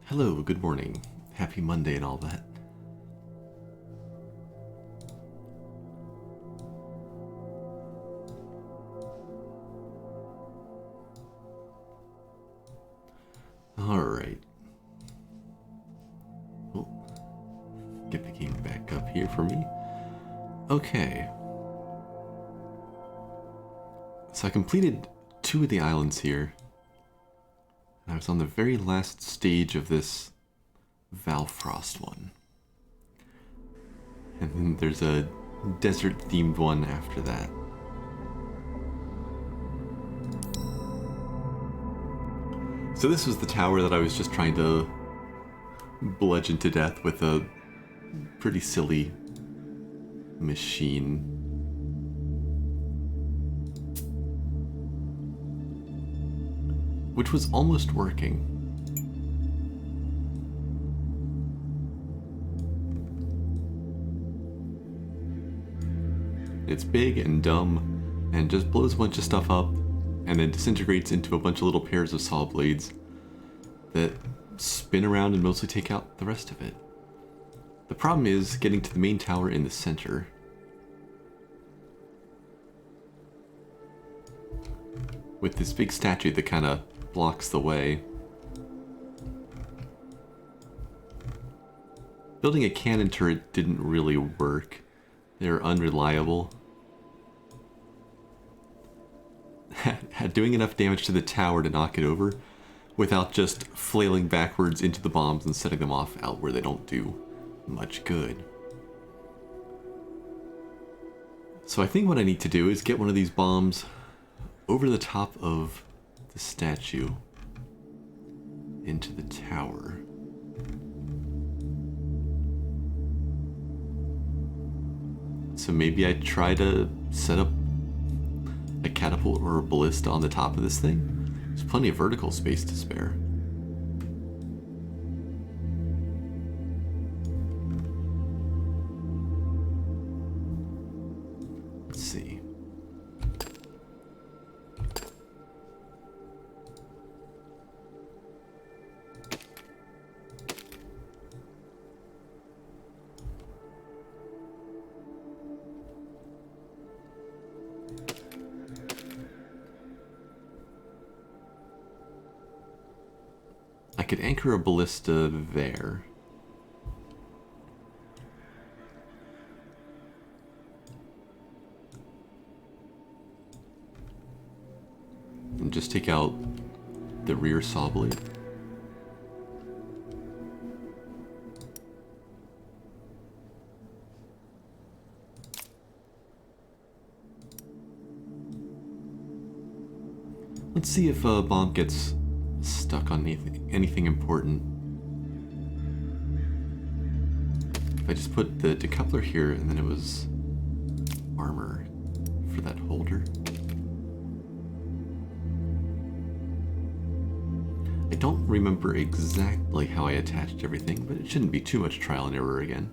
Hello, good morning. Happy Monday and all that. Alright. Oh, get the game back up here for me. Okay. So I completed 2 of the islands here. And I was on the very last stage of this Valfrost one. And then there's a desert-themed one after that. So this was the tower that I was just trying to bludgeon to death with a pretty silly machine. Which was almost working. It's big and dumb, and just blows a bunch of stuff up, and then disintegrates into a bunch of little pairs of saw blades that spin around and mostly take out the rest of it. The problem is getting to the main tower in the center. With this big statue that kind of blocks the way. Building a cannon turret didn't really work. They were unreliable. Doing enough damage to the tower to knock it over without just flailing backwards into the bombs and setting them off out where they don't do much good. So I think what I need to do is get one of these bombs over the top of the statue into the tower. So maybe I try to set up a catapult or a ballista on the top of this thing. There's plenty of vertical space to spare. Let's see. I could anchor a ballista there. And just take out the rear saw blade. Let's see if a bomb gets stuck on anything important. If I just put the decoupler here and then it was armor for that holder. I don't remember exactly how I attached everything, but it shouldn't be too much trial and error again.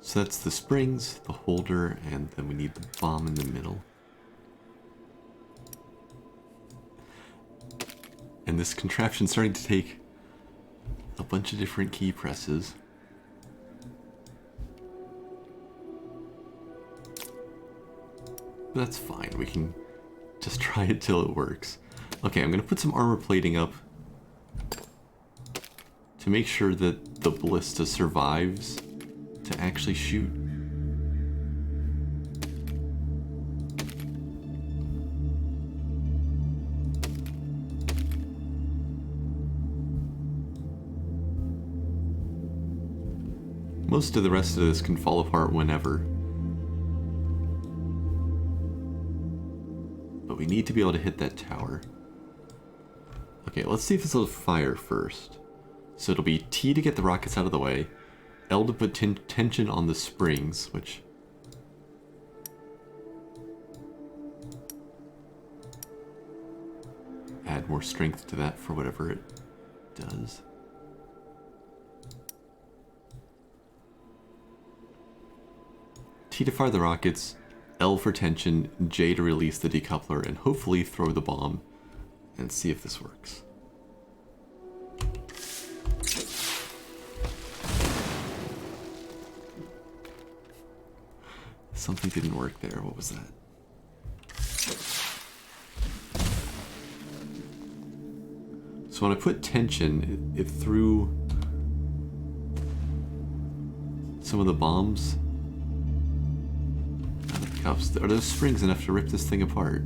So that's the springs, the holder, and then we need the bomb in the middle. And this contraption's starting to take a bunch of different key presses. But that's fine, we can just try it till it works. Okay, I'm gonna put some armor plating up to make sure that the ballista survives to actually shoot. Most of the rest of this can fall apart whenever. But we need to be able to hit that tower. Okay, let's see if this will fire first. So it'll be T to get the rockets out of the way, L to put tension on the springs, which... add more strength to that for whatever it does. T to fire the rockets, L for tension, J to release the decoupler, and hopefully throw the bomb and see if this works. Something didn't work there. What was that? So when I put tension, it threw some of the bombs out of the cups. Are those springs enough to rip this thing apart?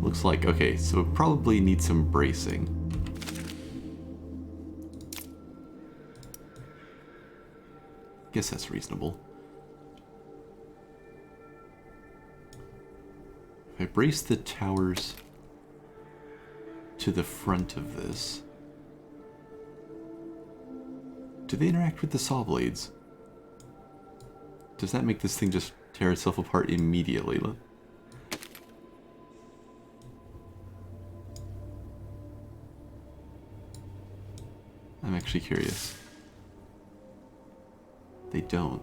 Looks like, okay, so it probably needs some bracing. Guess that's reasonable. If I brace the towers to the front of this, do they interact with the saw blades? Does that make this thing just tear itself apart immediately? I'm actually curious. They don't.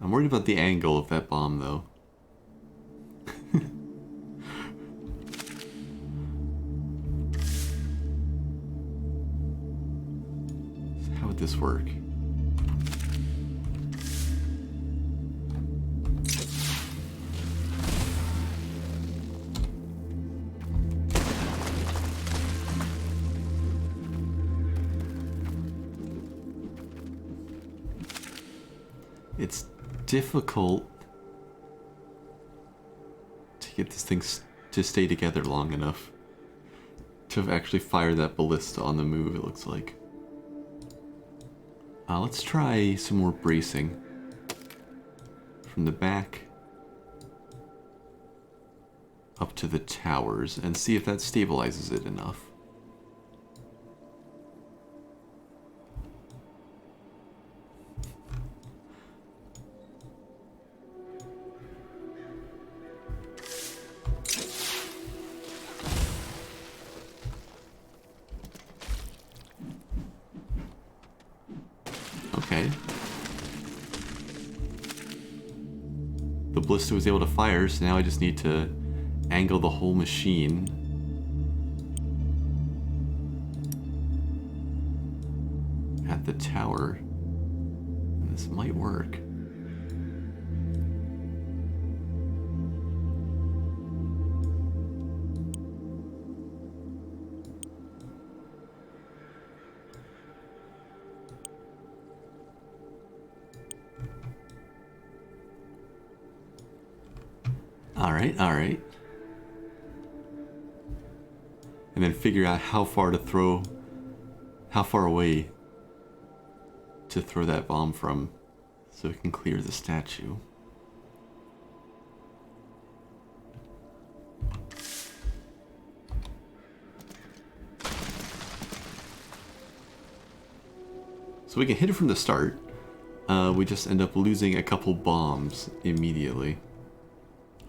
I'm worried about the angle of that bomb, though. How would this work? It's difficult to get this thing to stay together long enough to actually fire that ballista on the move, it looks like. Let's try some more bracing from the back up to the towers and see if that stabilizes it enough. Okay. The ballista was able to fire, so now I just need to angle the whole machine. At the tower. And this might work. Alright. And then figure out how far away to throw that bomb from so it can clear the statue. So we can hit it from the start. We just end up losing a couple bombs immediately.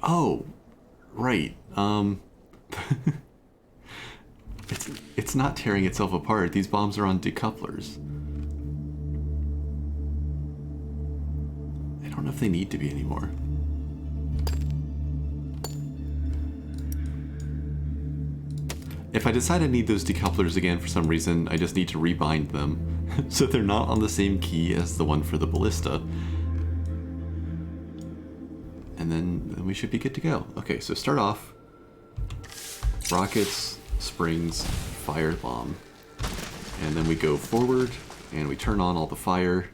Oh, right. It's not tearing itself apart. These bombs are on decouplers. I don't know if they need to be anymore. If I decide I need those decouplers again for some reason, I just need to rebind them so they're not on the same key as the one for the ballista. And then we should be good to go. Okay, so start off. Rockets, springs, fire bomb. And then we go forward, and we turn on all the fire,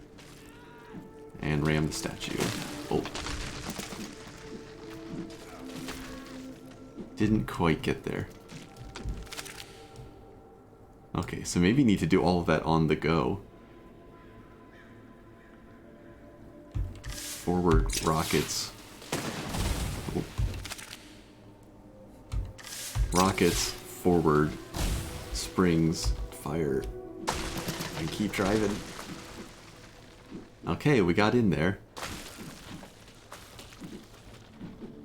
and ram the statue. Oh. Didn't quite get there. Okay, so maybe you need to do all of that on the go. Forward, rockets. Rockets, forward, springs, fire. And keep driving. Okay, we got in there.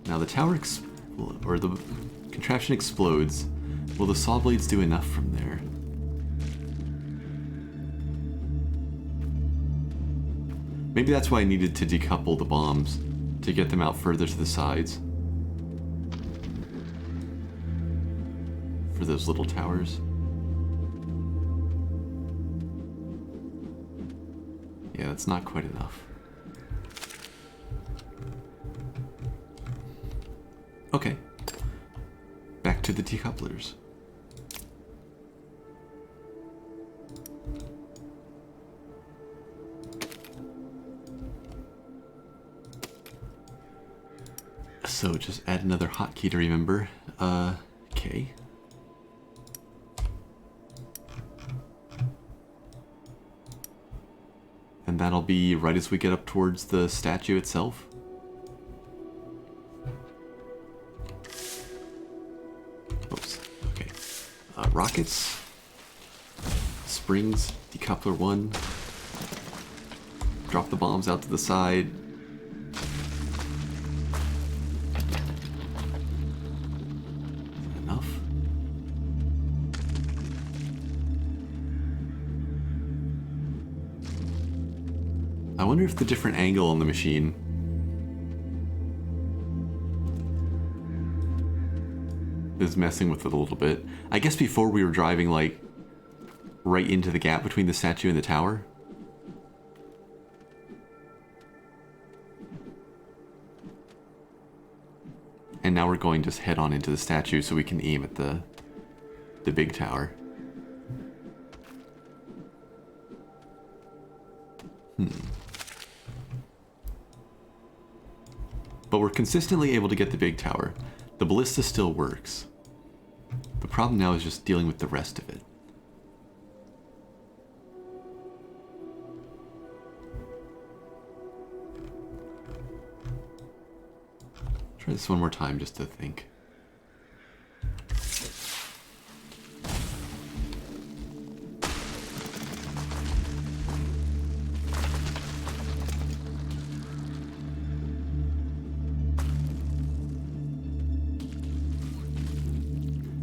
Now the tower or the contraption explodes. Will the saw blades do enough from there? Maybe that's why I needed to decouple the bombs, to get them out further to the sides. For those little towers. Yeah, that's not quite enough. Okay. Back to the decouplers. So just add another hotkey to remember. Okay. And that'll be right as we get up towards the statue itself. Oops. Okay. Rockets. Springs. Decoupler 1. Drop the bombs out to the side. Enough? I wonder if the different angle on the machine is messing with it a little bit. I guess before we were driving like right into the gap between the statue and the tower. And now we're going just head on into the statue so we can aim at the big tower. But we're consistently able to get the big tower. The ballista still works. The problem now is just dealing with the rest of it. Try this one more time just to think.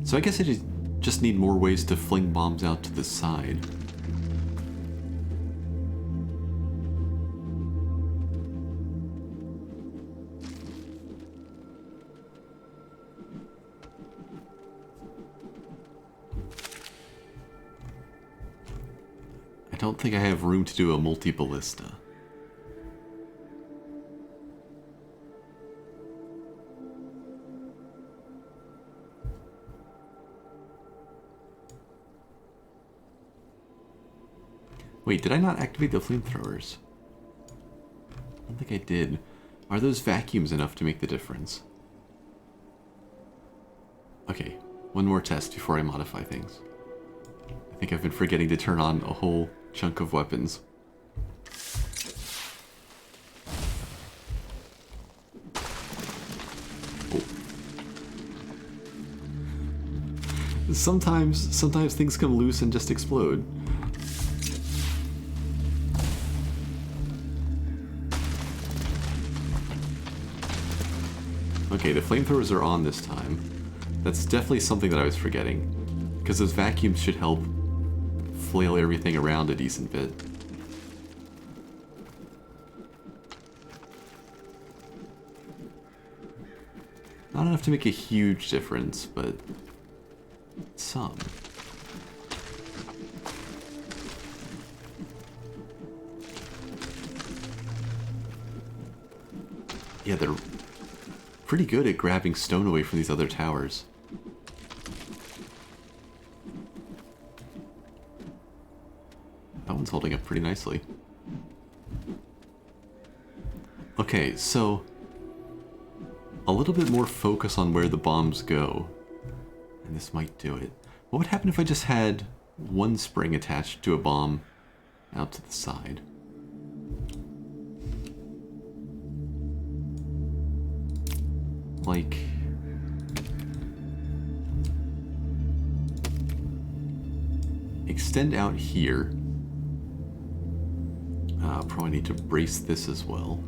So I guess I just need more ways to fling bombs out to the side. I don't think I have room to do a multi-ballista. Wait, did I not activate the flamethrowers? I don't think I did. Are those vacuums enough to make the difference? Okay, one more test before I modify things. I think I've been forgetting to turn on a whole chunk of weapons. Oh. Sometimes things come loose and just explode. Okay, the flamethrowers are on this time. That's definitely something that I was forgetting, because those vacuums should help flail everything around a decent bit. Not enough to make a huge difference, but some. Yeah, they're pretty good at grabbing stone away from these other towers. That one's holding up pretty nicely. Okay, so a little bit more focus on where the bombs go, and this might do it. What would happen if I just had one spring attached to a bomb out to the side? Like, extend out here. Probably need to brace this as well.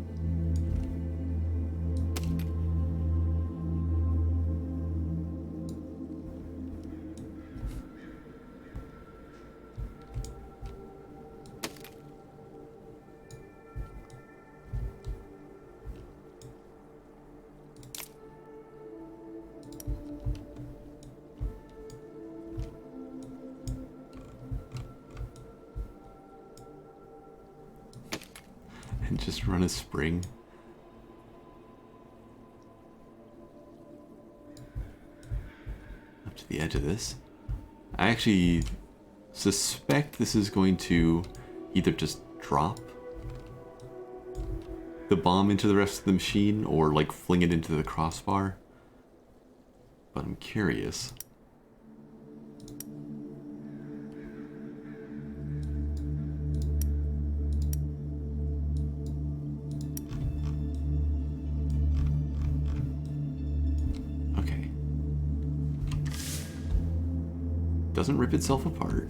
And just run a spring. Up to the edge of this. I actually suspect this is going to either just drop the bomb into the rest of the machine or like fling it into the crossbar. But I'm curious. Doesn't rip itself apart.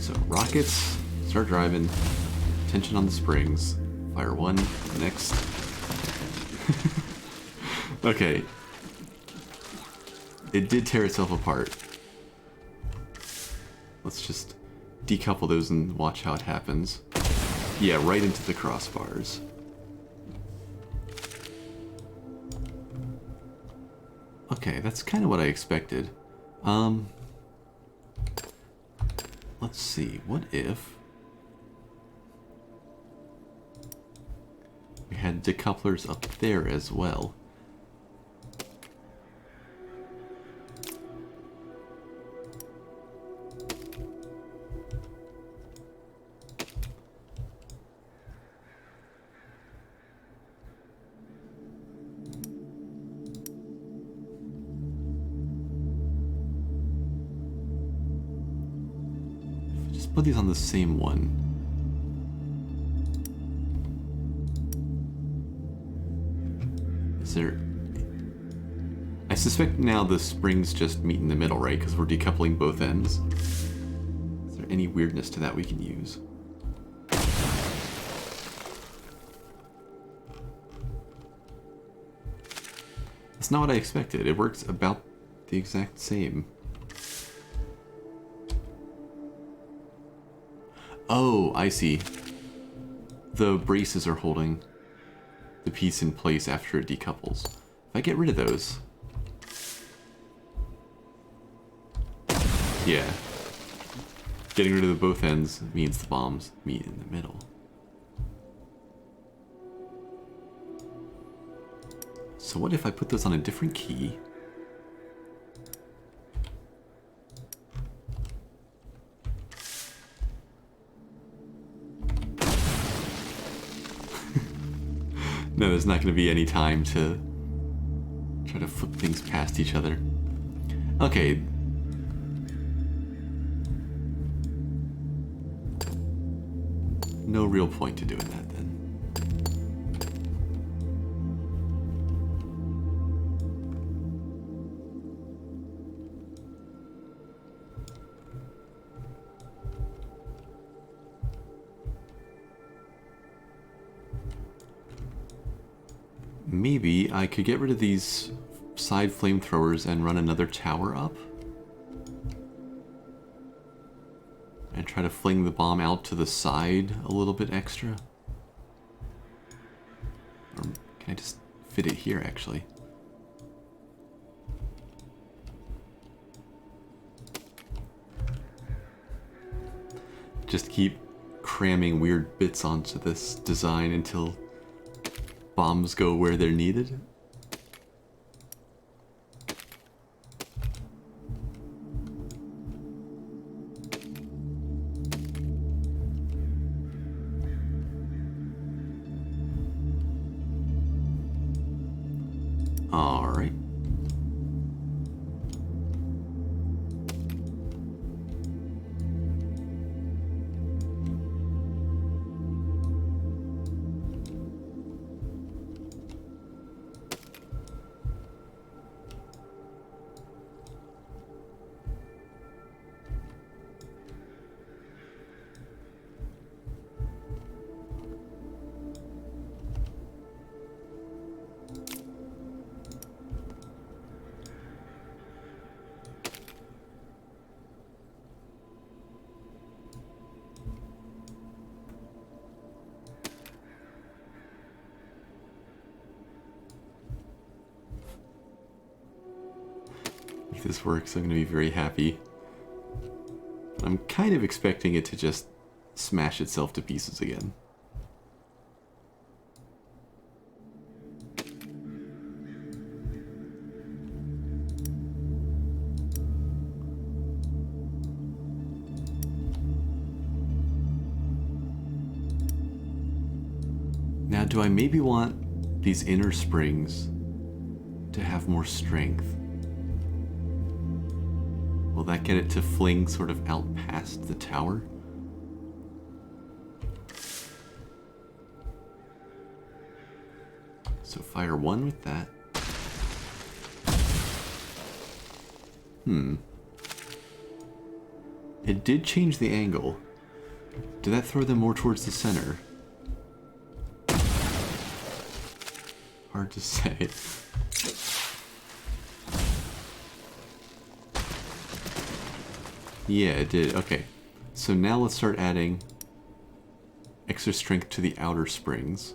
So rockets, start driving, tension on the springs, fire one, next. Okay. It did tear itself apart. Let's just decouple those and watch how it happens. Yeah, right into the crossbars. Okay, that's kind of what I expected. Let's see, what if we had decouplers up there as well? Put these on the same one. Is there... I suspect now the springs just meet in the middle, right? Because we're decoupling both ends. Is there any weirdness to that we can use? That's not what I expected. It works about the exact same. Oh, I see. The braces are holding the piece in place after it decouples. If I get rid of those... Yeah. Getting rid of the both ends means the bombs meet in the middle. So what if I put those on a different key? No, there's not going to be any time to try to flip things past each other. Okay. No real point to doing that then. Maybe I could get rid of these side flamethrowers and run another tower up? And try to fling the bomb out to the side a little bit extra? Or can I just fit it here, actually? Just keep cramming weird bits onto this design until bombs go where they're needed. All right. this works, I'm going to be very happy. I'm kind of expecting it to just smash itself to pieces again. Now, do I maybe want these inner springs to have more strength? Will that get it to fling sort of out past the tower? So fire one with that. It did change the angle. Did that throw them more towards the center? Hard to say. Yeah, it did. Okay. So now let's start adding extra strength to the outer springs.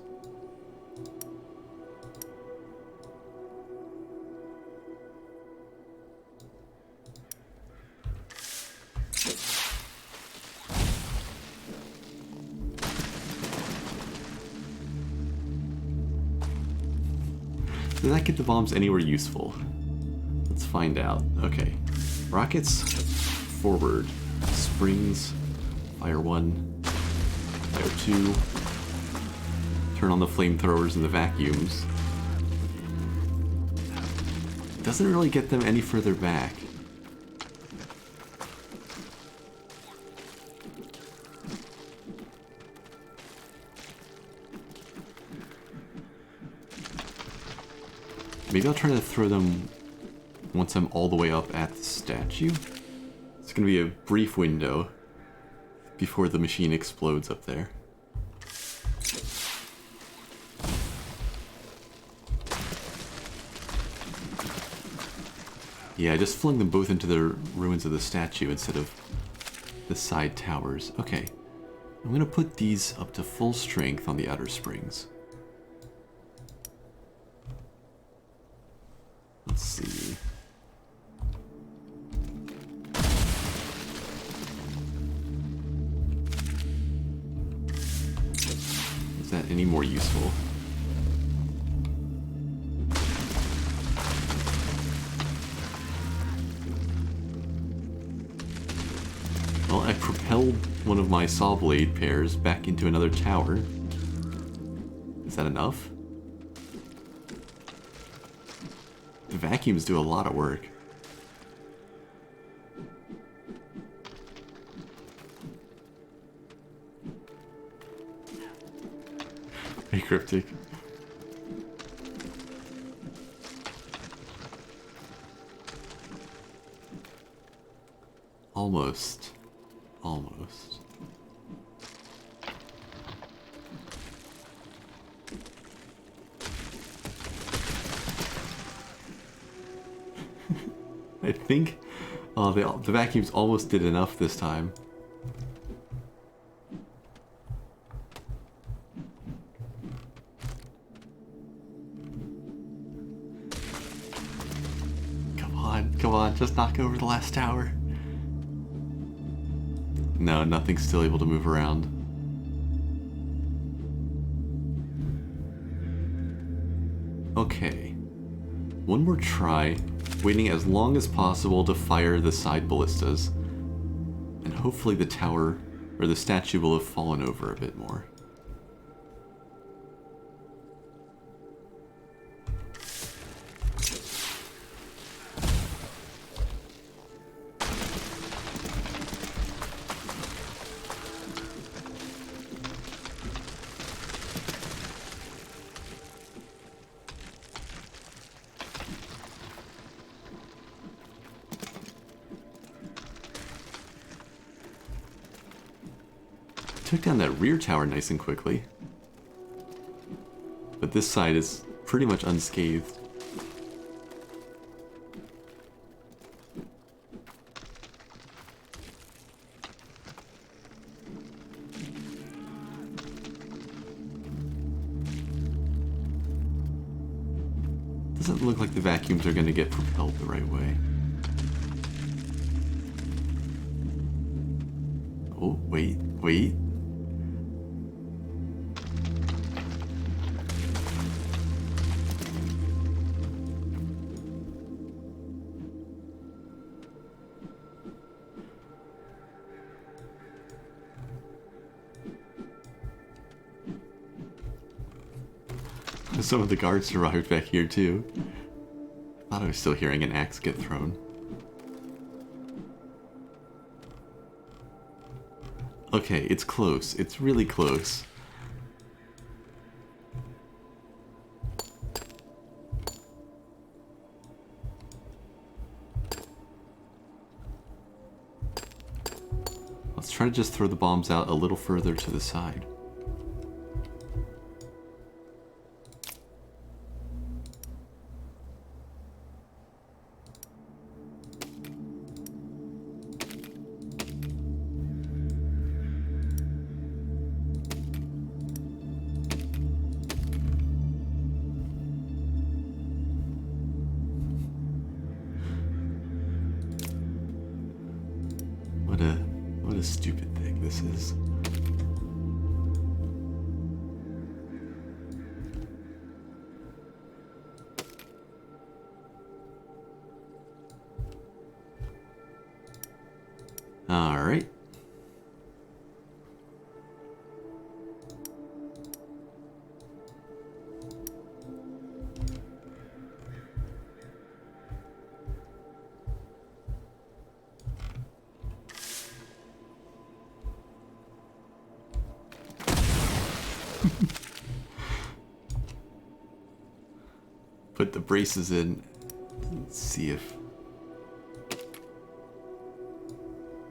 Did that get the bombs anywhere useful? Let's find out. Okay. Rockets forward. Springs. Fire one. Fire two. Turn on the flamethrowers and the vacuums. Doesn't really get them any further back. Maybe I'll try to throw them once I'm all the way up at the statue. It's going to be a brief window before the machine explodes up there. Yeah, I just flung them both into the ruins of the statue instead of the side towers. Okay, I'm going to put these up to full strength on the outer springs. Let's see. Is that any more useful? Well, I propelled one of my saw blade pairs back into another tower. Is that enough? The vacuums do a lot of work. Very cryptic. Almost. Almost. I think the vacuums almost did enough this time. Come on, just knock over the last tower. No, nothing's still able to move around. Okay. One more try, waiting as long as possible to fire the side ballistas. And hopefully the tower, or the statue, will have fallen over a bit more. Took down that rear tower nice and quickly. But this side is pretty much unscathed. Doesn't look like the vacuums are going to get propelled the right way. Wait. Some of the guards survived back here too. I thought I was still hearing an axe get thrown. Okay, it's close. It's really close. Let's try to just throw the bombs out a little further to the side. What a stupid thing this is. All right. Put the braces in. Let's see if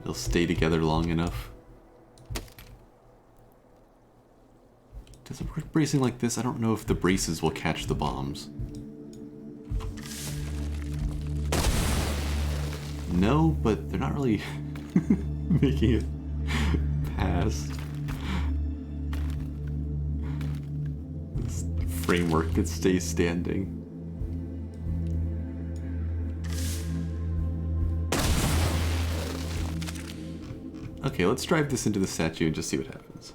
they'll stay together long enough. Does it work bracing like this? I don't know if the braces will catch the bombs. No, but they're not really making it past. This framework that stays standing. Okay, let's drive this into the statue and just see what happens.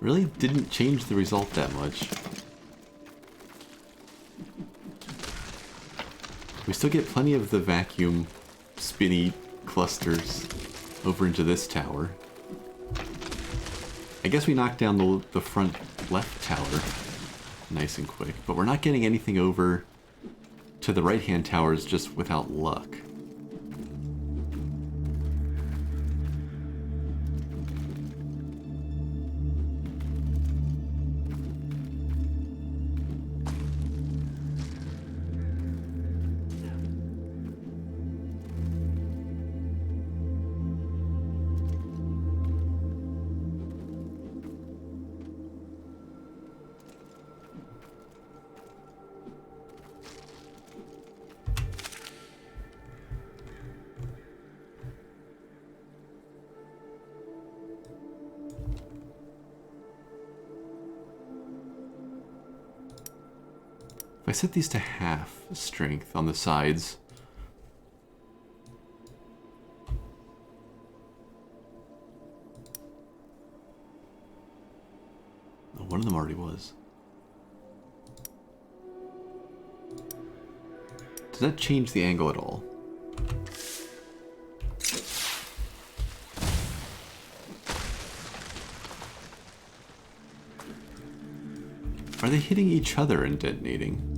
Really didn't change the result that much. We still get plenty of the vacuum spinny clusters over into this tower. I guess we knocked down the front left tower nice and quick, but we're not getting anything over to the right-hand towers just without luck. If I set these to half strength on the sides, oh, one of them already was. Does that change the angle at all? Are they hitting each other and detonating?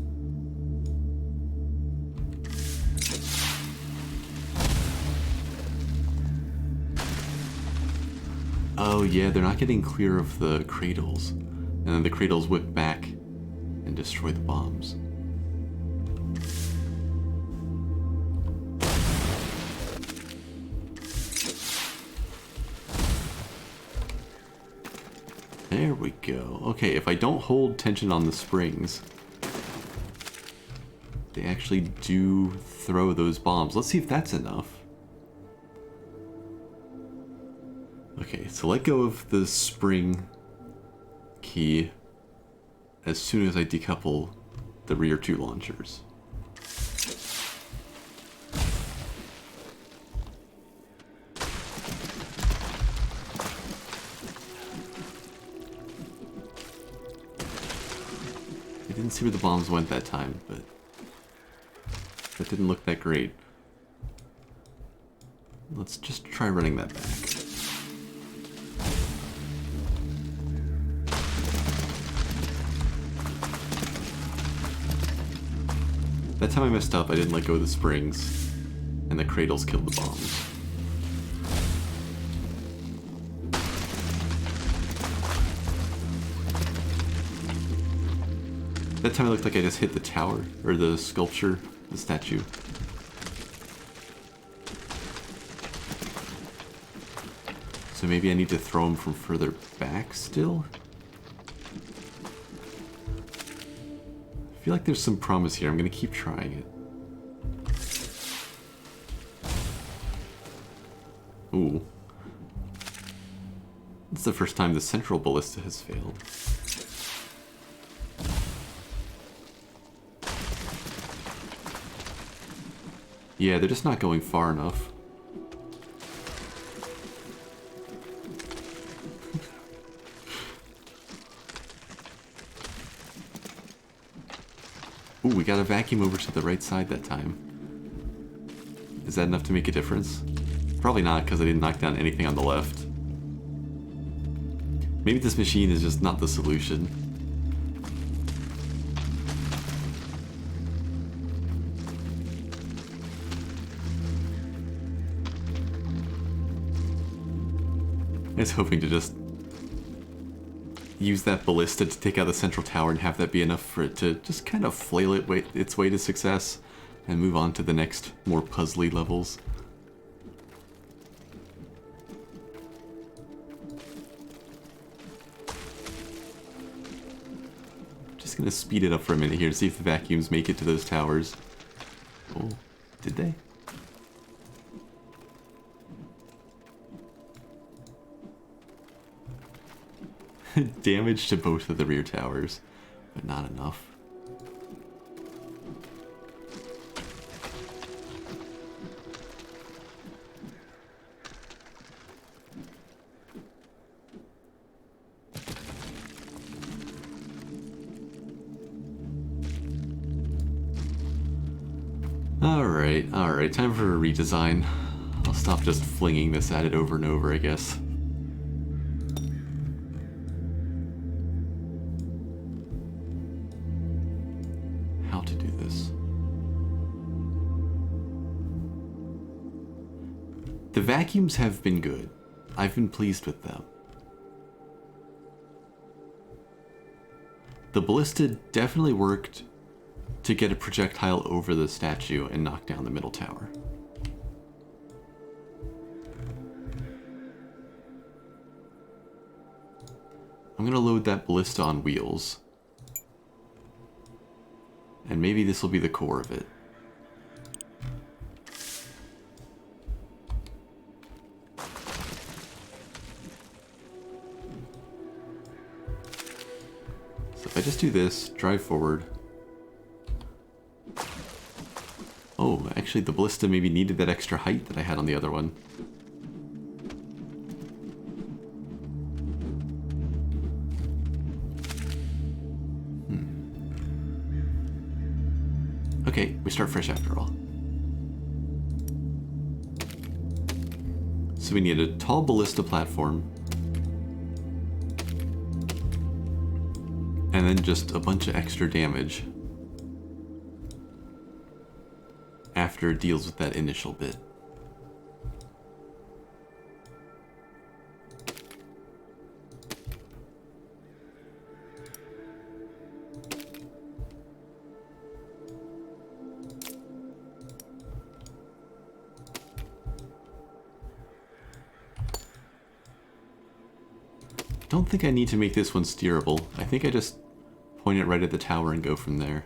Oh yeah, they're not getting clear of the cradles. And then the cradles whip back and destroy the bombs. There we go. Okay, if I don't hold tension on the springs, they actually do throw those bombs. Let's see if that's enough. Okay, so let go of the spring key as soon as I decouple the rear two launchers. I didn't see where the bombs went that time, but that didn't look that great. Let's just try running that back. That time I messed up, I didn't let go of the springs, and the cradles killed the bombs. That time it looked like I just hit the tower, or the sculpture, the statue. So maybe I need to throw them from further back still? I feel like there's some promise here. I'm gonna keep trying it. Ooh. It's the first time the central ballista has failed. Yeah, they're just not going far enough. Ooh, we got a vacuum over to the right side that time. Is that enough to make a difference? Probably not, because I didn't knock down anything on the left. Maybe this machine is just not the solution. I was hoping to just use that ballista to take out the central tower and have that be enough for it to just kind of flail its way to success and move on to the next more puzzly levels. Just gonna speed it up for a minute here to see if the vacuums make it to those towers. Oh, did they? Damage to both of the rear towers, but not enough. Alright, time for a redesign. I'll stop just flinging this at it over and over, I guess. The vacuums have been good. I've been pleased with them. The ballista definitely worked to get a projectile over the statue and knock down the middle tower. I'm gonna load that ballista on wheels. And maybe this will be the core of it. If I just do this, drive forward. Oh, actually the ballista maybe needed that extra height that I had on the other one. Okay, we start fresh after all. So we need a tall ballista platform. And then just a bunch of extra damage after it deals with that initial bit. Don't think I need to make this one steerable. I think I just point it right at the tower and go from there.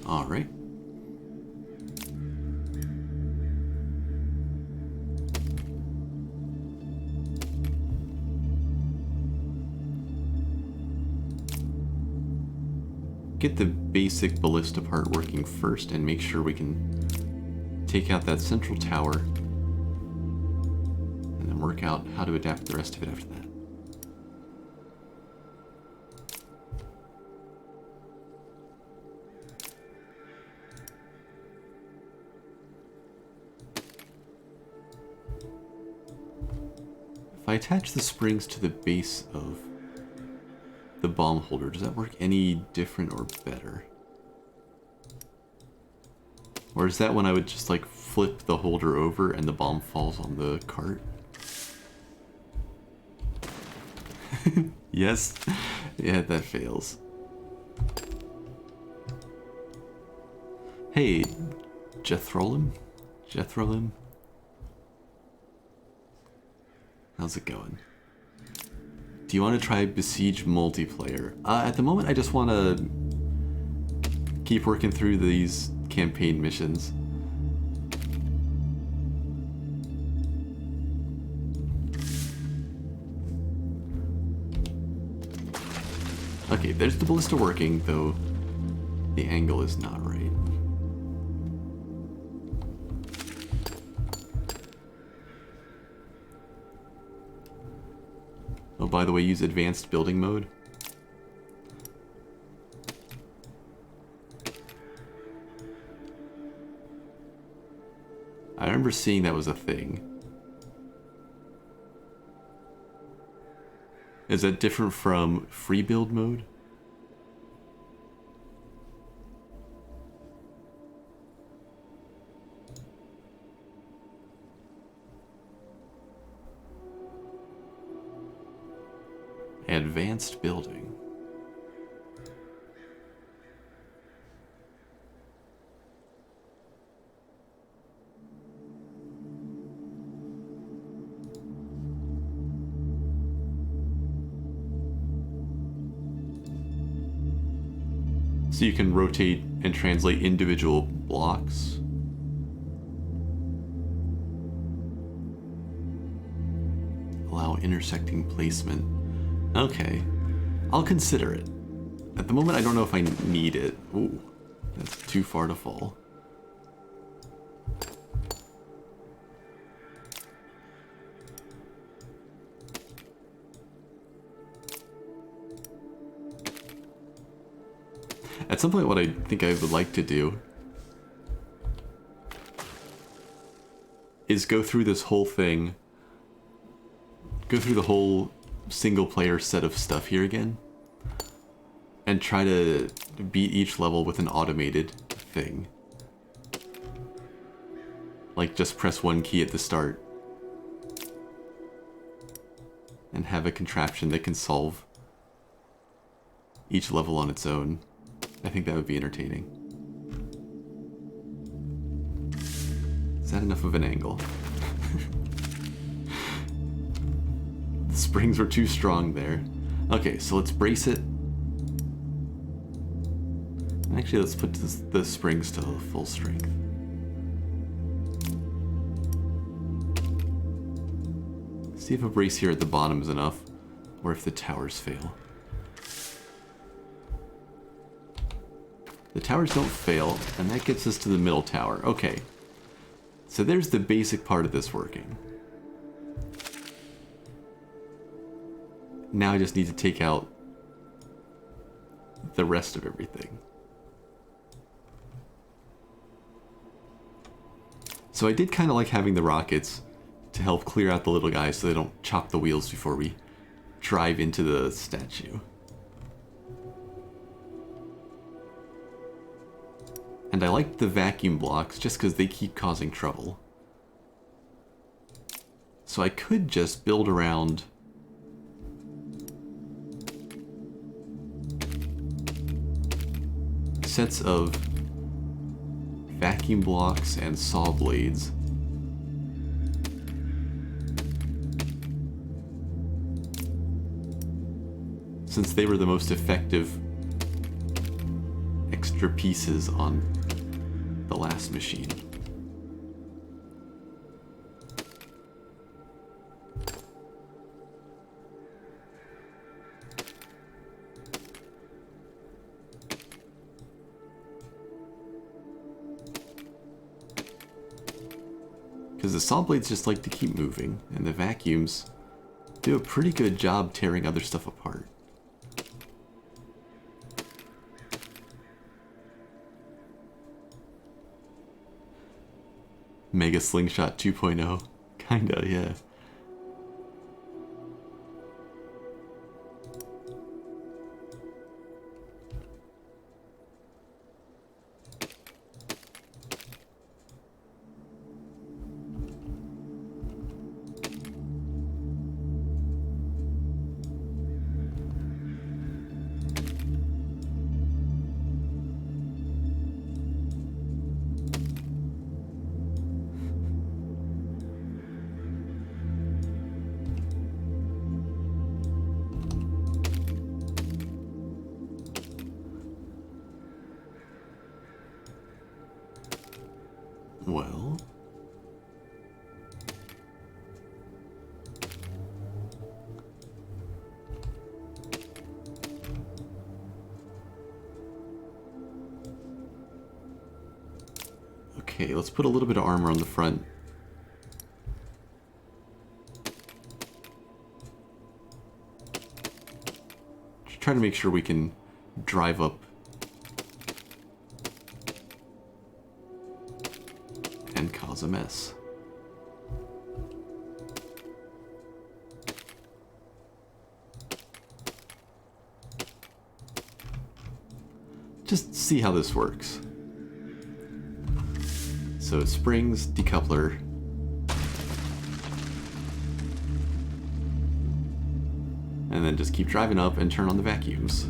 All right. Get the basic ballista part working first and make sure we can take out that central tower and then work out how to adapt the rest of it after that. If I attach the springs to the base of the bomb holder, does that work any different or better? Or is that when I would just like flip the holder over and the bomb falls on the cart? Yes? Yeah, that fails. Hey, Jethrolim? Jethrolim? How's it going? Do you want to try Besiege multiplayer? At the moment, I just want to keep working through these campaign missions. Okay, there's the ballista working, though the angle is not right. Oh, by the way, use advanced building mode. I remember seeing that was a thing. Is that different from free build mode? Advanced building. So you can rotate and translate individual blocks. Allow intersecting placement. Okay, I'll consider it. At the moment, I don't know if I need it. Ooh, that's too far to fall. At some point, what I think I would like to do is go through this whole thing, go through the whole single player set of stuff here again, and try to beat each level with an automated thing. Like just press one key at the start and have a contraption that can solve each level on its own. I think that would be entertaining. Is that enough of an angle? The springs were too strong there. Okay, so let's brace it. Actually, let's put the springs to full strength. See if a brace here at the bottom is enough, or if the towers fail. The towers don't fail, and that gets us to the middle tower. Okay, so there's the basic part of this working. Now I just need to take out the rest of everything. So I did kind of like having the rockets to help clear out the little guys so they don't chop the wheels before we drive into the statue. And I like the vacuum blocks just because they keep causing trouble. So I could just build around sets of vacuum blocks and saw blades. Since they were the most effective extra pieces on the last machine. Because the saw blades just like to keep moving, and the vacuums do a pretty good job tearing other stuff apart. Mega Slingshot 2.0. Kinda, yeah. Well... Okay, let's put a little bit of armor on the front. Just try to make sure we can drive up and cause a mess. Just see how this works. So springs, decoupler. And then just keep driving up and turn on the vacuums.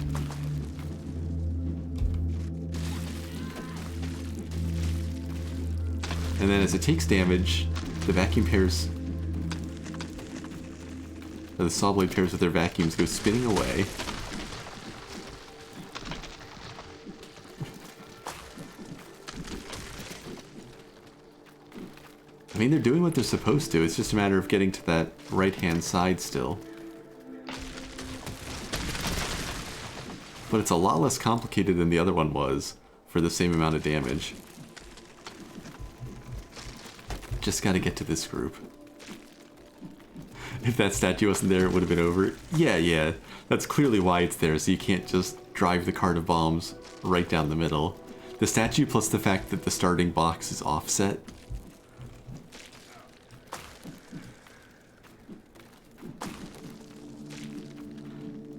And then as it takes damage, the vacuum pairs, or the saw blade pairs with their vacuums go spinning away. I mean, they're doing what they're supposed to. It's just a matter of getting to that right-hand side still. But it's a lot less complicated than the other one was for the same amount of damage. Just gotta get to this group. If that statue wasn't there, it would have been over. Yeah. That's clearly why it's there, so you can't just drive the cart of bombs right down the middle. The statue plus the fact that the starting box is offset.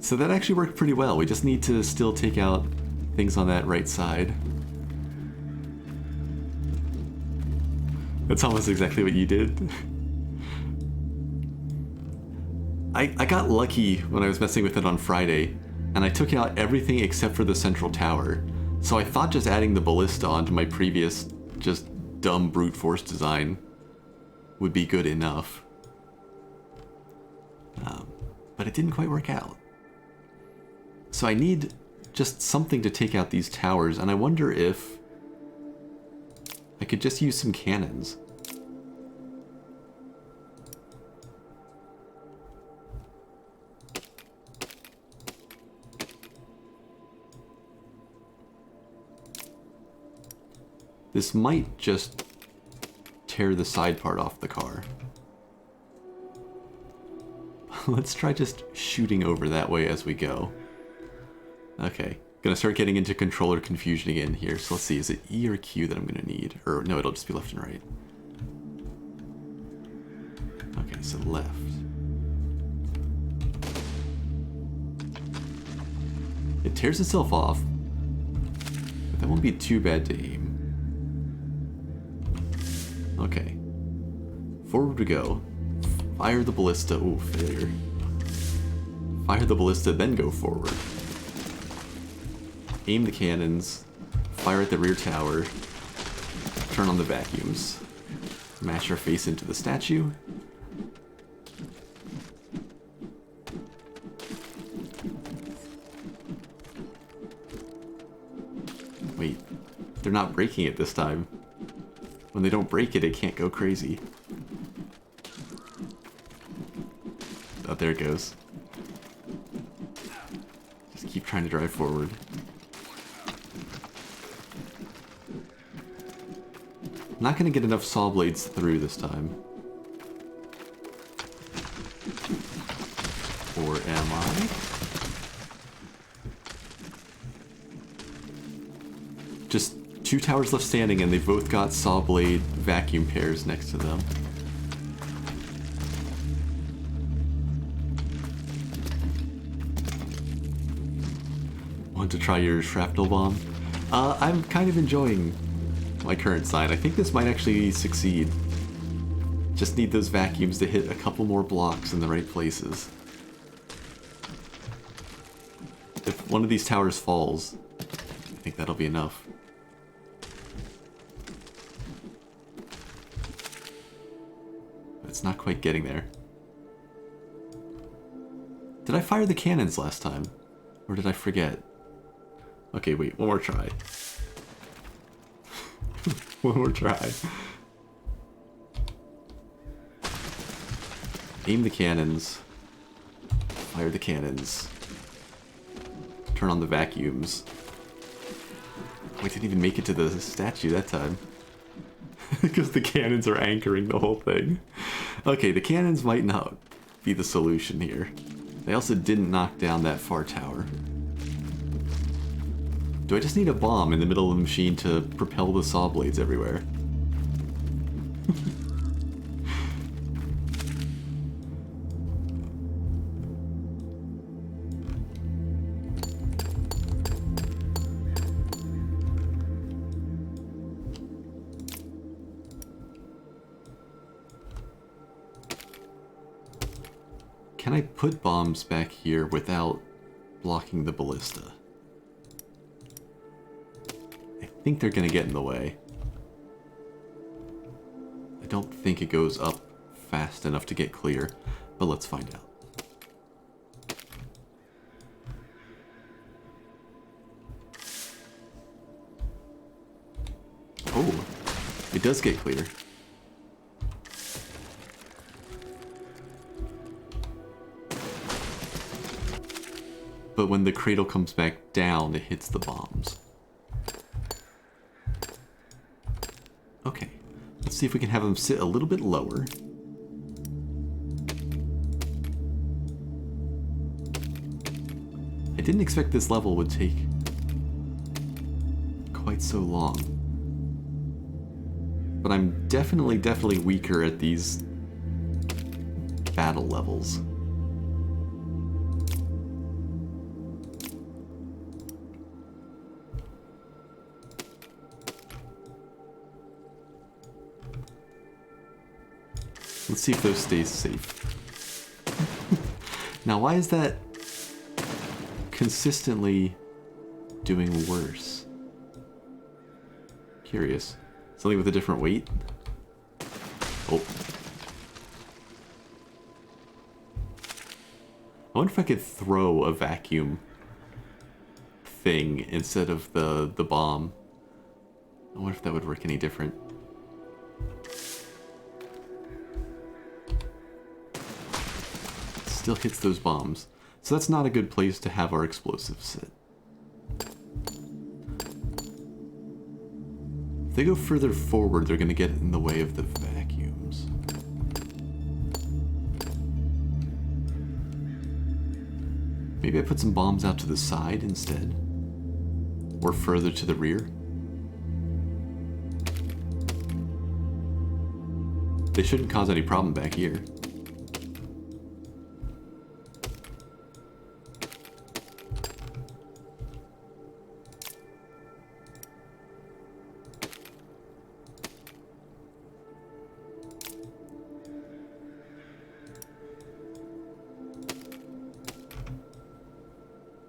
So that actually worked pretty well. We just need to still take out things on that right side. That's almost exactly what you did. I got lucky when I was messing with it on Friday, and I took out everything except for the central tower. So I thought just adding the ballista onto my previous just dumb brute force design would be good enough. But it didn't quite work out. So I need just something to take out these towers, and I wonder if I could just use some cannons. This might just tear the side part off the car. Let's try just shooting over that way as we go. Okay, gonna start getting into controller confusion again here. So let's see, is it E or Q that I'm gonna need? Or no, it'll just be left and right. Okay, so left. It tears itself off, but that won't be too bad to aim. Okay. Forward we go. Fire the ballista. Ooh, failure. Fire the ballista, then go forward. Aim the cannons. Fire at the rear tower. Turn on the vacuums. Mash our face into the statue. Wait, they're not breaking it this time. When they don't break it, it can't go crazy. Oh, there it goes. Just keep trying to drive forward. I'm not going to get enough saw blades through this time. Or am I? Just 2 towers left standing, and they've both got saw blade vacuum pairs next to them. Want to try your shrapnel bomb? I'm kind of enjoying my current sign. I think this might actually succeed. Just need those vacuums to hit a couple more blocks in the right places. If one of these towers falls, I think that'll be enough. But it's not quite getting there. Did I fire the cannons last time? Or did I forget? Okay, wait, one more try. One more try. Aim the cannons. Fire the cannons. Turn on the vacuums. Oh, I didn't even make it to the statue that time. Because the cannons are anchoring the whole thing. Okay, the cannons might not be the solution here. They also didn't knock down that far tower. Do I just need a bomb in the middle of the machine to propel the saw blades everywhere? Can I put bombs back here without blocking the ballista? I think they're gonna get in the way. I don't think it goes up fast enough to get clear, but let's find out. Oh, it does get clear. But when the cradle comes back down, it hits the bombs. Okay, let's see if we can have them sit a little bit lower. I didn't expect this level would take quite so long. But I'm definitely weaker at these battle levels. Let's see if those stay safe. Now, why is that consistently doing worse? Curious. Something with a different weight? Oh. I wonder if I could throw a vacuum thing instead of the bomb. I wonder if that would work any different. Still hits those bombs. So that's not a good place to have our explosives sit. If they go further forward, they're going to get in the way of the vacuums. Maybe I put some bombs out to the side instead? Or further to the rear? They shouldn't cause any problem back here.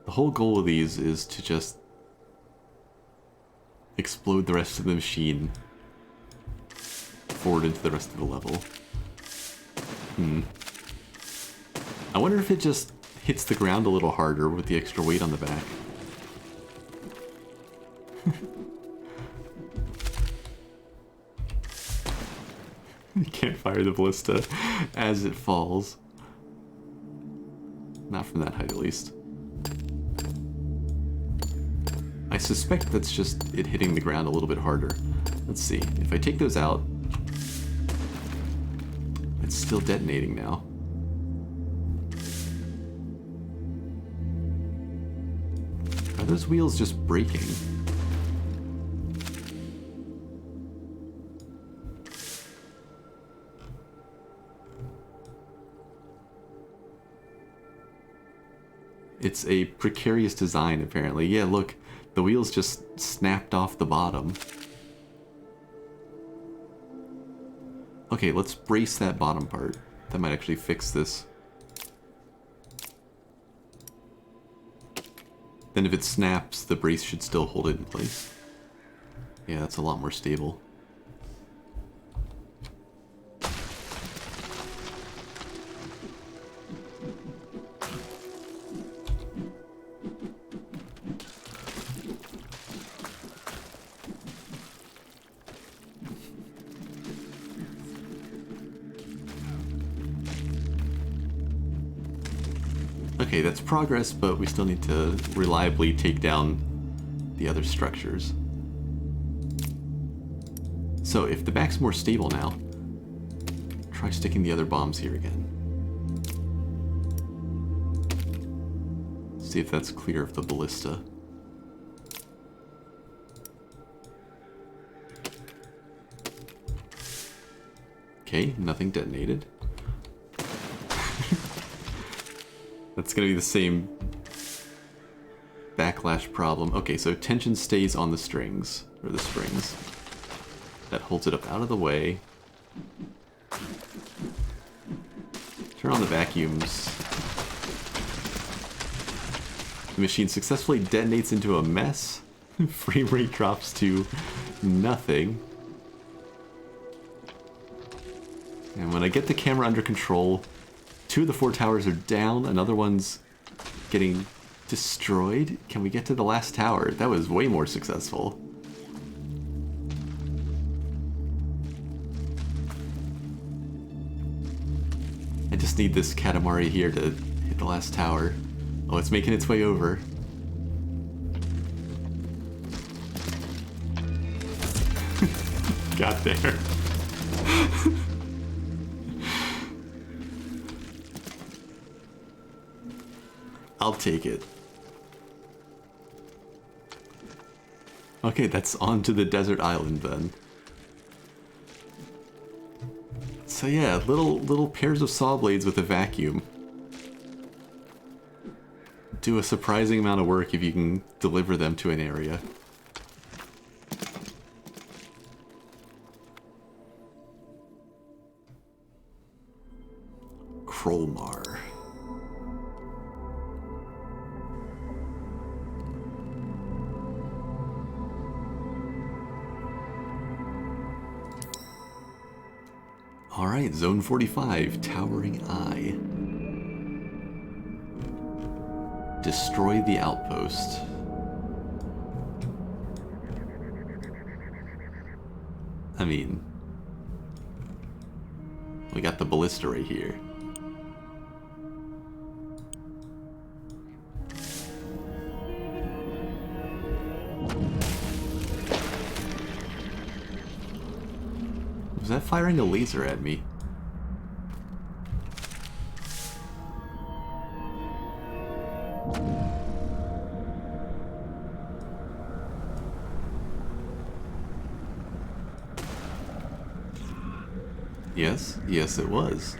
The whole goal of these is to just explode the rest of the machine forward into the rest of the level. I wonder if it just hits the ground a little harder with the extra weight on the back. You can't fire the ballista as it falls. Not from that height, at least. I suspect that's just it hitting the ground a little bit harder. Let's see. If I take those out, it's still detonating now. Are those wheels just breaking? It's a precarious design, apparently. Yeah, look, the wheels just snapped off the bottom. Okay, let's brace that bottom part. That might actually fix this. Then if it snaps, the brace should still hold it in place. Yeah, that's a lot more stable. Okay, that's progress, but we still need to reliably take down the other structures. So, if the back's more stable now, try sticking the other bombs here again. See if that's clear of the ballista. Okay, nothing detonated. That's gonna be the same backlash problem. Okay, so tension stays on the strings, or the springs. That holds it up out of the way. Turn on the vacuums. The machine successfully detonates into a mess. Frame rate drops to nothing. And when I get the camera under control, 2 of the 4 towers are down, another one's getting destroyed. Can we get to the last tower? That was way more successful. I just need this Katamari here to hit the last tower. Oh, it's making its way over. Got there. I'll take it. Okay, that's on to the desert island then. So yeah, little pairs of saw blades with a vacuum. Do a surprising amount of work if you can deliver them to an area. Krolmar. Alright, Zone 45, Towering Eye. Destroy the outpost. I mean, we got the ballista right here. Was that firing a laser at me? Yes it was.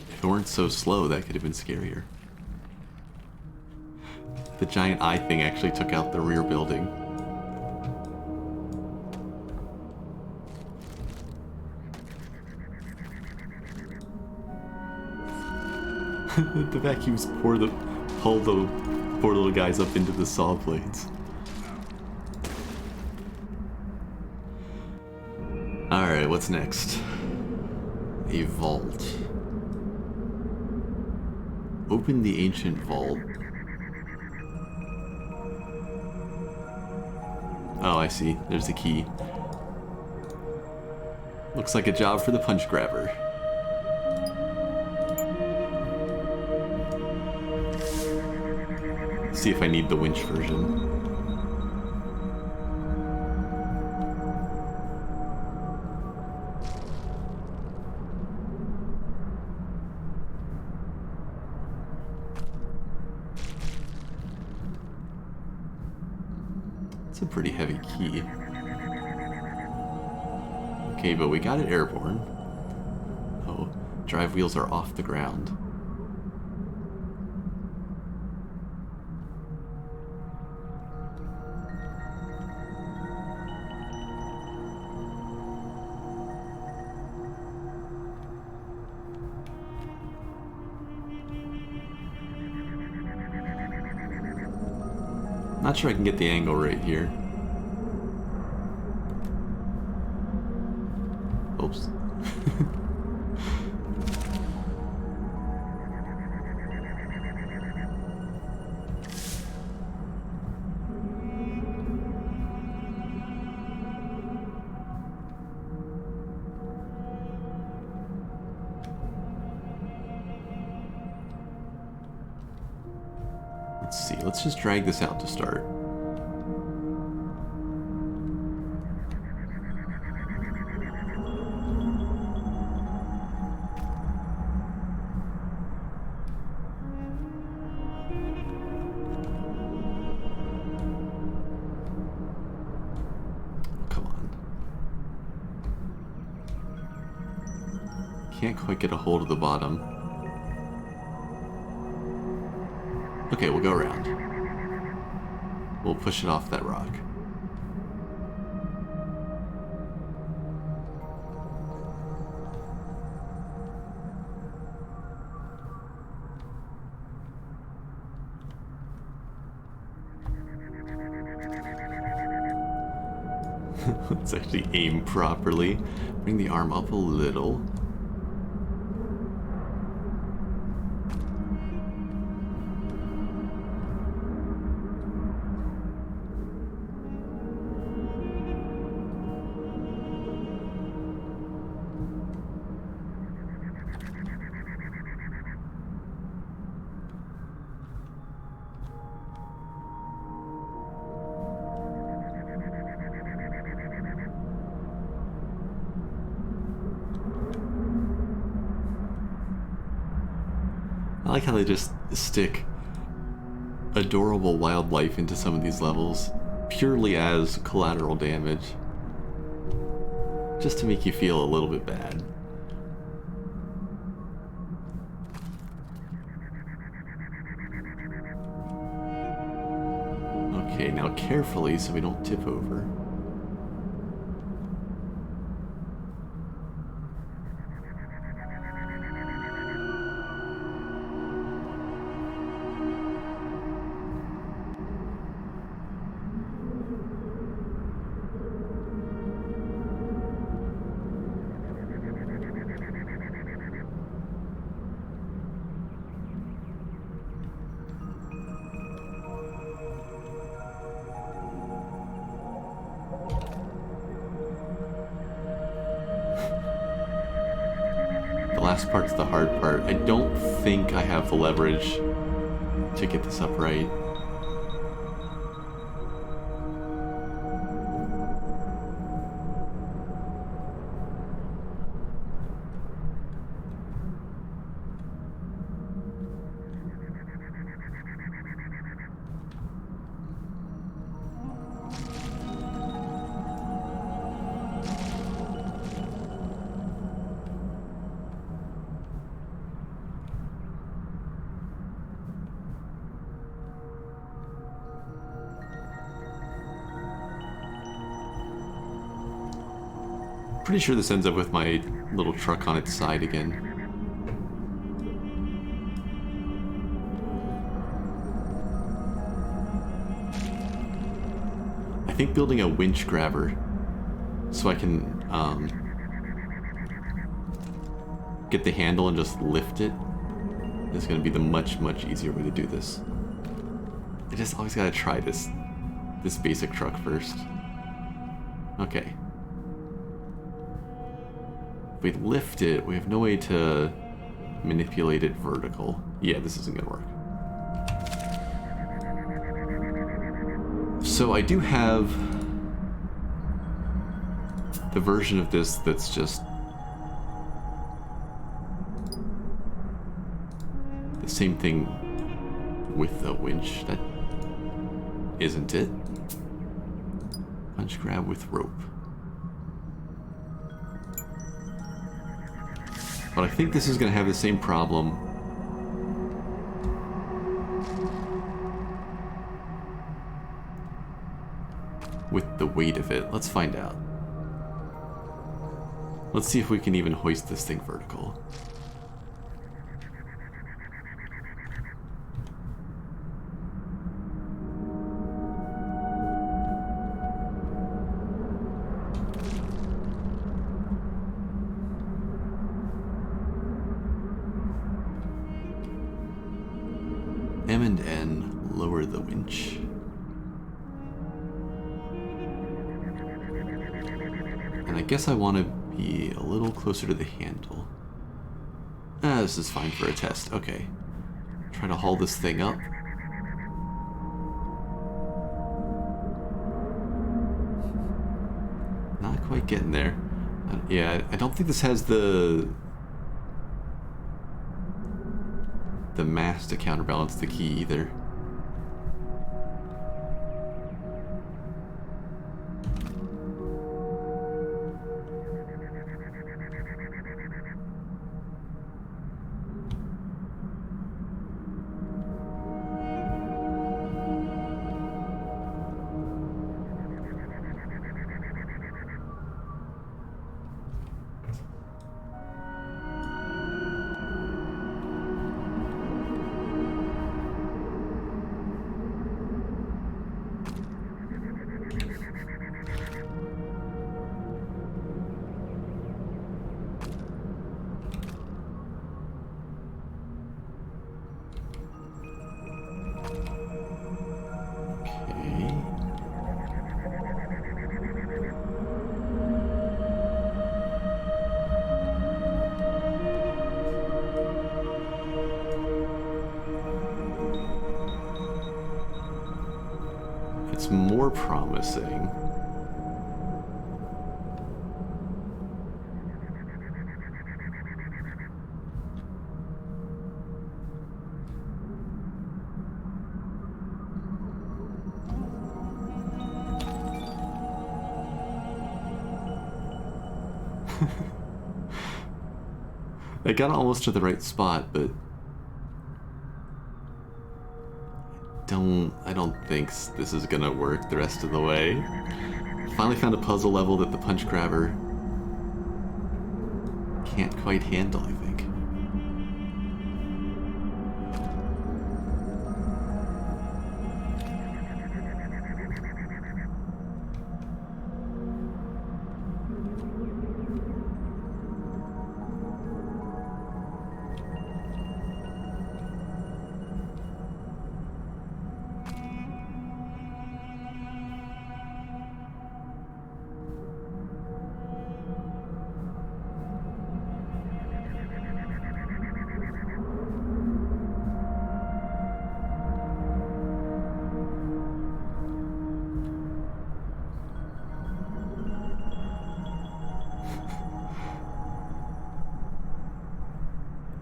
If it weren't so slow, that could have been scarier. The giant eye thing actually took out the rear building. The vacuums pull the poor little guys up into the saw blades. Alright, what's next? A vault. Open the ancient vault. Oh, I see. There's the key. Looks like a job for the punch grabber. See if I need the winch version. It's a pretty heavy key. Okay, but we got it airborne. Oh, drive wheels are off the ground. Not sure I can get the angle right here. Oops. Let's see, let's just drag this out to start. Come on. Can't quite get a hold of the bottom. Okay, we'll go around. We'll push it off that rock. Let's actually aim properly. Bring the arm up a little. I like how they just stick adorable wildlife into some of these levels purely as collateral damage, just to make you feel a little bit bad. Okay, now carefully so we don't tip over. The last part's the hard part. I don't think I have the leverage to get this up right. Pretty sure this ends up with my little truck on its side again. I think building a winch grabber so I can get the handle and just lift it is going to be the much easier way to do this. I just always gotta try this basic truck first. Okay. If we lift it, we have no way to manipulate it vertical. Yeah, this isn't gonna work. So I do have the version of this that's just the same thing with the winch. That isn't it. Punch grab with rope. But I think this is going to have the same problem with the weight of it. Let's find out. Let's see if we can even hoist this thing vertical. M and N, lower the winch. And I guess I want to be a little closer to the handle. This is fine for a test. Okay. Try to haul this thing up. Not quite getting there. Yeah, I don't think this has the mass to counterbalance the key either. It's more promising. I got almost to the right spot, but I don't think this is gonna work the rest of the way. Finally found a puzzle level that the punch grabber can't quite handle, I think.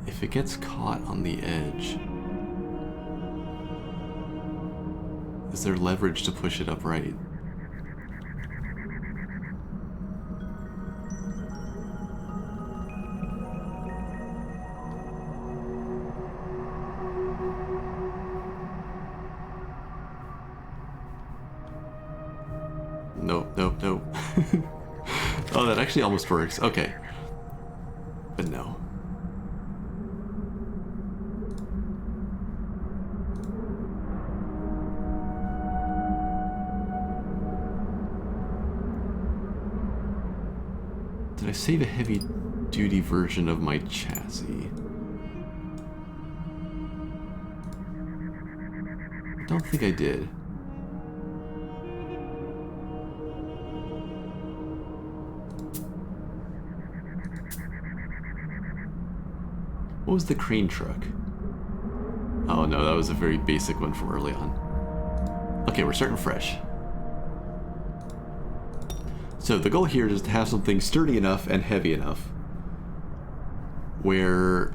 If it gets caught on the edge, is there leverage to push it upright? Nope. Oh, that actually almost works. Okay. But no. Did I save a heavy-duty version of my chassis? Don't think I did. What was the crane truck? Oh no, that was a very basic one from early on. Okay, we're starting fresh. So the goal here is to have something sturdy enough and heavy enough where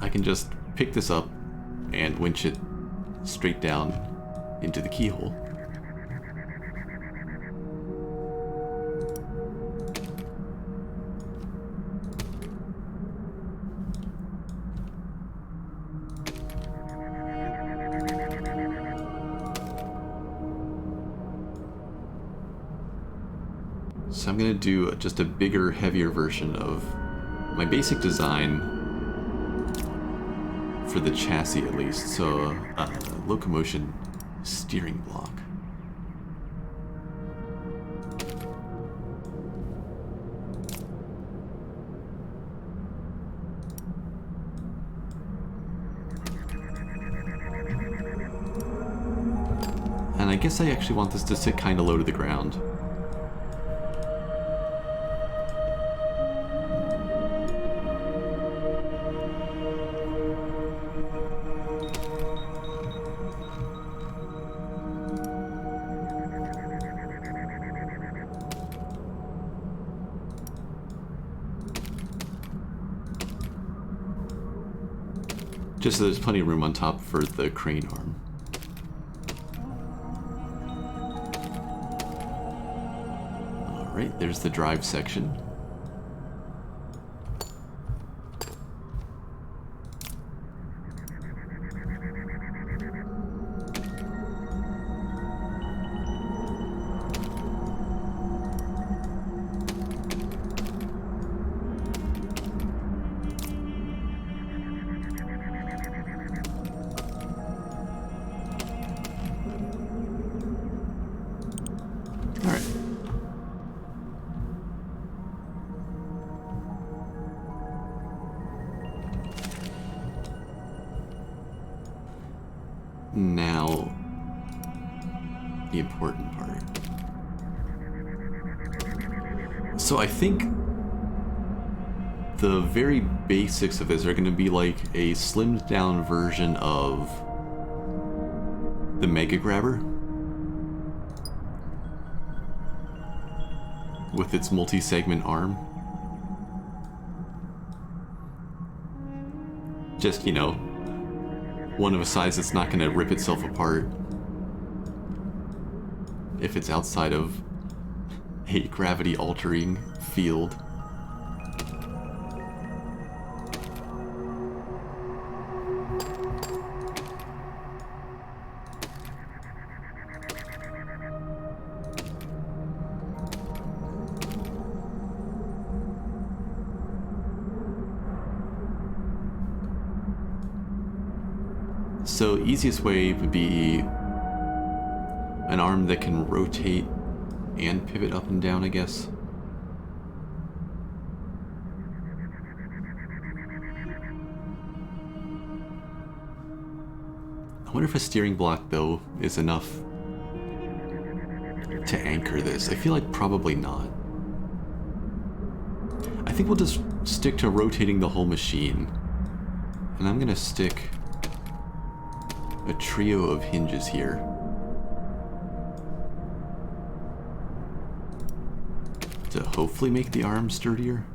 I can just pick this up and winch it straight down into the keyhole. So I'm going to do just a bigger, heavier version of my basic design for the chassis at least. So locomotion steering block. And I guess I actually want this to sit kind of low to the ground. Just so there's plenty of room on top for the crane arm. Alright, there's the drive section. Now, the important part. So I think the very basics of this are going to be like a slimmed down version of the Mega Grabber with its multi-segment arm. Just, you know, one of a size that's not going to rip itself apart if it's outside of a gravity-altering field. So easiest way would be an arm that can rotate and pivot up and down, I guess. I wonder if a steering block, though, is enough to anchor this. I feel like probably not. I think we'll just stick to rotating the whole machine. And I'm gonna stick a trio of hinges here. To hopefully make the arm sturdier.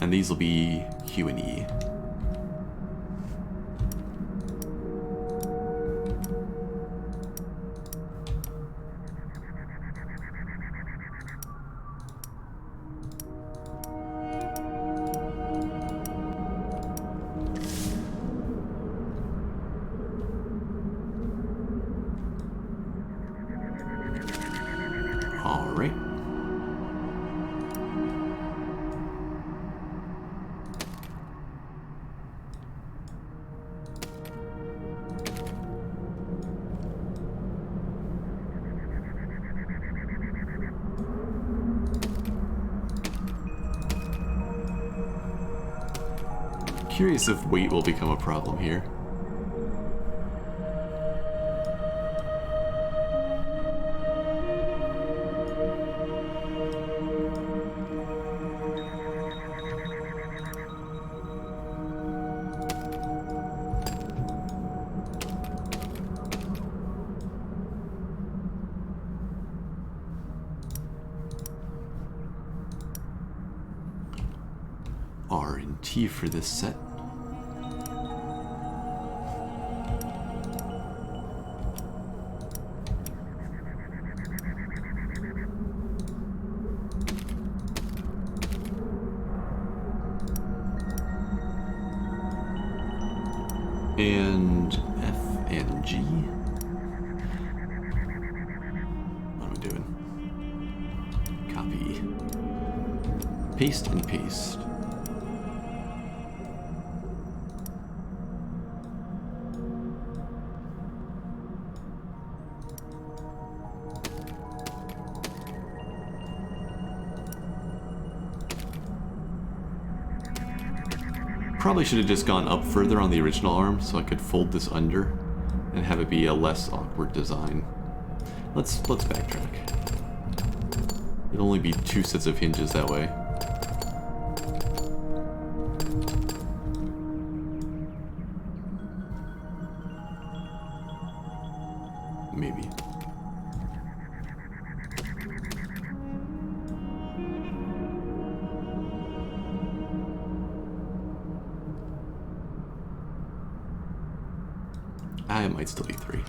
And these will be Q and E. Alright. curious if weight will become a problem here. R and T for this set. And F and G. What am I doing? Copy. Paste and paste. Probably should have just gone up further on the original arm so I could fold this under and have it be a less awkward design. Let's backtrack. It'll only be 2 sets of hinges that way. Maybe. It might still be 3.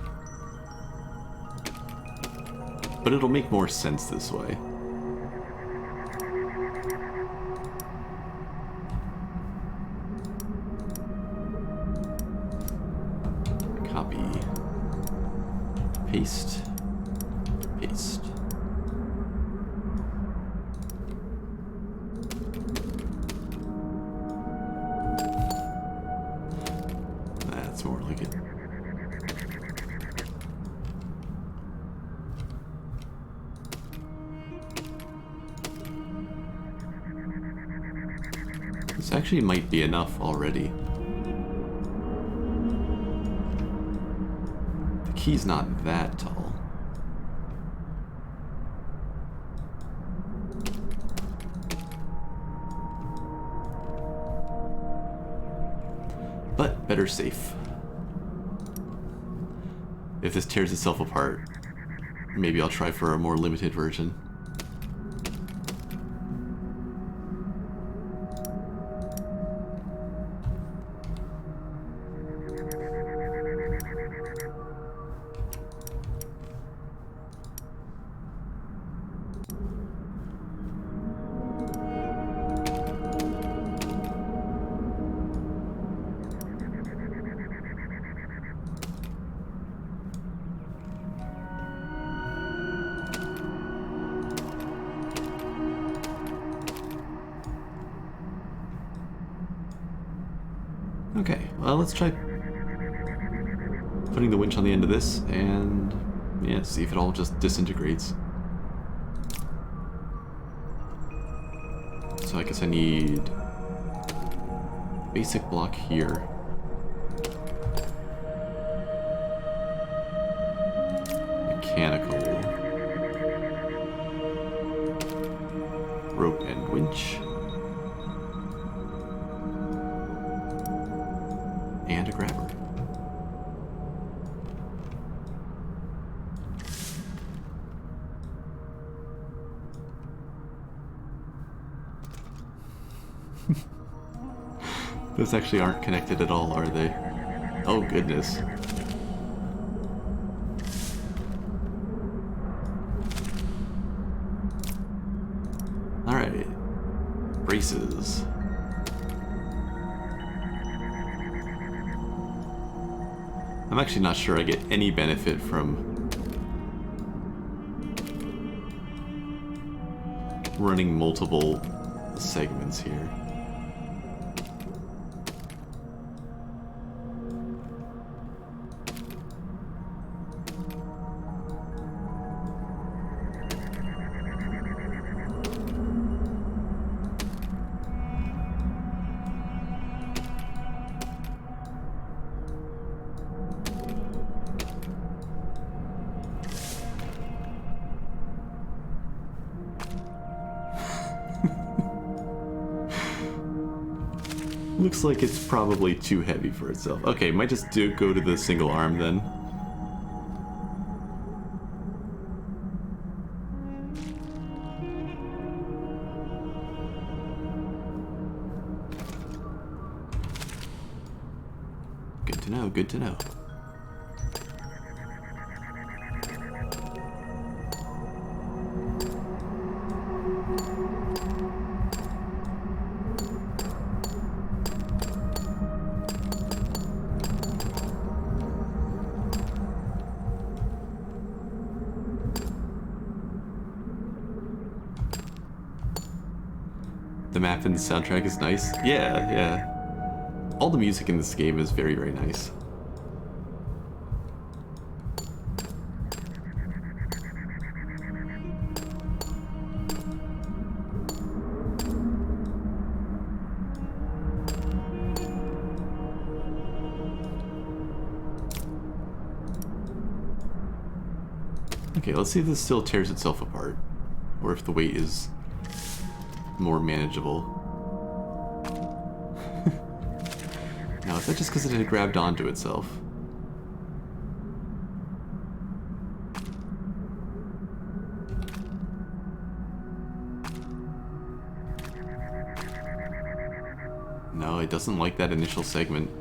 But it'll make more sense this way. Copy. Paste. Paste. That's more like it. This actually might be enough already. The key's not that tall. But better safe. If this tears itself apart, maybe I'll try for a more limited version. Okay, well, let's try putting the winch on the end of this and, yeah, see if it all just disintegrates. So I guess I need basic block here. Mechanical. Rope and winch. And a grabber. Those actually aren't connected at all, are they? Oh goodness. Alright. Braces. I'm actually not sure I get any benefit from running multiple segments here. Looks like it's probably too heavy for itself. Okay, might just go to the single arm then. Good to know, good to know. The map and the soundtrack is nice. Yeah, yeah. All the music in this game is very, very nice. Okay, let's see if this still tears itself apart, or if the weight is more manageable. Now, is that just because it had grabbed onto itself? No, it doesn't like that initial segment.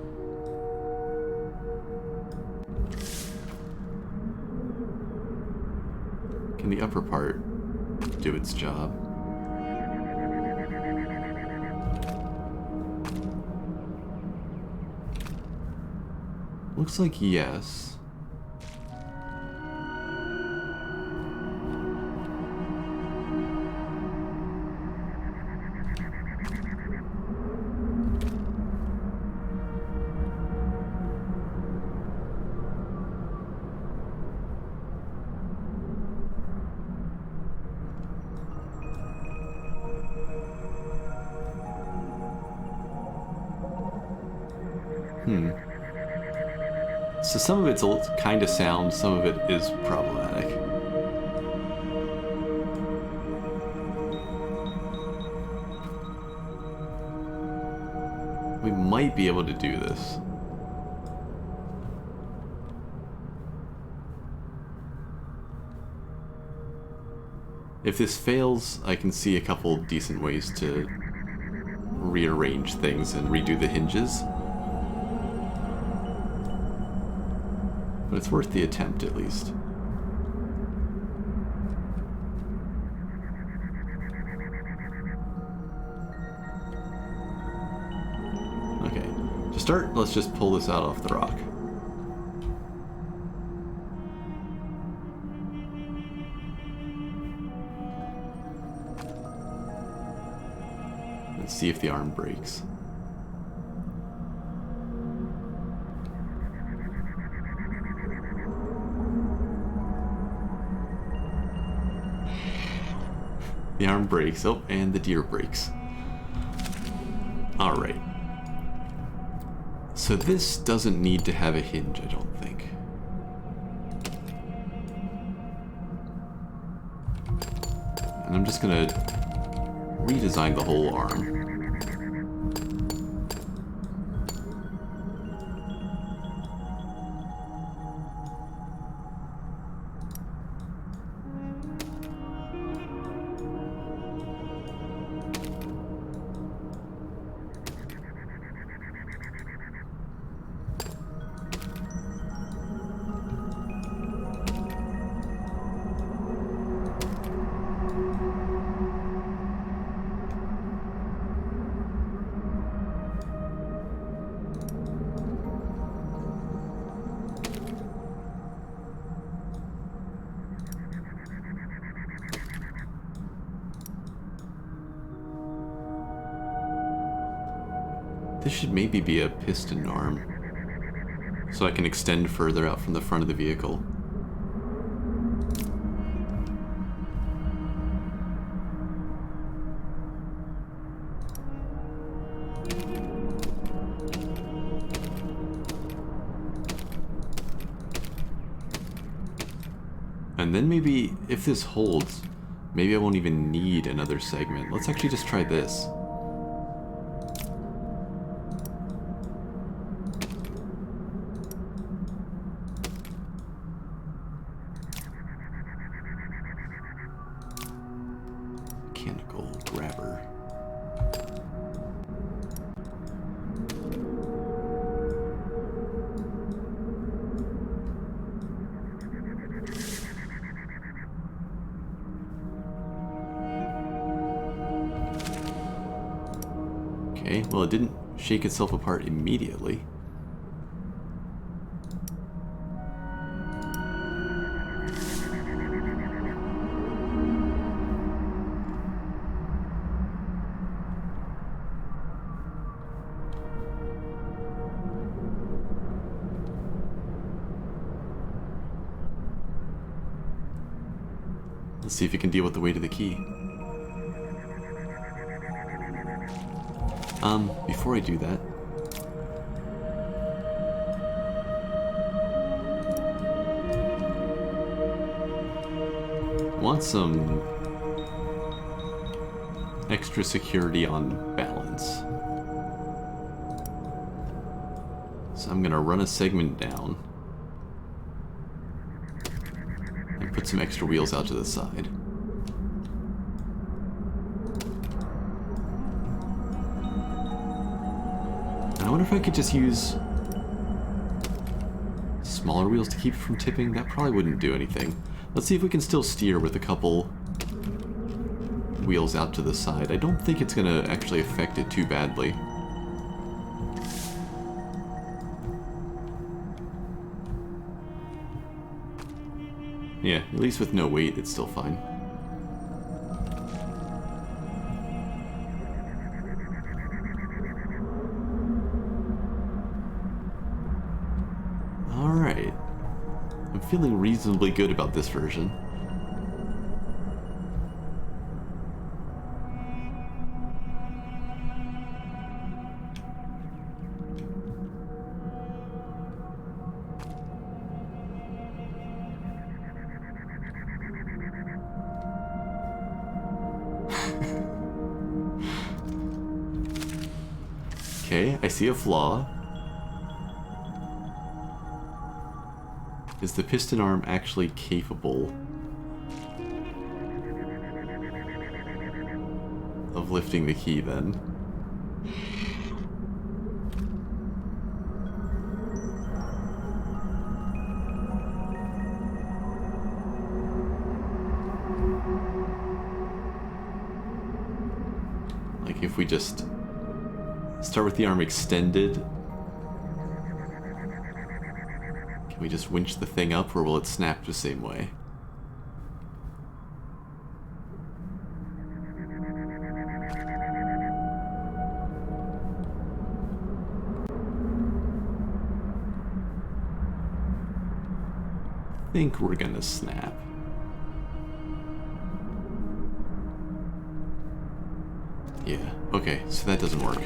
Can the upper part do its job? Looks like yes. So some of it's kind of sound, some of it is problematic. We might be able to do this. If this fails, I can see a couple decent ways to rearrange things and redo the hinges. But it's worth the attempt, at least. Okay. To start, let's just pull this out off the rock. Let's see if the arm breaks. The arm breaks. Oh, and the deer breaks. Alright. So this doesn't need to have a hinge, I don't think. And I'm just gonna redesign the whole arm. This should maybe be a piston arm, so I can extend further out from the front of the vehicle. And then maybe, if this holds, maybe I won't even need another segment. Let's actually just try this. Okay, well it didn't shake itself apart immediately. Let's see if it can deal with the weight of the key. Before I do that, want some extra security on balance. So I'm gonna run a segment down and put some extra wheels out to the side. I wonder if I could just use smaller wheels to keep it from tipping. That probably wouldn't do anything. Let's see if we can still steer with a couple wheels out to the side. I don't think it's going to actually affect it too badly. Yeah, at least with no weight, it's still fine. Alright. I'm feeling reasonably good about this version. Okay, I see a flaw. Is the piston arm actually capable of lifting the key then? Like if we just start with the arm extended, can we just winch the thing up, or will it snap the same way? I think we're gonna snap. Yeah, okay, so that doesn't work.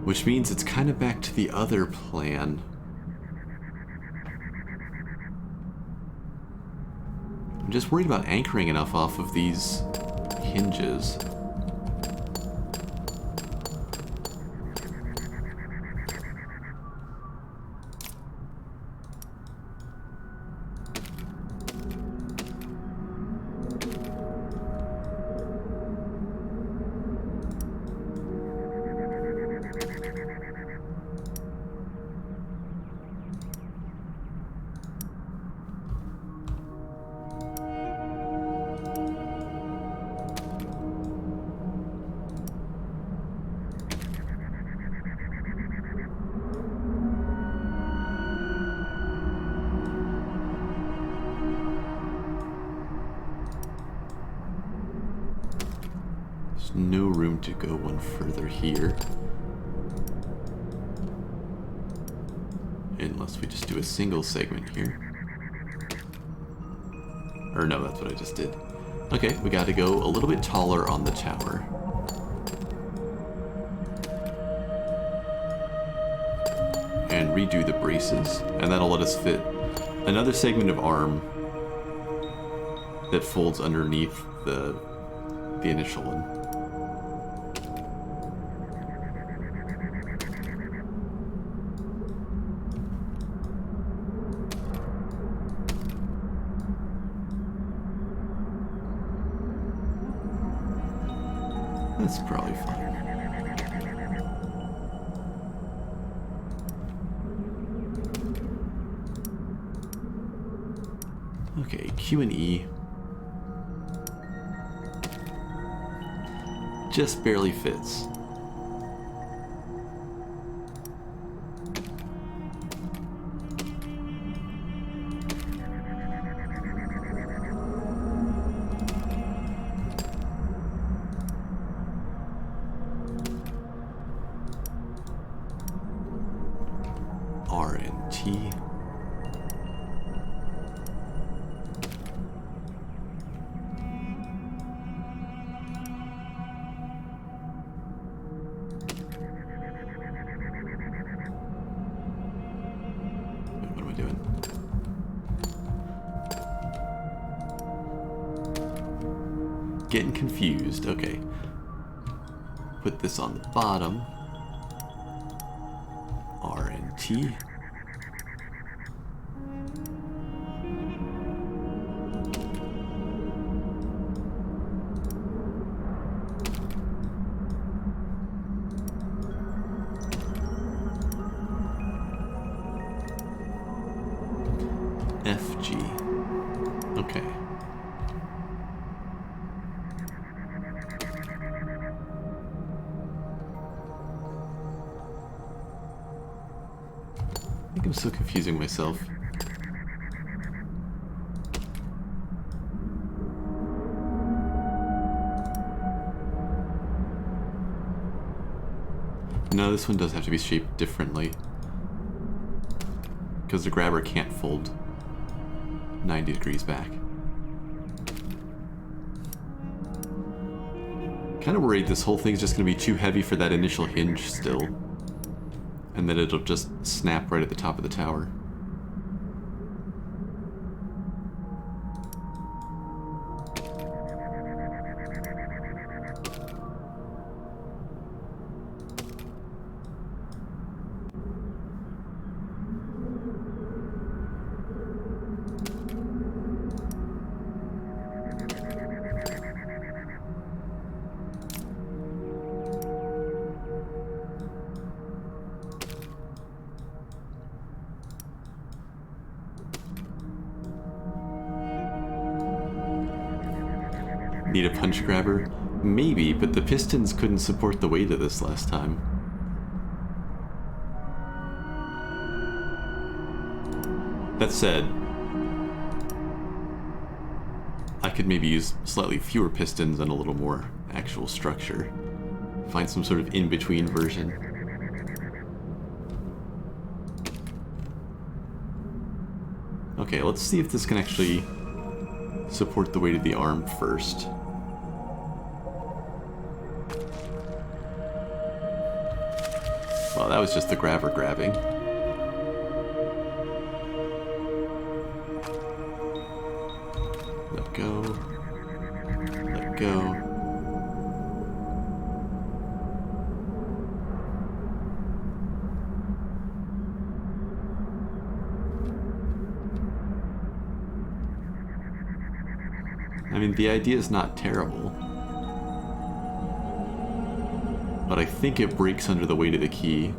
Which means it's kind of back to the other plan. I'm just worried about anchoring enough off of these hinges. No room to go one further here. Unless we just do a single segment here. Or no, that's what I just did. Okay, we gotta go a little bit taller on the tower. And redo the braces, and that'll let us fit another segment of arm that folds underneath the initial one. That's probably fine. Okay, Q and E. just barely fits. R and T. What am I doing? Getting confused. Okay. Put this on the bottom. R and T. FG. Okay. I think I'm still confusing myself. No, this one does have to be shaped differently. Because the grabber can't fold 90 degrees back. Kind of worried this whole thing's just going to be too heavy for that initial hinge still. And that it'll just snap right at the top of the tower. Need a punch grabber? Maybe, but the pistons couldn't support the weight of this last time. That said, I could maybe use slightly fewer pistons and a little more actual structure. Find some sort of in-between version. Okay, let's see if this can actually support the weight of the arm first. Well, that was just the grabber grabbing. Let go. Let go. I mean, the idea is not terrible. But I think it breaks under the weight of the key.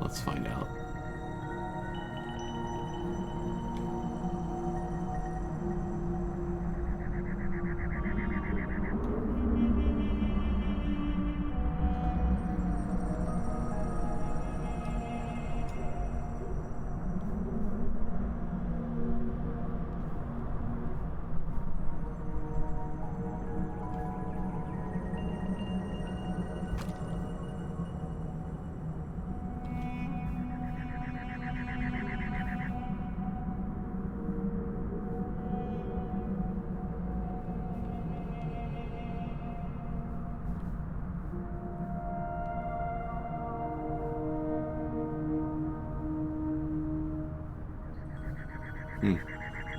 Let's find out.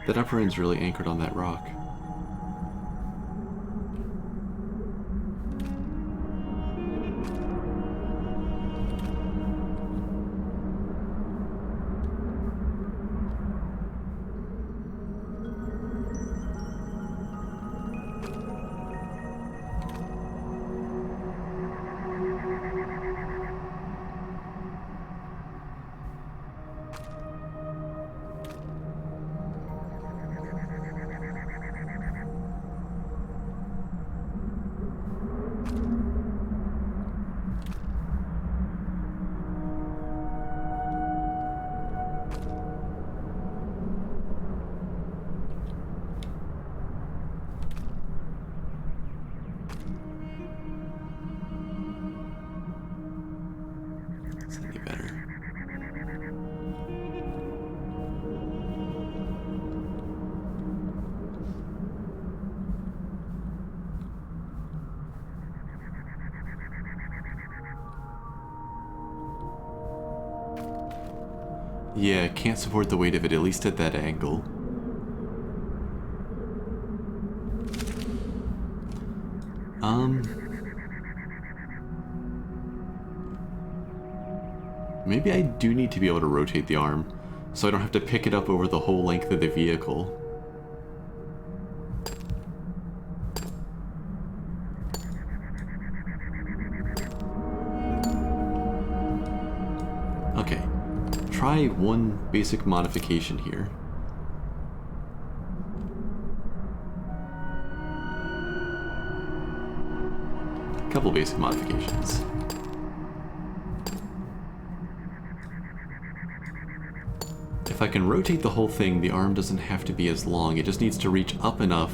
That upper end's really anchored on that rock. Yeah, can't support the weight of it, at least at that angle. Maybe I do need to be able to rotate the arm, so I don't have to pick it up over the whole length of the vehicle. Okay, try one basic modification here. Couple basic modifications. If I can rotate the whole thing, the arm doesn't have to be as long. It just needs to reach up enough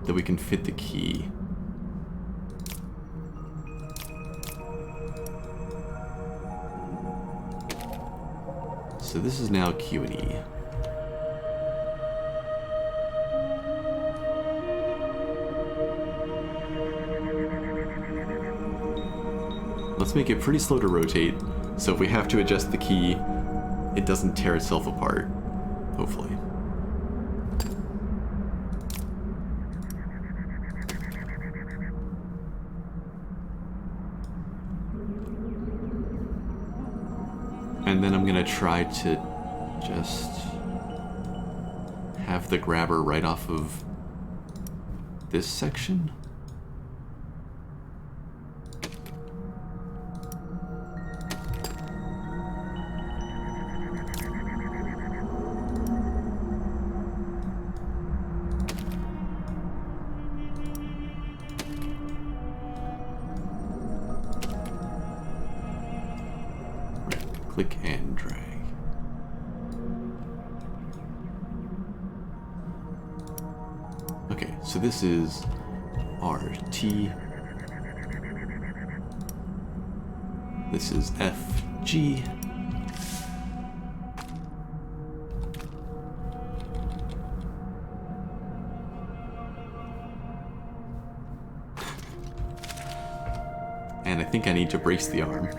that we can fit the key. So this is now Q and E. Let's make it pretty slow to rotate, so if we have to adjust the key, it doesn't tear itself apart, hopefully. And then I'm gonna try to just have the grabber right off of this section. Click and drag. Okay, so this is RT. This is FG. And I think I need to brace the arm.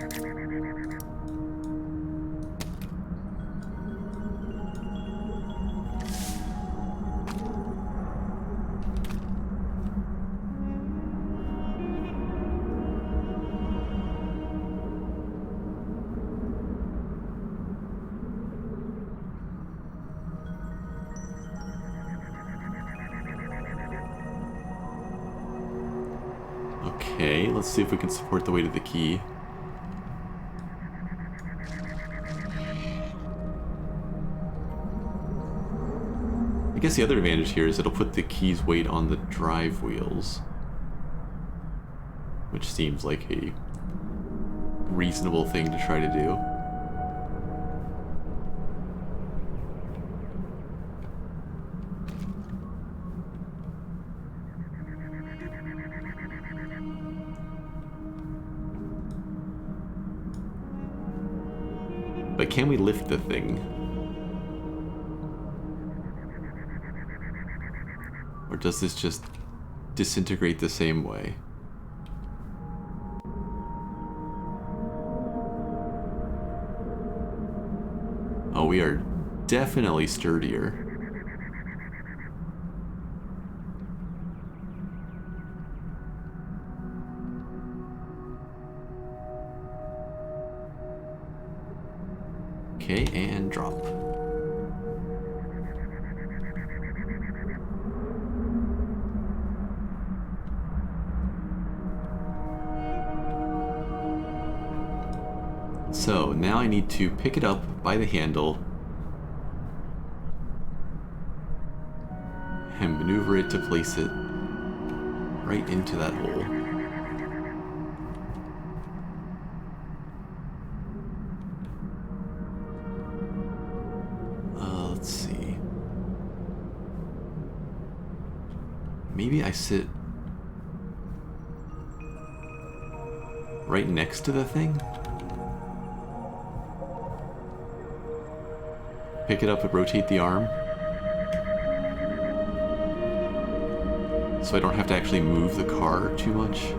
Okay, let's see if we can support the weight of the key. I guess the other advantage here is it'll put the key's weight on the drive wheels, which seems like a reasonable thing to try to do. But can we lift the thing? Or does this just disintegrate the same way? Oh, we are definitely sturdier. Okay, and drop. So now I need to pick it up by the handle and maneuver it to place it right into that hole. Let's see. Maybe I sit right next to the thing? Pick it up and rotate the arm, so I don't have to actually move the car too much.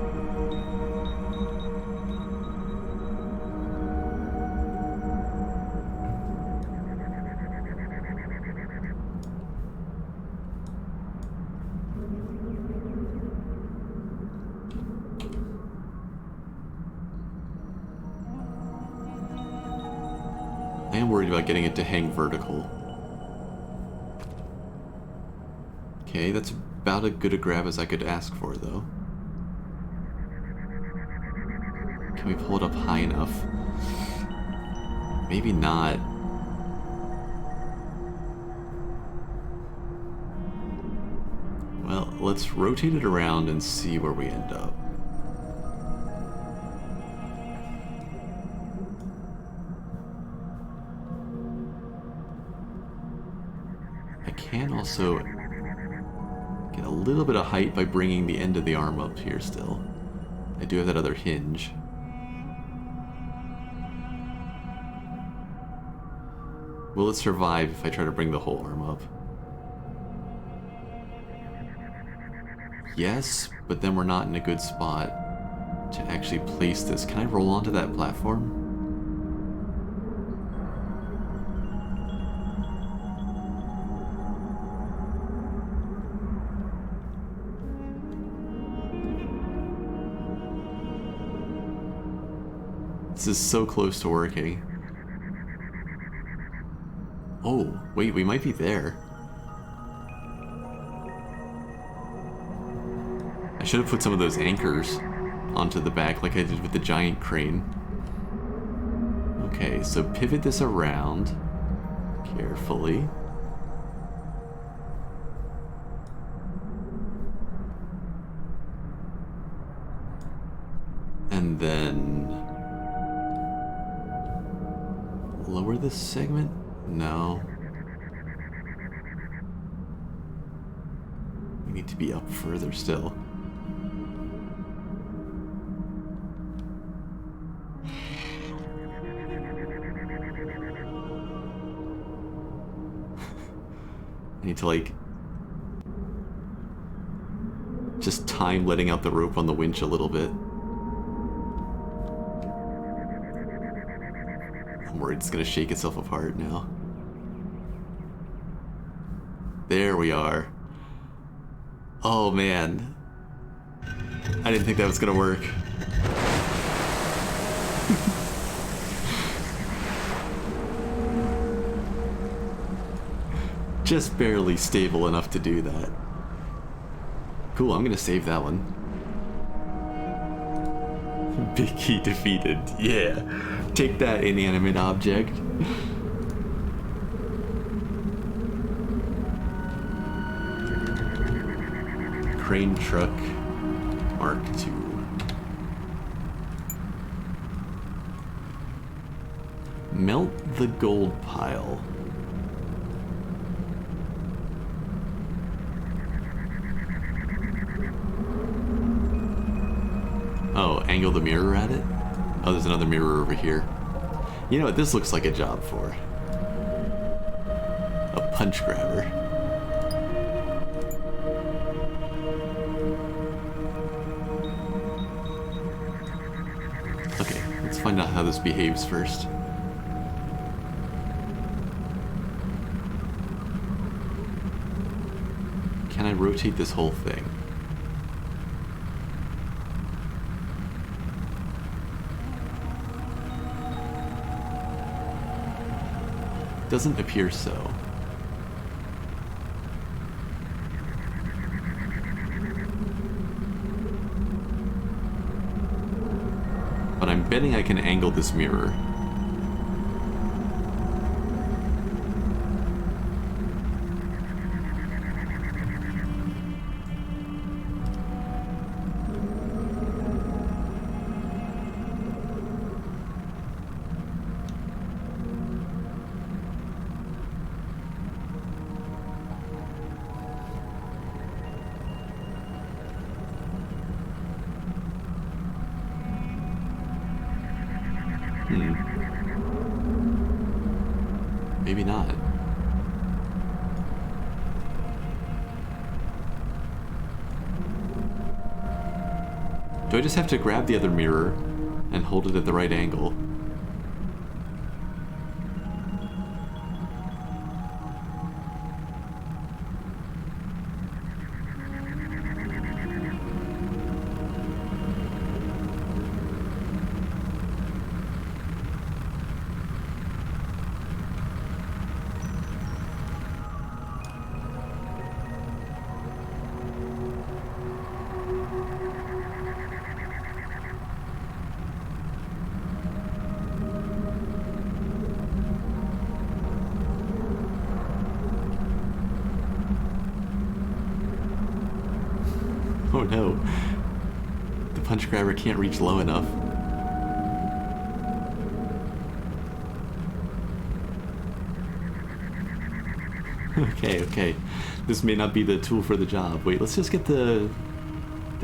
am worried about getting it to hang vertical. Okay, that's about as good a grab as I could ask for, though. Can we pull it up high enough? Maybe not. Well, let's rotate it around and see where we end up. I can also get a little bit of height by bringing the end of the arm up here still. I do have that other hinge. Will it survive if I try to bring the whole arm up? Yes, but then we're not in a good spot to actually place this. Can I roll onto that platform? This is so close to working. Oh, wait, we might be there. I should have put some of those anchors onto the back like I did with the giant crane. Okay, so pivot this around carefully. And then lower this segment? No. We need to be up further still. I need to, like, just time letting out the rope on the winch a little bit. I'm worried it's gonna shake itself apart now. There we are. Oh man. I didn't think that was gonna work. Just barely stable enough to do that. Cool, I'm gonna save that one. Big key defeated. Yeah. Take that, inanimate object. Crane truck Mark II. Melt the gold pile. Oh, angle the mirror at it? Oh, there's another mirror over here. You know what, this looks like a job for a punch grabber. Okay, let's find out how this behaves first. Can I rotate this whole thing? Doesn't appear so. But I'm betting I can angle this mirror. Maybe not. Do I just have to grab the other mirror and hold it at the right angle? Oh no. The punch grabber can't reach low enough. Okay. This may not be the tool for the job. Wait, let's just get the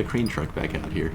crane truck back out here.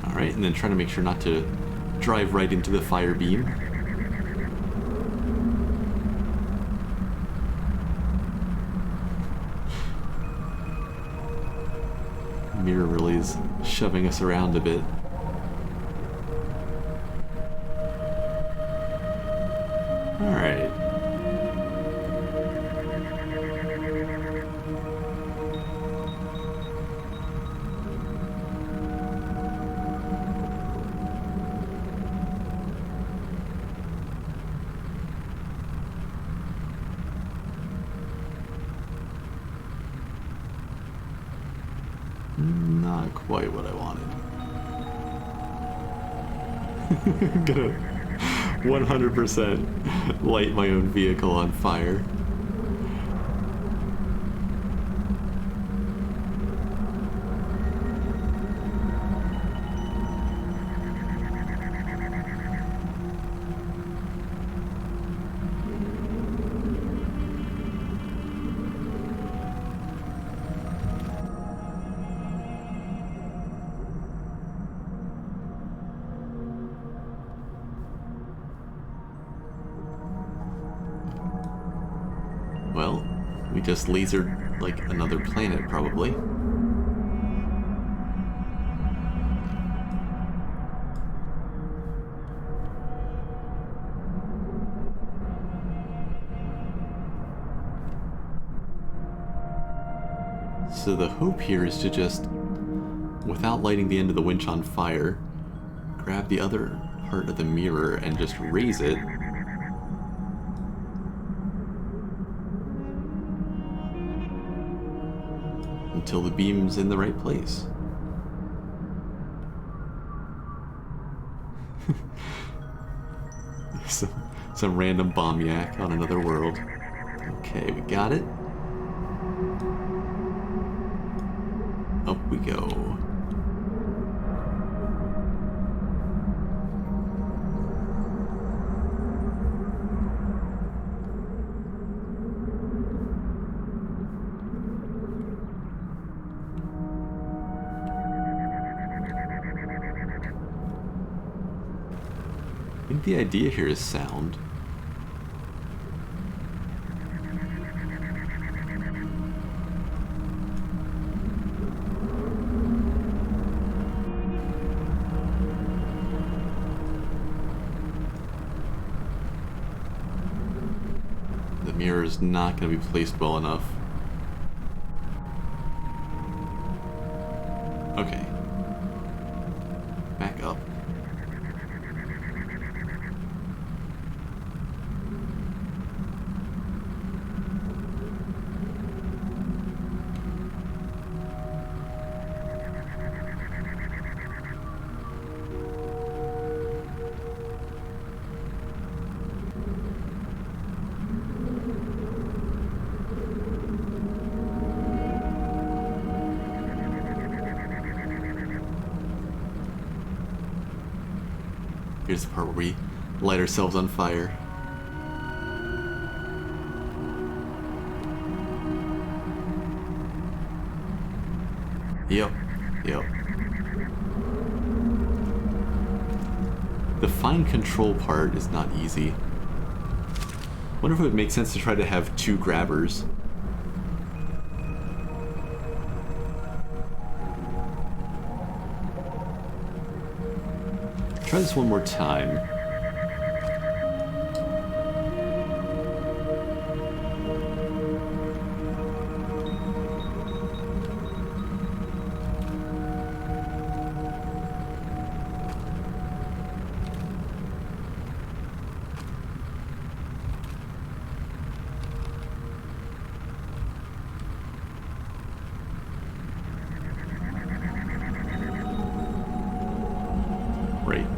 Alright, and then trying to make sure not to drive right into the fire beam. Mirror really is shoving us around a bit. Alright. Not quite what I wanted. I'm gonna 100% light my own vehicle on fire. Well, we just lasered, like, another planet, probably. So the hope here is to just, without lighting the end of the winch on fire, grab the other part of the mirror and just raise it. Until the beam's in the right place. Some random bomb yak on another world. Okay, we got it. Up we go. I think the idea here is sound. The mirror is not going to be placed well enough. Okay. Back up. Here's the part where we light ourselves on fire. Yep. Yep. The fine control part is not easy. Wonder if it would make sense to try to have 2 grabbers. Try this one more time.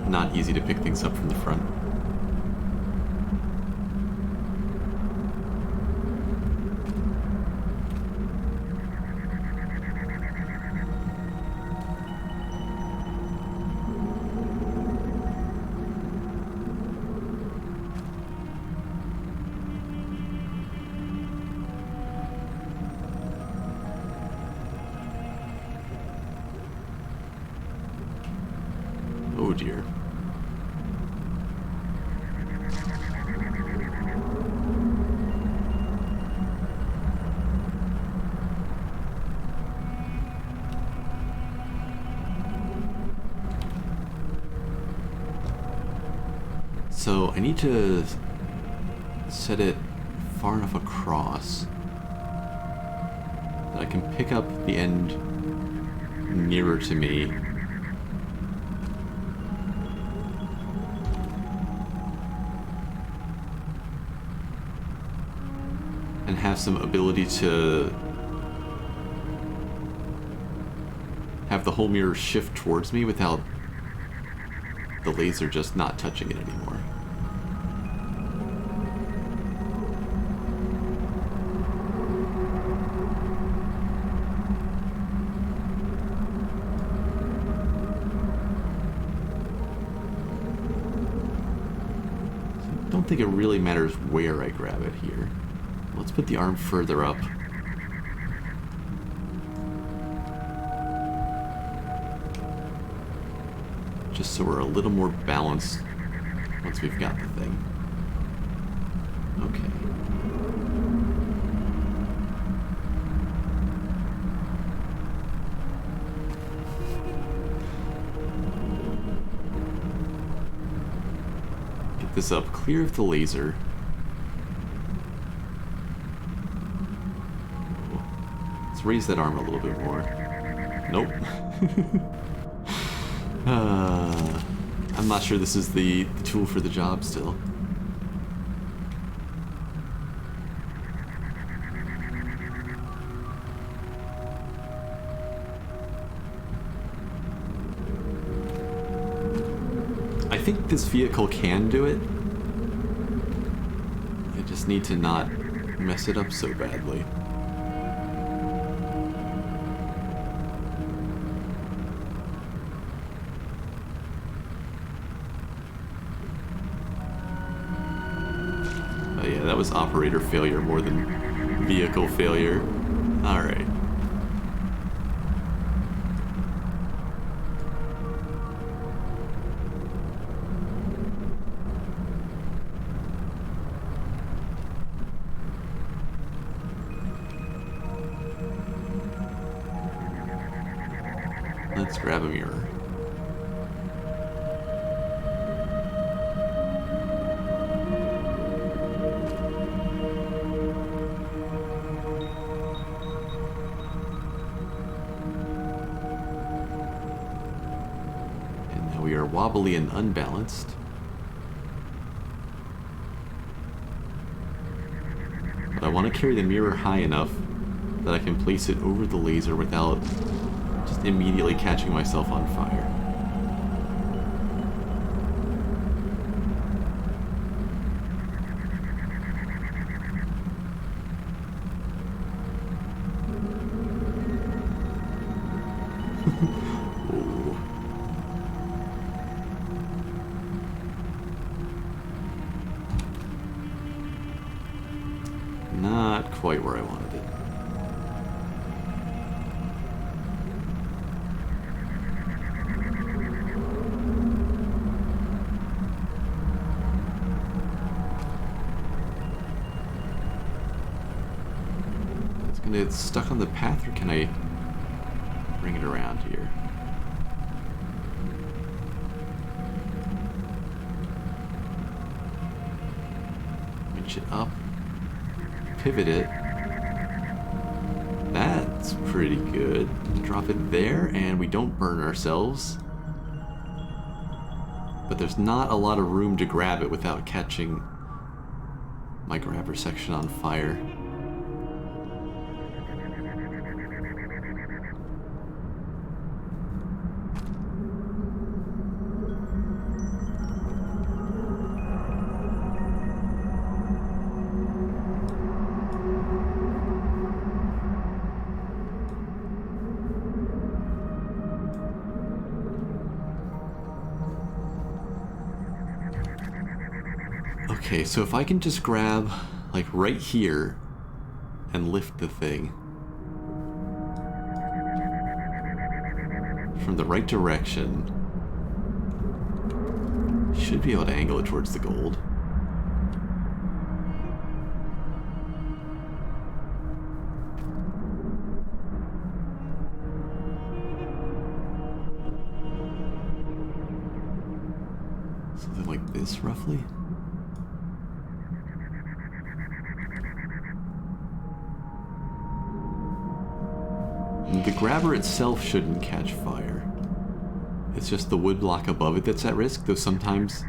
Not easy to pick things up from the front. Oh dear. So I need to set it far enough across that I can pick up the end nearer to me. And have some ability to have the whole mirror shift towards me without the laser just not touching it anymore. I don't think it really matters where I grab it here. Let's put the arm further up. Just so we're a little more balanced once we've got the thing. Okay. Get this up clear of the laser. Let's raise that arm a little bit more. Nope. I'm not sure this is the tool for the job still. I think this vehicle can do it. I just need to not mess it up so badly. Yeah, that was operator failure more than vehicle failure. Alright. Let's grab a mirror. We are wobbly and unbalanced. But I want to carry the mirror high enough that I can place it over the laser without just immediately catching myself on fire. Not quite where I wanted it. And it's stuck on the path, or can I bring it around here? Winch it up. Pivot it. That's pretty good. Drop it there, and we don't burn ourselves. But there's not a lot of room to grab it without catching my grabber section on fire. Okay, so if I can just grab, like, right here and lift the thing from the right direction, should be able to angle it towards the gold. Something like this, roughly. The grabber itself shouldn't catch fire. It's just the wood block above it that's at risk, though sometimes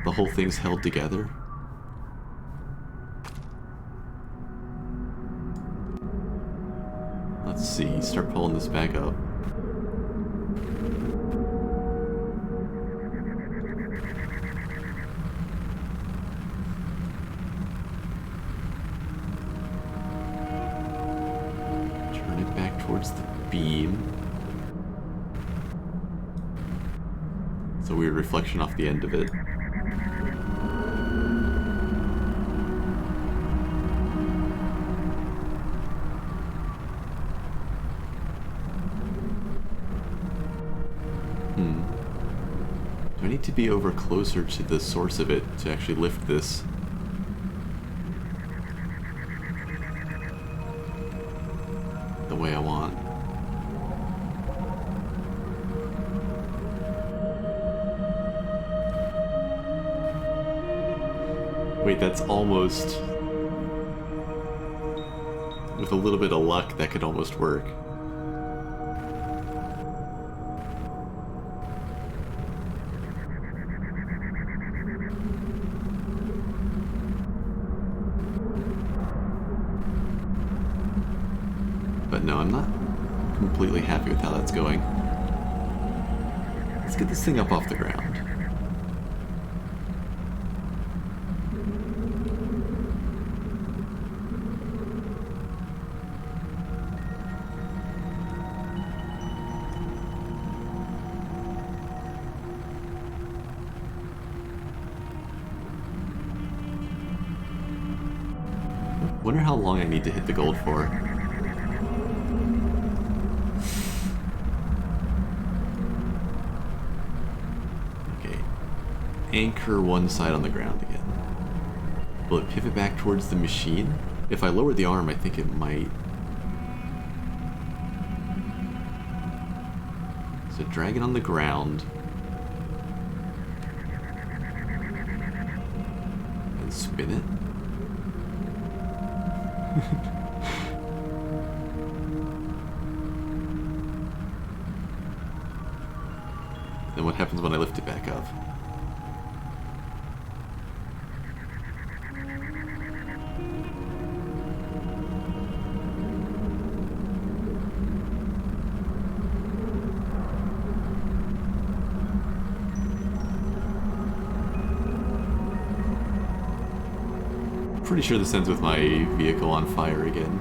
the whole thing's held together. Let's see, start pulling this back up. Turn it back towards the beam. It's a weird reflection off the end of it. Do I need to be over closer to the source of it to actually lift this? The way I want. Wait, that's almost... With a little bit of luck, that could almost work. But no, I'm not completely happy with how that's going. Let's get this thing up off the ground. Wonder how long I need to hit the gold for. Okay. Anchor one side on the ground again. Will it pivot back towards the machine? If I lower the arm, I think it might. So drag it on the ground. And spin it. Then what happens when I lift it back up? Pretty sure this ends with my vehicle on fire again.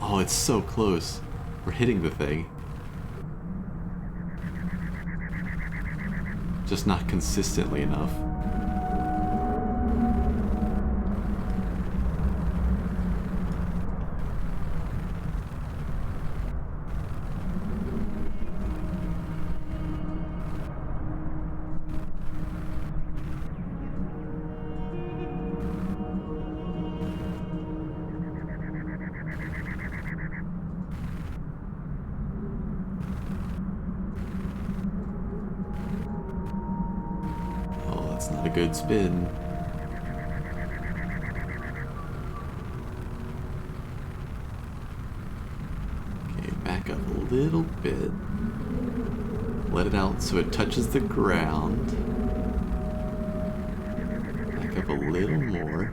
Oh, it's so close. We're hitting the thing. Just not consistently enough. That's not a good spin. Okay, back up a little bit. Let it out so it touches the ground. Back up a little more.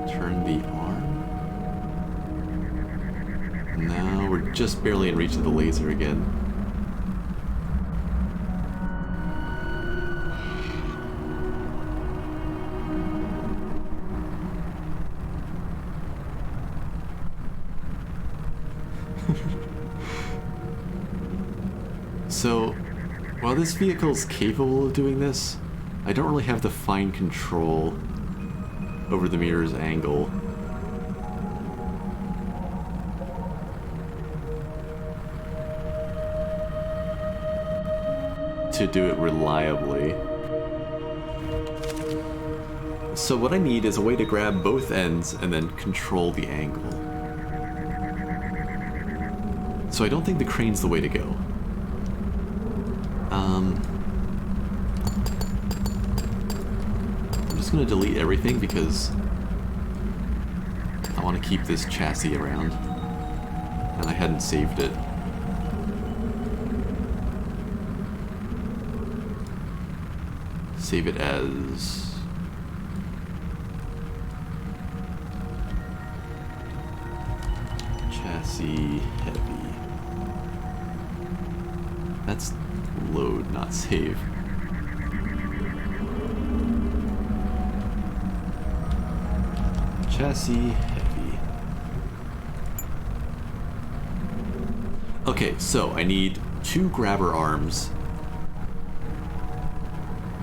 Turn the arm. Now we're just barely in reach of the laser again. So, while this vehicle's capable of doing this, I don't really have the fine control over the mirror's angle. To do it reliably. So what I need is a way to grab both ends and then control the angle. So I don't think the crane's the way to go. I'm just gonna delete everything because I want to keep this chassis around, and I hadn't saved it. Save it as chassis heavy. That's load, not save. Chassis heavy. Okay, so I need 2 grabber arms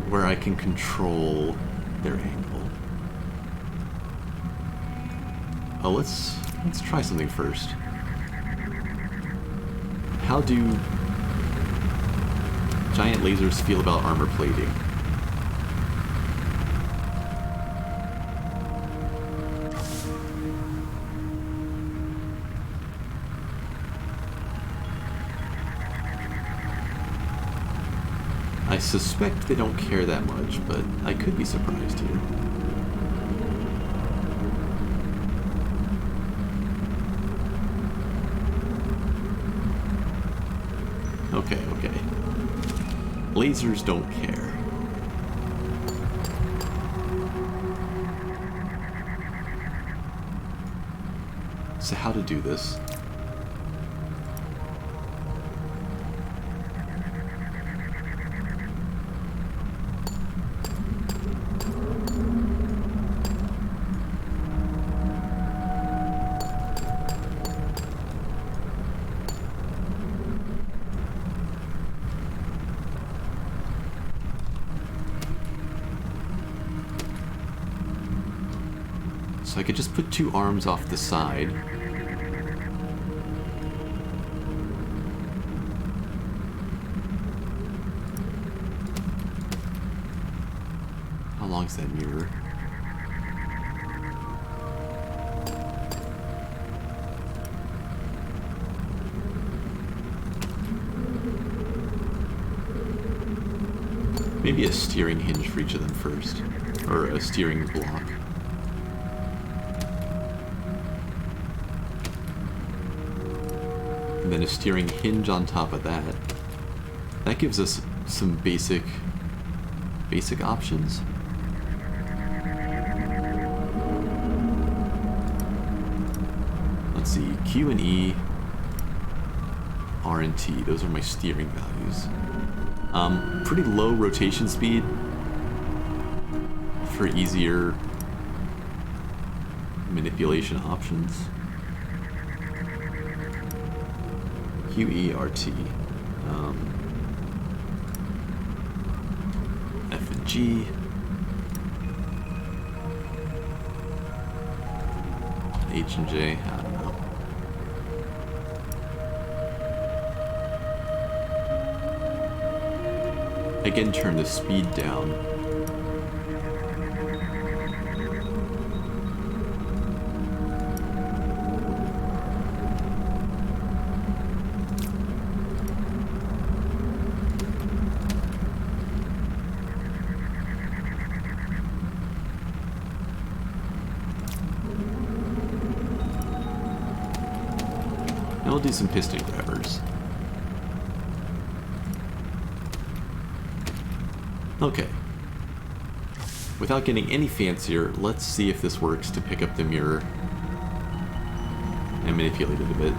where I can control their angle. Oh, let's try something first. How do giant lasers feel about armor plating? I suspect they don't care that much, but I could be surprised here. Okay, okay. Lasers don't care. So how to do this? So I could just put 2 arms off the side. How long is that mirror? Maybe a steering hinge for each of them first, or a steering block. And then a steering hinge on top of that. That gives us some basic options. Let's see, Q and E, R and T, those are my steering values. Pretty low rotation speed for easier manipulation options. QERT, F and G, H and J, I don't know. Again, turn the speed down. I'll do some piston grabbers. Okay. Without getting any fancier, let's see if this works to pick up the mirror and manipulate it a bit.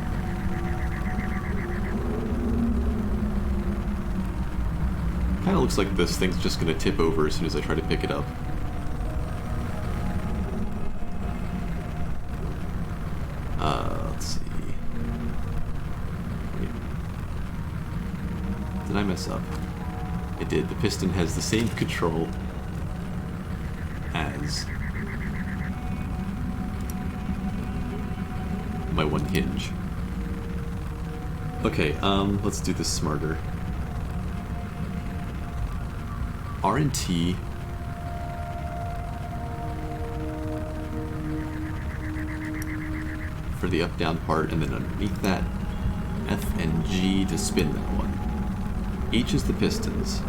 Kind of looks like this thing's just going to tip over as soon as I try to pick it up. Let's see. Wait. Did I mess up? I did. The piston has the same control as my one hinge. Okay, let's do this smarter. R and T for the up-down part, and then underneath that, F and G to spin that one. H is the pistons.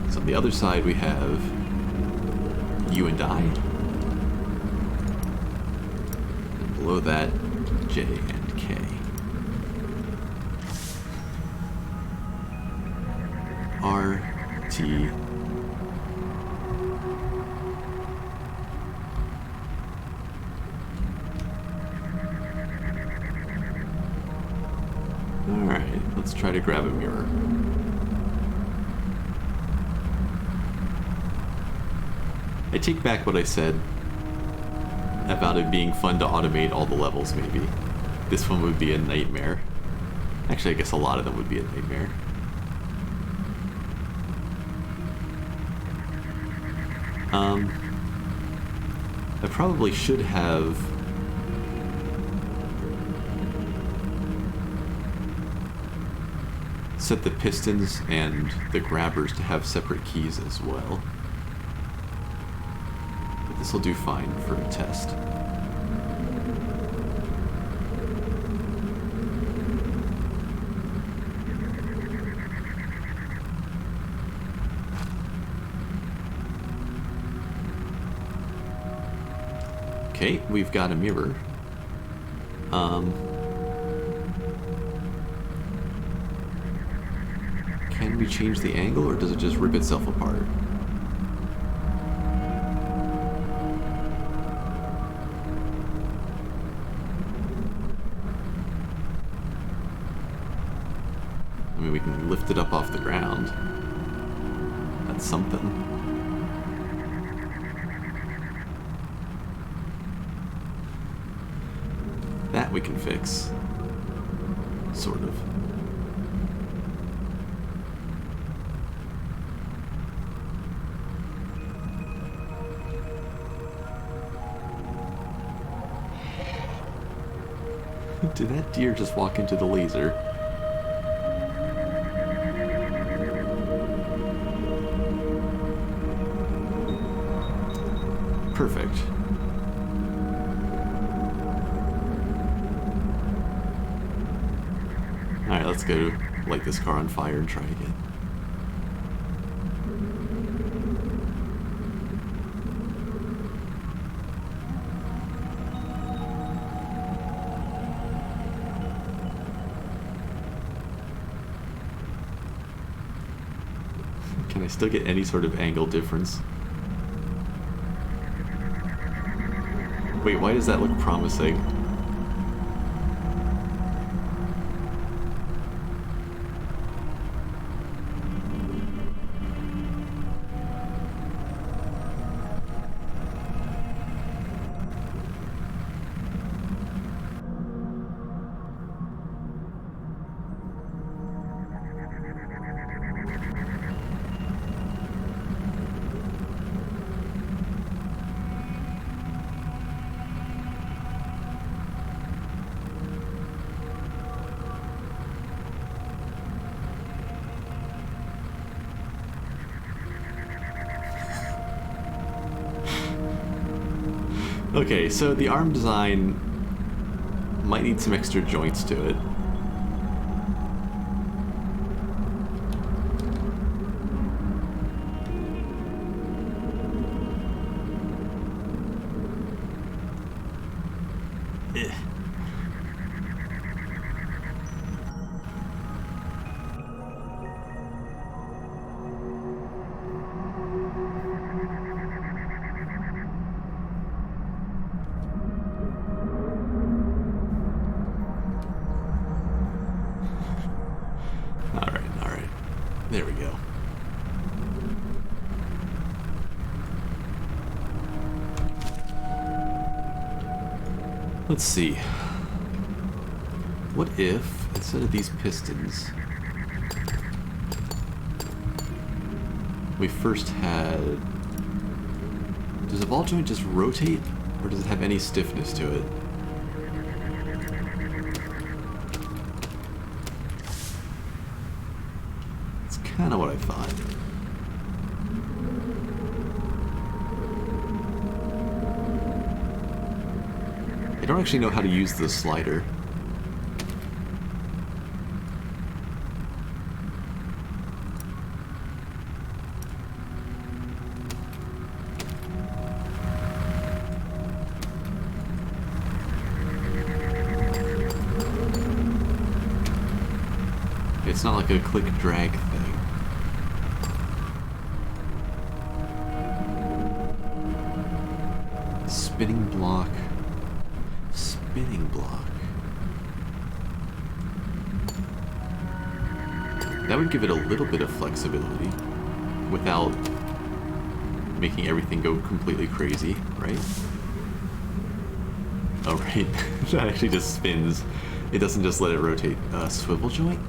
So on the other side we have U and I. And below that, J and K. R, T, alright, let's try to grab a mirror. I take back what I said about it being fun to automate all the levels, maybe. This one would be a nightmare. Actually, I guess a lot of them would be a nightmare. I probably should have set the pistons and the grabbers to have separate keys as well. But this will do fine for a test. Okay, we've got a mirror. Can we change the angle, or does it just rip itself apart? I mean, we can lift it up off the ground. That's something. That we can fix. Sort of. Did that deer just walk into the laser? Perfect. Alright, let's go light this car on fire and try again. Can I still get any sort of angle difference? Wait, why does that look promising? Okay, so the arm design might need some extra joints to it. Let's see. What if, instead of these pistons, we first had... Does a ball joint just rotate, or does it have any stiffness to it? That's kind of what I thought. I don't actually know how to use the slider. It's not like a click drag thing. Spinning block. Spinning block. That would give it a little bit of flexibility without making everything go completely crazy, right? Oh, right. That actually just spins. It doesn't just let it rotate. Swivel joint?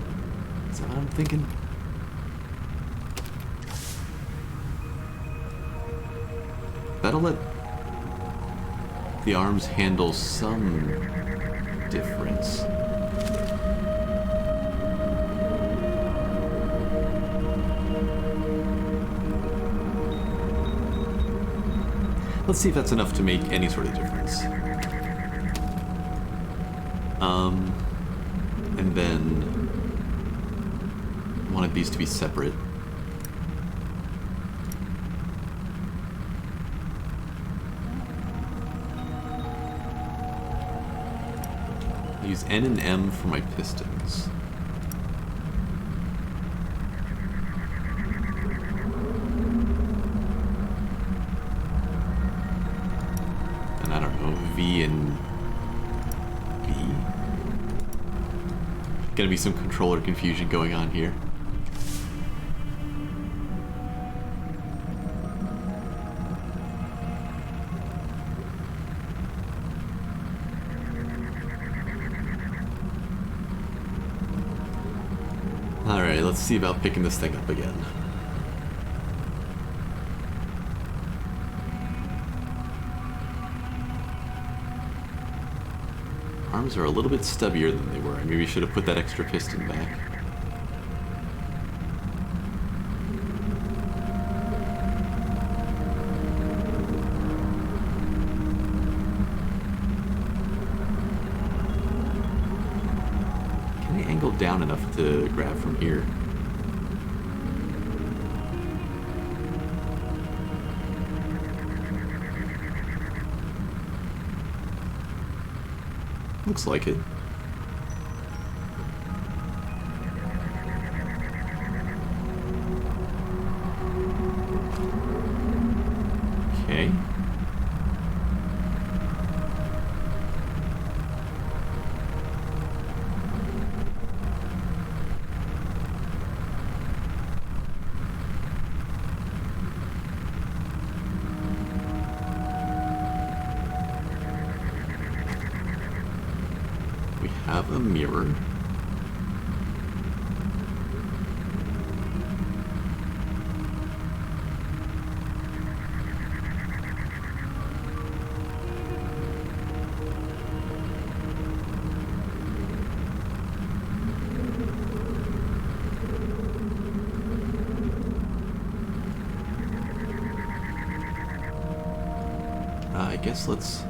Is that what I'm thinking? That'll let the arms handle some difference. Let's see if that's enough to make any sort of difference. And then I wanted these to be separate. I use N and M for my pistons. And I don't know, V and B? Gonna be some controller confusion going on here. Alright, let's see about picking this thing up again. Arms are a little bit stubbier than they were. I maybe should have put that extra piston back. Can I angle down enough to grab from here? Looks like it. Okay. Have a mirror. I guess let's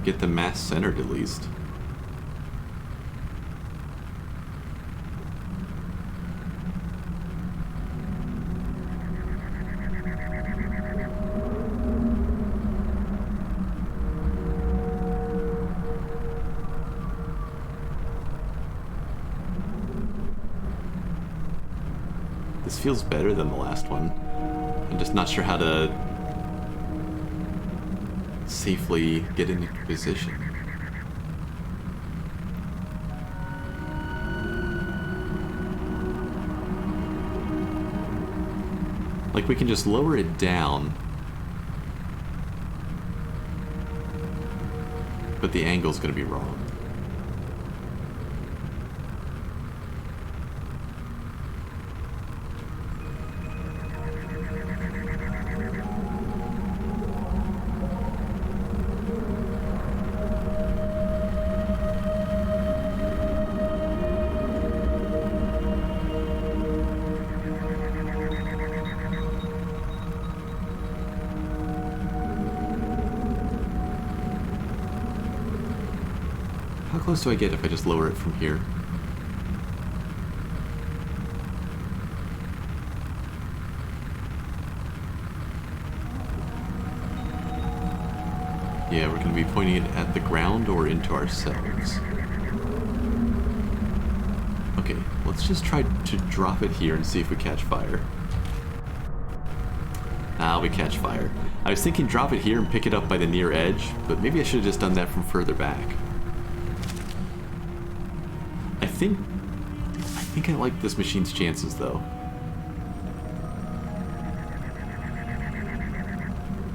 get the mass centered at least. This feels better than the last one. I'm just not sure how to safely get into position. Like, we can just lower it down but the angle's gonna be wrong. How close do I get if I just lower it from here? Yeah, we're going to be pointing it at the ground or into ourselves. Okay, let's just try to drop it here and see if we catch fire. Ah, we catch fire. I was thinking drop it here and pick it up by the near edge, but maybe I should have just done that from further back. I think I like this machine's chances, though.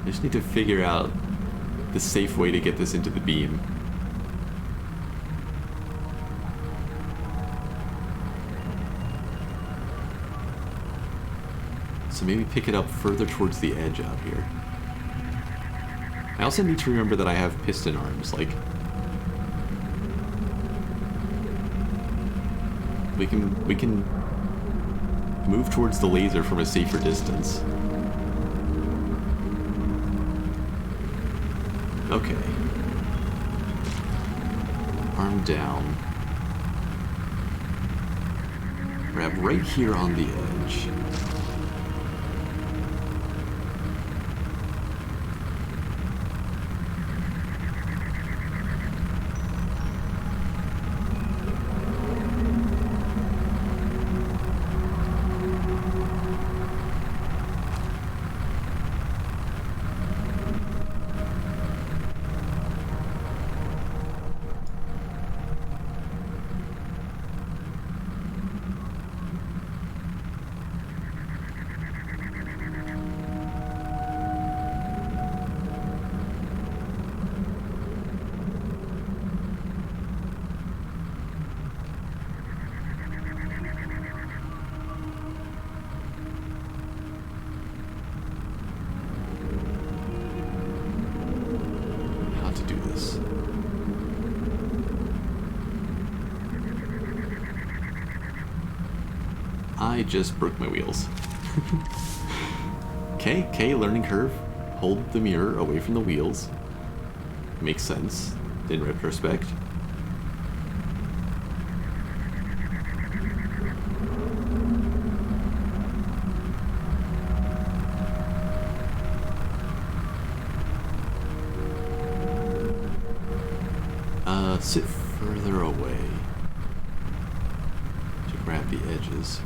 I just need to figure out the safe way to get this into the beam. So maybe pick it up further towards the edge out here. I also need to remember that I have piston arms, like... We can move towards the laser from a safer distance. Okay. Arm down. Grab right here on the edge. I just broke my wheels. Okay, learning curve. Hold the mirror away from the wheels. Makes sense in retrospect. Sit further away to grab the edges.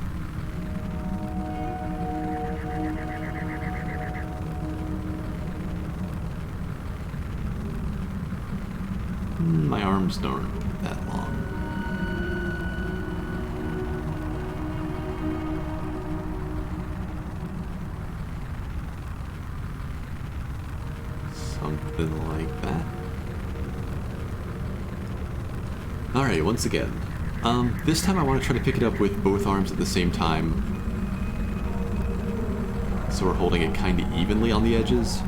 My arms aren't that long. Something like that. Alright, once again. This time I want to try to pick it up with both arms at the same time. So we're holding it kind of evenly on the edges.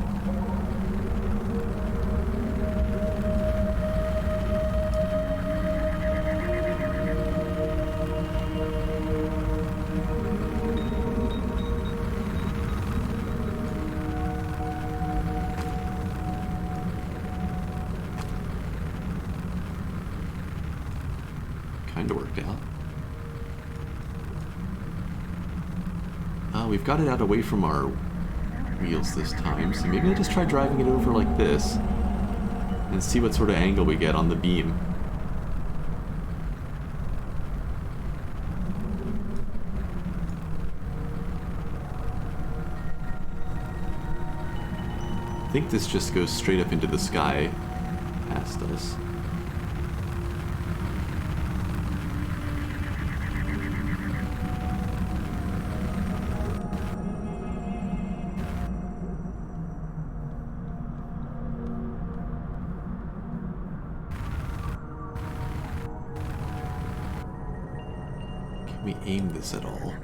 Kinda worked out. We've got it out away from our wheels this time, so maybe I'll just try driving it over like this and see what sort of angle we get on the beam. I think this just goes straight up into the sky past us. Can we aim this at all?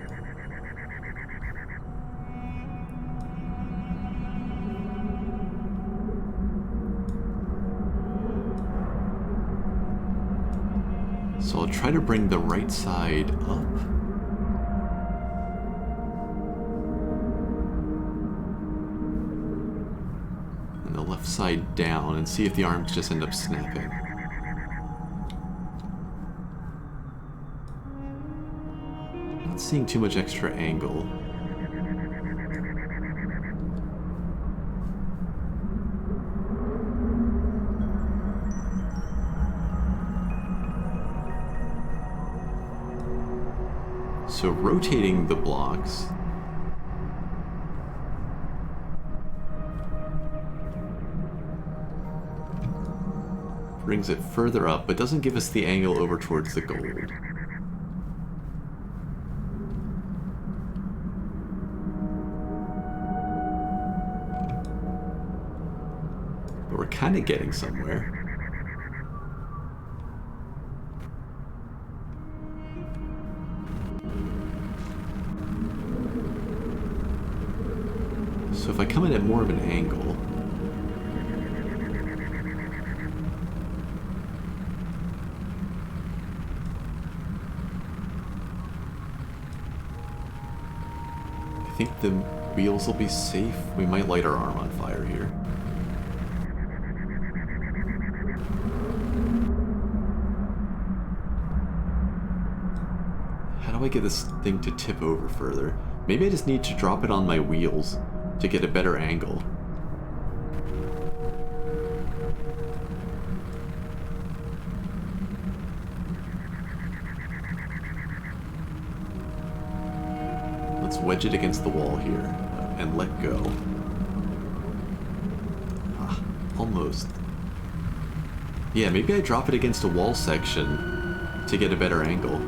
So I'll try to bring the right side up. And the left side down, and see if the arms just end up snapping. Not seeing too much extra angle. So rotating the blocks brings it further up, but doesn't give us the angle over towards the gold. But we're kind of getting somewhere. So if I come in at more of an angle, I think the wheels will be safe. We might light our arm on fire here. How do I get this thing to tip over further? Maybe I just need to drop it on my wheels to get a better angle. Let's wedge it against the wall here and let go. Ah, almost. Yeah, maybe I drop it against a wall section to get a better angle.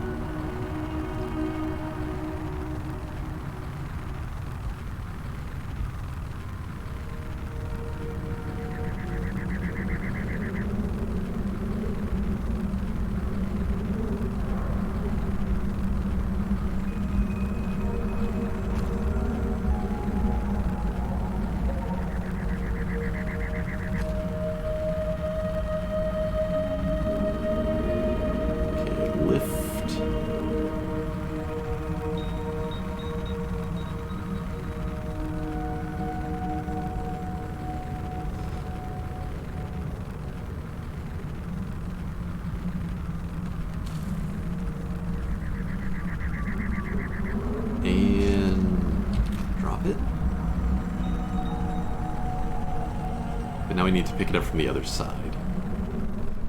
But now we need to pick it up from the other side.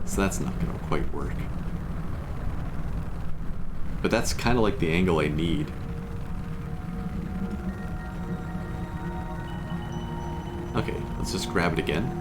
So that's not going to quite work. But that's kind of like the angle I need. Okay, let's just grab it again.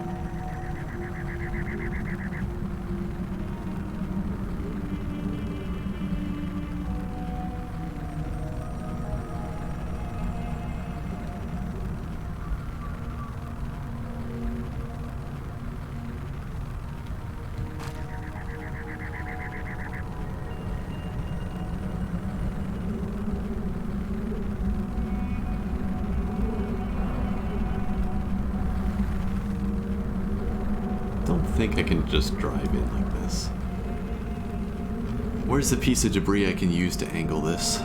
I think I can just drive in like this. Where's the piece of debris I can use to angle this?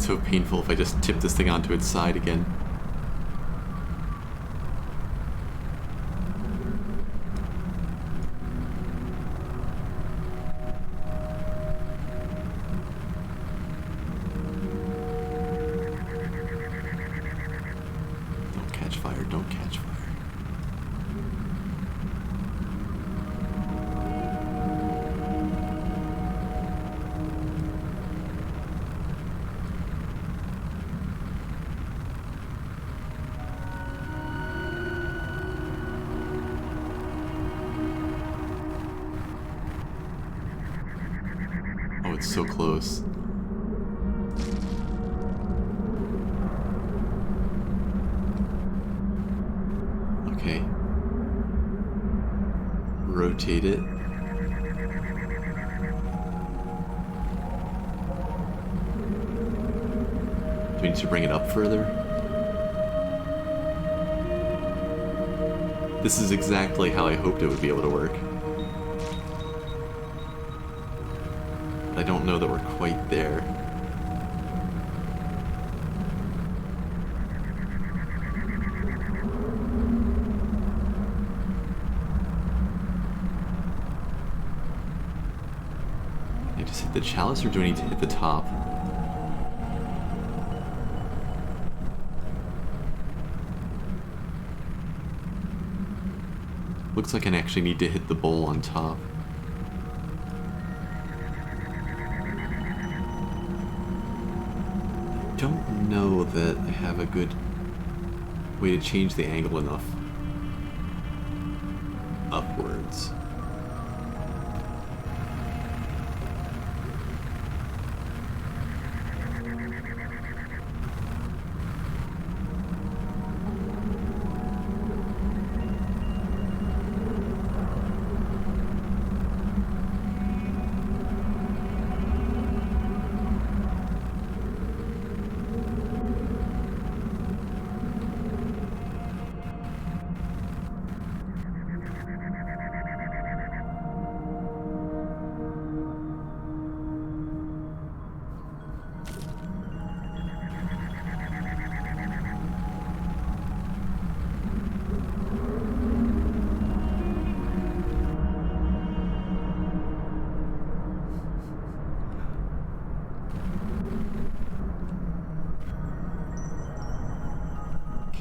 so painful if I just tip this thing onto its side again. Don't catch fire, don't catch fire. Oh, it's so close. Okay. Rotate it. Do we need to bring it up further? This is exactly how I hoped it would be able to work. I don't know that we're quite there. I just hit the chalice, or do I need to hit the top? Looks like I actually need to hit the bowl on top. Don't know that I have a good way to change the angle enough upwards.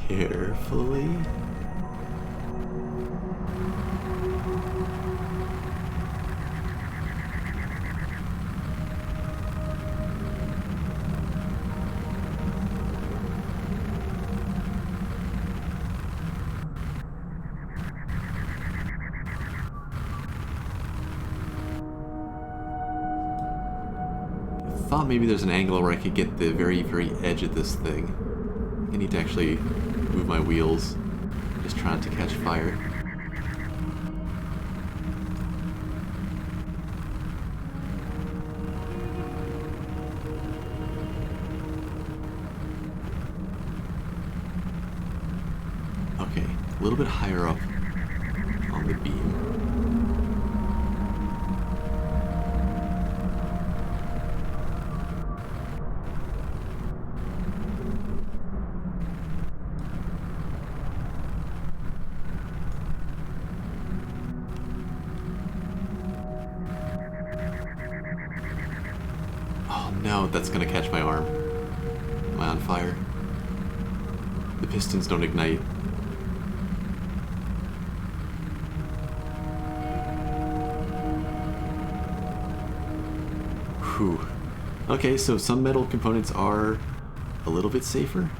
Carefully. I thought maybe there's an angle where I could get the very, very edge of this thing. I need to actually move my wheels. Just try not to catch fire. Okay, a little bit higher up on the beam. No, that's gonna catch my arm. Am I on fire? The pistons don't ignite. Whew. Okay, so some metal components are a little bit safer.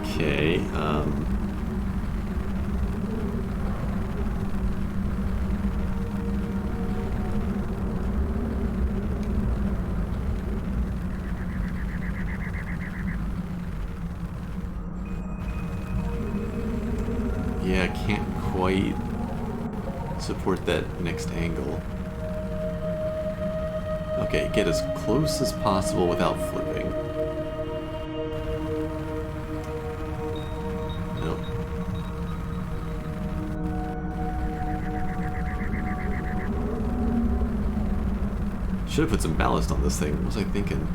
Okay, yeah, I can't quite support that next angle. Okay, get as close as possible without flipping. Nope. Should have put some ballast on this thing. What was I thinking?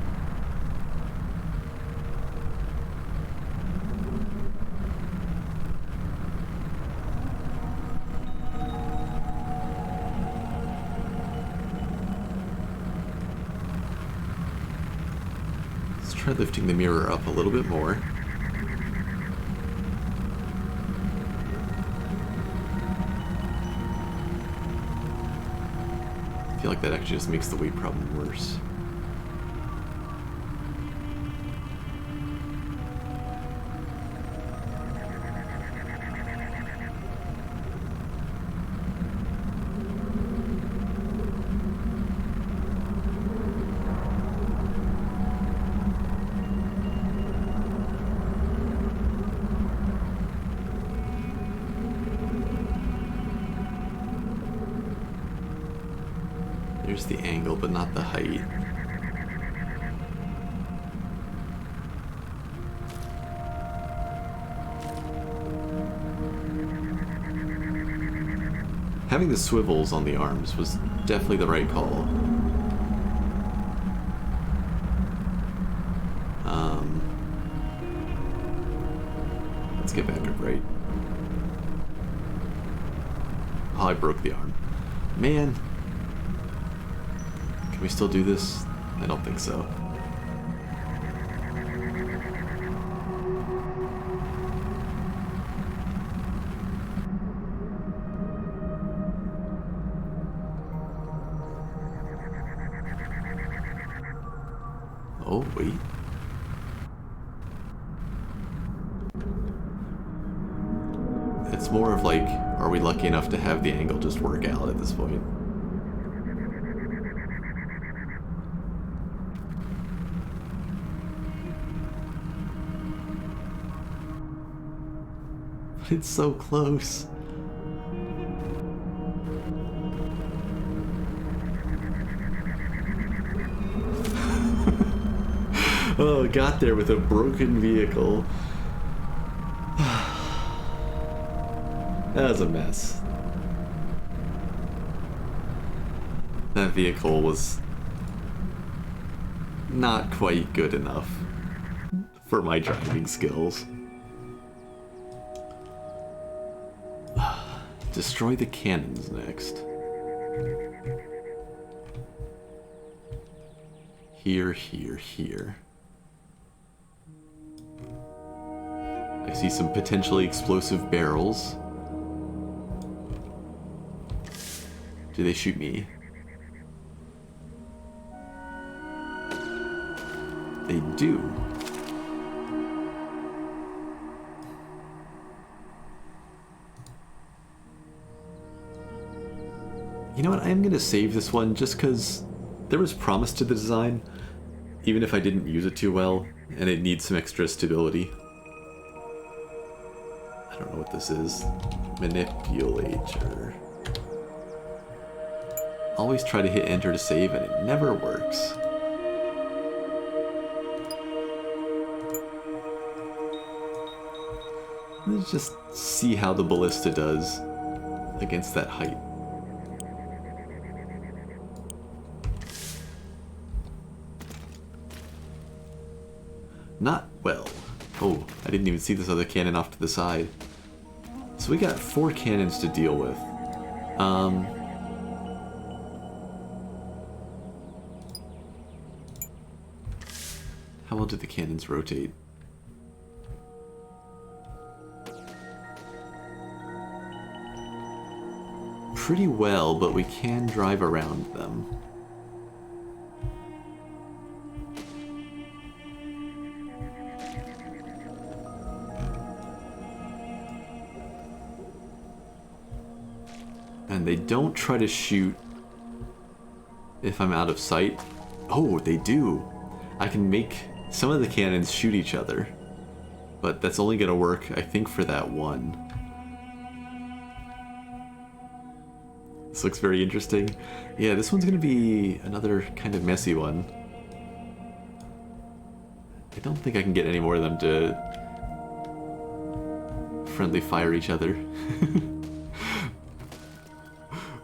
Let's try lifting the mirror up a little bit more. I feel like that actually just makes the weight problem worse. There's the angle, but not the height. Having the swivels on the arms was definitely the right call. Let's get back upright. Oh, I broke the arm. Man. Can we still do this? I don't think so. Oh, wait. It's more of like, are we lucky enough to have the angle just work out at this point? It's so close. Oh, got there with a broken vehicle. That was a mess. That vehicle was not quite good enough for my driving skills. Destroy the cannons next. Here, here, here. I see some potentially explosive barrels. Do they shoot me? They do. You know what, I'm gonna save this one just because there was promise to the design, even if I didn't use it too well, and it needs some extra stability. I don't know what this is. Manipulator. Always try to hit enter to save and it never works. Let's just see how the ballista does against that height. Not well. Oh, I didn't even see this other cannon off to the side. So we got 4 cannons to deal with. How well do the cannons rotate? Pretty well, but we can drive around them. And they don't try to shoot if I'm out of sight. Oh, they do. I can make some of the cannons shoot each other, but that's only gonna work, I think, for that one. This looks very interesting. Yeah, this one's gonna be another kind of messy one. I don't think I can get any more of them to friendly fire each other.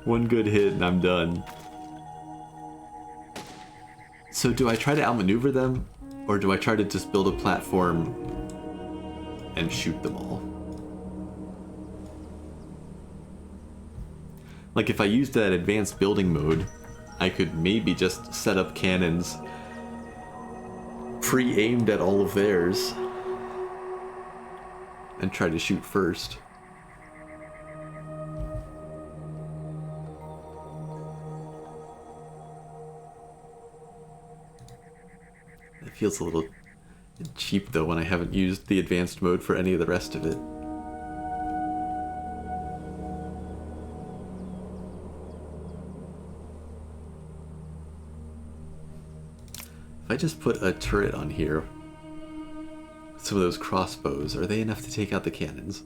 One good hit and I'm done. So do I try to outmaneuver them, or do I try to just build a platform and shoot them all? Like, if I used that advanced building mode, I could maybe just set up cannons pre-aimed at all of theirs and try to shoot first. It feels a little cheap though when I haven't used the advanced mode for any of the rest of it. If I just put a turret on here, some of those crossbows, are they enough to take out the cannons?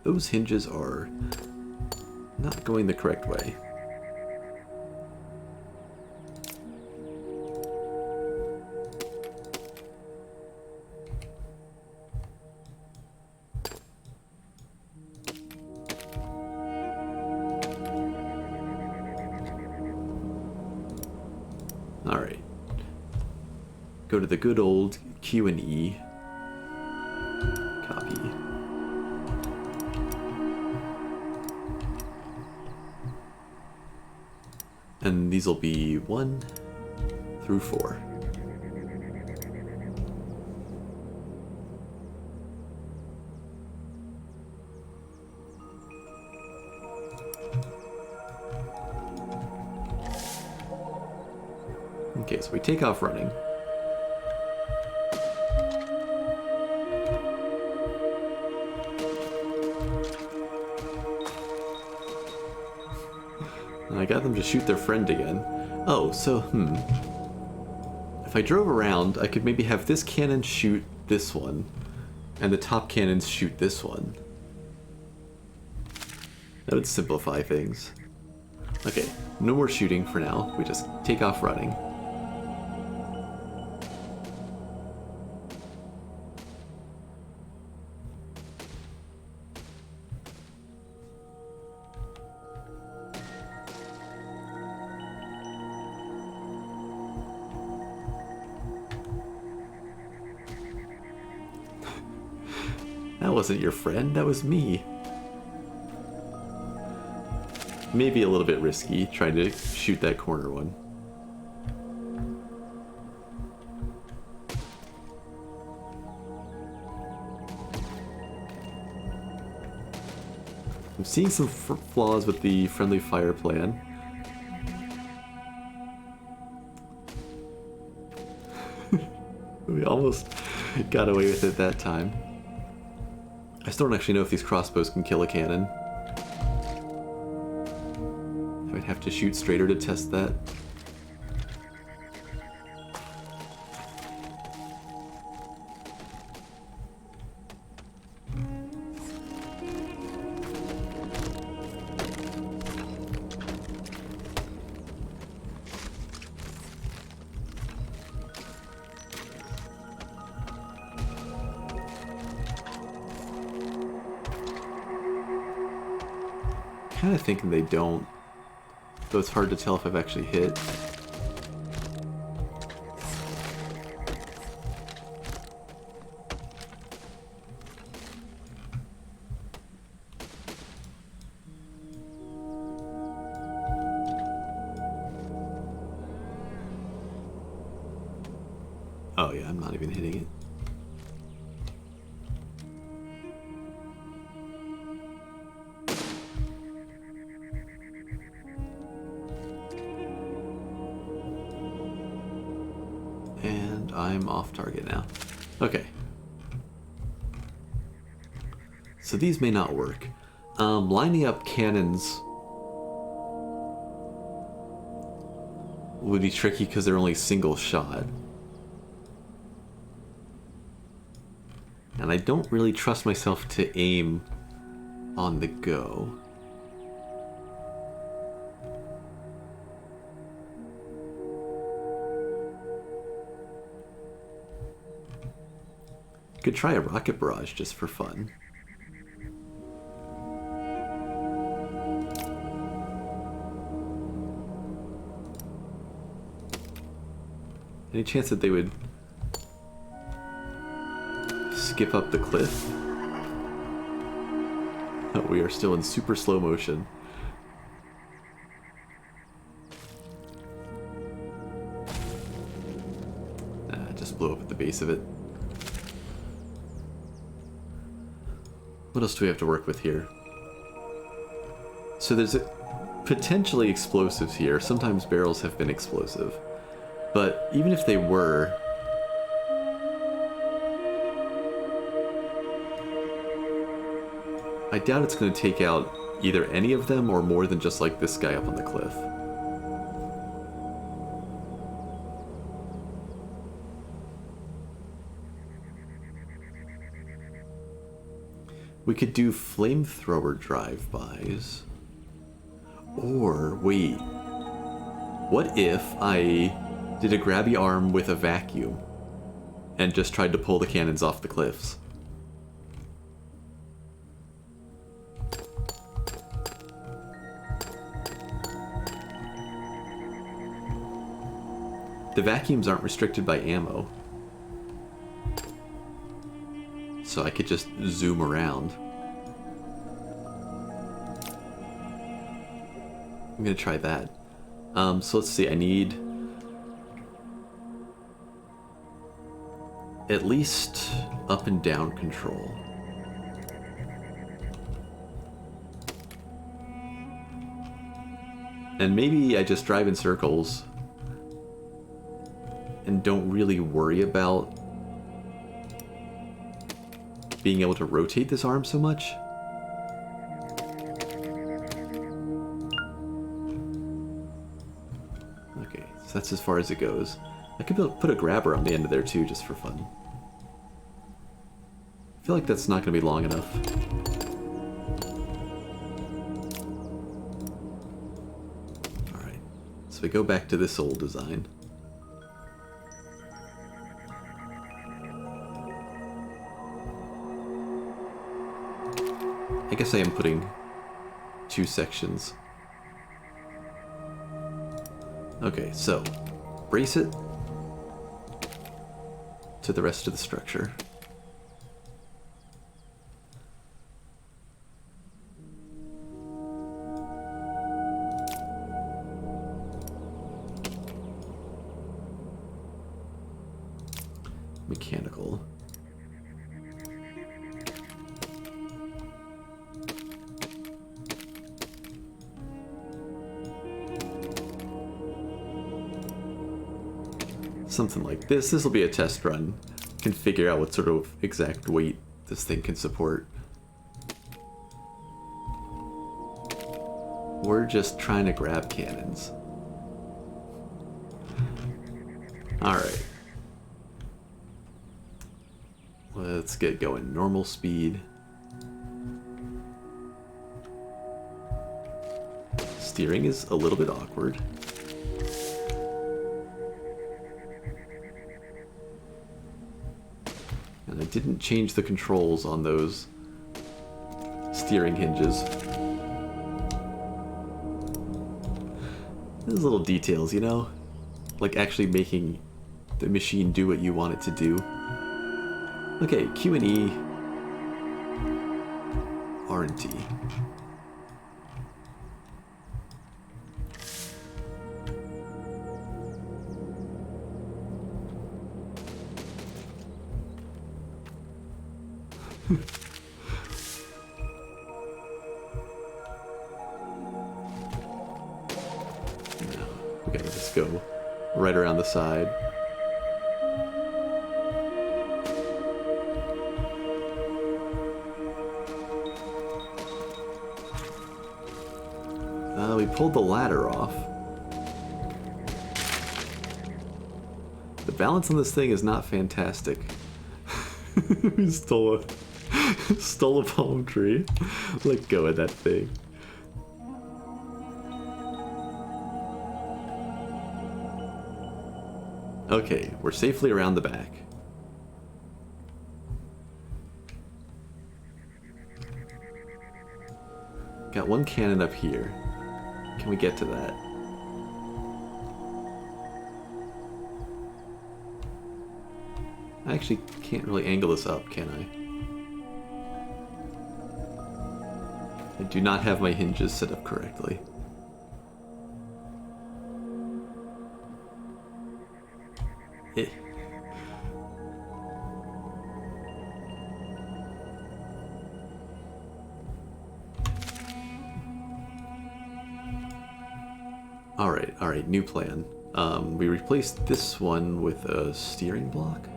Those hinges are not going the correct way. All right. Go to the good old Q and E. Copy. And these will be 1 through 4. Okay, so we take off running. And I got them to shoot their friend again. Oh, so, if I drove around, I could maybe have this cannon shoot this one, and the top cannons shoot this one. That would simplify things. Okay, no more shooting for now. We just take off running. That wasn't your friend, that was me. Maybe a little bit risky trying to shoot that corner one. I'm seeing some flaws with the friendly fire plan. We almost got away with it that time. I still don't actually know if these crossbows can kill a cannon. I would have to shoot straighter to test that. Kind of thinking they don't, though it's hard to tell if I've actually hit. Oh yeah, I'm not even hitting it. I'm off target now. Okay. So these may not work. Lining up cannons would be tricky because they're only single shot. And I don't really trust myself to aim on the go. Could try a rocket barrage just for fun. Any chance that they would skip up the cliff? Oh, we are still in super slow motion. Just blew up at the base of it. What else do we have to work with here? So there's potentially explosives here. Sometimes barrels have been explosive. But even if they were, I doubt it's going to take out either any of them or more than just like this guy up on the cliff. We could do flamethrower drive-bys. Or, wait. What if I did a grabby arm with a vacuum and just tried to pull the cannons off the cliffs? The vacuums aren't restricted by ammo, so I could just zoom around. I'm gonna try that. So let's see, I need at least up and down control. And maybe I just drive in circles and don't really worry about being able to rotate this arm so much. Okay, so that's as far as it goes. I could put a grabber on the end of there too, just for fun. I feel like that's not going to be long enough. Alright, so we go back to this old design. I guess I am putting two sections. Okay, so brace it to the rest of the structure. Mechanical. Something like this. This will be a test run. Can figure out what sort of exact weight this thing can support. We're just trying to grab cannons. Alright. Let's get going. Normal speed. Steering is a little bit awkward. And I didn't change the controls on those steering hinges. Those little details, you know? Like actually making the machine do what you want it to do. Okay, Q and E, R and T. We gotta just go right around the side. We pulled the ladder off. The balance on this thing is not fantastic. We stole a palm tree. Let go of that thing. Okay, we're safely around the back. Got one cannon up here. Can we get to that? I actually can't really angle this up, can I? I do not have my hinges set up correctly. Eh. Alright, new plan. We replaced this one with a steering block.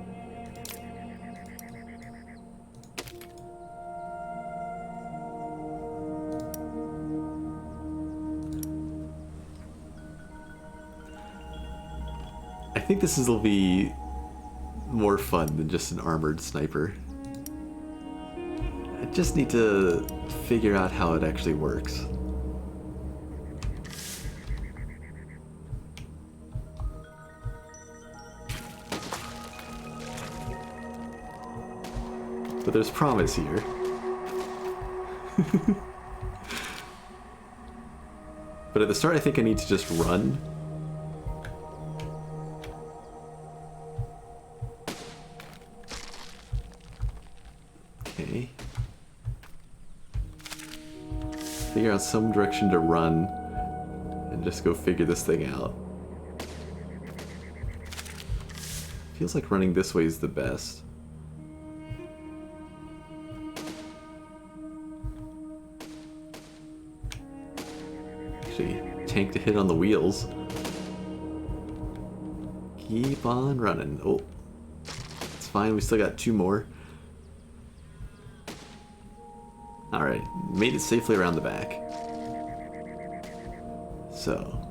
I think this will be more fun than just an armored sniper. I just need to figure out how it actually works. But there's promise here. But at the start I think I need to just run. Okay. Figure out some direction to run and just go figure this thing out. Feels like running this way is the best. Actually, tank to hit on the wheels. Keep on running. Oh, it's fine. We still got two more. Alright, made it safely around the back. So.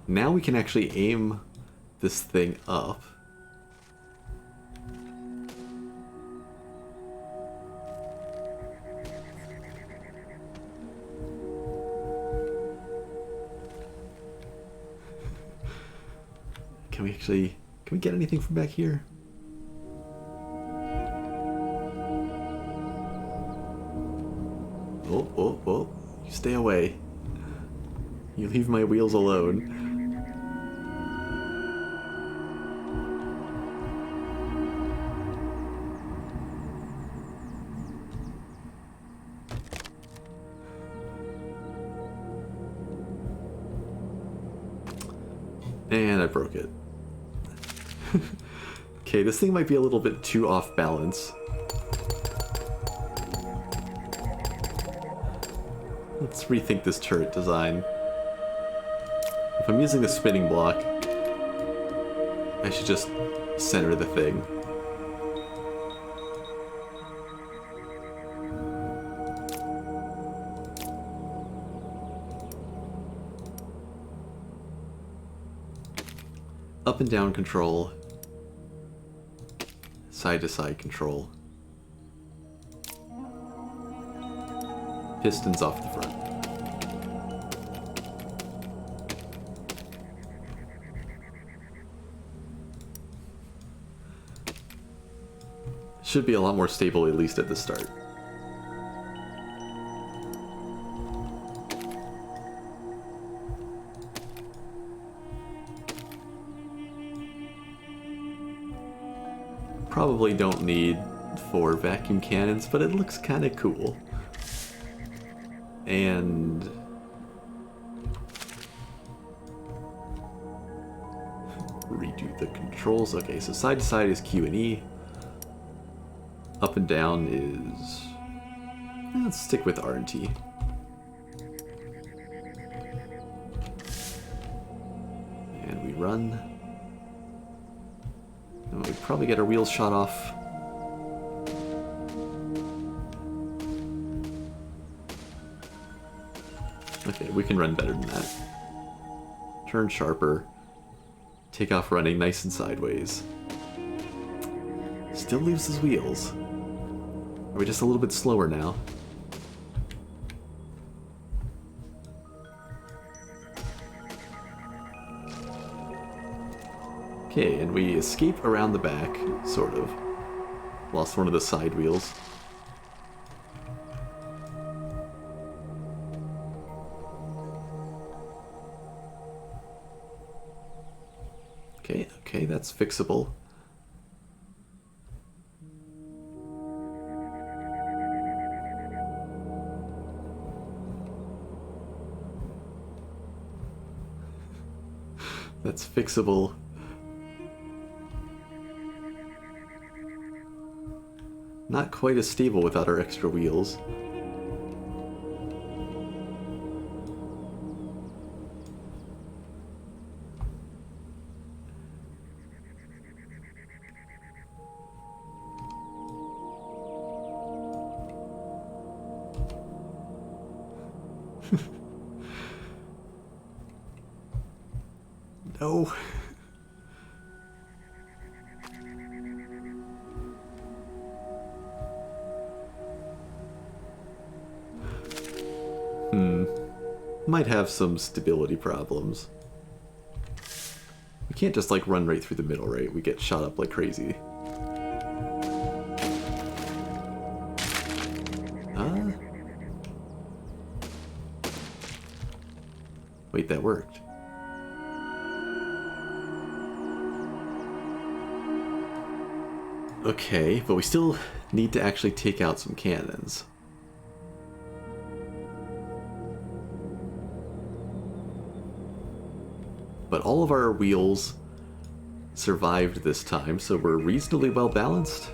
Now we can actually aim this thing up. Can we get anything from back here? Oh, you stay away. You leave my wheels alone. And I broke it. Okay, this thing might be a little bit too off balance. Let's rethink this turret design. If I'm using the spinning block, I should just center the thing. Up and down control. Side to side control. Pistons off the front. Should be a lot more stable, at least at the start. Probably don't need 4 vacuum cannons, but it looks kind of cool. And redo the controls. Okay, so side to side is Q and E. Up and down is... let's stick with R and T. And we run. And we probably get our wheels shot off. Okay, we can run better than that. Turn sharper. take off running nice and sideways. Still leaves his wheels. Are we just a little bit slower now? Okay, and we escape around the back, sort of. Lost one of the side wheels. Okay, that's fixable. That's fixable. Not quite as stable without our extra wheels. No. Might have some stability problems. We can't just like run right through the middle, right? We get shot up like crazy. Wait, that worked. Okay, but we still need to actually take out some cannons. But all of our wheels survived this time, so we're reasonably well balanced.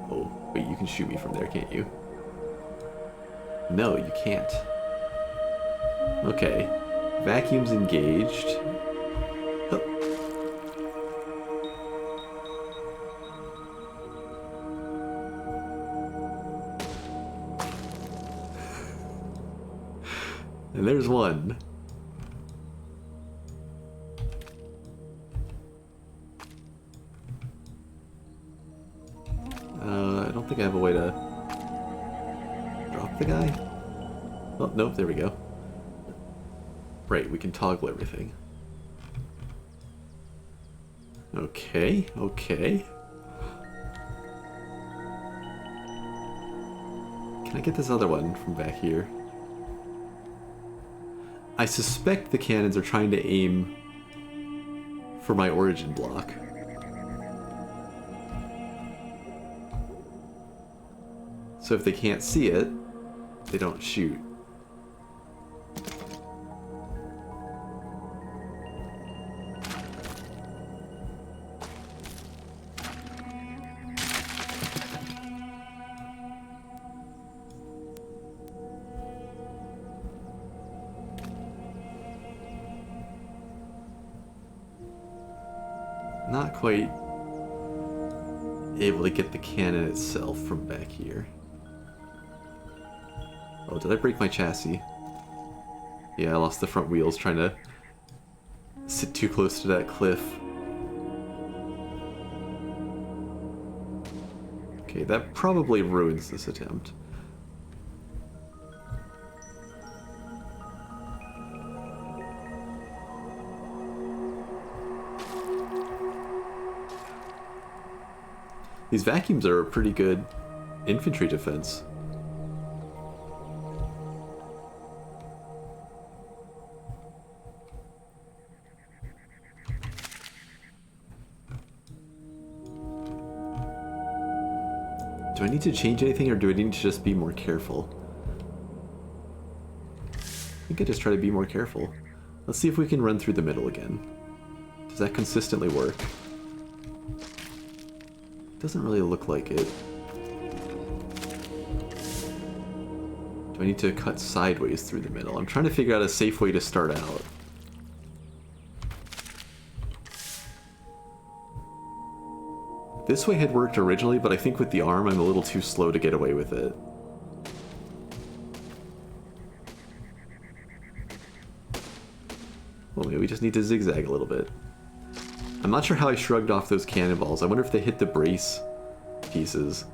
Oh, wait, you can shoot me from there, can't you? No, you can't. Okay. Vacuum's engaged. Oh. And there's one. I don't think I have a way to drop the guy. Oh, nope, there we go. Right, we can toggle everything. Okay, okay. Can I get this other one from back here? I suspect the cannons are trying to aim for my origin block. So if they can't see it, they don't shoot. Not quite able to get the cannon itself from back here. Oh, did I break my chassis? Yeah, I lost the front wheels trying to sit too close to that cliff. Okay, that probably ruins this attempt. These vacuums are a pretty good infantry defense. Do I need to change anything, or do I need to just be more careful? I think I just try to be more careful. Let's see if we can run through the middle again. Does that consistently work? Doesn't really look like it. Do I need to cut sideways through the middle? I'm trying to figure out a safe way to start out. This way had worked originally, but I think with the arm I'm a little too slow to get away with it. Well, maybe we just need to zigzag a little bit. I'm not sure how I shrugged off those cannonballs. I wonder if they hit the brace pieces.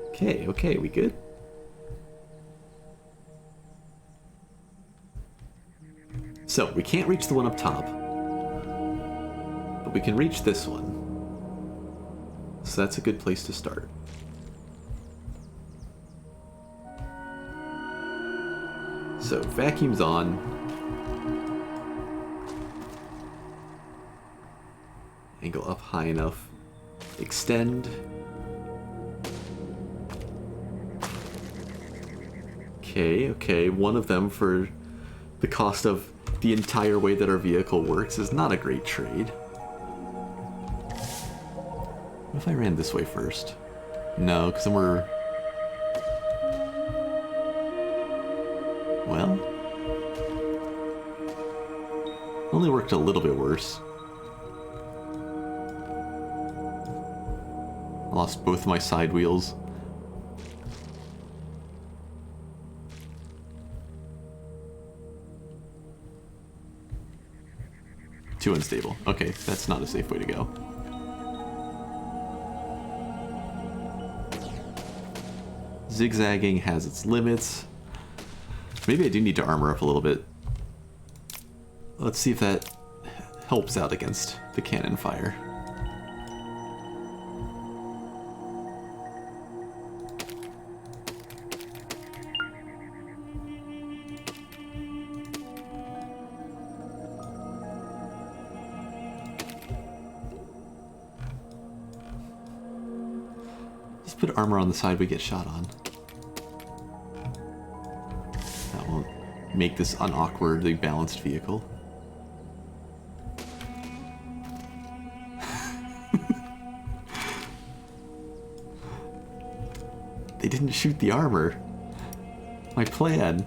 Okay, we good? So, we can't reach the one up top. But we can reach this one. So that's a good place to start. So, vacuum's on. Angle up high enough. Extend. Okay, one of them for the cost of the entire way that our vehicle works is not a great trade. What if I ran this way first? No, because then we're... Well... Only worked a little bit worse. I lost both my side wheels. Too unstable. Okay, that's not a safe way to go. Zigzagging has its limits. Maybe I do need to armor up a little bit. Let's see if that helps out against the cannon fire. Let's put armor on the side we get shot on. That won't make this an awkwardly balanced vehicle. They didn't shoot the armor. My plan.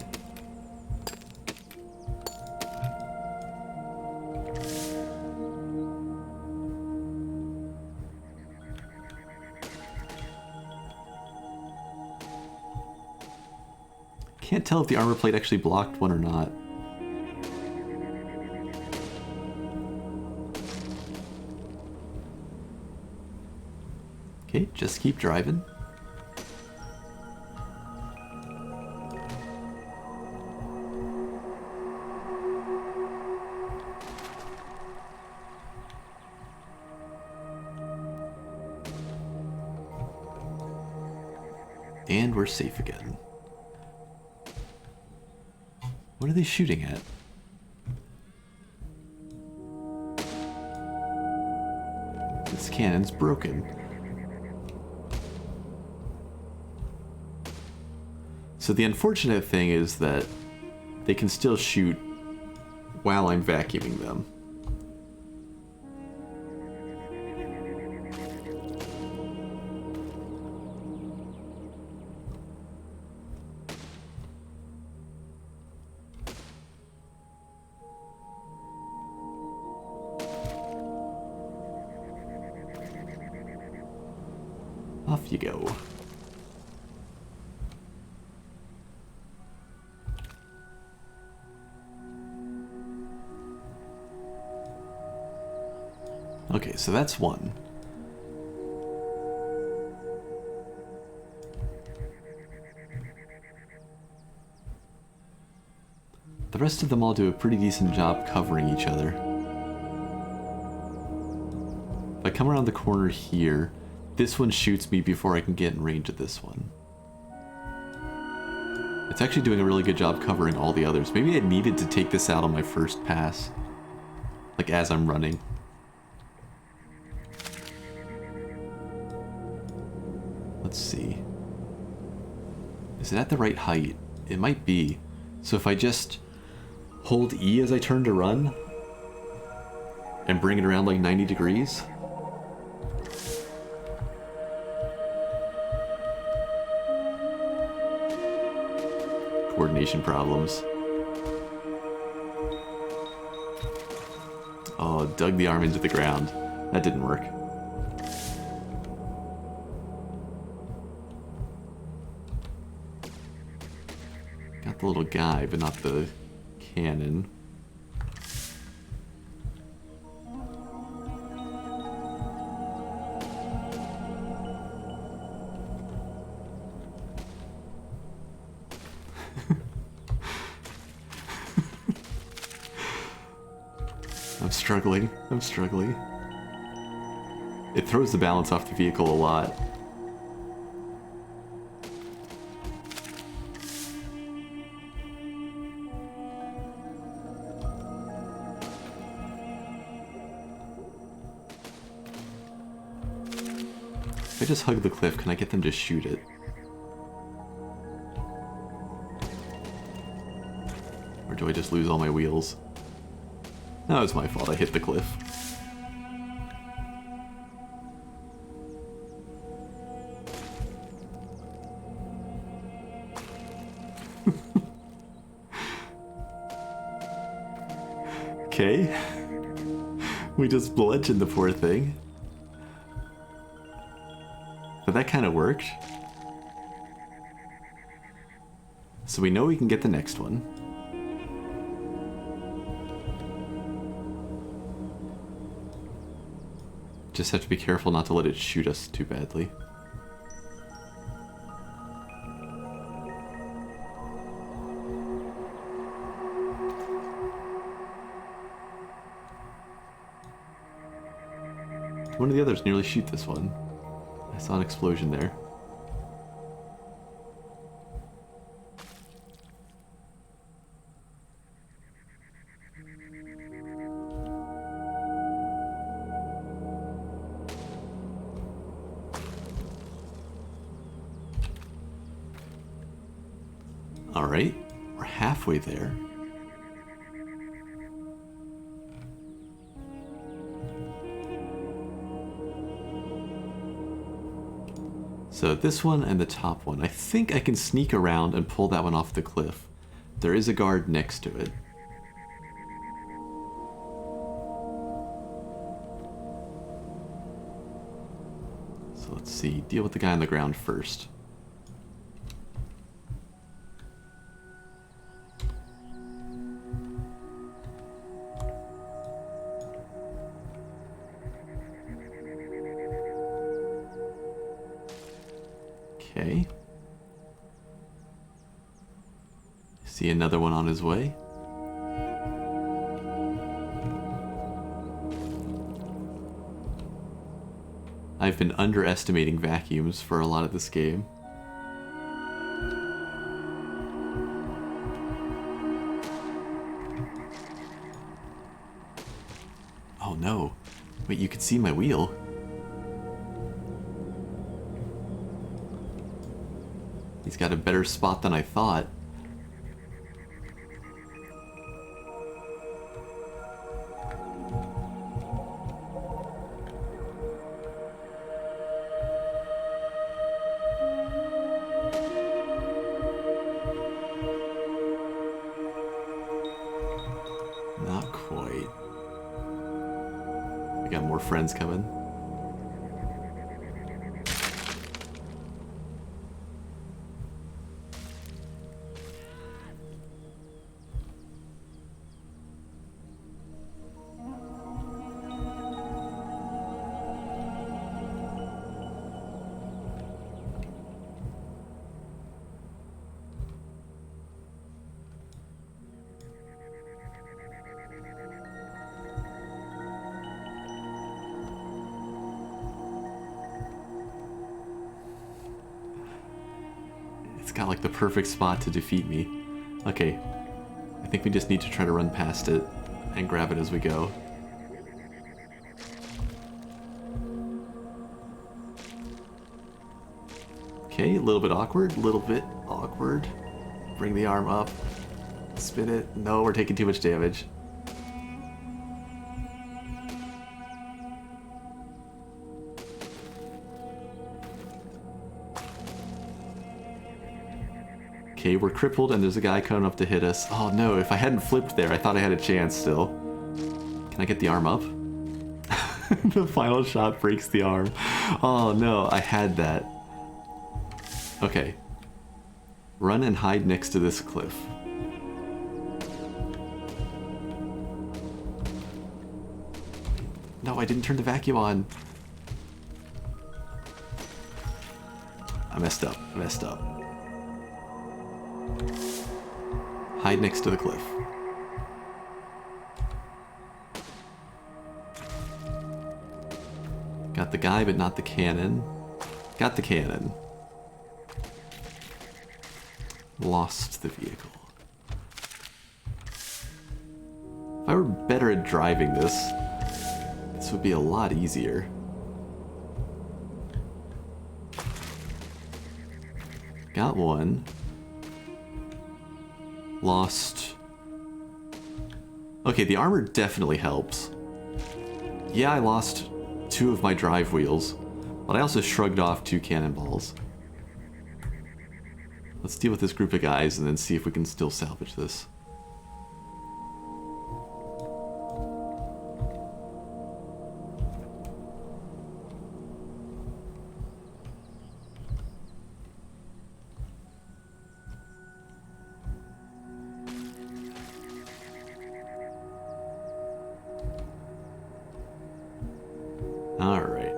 Can't tell if the armor plate actually blocked one or not. Okay, just keep driving. And we're safe again. What are they shooting at? This cannon's broken. So the unfortunate thing is that they can still shoot while I'm vacuuming them. Off you go. Okay, so that's one. The rest of them all do a pretty decent job covering each other. If I come around the corner here, this one shoots me before I can get in range of this one. It's actually doing a really good job covering all the others. Maybe I needed to take this out on my first pass. Like as I'm running. Let's see. Is it at the right height? It might be. So if I just hold E as I turn to run and bring it around like 90 degrees. Coordination problems. Oh, dug the arm into the ground. That didn't work. the little guy, but not the cannon. I'm struggling. It throws the balance off the vehicle a lot. If I just hug the cliff, can I get them to shoot it? Or do I just lose all my wheels? No, it's my fault. I hit the cliff. Okay. We just bludgeoned the poor thing. But that kind of worked. So we know we can get the next one. Just have to be careful not to let it shoot us too badly. One of the others nearly shoot this one. I saw an explosion there. Alright, we're halfway there. So this one and the top one. I think I can sneak around and pull that one off the cliff. There is a guard next to it. So let's see, deal with the guy on the ground first. Okay. See another one on his way. I've been underestimating vacuums for a lot of this game. Oh no. Wait, you can see my wheel. He's got a better spot than I thought. Not quite. We got more friends coming. It's got like the perfect spot to defeat me. Okay, I think we just need to try to run past it and grab it as we go. Okay, a little bit awkward, Bring the arm up, spin it. No, we're taking too much damage. Okay, we're crippled and there's a guy coming up to hit us. Oh no, if I hadn't flipped there, I thought I had a chance still. Can I get the arm up? The final shot breaks the arm. Oh no, I had that. Okay. Run and hide next to this cliff. No, I didn't turn the vacuum on. I messed up. I messed up. Hide next to the cliff. Got the guy, but not the cannon. Got the cannon. Lost the vehicle. If I were better at driving this, this would be a lot easier. Got one. Lost. Okay, the armor definitely helps. Yeah, I lost 2 of my drive wheels, but I also shrugged off 2 cannonballs. Let's deal with this group of guys and then see if we can still salvage this. Alright.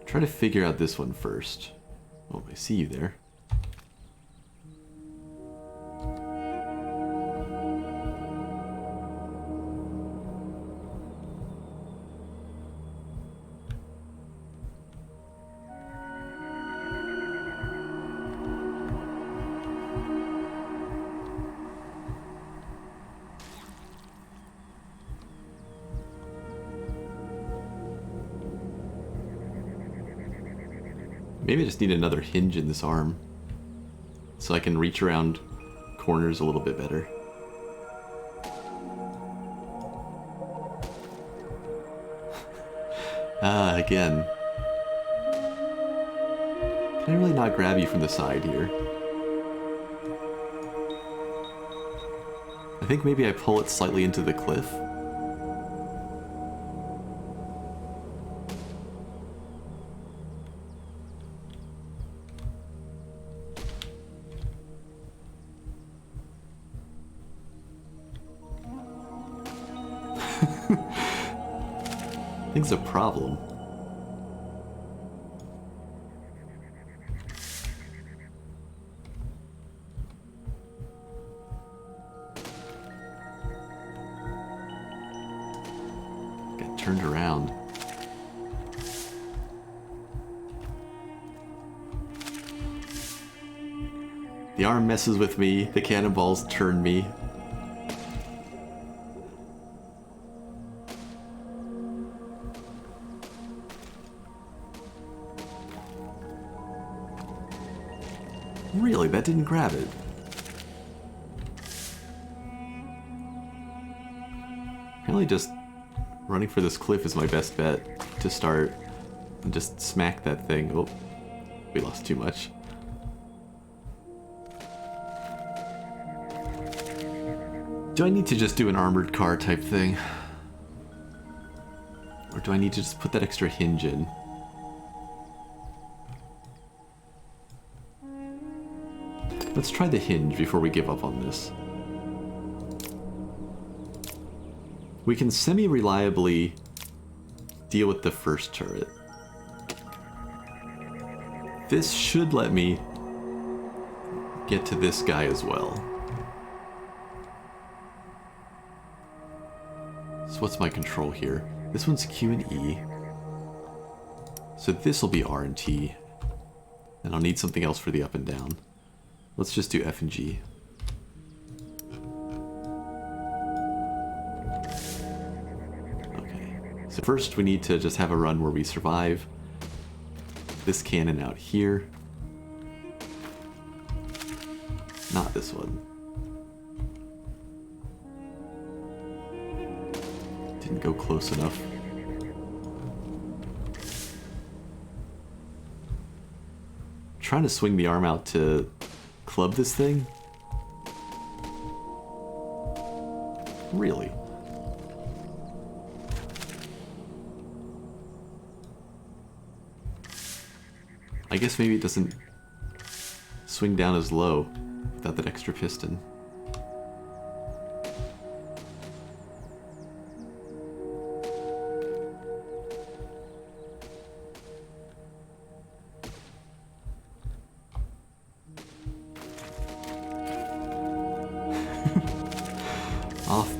Try to figure out this one first. Oh, I see you there. Maybe I just need another hinge in this arm so I can reach around corners a little bit better. Again. Can I really not grab you from the side here? I think maybe I pull it slightly into the cliff. I think it's a problem. Get turned around. The arm messes with me, the cannonballs turn me. Really, that didn't grab it. Apparently just running for this cliff is my best bet to start and just smack that thing. Oh, we lost too much. Do I need to just do an armored car type thing? Or do I need to just put that extra hinge in? Let's try the hinge before we give up on this. We can semi-reliably deal with the first turret. This should let me get to this guy as well. So what's my control here? This one's Q and E. So this will be R and T. And I'll need something else for the up and down. Let's just do F and G. Okay, so first we need to just have a run where we survive. This cannon out here. Not this one. Didn't go close enough. Trying to swing the arm out to club this thing? Really? I guess maybe it doesn't swing down as low without that extra piston.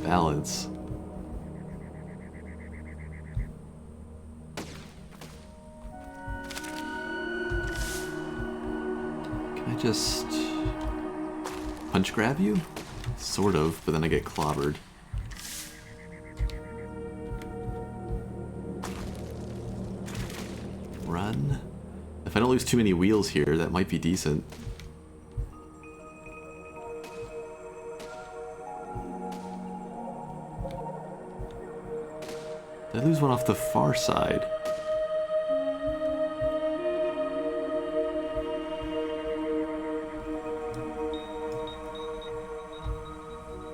balance. Can I just punch grab you? Sort of, but then I get clobbered. Run. If I don't lose too many wheels here, that might be decent. Did I lose one off the far side?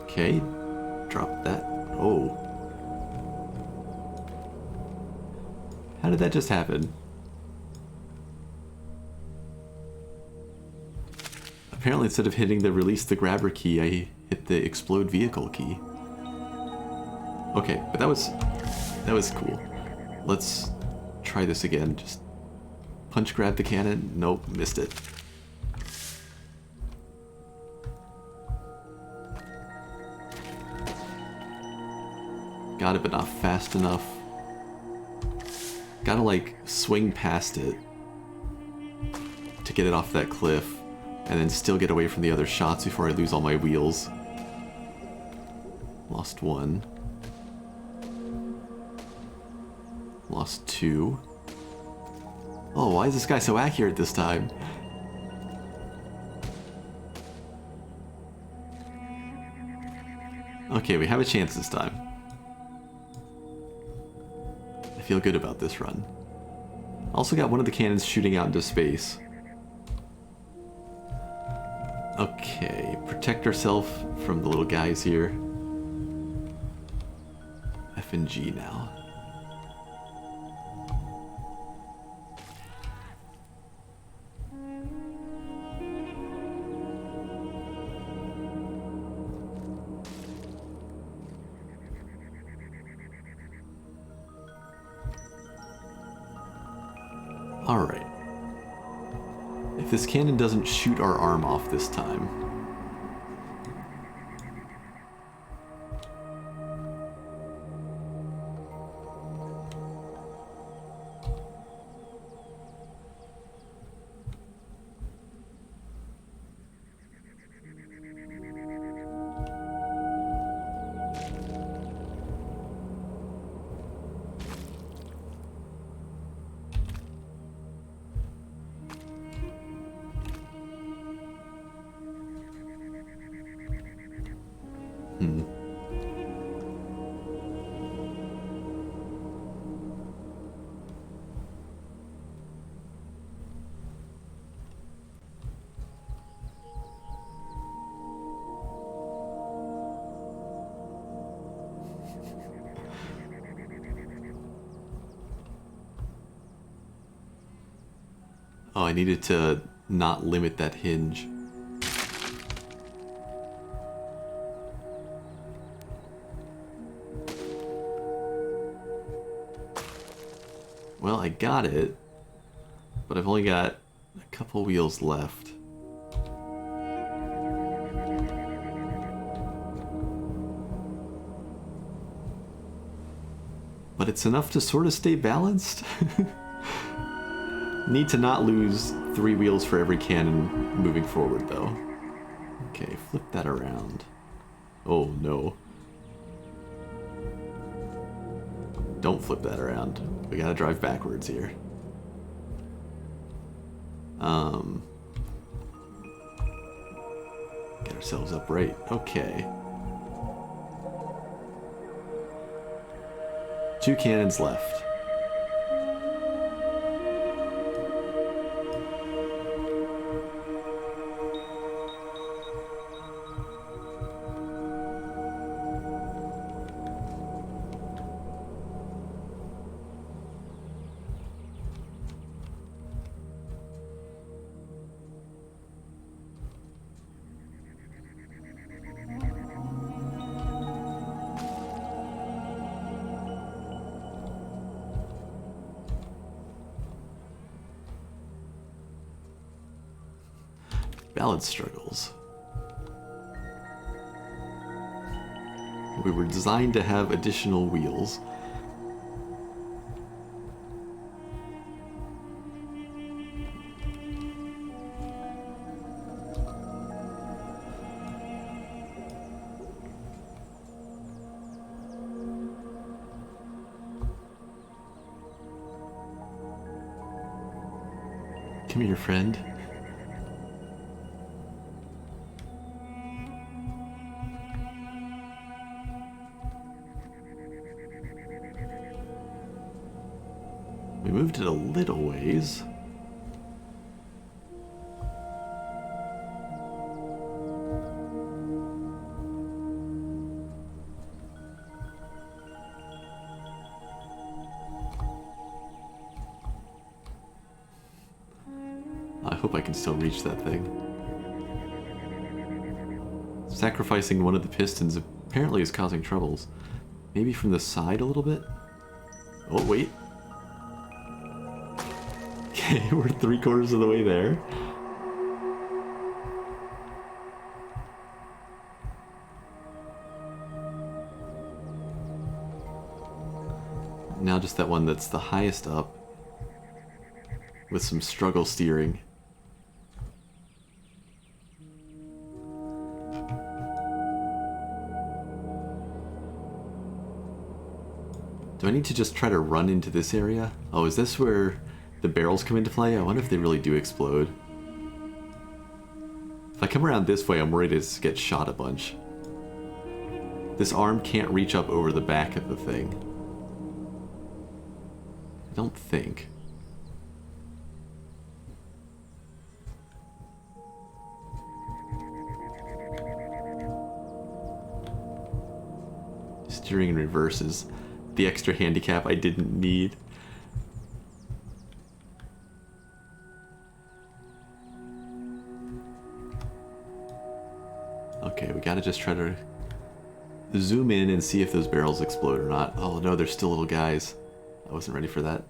Okay, drop that. Oh. How did that just happen? Apparently instead of hitting the release the grabber key, I hit the explode vehicle key. Okay, but that was cool. Let's try this again. Just punch grab the cannon. Nope, missed it. Got it, but not fast enough. Gotta like swing past it to get it off that cliff, and then still get away from the other shots before I lose all my wheels. Lost one. Lost two. Oh, why is this guy so accurate this time? Okay, we have a chance this time. I feel good about this run. Also got one of the cannons shooting out into space. Okay, protect ourselves from the little guys here. F and G now. Alright. If this cannon doesn't shoot our arm off this time. Oh, I needed to not limit that hinge. Well, I got it, but I've only got a couple wheels left. But it's enough to sort of stay balanced. Need to not lose 3 wheels for every cannon moving forward, though. Okay, flip that around. Oh, no. Don't flip that around. We gotta drive backwards here. Get ourselves upright. Okay. 2 cannons left. Balance struggles. We were designed to have additional wheels. Come here, friend. We moved it a little ways. I hope I can still reach that thing. Sacrificing one of the pistons apparently is causing troubles. Maybe from the side a little bit? Oh, wait. Okay, we're 3/4 of the way there. Now just that one that's the highest up, with some struggle steering. Do I need to just try to run into this area? Oh, is this where the barrels come into play? I wonder if they really do explode. If I come around this way, I'm worried to get shot a bunch. This arm can't reach up over the back of the thing. I don't think. Steering in reverse is the extra handicap I didn't need. Okay, we gotta just try to zoom in and see if those barrels explode or not. Oh no, they're still little guys. I wasn't ready for that.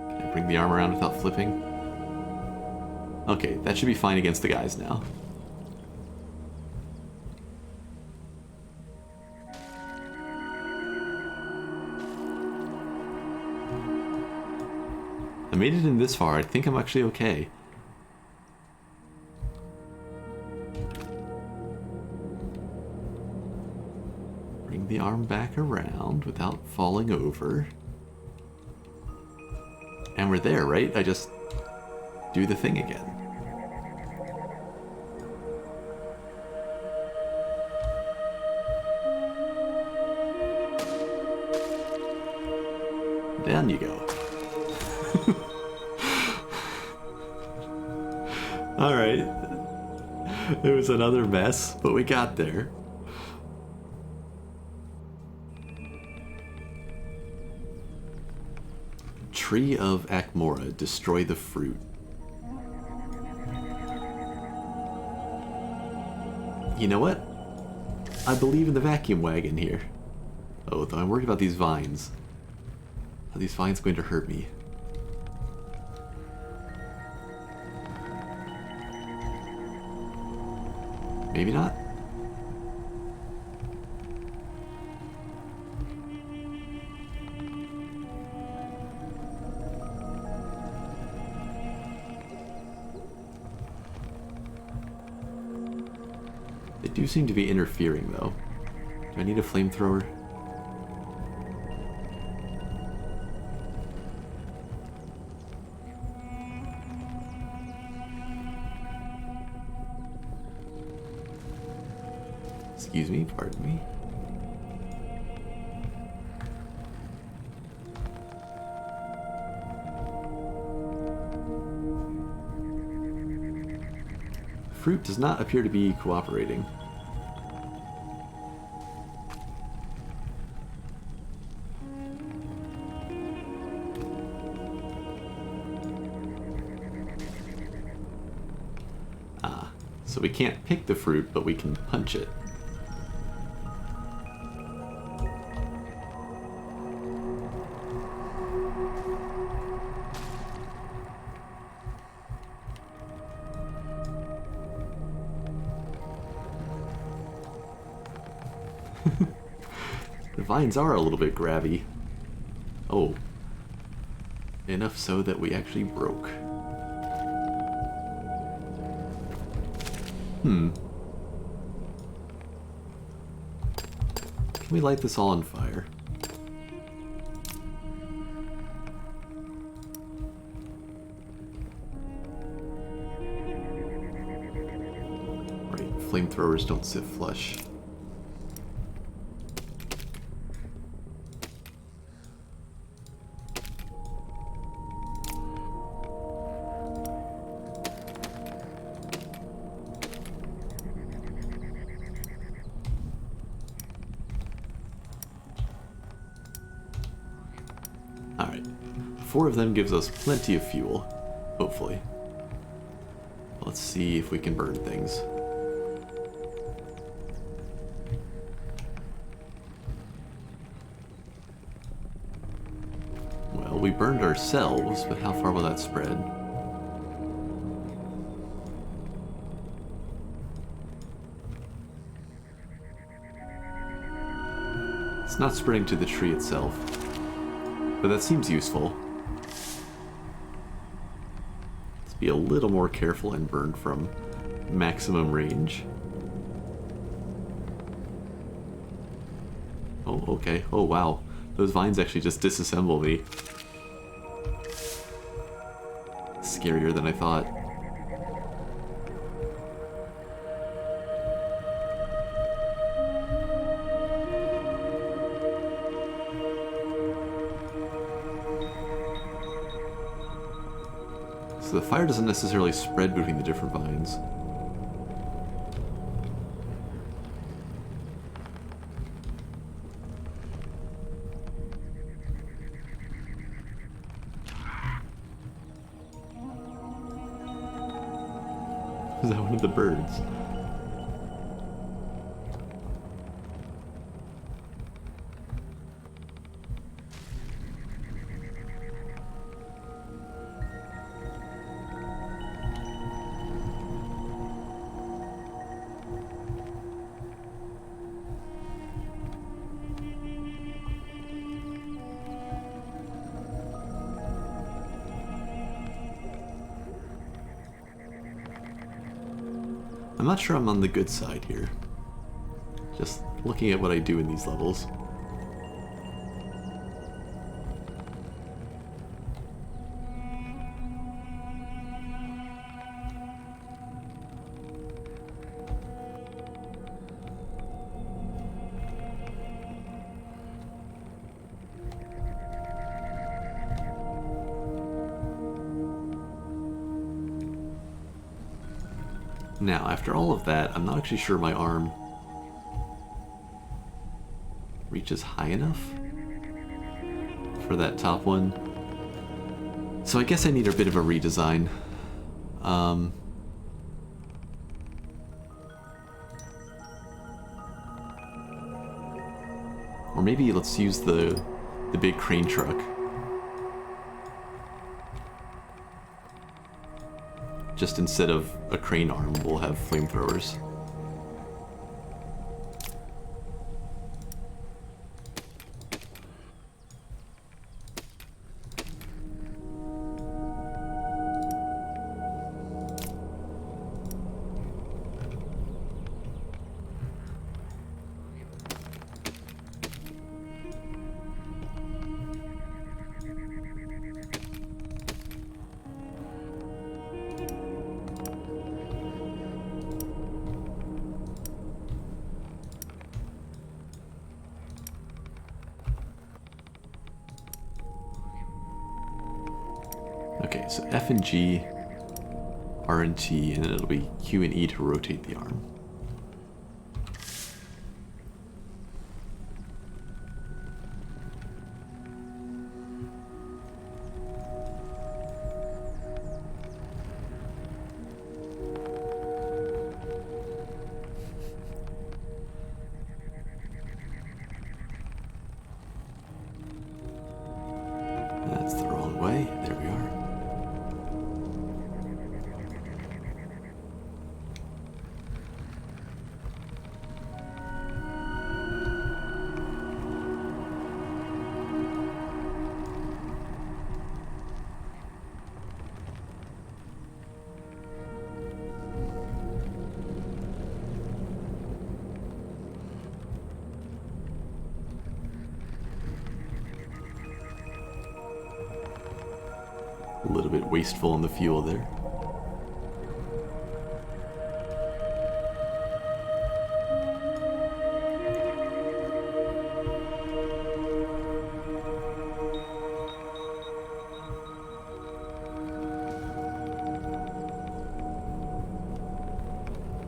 Can I bring the arm around without flipping? Okay, that should be fine against the guys now. I made it in this far. I think I'm actually okay. Bring the arm back around without falling over. And we're there, right? I just do the thing again. Down you go. Alright. It was another mess, but we got there. Tree of Akmora, destroy the fruit. You know what? I believe in the vacuum wagon here. Oh, though I'm worried about these vines. Are these vines going to hurt me? Maybe not. They do seem to be interfering, though. Do I need a flamethrower? Excuse me, pardon me. Fruit does not appear to be cooperating. Ah, so we can't pick the fruit, but we can punch it. The vines are a little bit grabby. Oh. Enough so that we actually broke. Can we light this all on fire? Right, flamethrowers don't sit flush. Alright, 4 of them gives us plenty of fuel, hopefully. Let's see if we can burn things. Well, we burned ourselves, but how far will that spread? It's not spreading to the tree itself. But that seems useful. Let's be a little more careful and burn from maximum range. Oh, okay. Oh, wow. Those vines actually just disassemble me. Scarier than I thought. So the fire doesn't necessarily spread between the different vines. Is that one of the birds? I'm not sure I'm on the good side here. Just looking at what I do in these levels. Now, after all of that, I'm not actually sure my arm reaches high enough for that top one. So I guess I need a bit of a redesign. Or maybe let's use the big crane truck. Just instead of a crane arm, we'll have flamethrowers. Okay, so F and G, R and T, and then it'll be Q and E to rotate the arm. That's the wrong way. There we are. bit wasteful on the fuel there.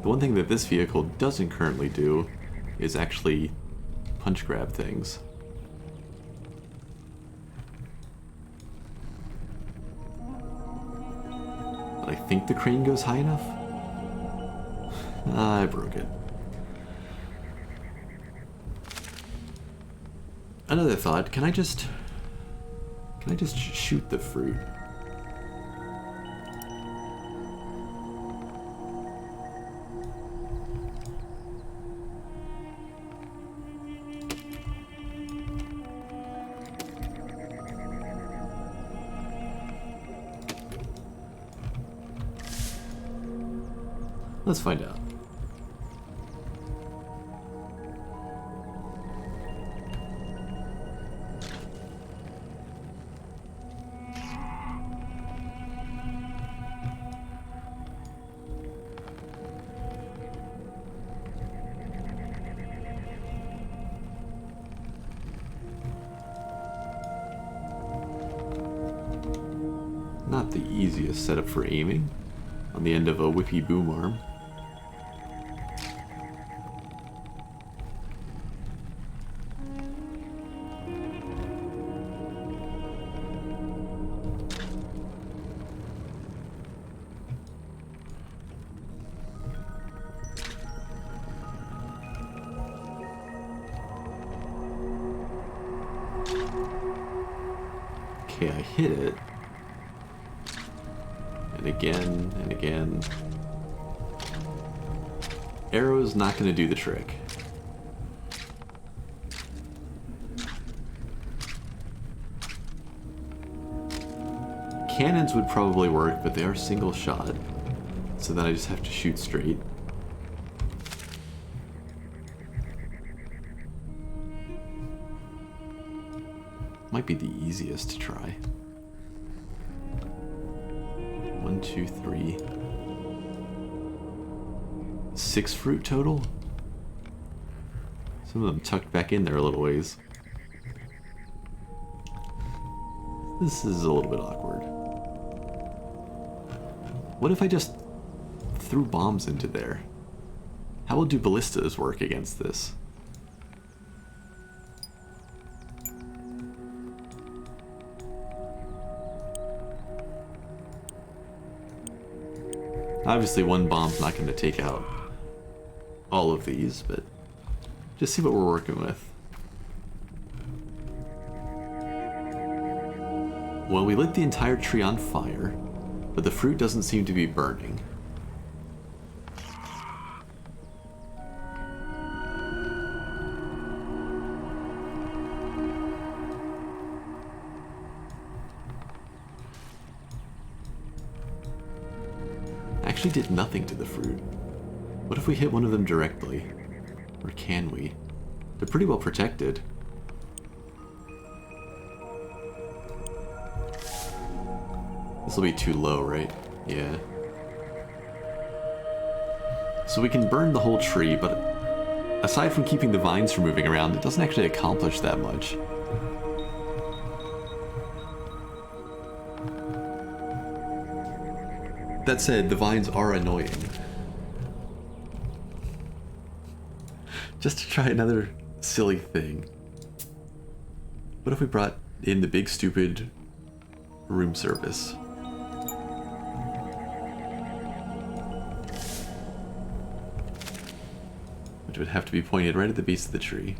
The one thing that this vehicle doesn't currently do is actually punch grab things. But I think the crane goes high enough? I broke it. Another thought, can I just shoot the fruit? Let's find out. Not the easiest setup for aiming on the end of a whippy boom arm. Okay, I hit it. And again, and again. Arrow's not going to do the trick. Cannons would probably work, but they are single shot. So then I just have to shoot straight. Might be the easiest to try. 1, 2, 3. 6 fruit total? Some of them tucked back in there a little ways. This is a little bit awkward. What if I just threw bombs into there? How will do ballistas work against this? Obviously one bomb's not going to take out all of these, but just see what we're working with. Well, we lit the entire tree on fire, but the fruit doesn't seem to be burning. Actually did nothing to the fruit. What if we hit one of them directly? Or can we? They're pretty well protected. This will be too low, right? Yeah. So we can burn the whole tree, but aside from keeping the vines from moving around, it doesn't actually accomplish that much. That said, the vines are annoying. Just to try another silly thing. What if we brought in the big stupid room service? Which would have to be pointed right at the base of the tree.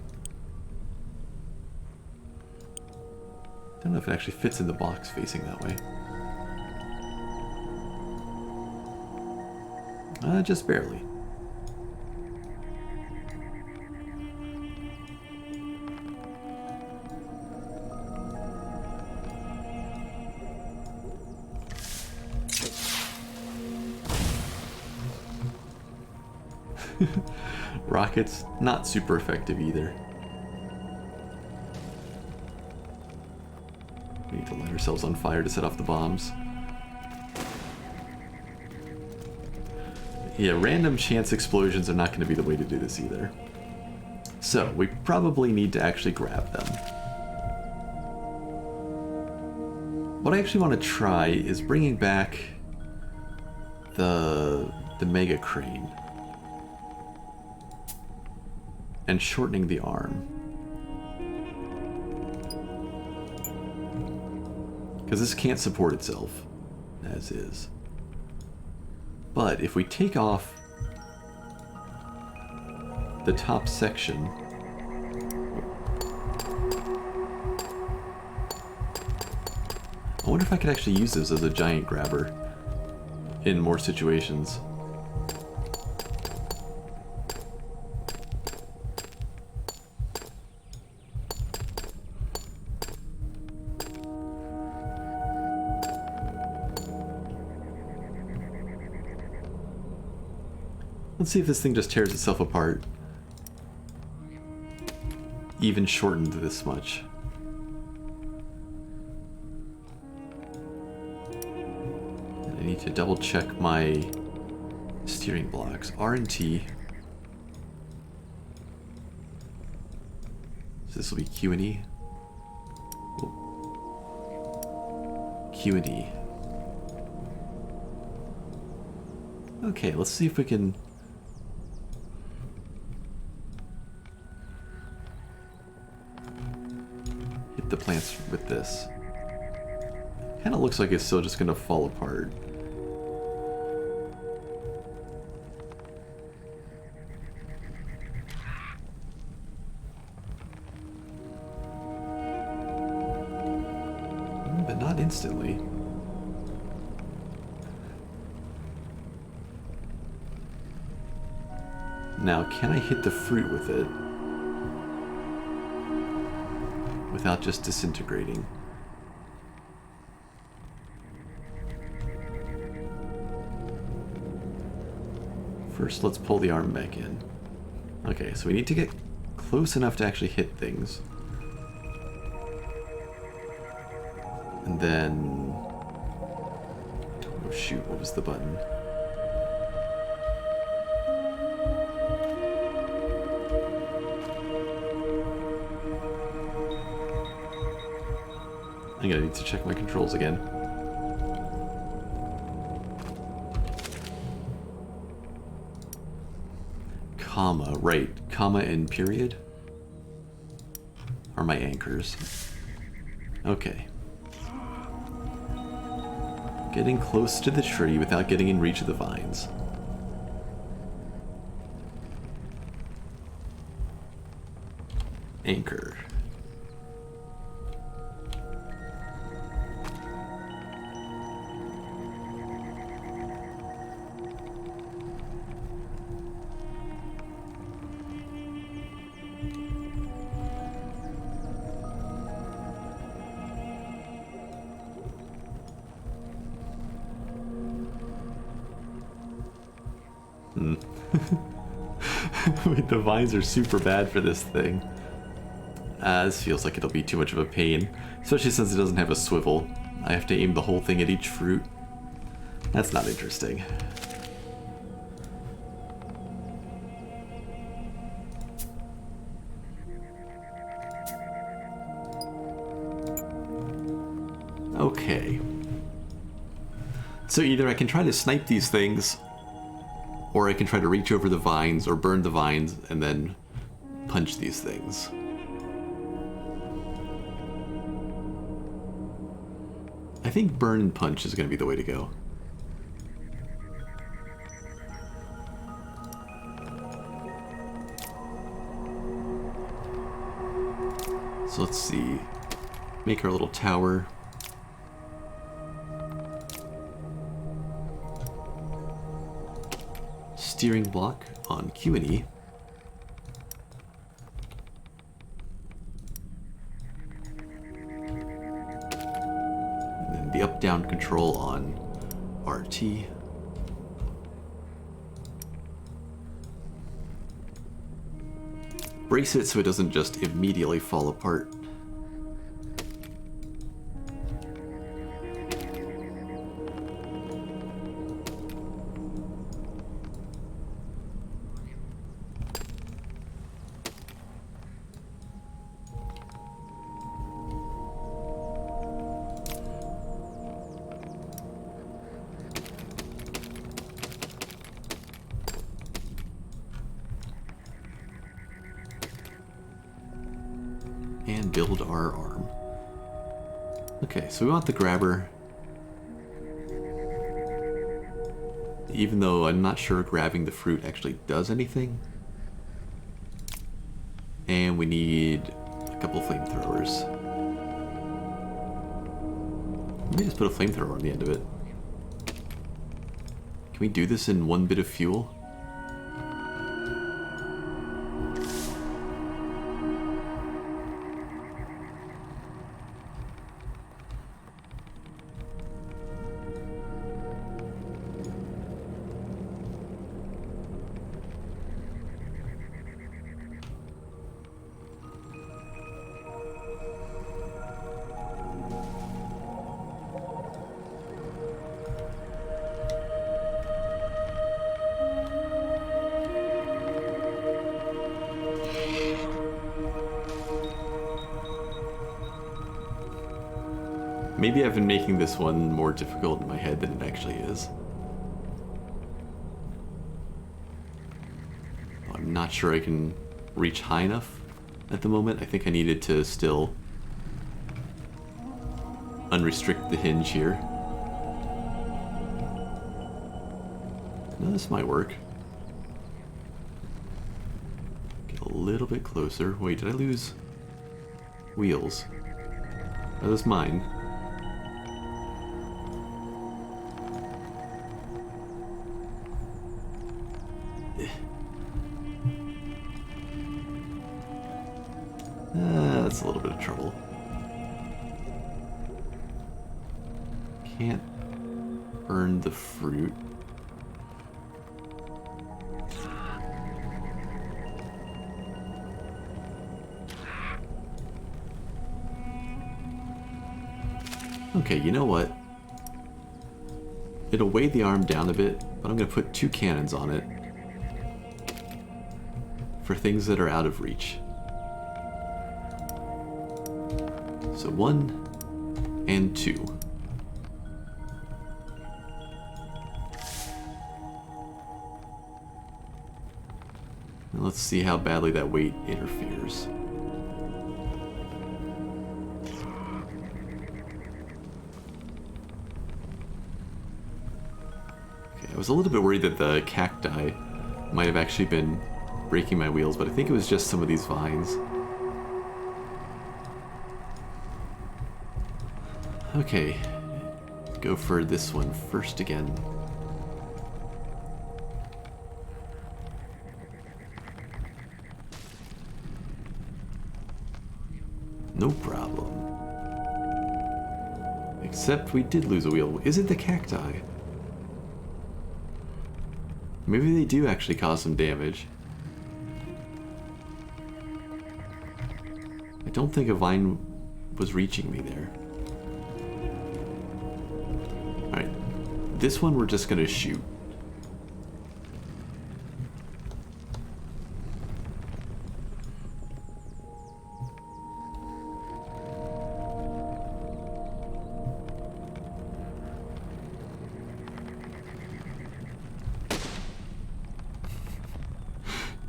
Don't know if it actually fits in the box facing that way. Just barely. Rockets, not super effective either. We need to light ourselves on fire to set off the bombs. Yeah, random chance explosions are not going to be the way to do this either. So, we probably need to actually grab them. What I actually want to try is bringing back the Mega Crane and shortening the arm. Because this can't support itself as is. But if we take off the top section, I wonder if I could actually use this as a giant grabber in more situations. Let's see if this thing just tears itself apart. Even shortened this much. And I need to double check my steering blocks. R and T. So this will be Q and E. Q and E. Okay, let's see if we can... the plants with this. Kind of looks like it's still just gonna fall apart. But not instantly. Now, can I hit the fruit with it without just disintegrating? First, let's pull the arm back in. Okay, so we need to get close enough to actually hit things. And then... oh shoot, what was the button? I'm gonna need to check my controls again. Comma, right. Comma and period are my anchors. Okay. Getting close to the tree without getting in reach of the vines. Anchor. Wait, the vines are super bad for this thing. This feels like it'll be too much of a pain, especially since it doesn't have a swivel. I have to aim the whole thing at each fruit. That's not interesting. Okay. So either I can try to snipe these things, or I can try to reach over the vines or burn the vines and then punch these things. I think burn and punch is going to be the way to go. So let's see. Make our little tower. Steering block on Q and E. And then the up-down control on RT. Brace it so it doesn't just immediately fall apart. and build our arm. Okay, so we want the grabber. Even though I'm not sure grabbing the fruit actually does anything. And we need a couple flamethrowers. Let me just put a flamethrower on the end of it. Can we do this in one bit of fuel? Maybe I've been making this one more difficult in my head than it actually is. I'm not sure I can reach high enough at the moment. I think I needed to still unrestrict the hinge here. No, this might work. Get a little bit closer. Wait, did I lose wheels? Are those mine? That's a little bit of trouble. Can't burn the fruit. Okay, you know what? It'll weigh the arm down a bit, but I'm going to put 2 cannons on it for things that are out of reach. So 1 and 2. And let's see how badly that weight interferes. Okay, I was a little bit worried that the cacti might have actually been breaking my wheels, but I think it was just some of these vines. Okay, go for this one first again. No problem. Except we did lose a wheel. Is it the cacti? Maybe they do actually cause some damage. I don't think a vine was reaching me there. Alright, this one we're just gonna shoot.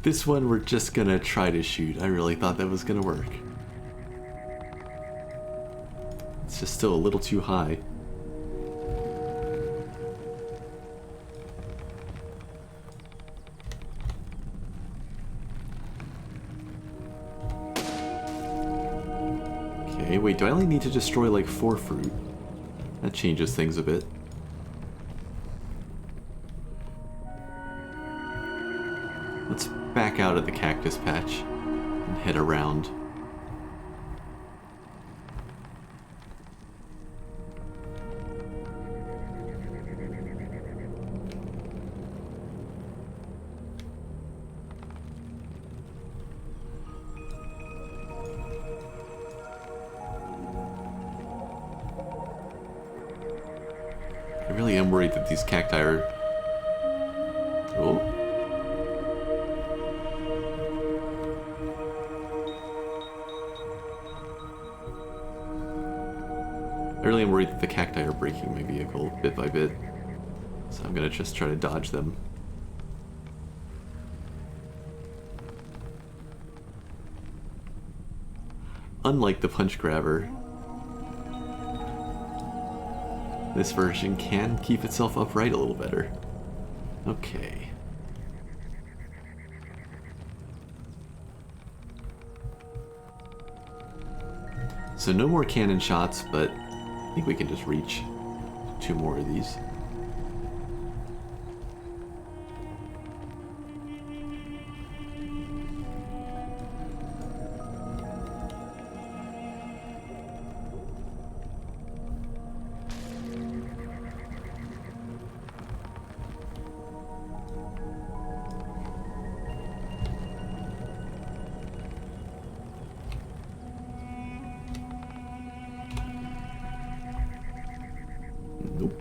This one we're just gonna try to shoot. I really thought that was gonna work. It's just still a little too high. Okay, wait, do I only need to destroy like 4 fruit? That changes things a bit. Let's back out of the cactus patch and head around. I really am worried that these cacti are... Oh. I really am worried that the cacti are breaking my vehicle bit by bit, so I'm gonna just try to dodge them. unlike the punch grabber, this version can keep itself upright a little better. Okay. So no more cannon shots, but I think we can just reach 2 more of these. Nope.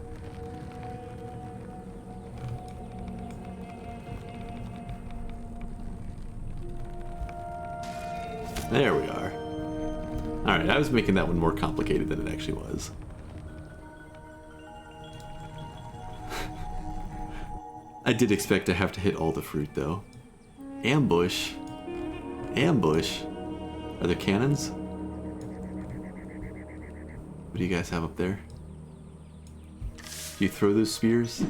There we are. Alright, I was making that one more complicated than it actually was. I did expect to have to hit all the fruit, though. Ambush. Ambush. Are there cannons? What do you guys have up there? Do you throw those spears?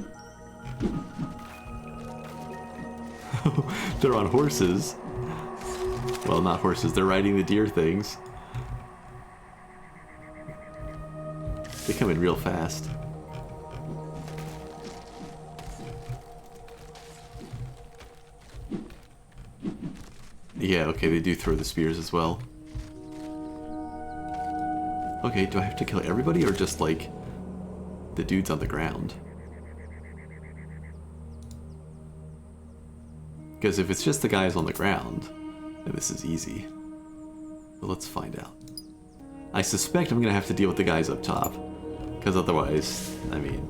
They're on horses. Well, not horses, they're riding the deer things. They come in real fast. Yeah, okay, they do throw the spears as well. Okay, do I have to kill everybody or just, like, the dudes on the ground? Because if it's just the guys on the ground, then this is easy. But let's find out. I suspect I'm gonna have to deal with the guys up top. Because otherwise, I mean...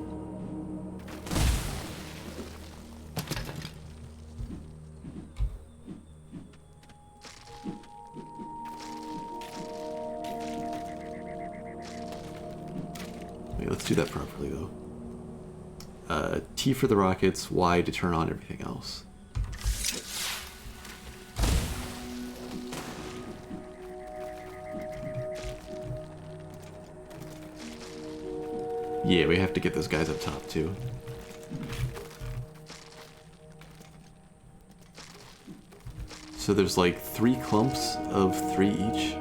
Wait, let's do that properly though. T for the rockets, Y to turn on everything else. Yeah, we have to get those guys up top too. So there's like 3 clumps of 3 each.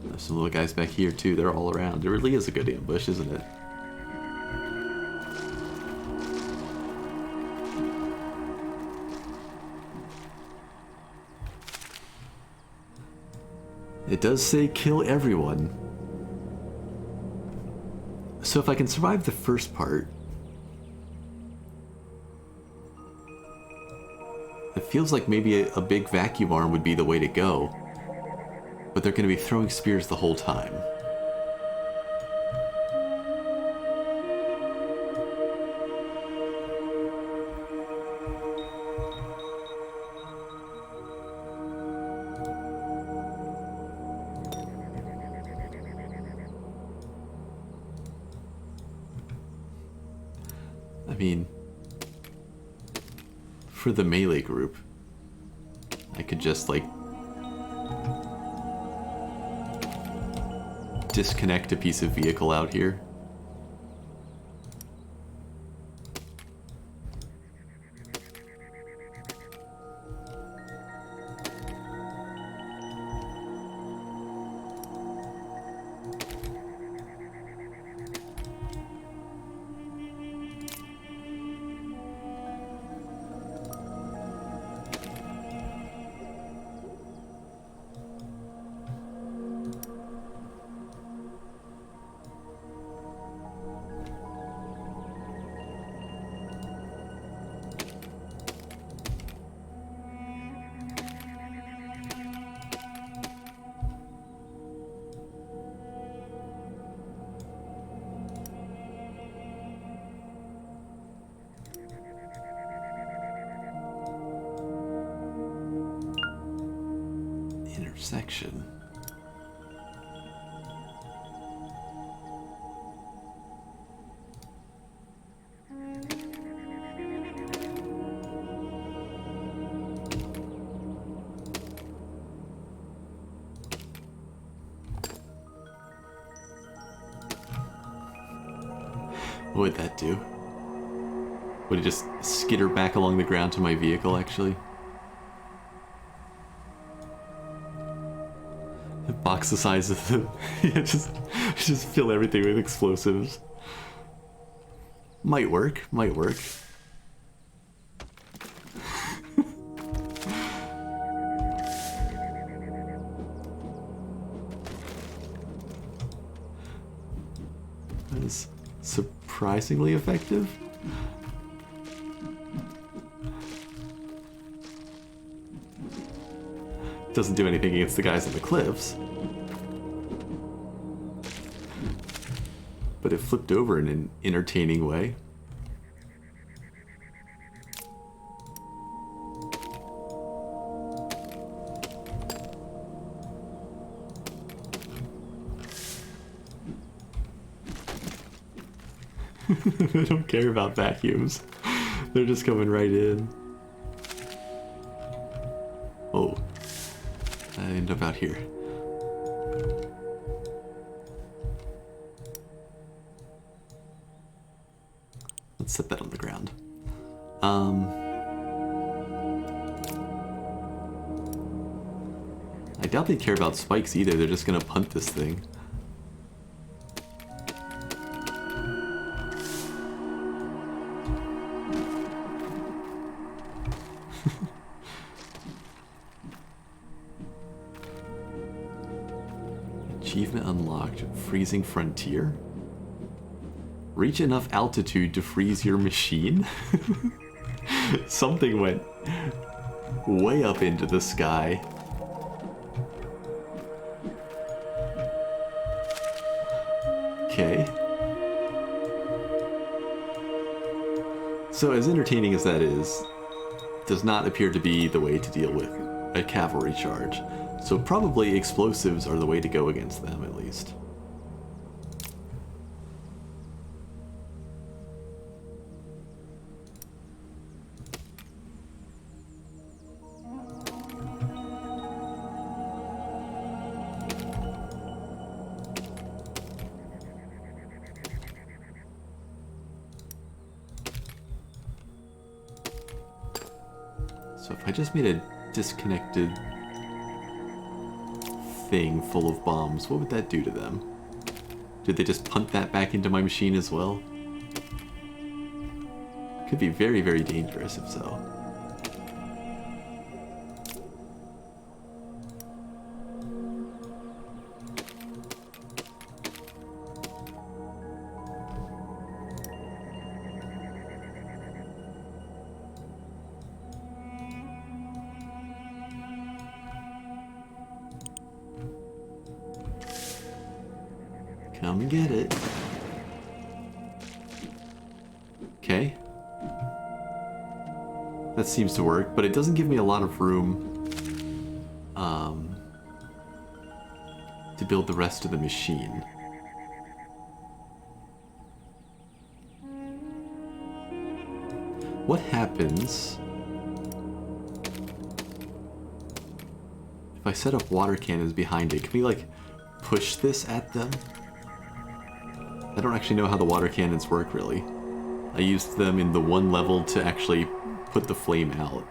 There's some little guys back here too, they're all around. It really is a good ambush, isn't it? It does say kill everyone. So if I can survive the first part, it feels like maybe a big vacuum arm would be the way to go. But they're going to be throwing spears the whole time. I mean, for the melee group, I could just, like, disconnect a piece of vehicle out here. Intersection. What would that do? Would it just skitter back along the ground to my vehicle, actually? Box the size of the... yeah, just fill everything with explosives. Might work, might work. That is surprisingly effective. Doesn't do anything against the guys on the cliffs. But it flipped over in an entertaining way. They don't care about vacuums. They're just coming right in. Oh. I end up out here. Let's set that on the ground. I doubt they care about spikes either. They're just gonna punt this thing. Achievement unlocked. Freezing frontier? Reach enough altitude to freeze your machine? Something went way up into the sky. Okay. So as entertaining as that is, does not appear to be the way to deal with a cavalry charge. So probably explosives are the way to go against them, at least. So if I just made a disconnected thing full of bombs, what would that do to them? Did they just punt that back into my machine as well? Could be very, very dangerous if so. Come and get it. Okay. That seems to work, but it doesn't give me a lot of room to build the rest of the machine. What happens if I set up water cannons behind it? Can we, like, push this at them? I don't actually know how the water cannons work, really. I used them in the one level to actually put the flame out.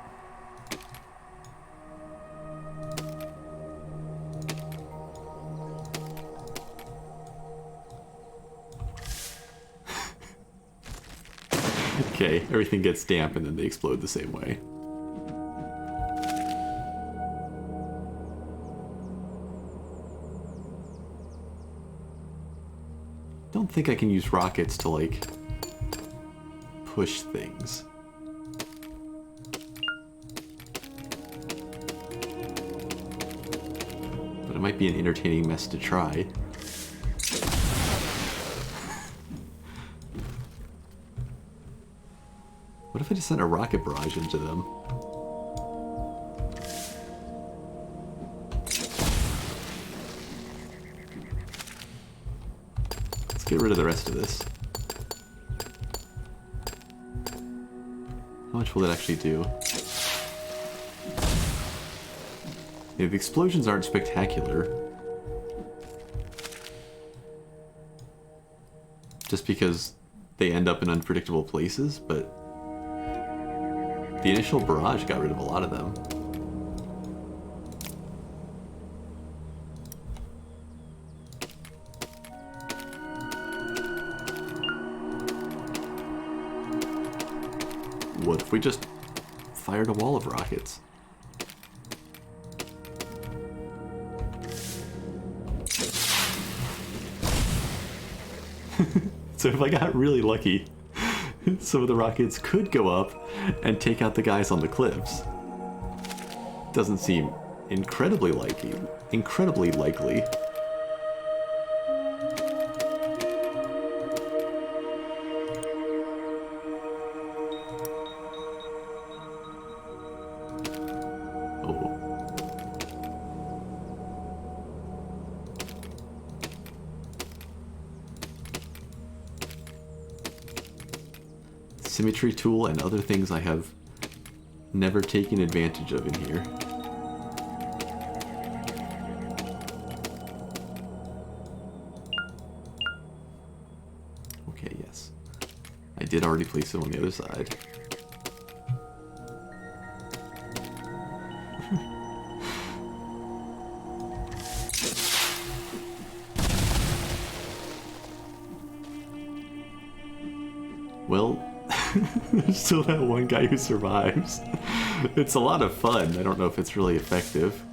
Okay, everything gets damp and then they explode the same way. Don't think I can use rockets to, like, push things. But it might be an entertaining mess to try. What if I just sent a rocket barrage into them? Let's get rid of the rest of this. How much will it actually do? Yeah, the explosions aren't spectacular. Just because they end up in unpredictable places, but the initial barrage got rid of a lot of them. What if we just fired a wall of rockets? So if I got really lucky, some of the rockets could go up and take out the guys on the cliffs. Doesn't seem incredibly likely. Oh. Symmetry tool and other things I have never taken advantage of in here. Okay, yes. I did already place it on the other side. Well, there's still that one guy who survives. It's a lot of fun. I don't know if it's really effective.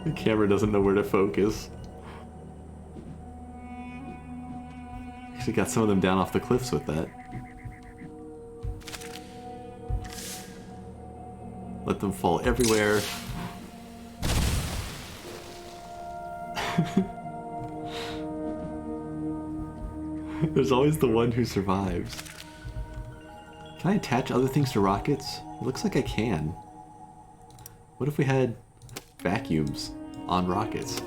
The camera doesn't know where to focus. Actually got some of them down off the cliffs with that. Let them fall everywhere. There's always the one who survives. Can I attach other things to rockets? It looks like I can. What if we had vacuums on rockets?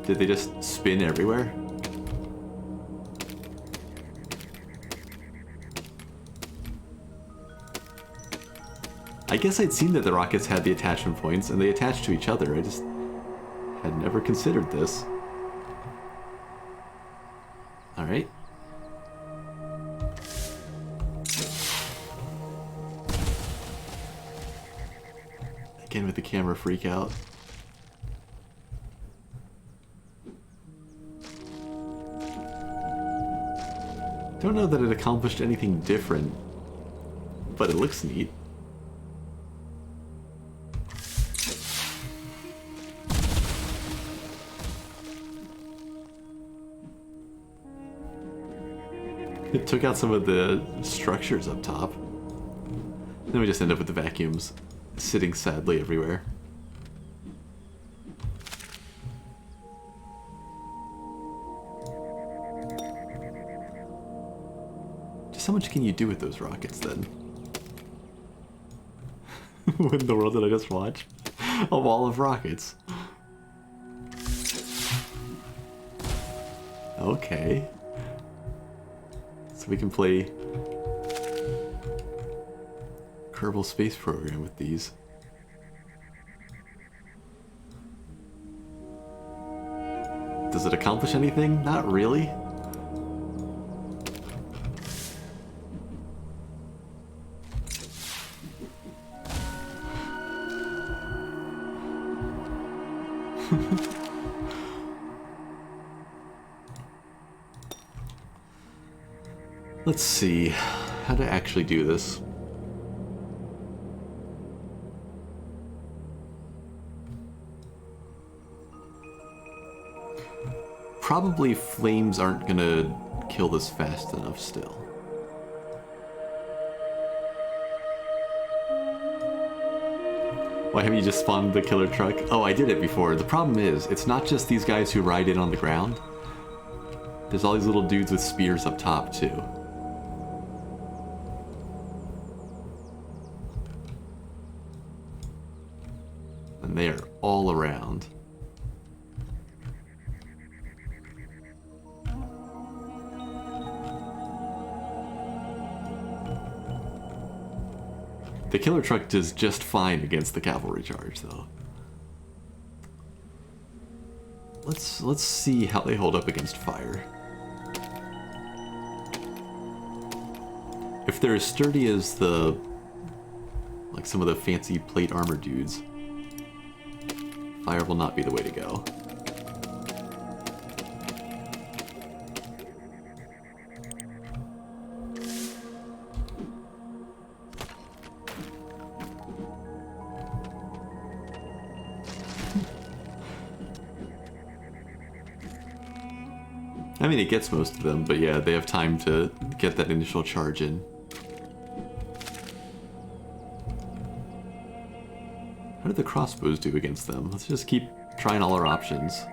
Did they just spin everywhere? I guess I'd seen that the rockets had the attachment points and they attached to each other. I just had never considered this. Alright. Again with the camera freak out. Don't know that it accomplished anything different, but it looks neat. It took out some of the structures up top. Then we just end up with the vacuums sitting sadly everywhere. Just how much can you do with those rockets then? What in the world did I just watch? A wall of rockets. Okay. So we can play Kerbal Space Program with these. Does it accomplish anything? Not really. Let's see how to actually do this. Probably flames aren't gonna kill this fast enough still. Why haven't you just spawned the killer truck? Oh, I did it before. The problem is, it's not just these guys who ride in on the ground. There's all these little dudes with spears up top, too. And they are all around. The killer truck does just fine against the cavalry charge, though. let's see how they hold up against fire. If they're as sturdy as the, like some of the fancy plate armor dudes, fire will not be the way to go. I mean, it gets most of them, but yeah, they have time to get that initial charge in. How do the crossbows do against them? Let's just keep trying all our options.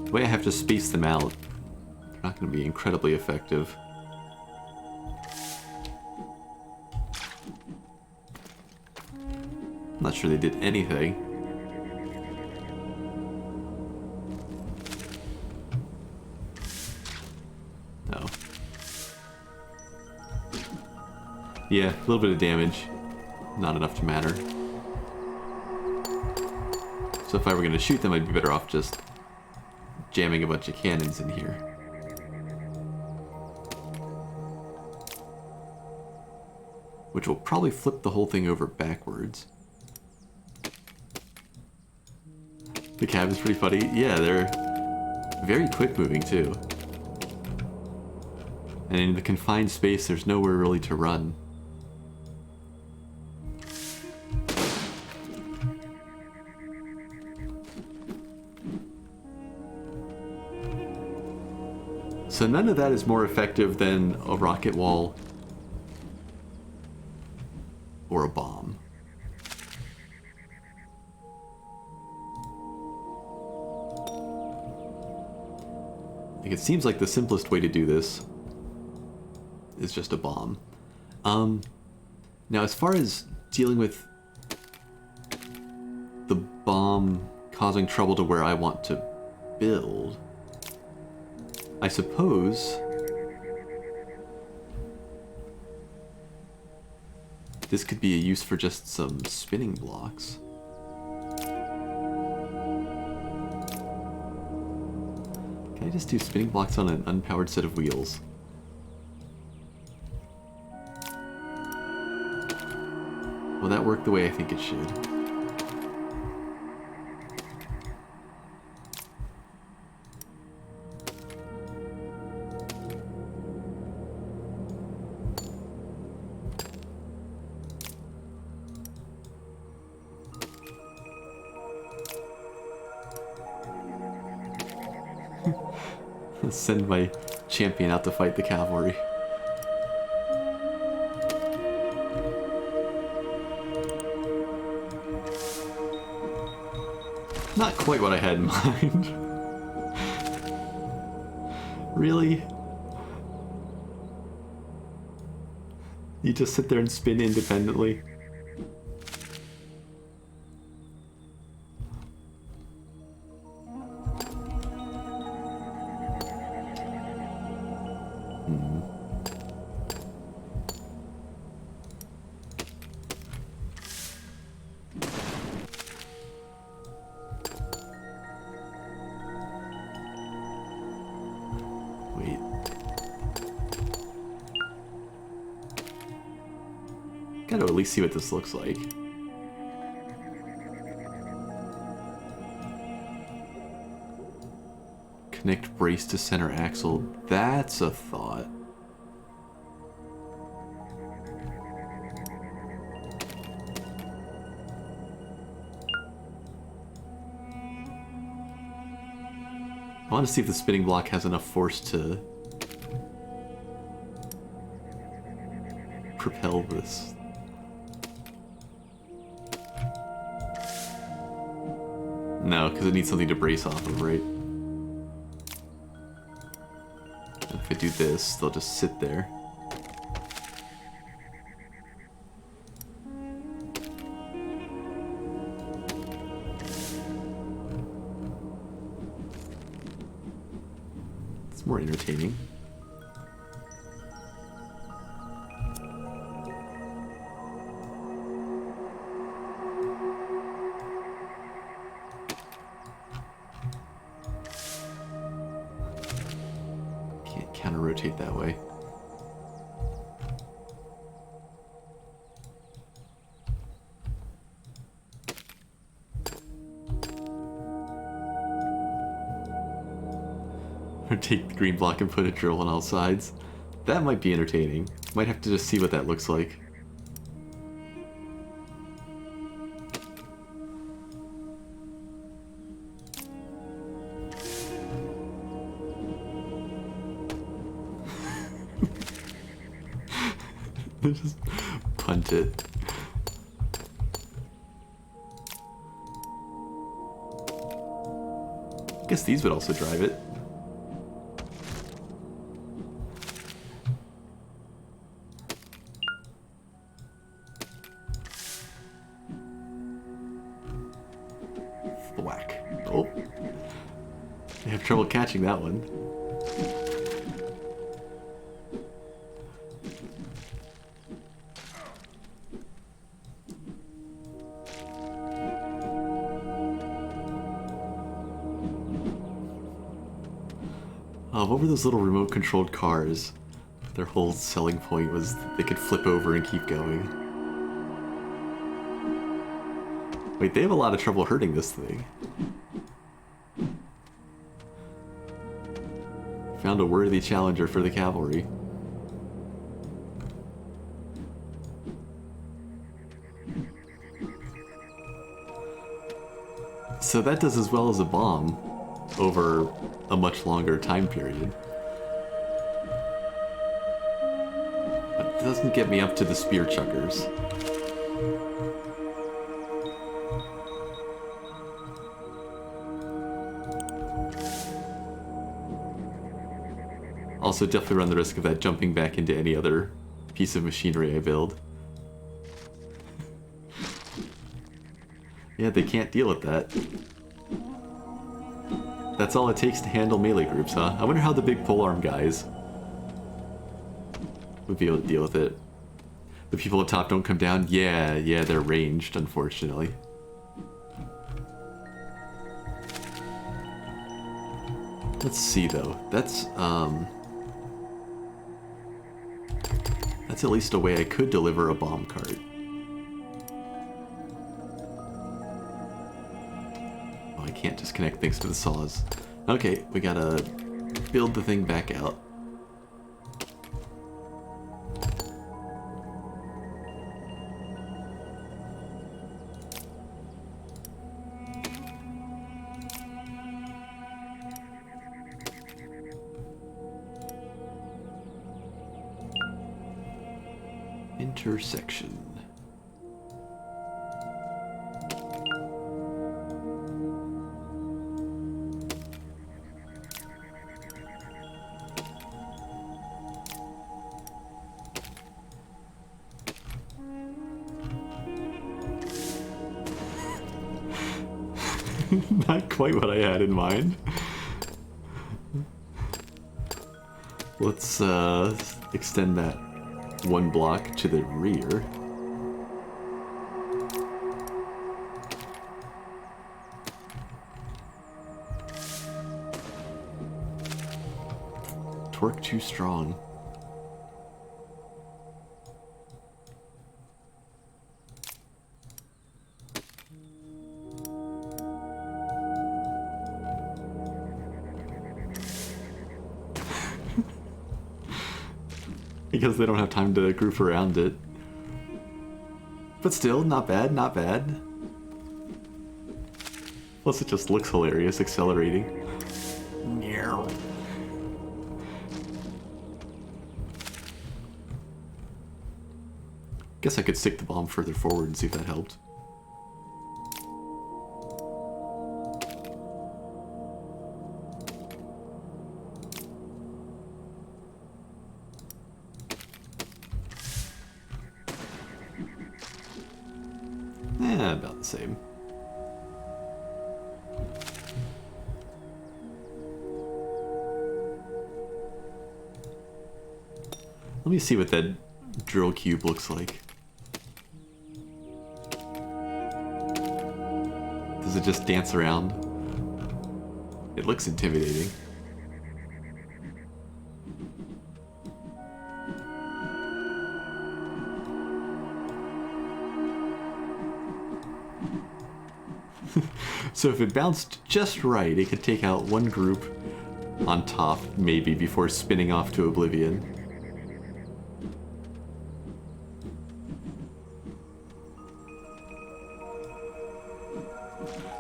The way I have to space them out, they're not going to be incredibly effective. I'm not sure they did anything. No. Yeah, a little bit of damage. Not enough to matter. So if I were going to shoot them, I'd be better off just jamming a bunch of cannons in here. Which will probably flip the whole thing over backwards. The cab is pretty funny. Yeah, they're very quick moving too. And in the confined space, there's nowhere really to run. So none of that is more effective than a rocket wall or a bomb. Like, it seems like the simplest way to do this is just a bomb. Now, as far as dealing with the bomb causing trouble to where I want to build, I suppose this could be a use for just some spinning blocks. Can I just do spinning blocks on an unpowered set of wheels? Will that work the way I think it should? Let's send my champion out to fight the cavalry. Not quite what I had in mind. Really? You just sit there and spin independently? Gotta at least see what this looks like. Connect brace to center axle. That's a thought. I want to see if the spinning block has enough force to propel this. No, because it needs something to brace off of, right? If I do this, they'll just sit there. It's more entertaining. counter-rotate that way. Or take the green block and put a drill on all sides. That might be entertaining. Might have to just see what that looks like. Just punt it. Guess these would also drive it. Whack. Oh. I have trouble catching that one. What were those little remote-controlled cars? Their whole selling point was that they could flip over and keep going. Wait, they have a lot of trouble hurting this thing. Found a worthy challenger for the cavalry. So that does as well as a bomb over a much longer time period. But it doesn't get me up to the spear chuckers. Also definitely run the risk of that jumping back into any other piece of machinery I build. Yeah, they can't deal with that. That's all it takes to handle melee groups, huh? I wonder how the big polearm guys would be able to deal with it. The people up top don't come down? Yeah, they're ranged, unfortunately. Let's see, though. That's at least a way I could deliver a bomb cart. Oh, I can't disconnect thanks to the saws. Okay, we gotta build the thing back out. Intersection. Not quite what I had in mind. Let's extend that one block to the rear. Torque too strong. Because they don't have time to group around it. But still, not bad, not bad. Plus it just looks hilarious, accelerating. Guess I could stick the bomb further forward and see if that helped. About the same. Let me see what that drill cube looks like. Does it just dance around? It looks intimidating. So if it bounced just right, it could take out one group on top, maybe, before spinning off to oblivion.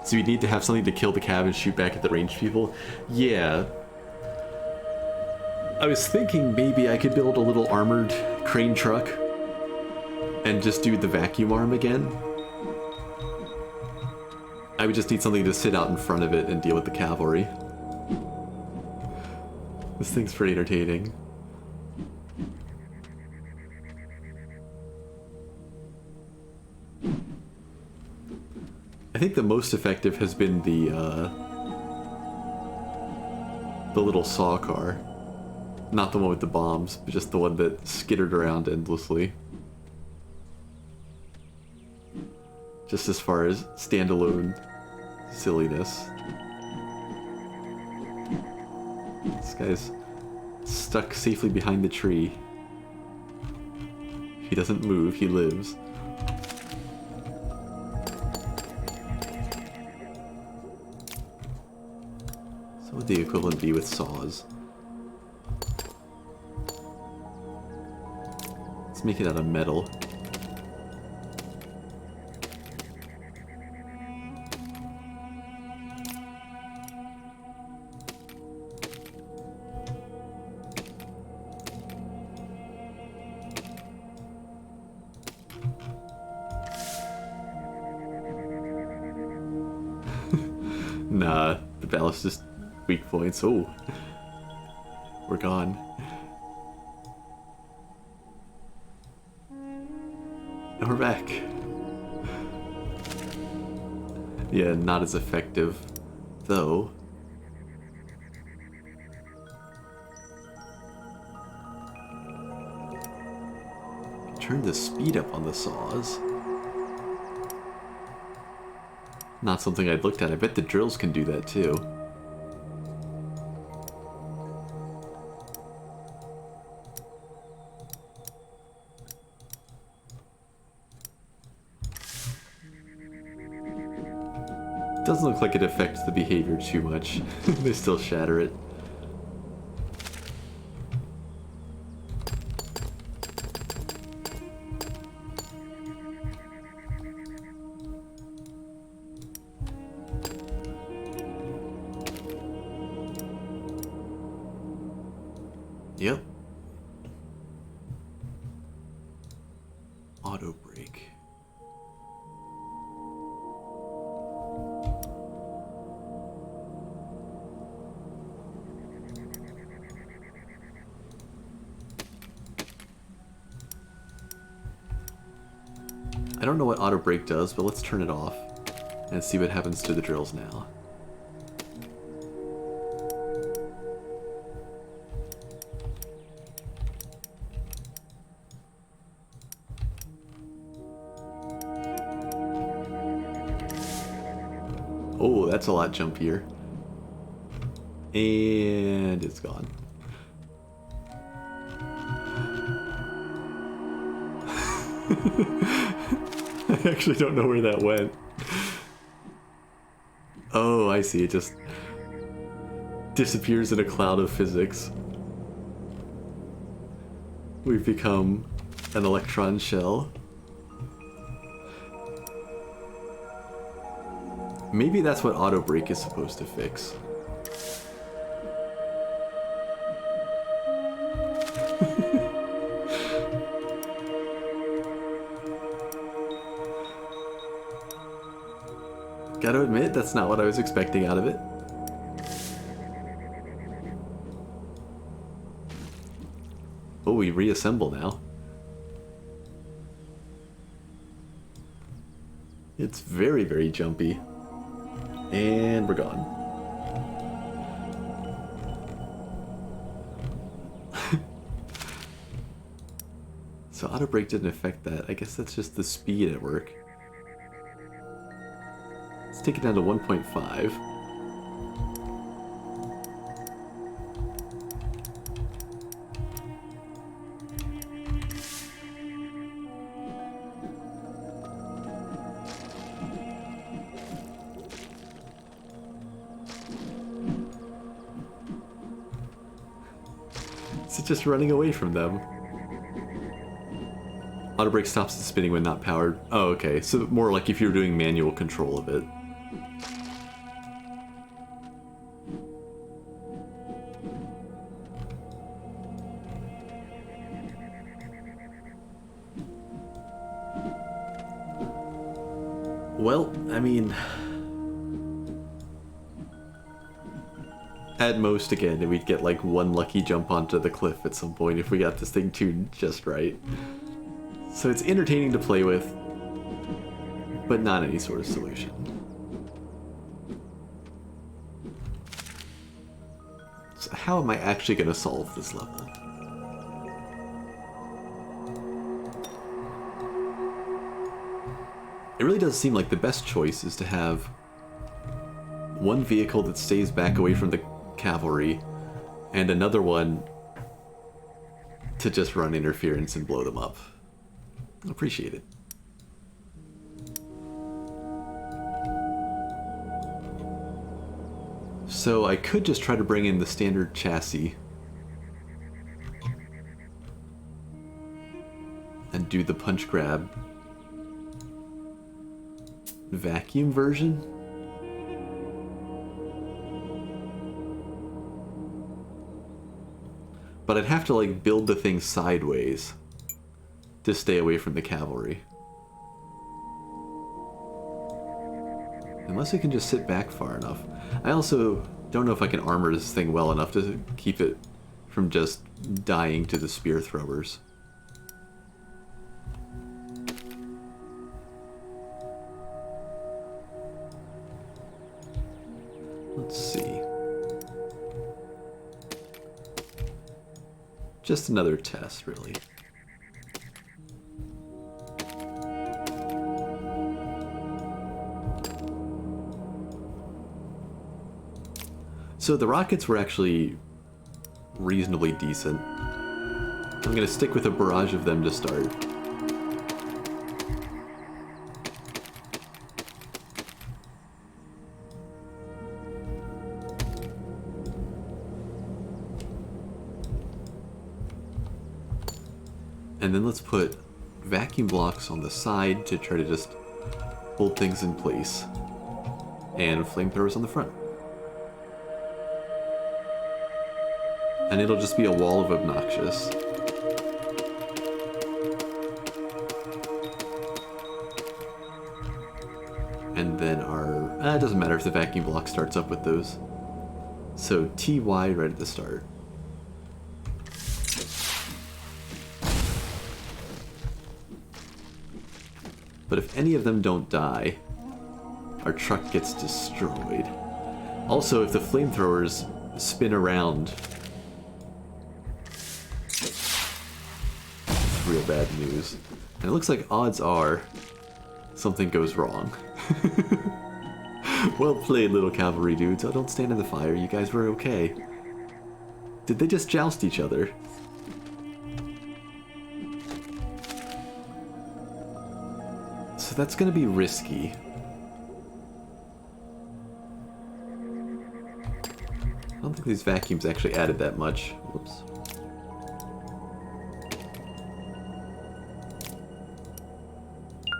So you need to have something to kill the cab and shoot back at the ranged people? Yeah. I was thinking maybe I could build a little armored crane truck and just do the vacuum arm again. I would just need something to sit out in front of it and deal with the cavalry. This thing's pretty entertaining. I think the most effective has been the little saw car. Not the one with the bombs, but just the one that skittered around endlessly. Just as far as standalone silliness. This guy's stuck safely behind the tree. If he doesn't move, he lives. So what would the equivalent be with saws? Let's make it out of metal. Nah, the ballast is weak points. Oh, we're gone. And we're back. Yeah, not as effective, though. Turn the speed up on the saws. Not something I'd looked at. I bet the drills can do that too. Doesn't look like it affects the behavior too much. They still shatter it. Yep. Auto brake. I don't know what auto brake does, but let's turn it off and see what happens to the drills now. Oh, that's a lot jumpier. And it's gone. I actually don't know where that went. Oh, I see. It just disappears in a cloud of physics. We've become an electron shell. Maybe that's what auto brake is supposed to fix. Gotta admit, that's not what I was expecting out of it. Oh, we reassemble now. It's very, very jumpy. And we're gone. So auto brake didn't affect that. I guess that's just the speed at work. Let's take it down to 1.5. Is it just running away from them? Auto brake stops the spinning when not powered. Oh, okay. So more like if you're doing manual control of it. Well, I mean, at most, again, we'd get like one lucky jump onto the cliff at some point if we got this thing tuned just right. So it's entertaining to play with, but not any sort of solution. So how am I actually going to solve this level? It really does seem like the best choice is to have one vehicle that stays back away from the cavalry and another one to just run interference and blow them up. Appreciate it. So I could just try to bring in the standard chassis and do the punch grab vacuum version. But I'd have to like build the thing sideways to stay away from the cavalry. Unless we can just sit back far enough. I also don't know if I can armor this thing well enough to keep it from just dying to the spear throwers. Let's see. Just another test, really. So the rockets were actually reasonably decent. I'm going to stick with a barrage of them to start. And then let's put vacuum blocks on the side to try to just hold things in place. And flamethrowers on the front. And it'll just be a wall of obnoxious. And then our... it doesn't matter if the vacuum block starts up with those. So TY right at the start. But if any of them don't die, our truck gets destroyed. Also, if the flamethrowers spin around, it's real bad news. And it looks like odds are something goes wrong. Well played, little cavalry dudes. Oh, don't stand in the fire. You guys were okay. Did they just joust each other? So that's going to be risky. I don't think these vacuums actually added that much. Whoops.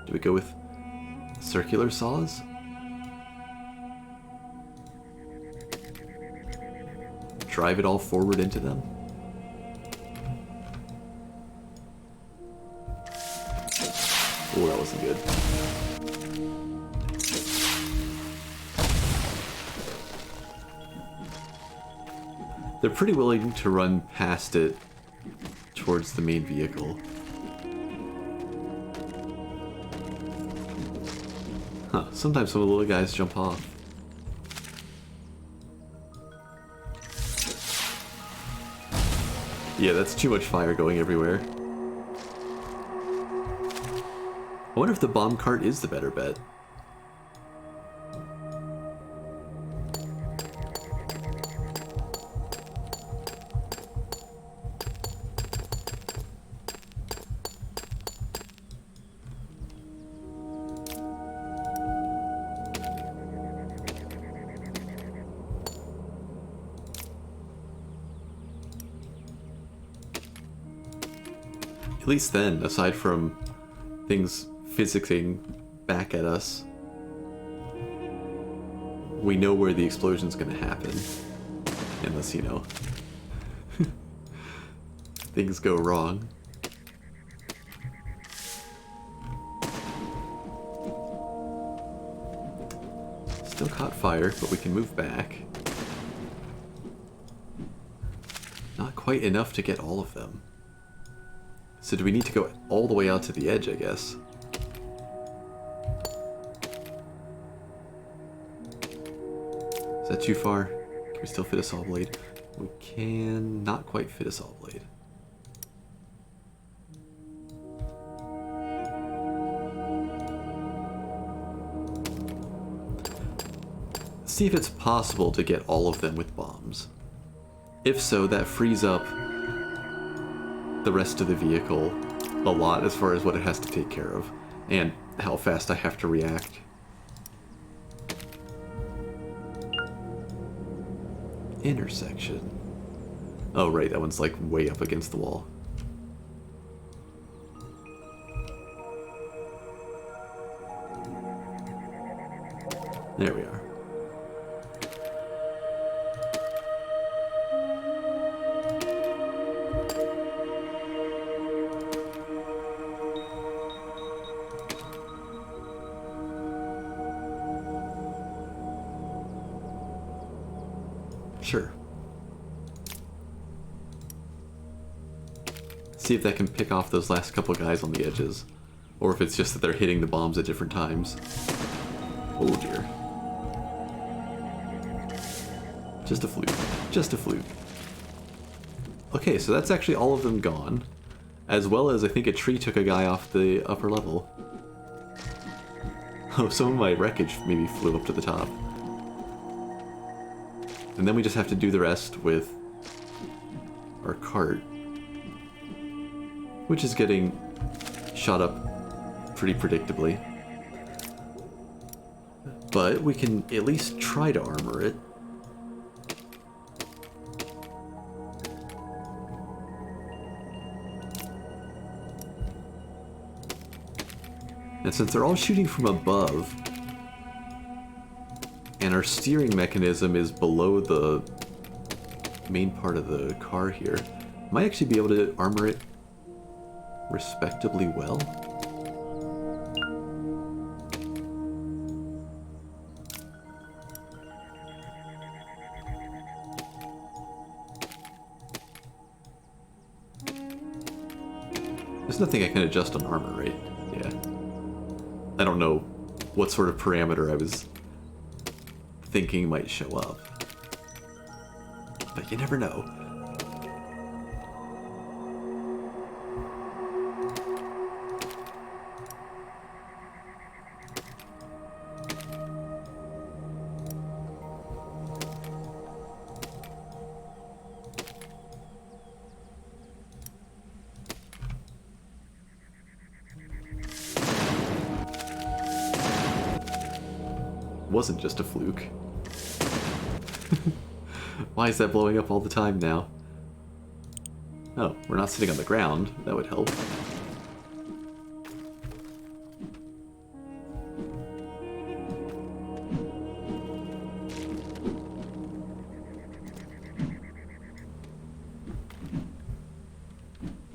Do we go with circular saws? Drive it all forward into them? Oh, that wasn't good. They're pretty willing to run past it towards the main vehicle. Huh, sometimes some of the little guys jump off. Yeah, that's too much fire going everywhere. I wonder if the bomb cart is the better bet. least then, aside from things physicsing back at us, we know where the explosion's gonna happen. Unless, you know, things go wrong. Still caught fire, but we can move back. Not quite enough to get all of them. So do we need to go all the way out to the edge, I guess? Is that too far? Can we still fit a saw blade? We can not quite fit a saw blade. See if it's possible to get all of them with bombs. If so, that frees up the rest of the vehicle a lot as far as what it has to take care of, and how fast I have to react. Intersection. Oh right, that one's like way up against the wall. There we are. Sure. See if that can pick off those last couple guys on the edges. Or if it's just that they're hitting the bombs at different times. Oh dear. Just a fluke. Just a fluke. Okay, so that's actually all of them gone. As well as I think a tree took a guy off the upper level. Oh, some of my wreckage maybe flew up to the top. And then we just have to do the rest with our cart, which is getting shot up pretty predictably. But we can at least try to armor it. And since they're all shooting from above, and our steering mechanism is below the main part of the car here, might actually be able to armor it respectably well. There's nothing I can adjust on armor rate. Yeah. I don't know what sort of parameter I was thinking might show up. But you never know. Wasn't just a fluke. Why is that blowing up all the time now? Oh, we're not sitting on the ground. That would help.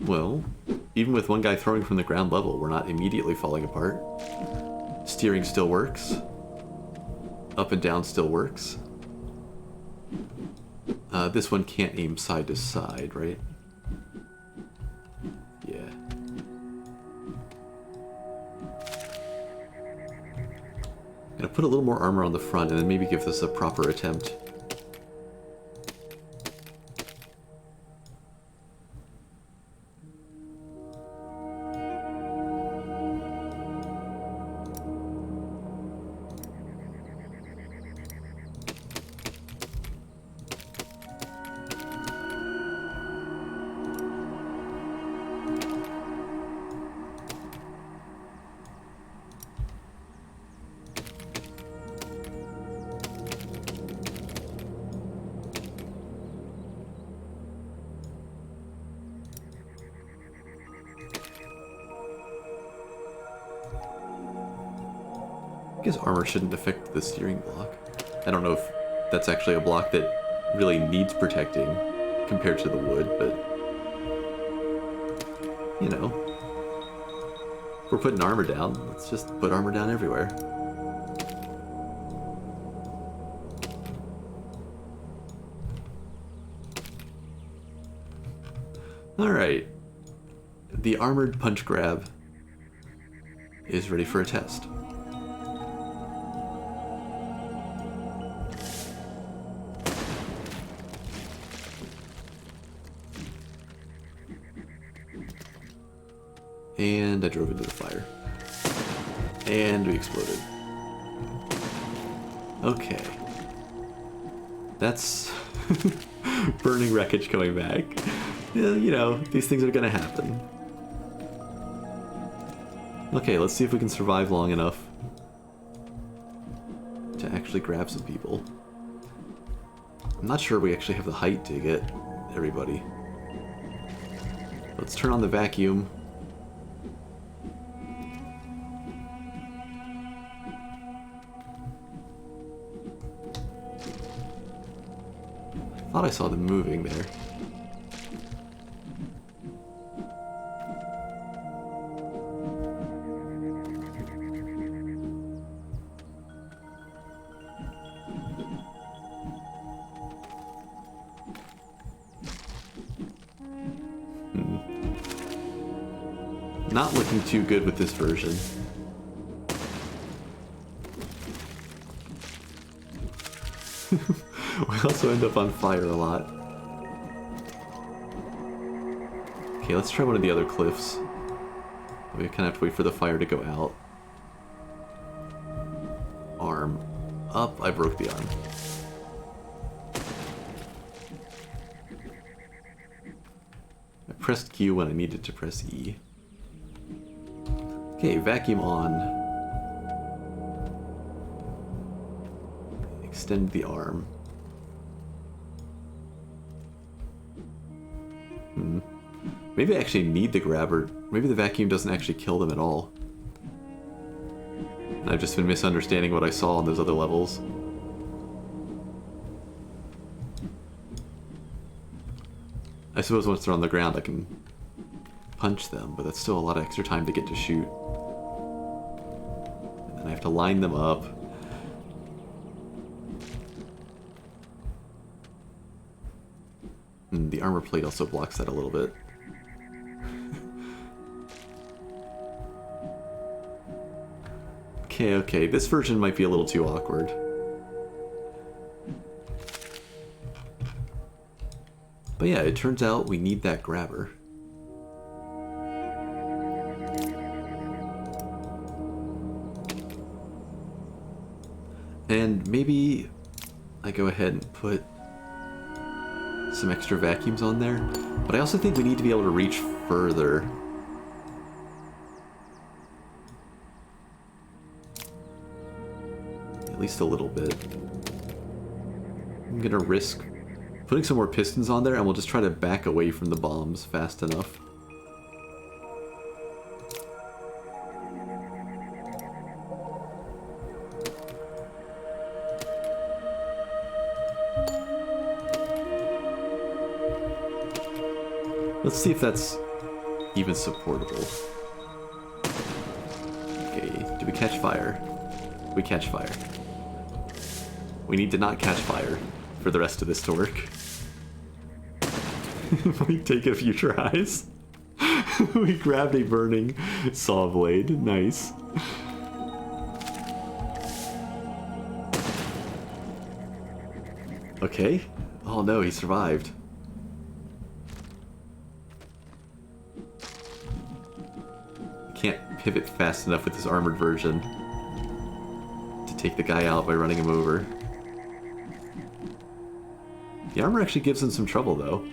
Well, even with one guy throwing from the ground level, we're not immediately falling apart. Steering still works. Up and down still works. This one can't aim side to side, right? Yeah. Gonna put a little more armor on the front and then maybe give this a proper attempt. guess armor shouldn't affect the steering block. I don't know if that's actually a block that really needs protecting compared to the wood, but you know, if we're putting armor down, let's just put armor down everywhere. Alright, the armored punch grab is ready for a test. And I drove into the fire. And we exploded. Okay. That's burning wreckage coming back. You know, these things are gonna happen. Okay, let's see if we can survive long enough to actually grab some people. I'm not sure we actually have the height to get everybody. Let's turn on the vacuum. I thought I saw them moving there. Not looking too good with this version. We also end up on fire a lot. Okay, let's try one of the other cliffs. We kind of have to wait for the fire to go out. Arm up. I broke the arm. I pressed Q when I needed to press E. Okay, vacuum on. Extend the arm. Maybe I actually need the grabber. Maybe the vacuum doesn't actually kill them at all. I've just been misunderstanding what I saw on those other levels. I suppose once they're on the ground I can punch them, but that's still a lot of extra time to get to shoot. And then I have to line them up. And the armor plate also blocks that a little bit. Okay, this version might be a little too awkward. But yeah, it turns out we need that grabber. And maybe I go ahead and put some extra vacuums on there. But I also think we need to be able to reach further. At least a little bit. I'm gonna risk putting some more pistons on there, and we'll just try to back away from the bombs fast enough. Let's see if that's even supportable. Okay, do we catch fire? We catch fire. We need to not catch fire for the rest of this to work. We take a few tries. We grabbed a burning saw blade. Nice. Okay. Oh no, he survived. Can't pivot fast enough with this armored version to take the guy out by running him over. The armor actually gives him some trouble though,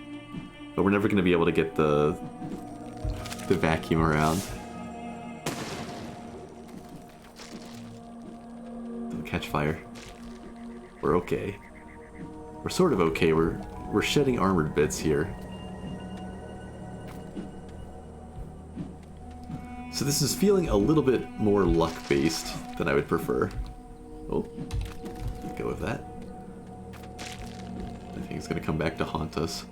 but we're never going to be able to get the vacuum around. Don't catch fire. We're okay. We're sort of okay. We're shedding armored bits here. So this is feeling a little bit more luck-based than I would prefer. Oh, go with that. I think it's gonna come back to haunt us.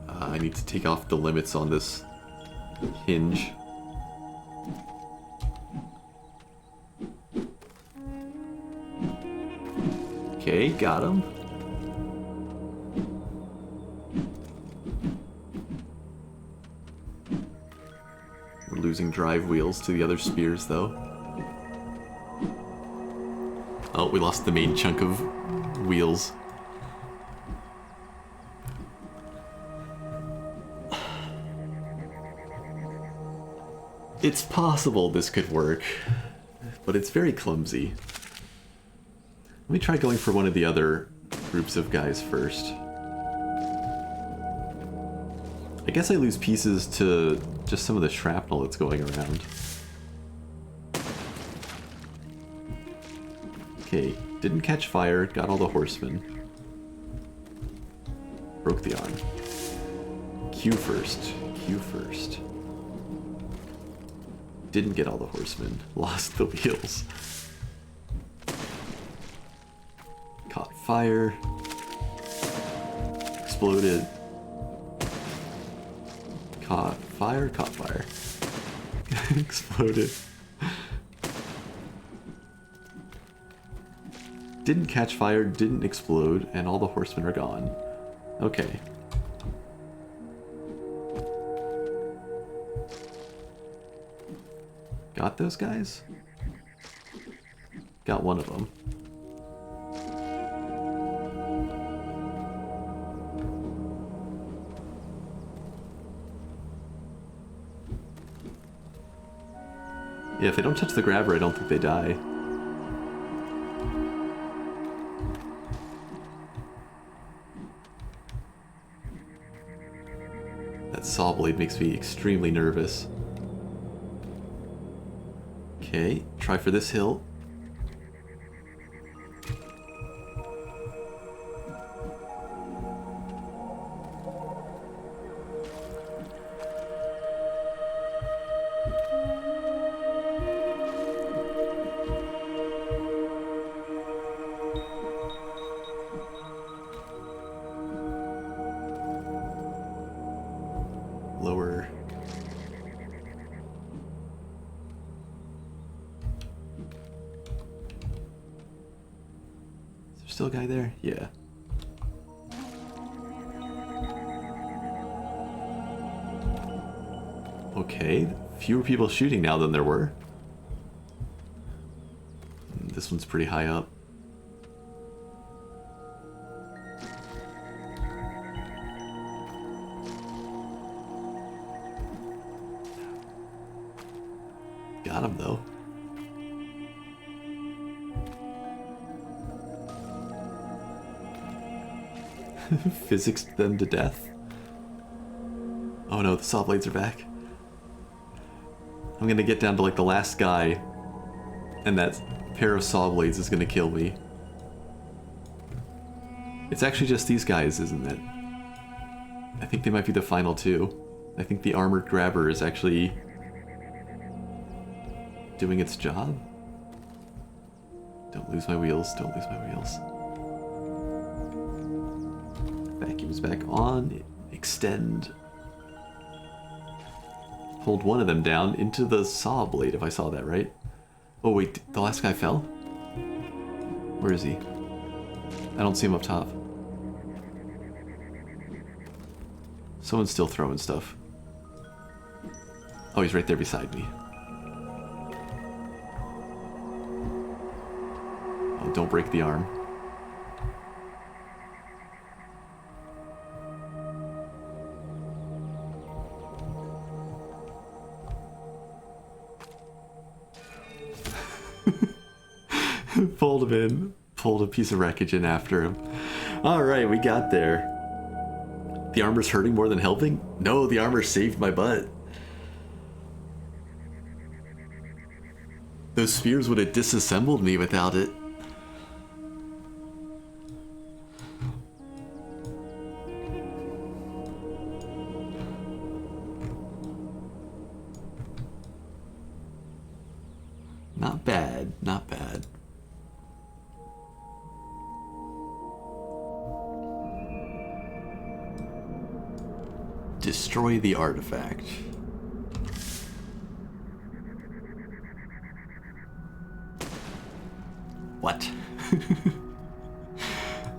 I need to take off the limits on this hinge. Okay, got him. We're losing drive wheels to the other spears, though. Oh, we lost the main chunk of wheels. It's possible this could work, but it's very clumsy. Let me try going for one of the other groups of guys first. I guess I lose pieces to just some of the shrapnel that's going around. Okay, didn't catch fire, got all the horsemen. Broke the arm. Q first, Q first. Didn't get all the horsemen, lost the wheels. Caught fire. Exploded. Caught fire, caught fire. Exploded. Didn't catch fire, didn't explode, and all the horsemen are gone. Okay. Got those guys? Got one of them. Yeah, if they don't touch the grabber, I don't think they die. That saw blade makes me extremely nervous. Okay, try for this hill. Lower. Still a guy there? Yeah. Okay, fewer people shooting now than there were. This one's pretty high up. Got him though. Physics them to death. Oh no, the saw blades are back. I'm gonna get down to like the last guy, and that pair of saw blades is gonna kill me. It's actually just these guys, isn't it? I think they might be the final two. I think the armored grabber is actually doing its job. Don't lose my wheels, don't lose my wheels. Vacuum's back on. Extend. Hold one of them down into the saw blade, if I saw that right. Oh wait, the last guy fell? Where is he? I don't see him up top. Someone's still throwing stuff. Oh, he's right there beside me. Oh, don't break the arm. Pulled him in. Pulled a piece of wreckage in after him. Alright, we got there. The armor's hurting more than helping? No, the armor saved my butt. Those spears would have disassembled me without it. Destroy the artifact. What?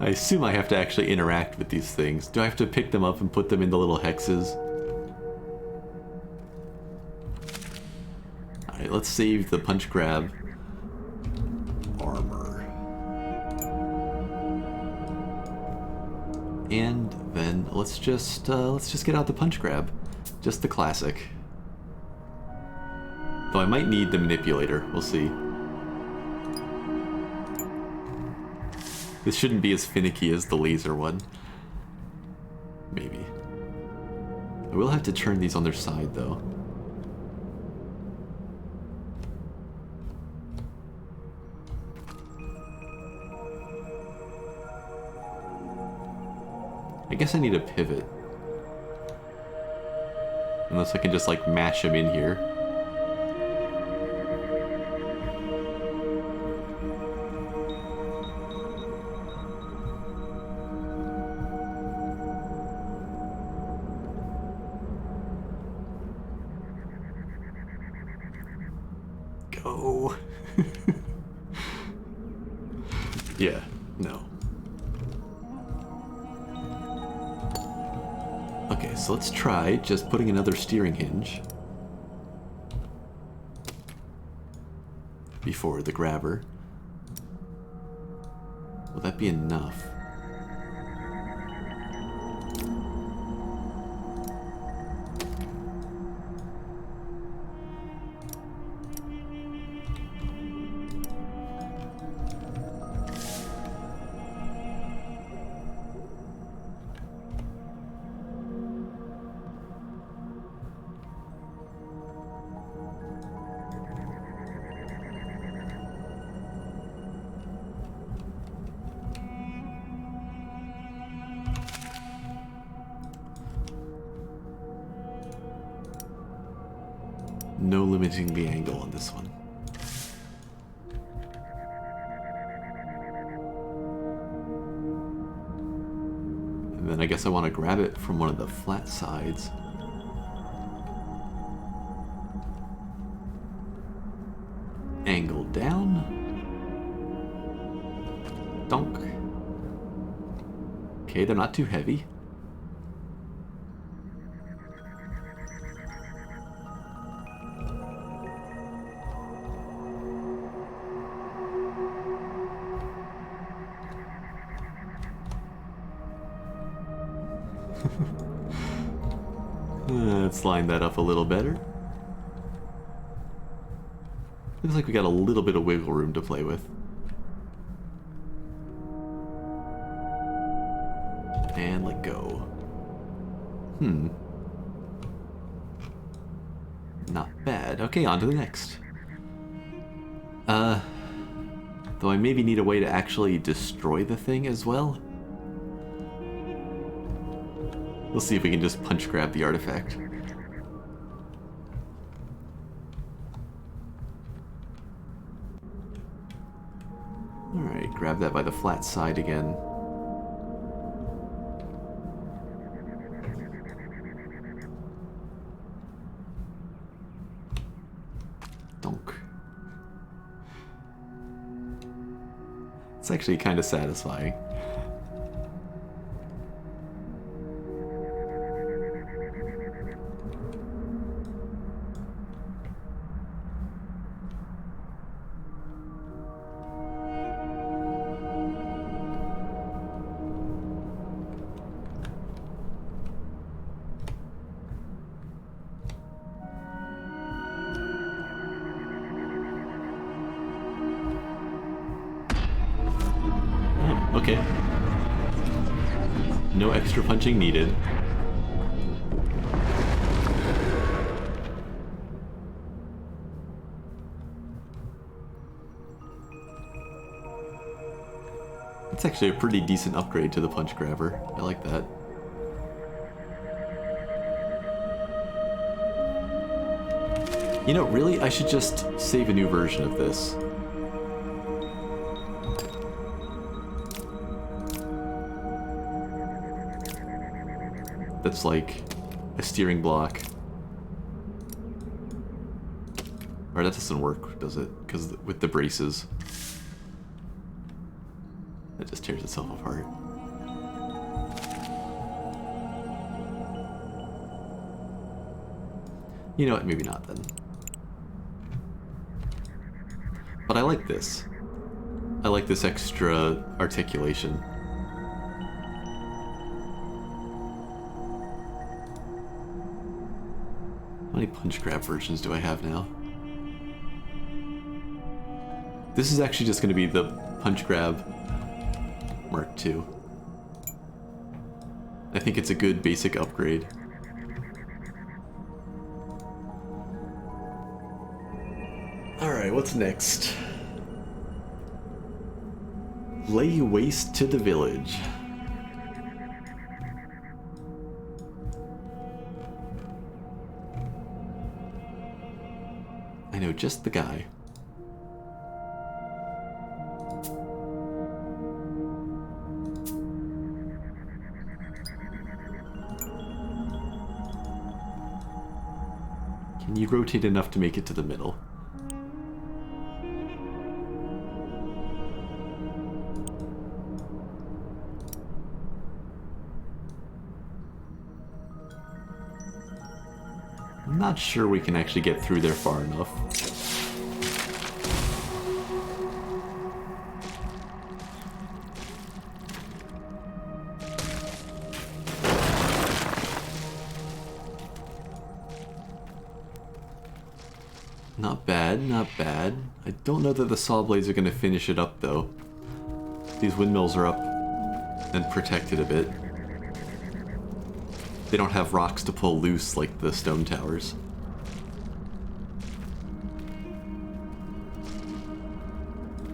I assume I have to actually interact with these things. Do I have to pick them up and put them in the little hexes? Alright, let's save the punch grab. Armor. And then let's just get out the punch grab. Just the classic. Though I might need the manipulator, we'll see. This shouldn't be as finicky as the laser one. Maybe. I will have to turn these on their side, though. I guess I need a pivot. Unless I can just, like, mash them in here. Go. Yeah, no. Okay, so let's try just putting another steering hinge before the grabber. Will that be enough? No limiting the angle on this one. And then I guess I want to grab it from one of the flat sides. Angle down. Donk. Okay, they're not too heavy. Let's line that up a little better. Looks like we got a little bit of wiggle room to play with. And let go. Not bad. Okay, on to the next. Though I maybe need a way to actually destroy the thing as well. We'll see if we can just punch grab the artifact. Alright, grab that by the flat side again. Donk. It's actually kind of satisfying. Okay. No extra punching needed. It's actually a pretty decent upgrade to the punch grabber. I like that. You know, really, I should just save a new version of this. That's like a steering block. Or that doesn't work, does it? Because with the braces, it just tears itself apart. You know what, maybe not then. But I like this. I like this extra articulation. How many punch grab versions do I have now? This is actually just going to be the punch grab Mark II. I think it's a good basic upgrade. Alright, what's next? Lay waste to the village. I know just the guy. Can you rotate enough to make it to the middle? I'm not sure we can actually get through there far enough. Not bad, not bad. I don't know that the saw blades are going to finish it up, though. These windmills are up and protected a bit. They don't have rocks to pull loose like the stone towers.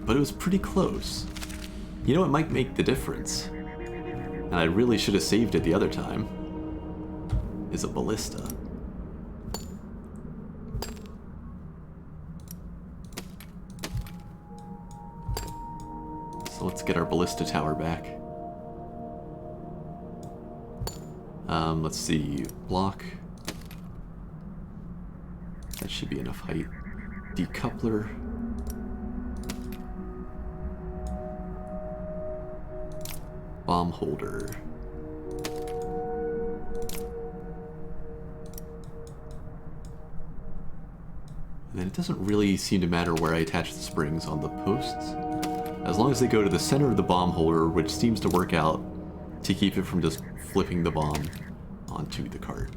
But it was pretty close. You know, it might make the difference. And I really should have saved it the other time. Is a ballista. So let's get our ballista tower back. Let's see, block. That should be enough height. Decoupler. Bomb holder. And then it doesn't really seem to matter where I attach the springs on the posts. As long as they go to the center of the bomb holder, which seems to work out to keep it from just flipping the bomb onto the cart.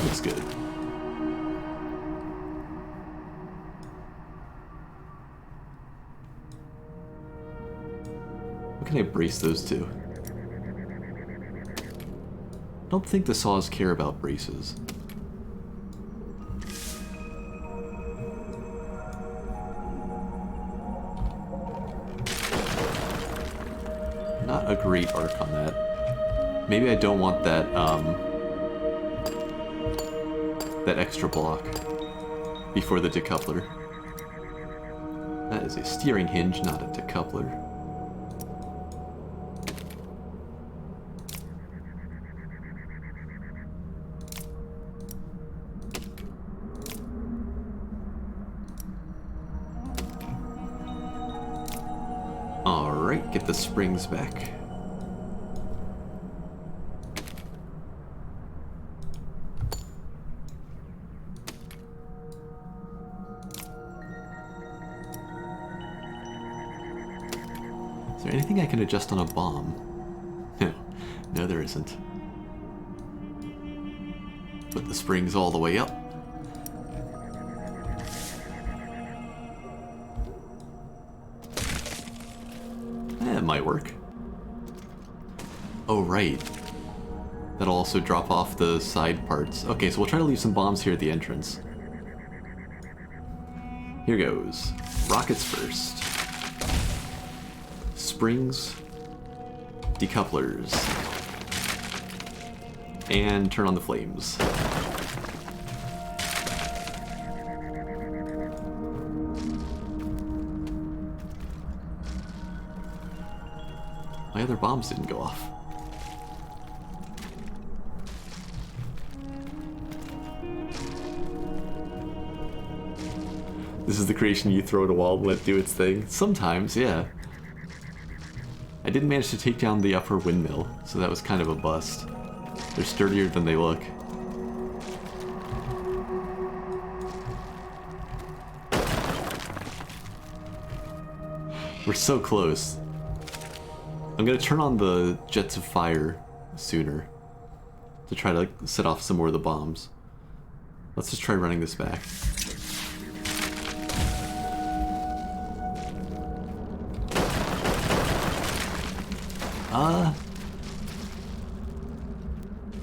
Looks good. What can I brace those to? I don't think the saws care about braces. Not a great arc on that. Maybe I don't want that, that extra block before the decoupler. That is a steering hinge, not a decoupler. Alright, get the springs back. Is there anything I can adjust on a bomb? No, there isn't. Put the springs all the way up. It might work. Oh, right. That'll also drop off the side parts. Okay, so we'll try to leave some bombs here at the entrance. Here goes. Rockets first. Springs. Decouplers. And turn on the flames. My other bombs didn't go off. This is the creation you throw at a wall and let it do its thing. Sometimes, yeah. I didn't manage to take down the upper windmill, so that was kind of a bust. They're sturdier than they look. We're so close. I'm gonna turn on the jets of fire sooner to try to like, set off some more of the bombs. Let's just try running this back.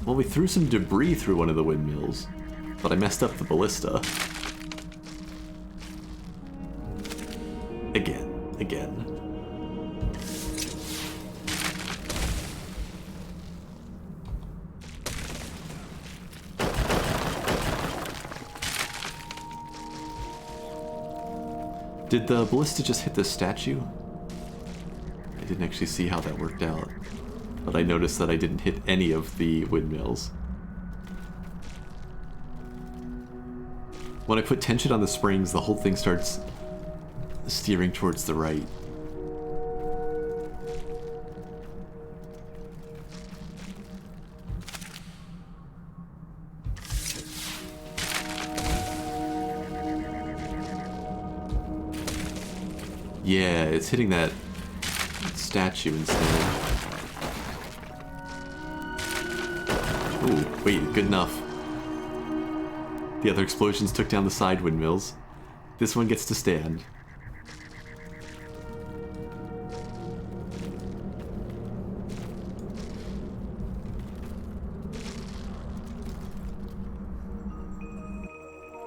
Well, we threw some debris through one of the windmills, but I messed up the ballista. Again. Did the ballista just hit the statue? I didn't actually see how that worked out, but I noticed that I didn't hit any of the windmills. When I put tension on the springs, the whole thing starts steering towards the right. Yeah, it's hitting that statue instead. Ooh, wait, good enough. The other explosions took down the side windmills. This one gets to stand.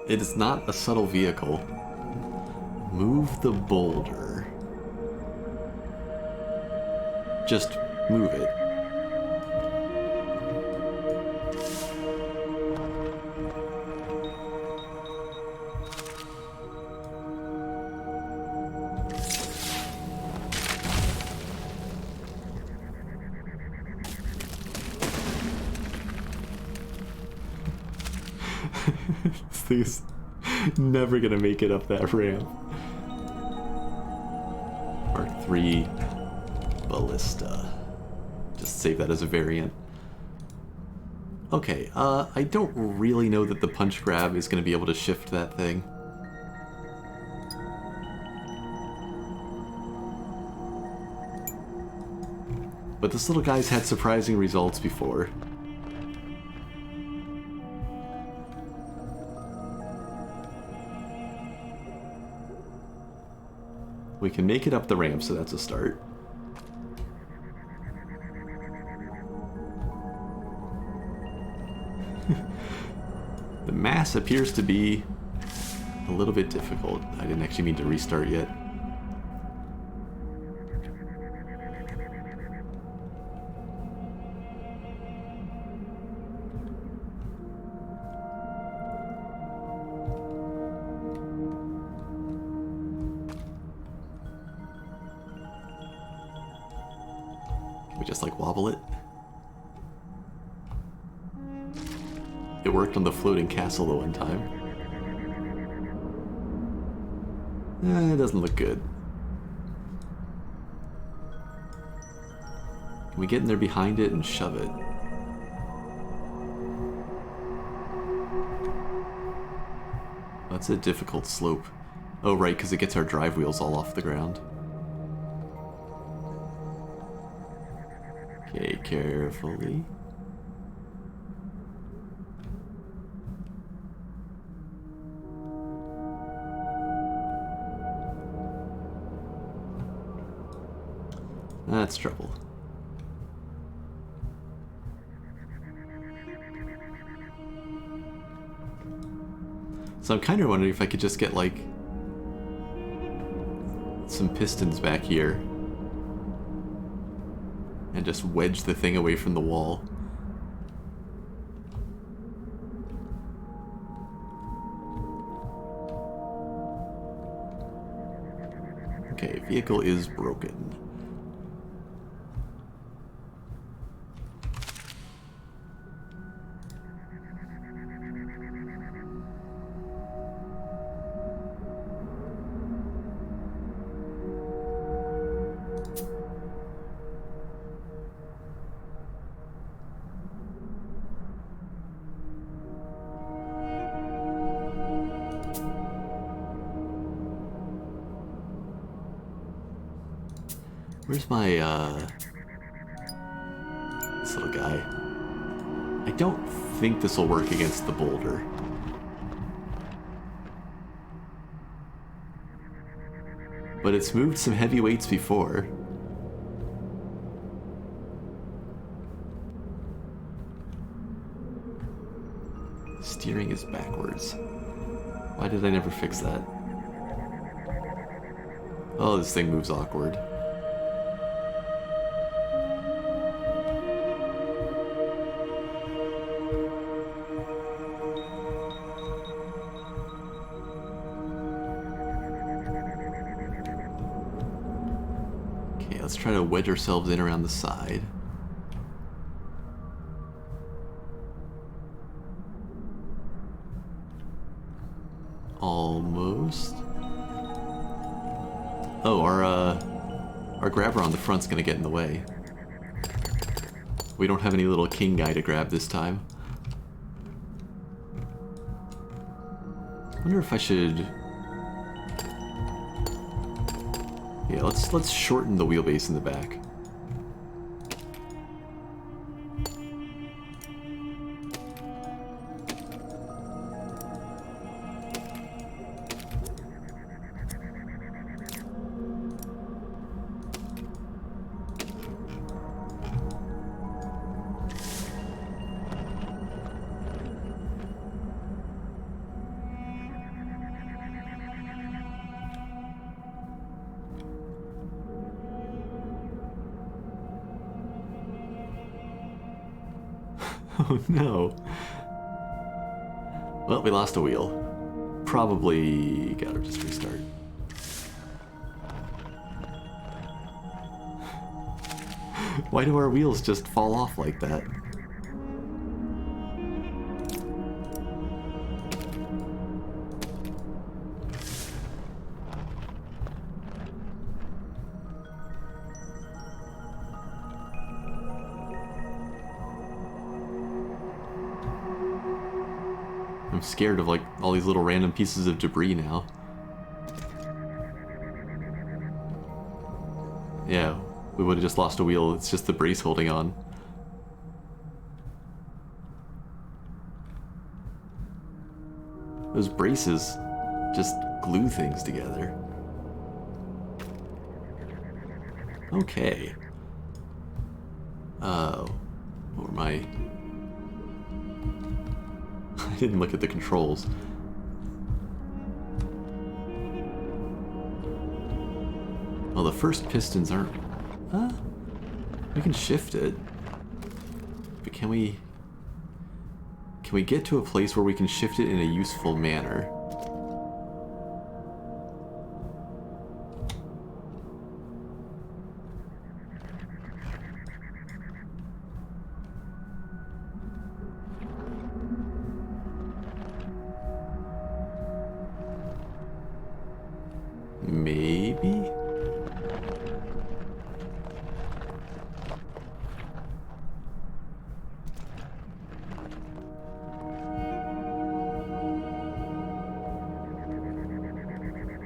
It is not a subtle vehicle. Move the boulder. Just move it. This thing's never gonna make it up that ramp. Mark 3 ballista. Just save that as a variant. Okay, I don't really know that the punch grab is gonna be able to shift that thing. But this little guy's had surprising results before. We can make it up the ramp, so that's a start. The mass appears to be a little bit difficult. I didn't actually mean to restart yet. Just like wobble it. It worked on the floating castle the one time. It doesn't look good. Can we get in there behind it and shove it? That's a difficult slope. Oh right, because it gets our drive wheels all off the ground. Okay, carefully. That's trouble. So I'm kind of wondering if I could just get, like, some pistons back here. And just wedge the thing away from the wall. Okay, vehicle is broken. Where's my, this little guy? I don't think this will work against the boulder. But it's moved some heavy weights before. Steering is backwards. Why did I never fix that? Oh, this thing moves awkward. Okay, let's try to wedge ourselves in around the side. Almost. Oh, our grabber on the front's gonna get in the way. We don't have any little king guy to grab this time. I wonder if I should... Yeah, let's shorten the wheelbase in the back. Oh no. Well, we lost a wheel. Probably gotta just restart. Why do our wheels just fall off like that? I'm scared of like all these little random pieces of debris now. Yeah, we would have just lost a wheel. It's just the brace holding on. Those braces just glue things together. Okay. What were my... I didn't look at the controls. Well, the first pistons aren't... we can shift it. But can we get to a place where we can shift it in a useful manner? Maybe?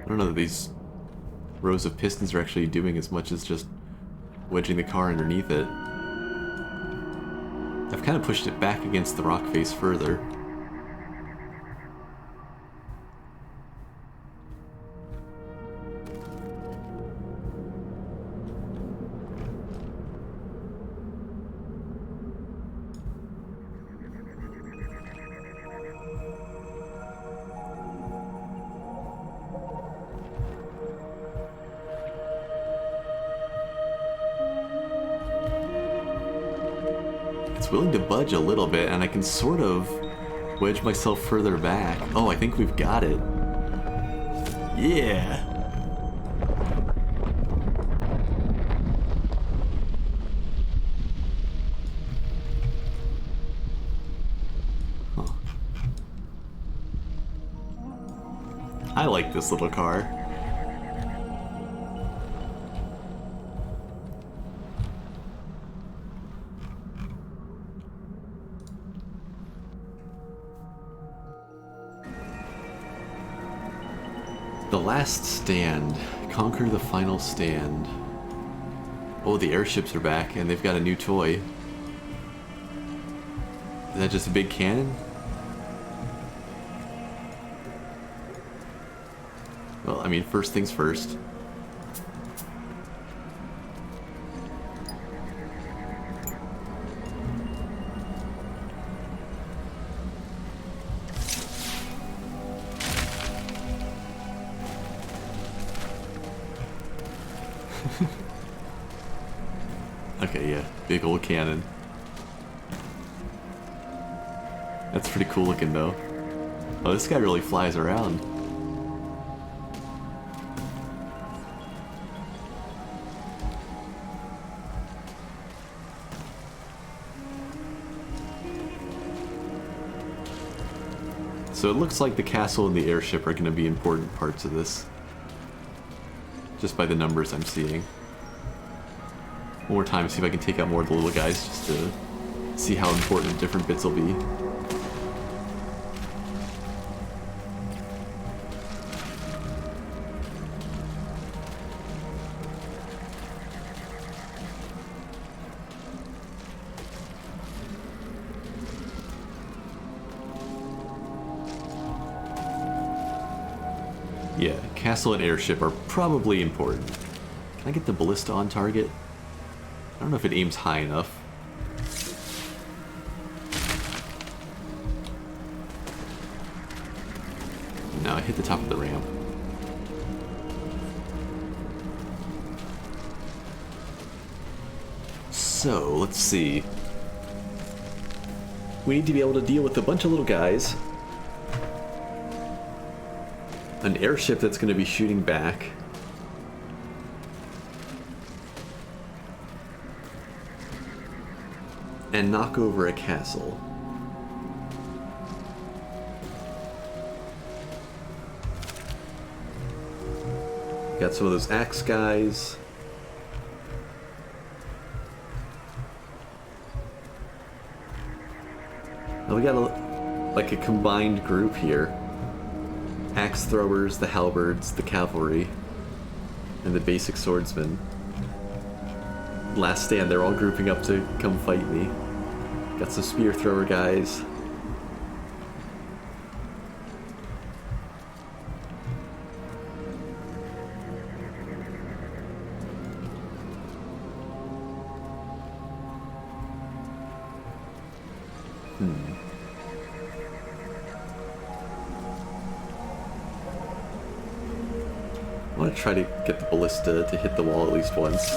I don't know that these rows of pistons are actually doing as much as just wedging the car underneath it. I've kind of pushed it back against the rock face further. Willing to budge a little bit, and I can sort of wedge myself further back. Oh, I think we've got it. Yeah. Huh. I like this little car. The last stand. Conquer the final stand. Oh, the airships are back, and they've got a new toy. Is that just a big cannon? Well, I mean, first things first. Okay, yeah, big old cannon. That's pretty cool looking though. Oh, this guy really flies around. So it looks like the castle and the airship are going to be important parts of this. Just by the numbers I'm seeing. One more time, see if I can take out more of the little guys just to see how important different bits will be. Yeah, castle and airship are probably important. Can I get the ballista on target? I don't know if it aims high enough. No, I hit the top of the ramp. So, let's see. We need to be able to deal with a bunch of little guys. An airship that's going to be shooting back. And knock over a castle. Got some of those axe guys. Now we got like a combined group here. Axe throwers, the halberds, the cavalry, and the basic swordsmen. Last stand, they're all grouping up to come fight me. Got some spear thrower guys. I want to try to get the ballista to hit the wall at least once.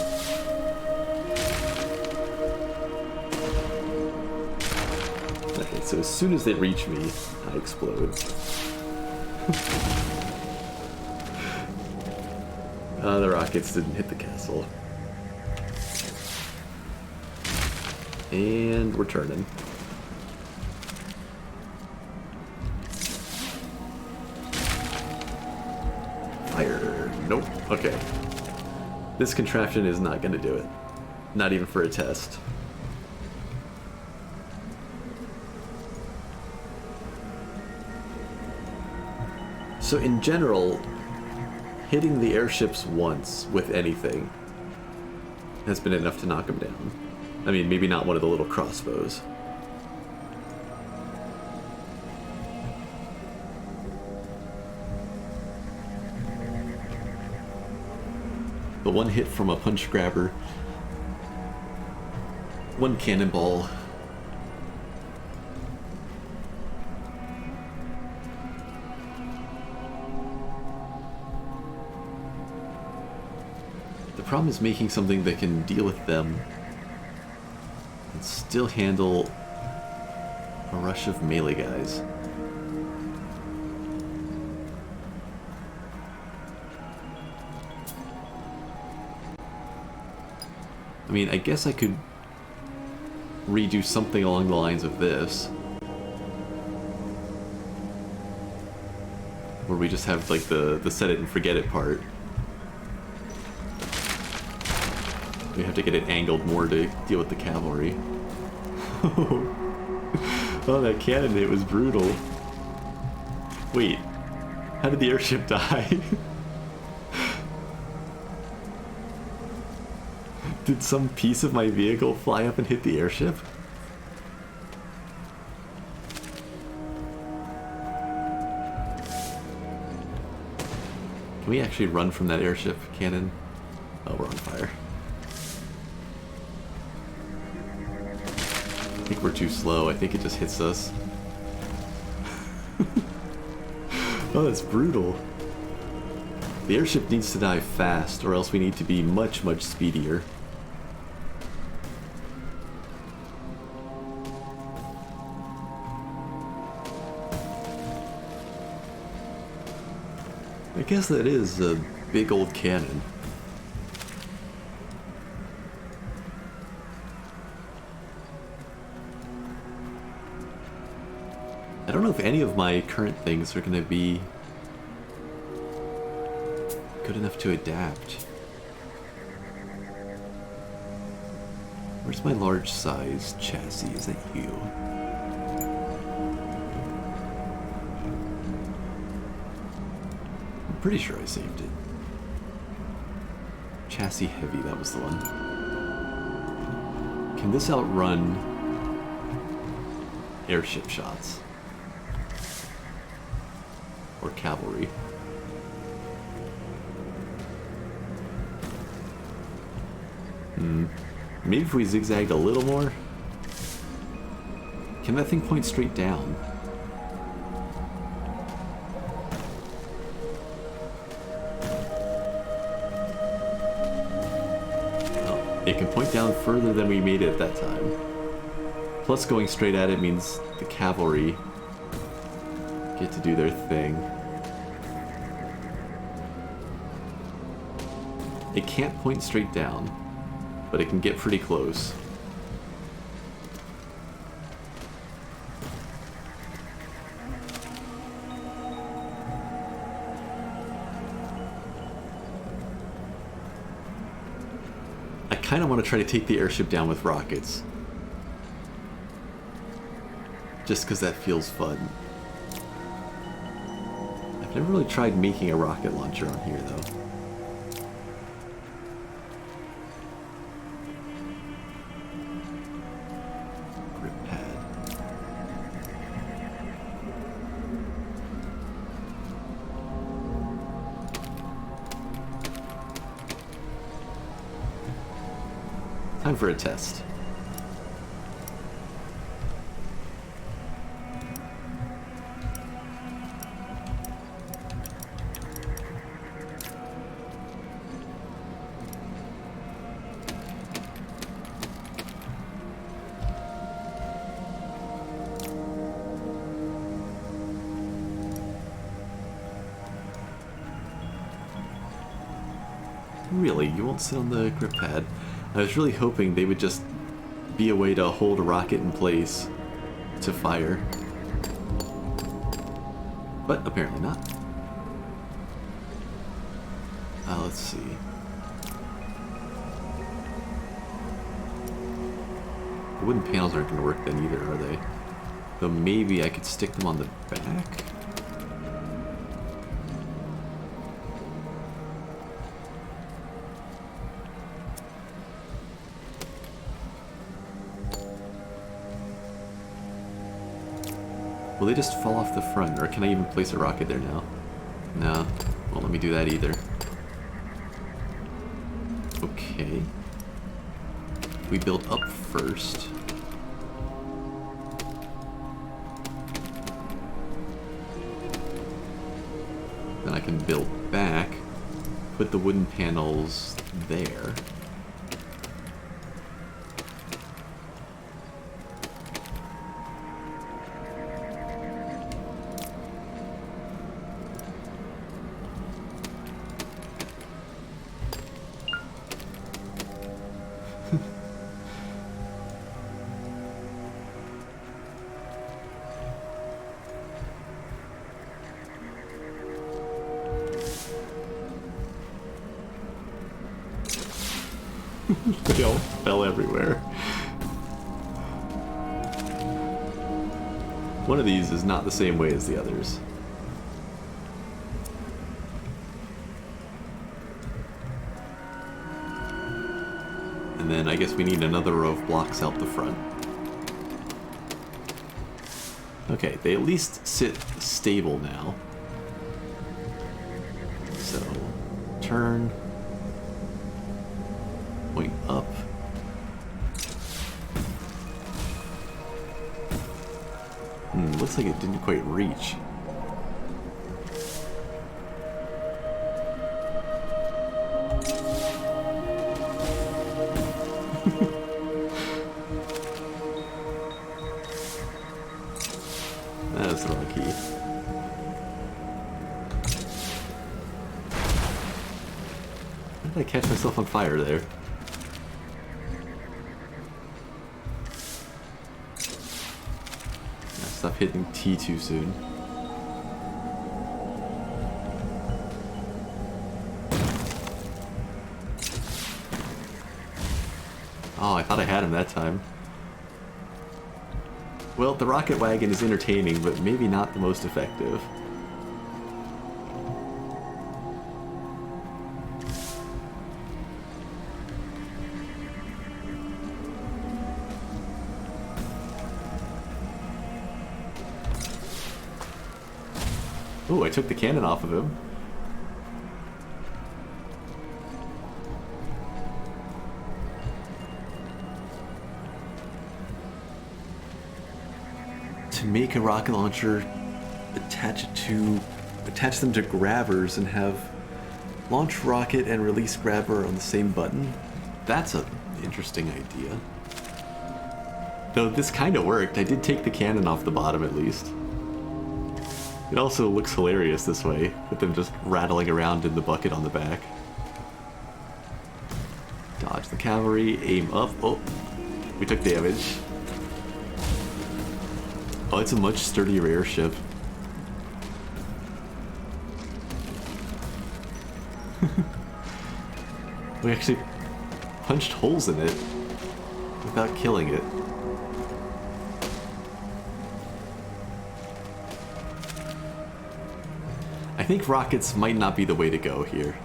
Okay, so as soon as they reach me, I explode. The rockets didn't hit the castle. And we're turning. Fire. Nope. Okay. This contraption is not going to do it. Not even for a test. So in general, hitting the airships once with anything has been enough to knock them down. I mean, maybe not one of the little crossbows. But one hit from a punch grabber, one cannonball, the problem is making something that can deal with them and still handle a rush of melee guys. I mean, I guess I could redo something along the lines of this. Where we just have, like, the set it and forget it part. We have to get it angled more to deal with the cavalry. Oh, that cannon hit was brutal. Wait, how did the airship die? Did some piece of my vehicle fly up and hit the airship? Can we actually run from that airship cannon? Oh, we're on fire. I think we're too slow. I think it just hits us. Oh, that's brutal. The airship needs to die fast, or else we need to be much, much speedier. I guess that is a big old cannon. I don't know if any of my current things are going to be good enough to adapt. Where's my large size chassis? Is that you? I'm pretty sure I saved it. Chassis heavy, that was the one. Can this outrun airship shots? Or cavalry? Maybe if we zigzagged a little more? Can that thing point straight down? Oh, it can point down further than we made it at that time. Plus going straight at it means the cavalry get to do their thing. It can't point straight down, but it can get pretty close. I kind of want to try to take the airship down with rockets. Just because that feels fun. I've never really tried making a rocket launcher on here, though. Time for a test. Really? You won't sit on the grip pad? I was really hoping they would just be a way to hold a rocket in place to fire. But apparently not. Let's see. The wooden panels aren't going to work then either, are they? Though maybe I could stick them on the back? Will they just fall off the front, or can I even place a rocket there now? No, won't let me do that either. Okay. We build up first. Then I can build back, put the wooden panels there. They all fell everywhere. One of these is not the same way as the others. And then I guess we need another row of blocks out the front. Okay, they at least sit stable now. So, turn, point up. Looks like it didn't quite reach. That was the wrong key. How did I catch myself on fire there? Stop hitting T too soon. Oh, I thought I had him that time. Well, the rocket wagon is entertaining, but maybe not the most effective. Ooh, I took the cannon off of him. To make a rocket launcher, attach them to grabbers and have launch rocket and release grabber on the same button. That's an interesting idea. Though this kind of worked. I did take the cannon off the bottom at least. It also looks hilarious this way, with them just rattling around in the bucket on the back. Dodge the cavalry, aim up. Oh, we took damage. Oh, it's a much sturdier airship. We actually punched holes in it without killing it. I think rockets might not be the way to go here.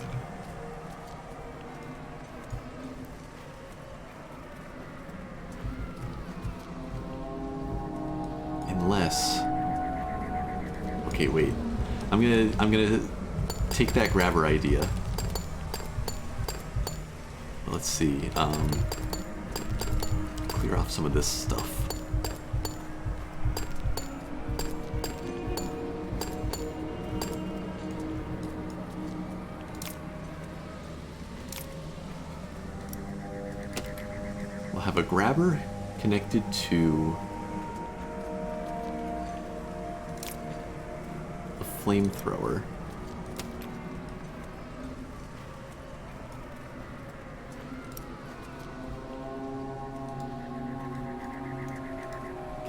Unless... Okay, wait. I'm gonna take that grabber idea. Let's see, clear off some of this stuff. We'll have a grabber connected to a flamethrower.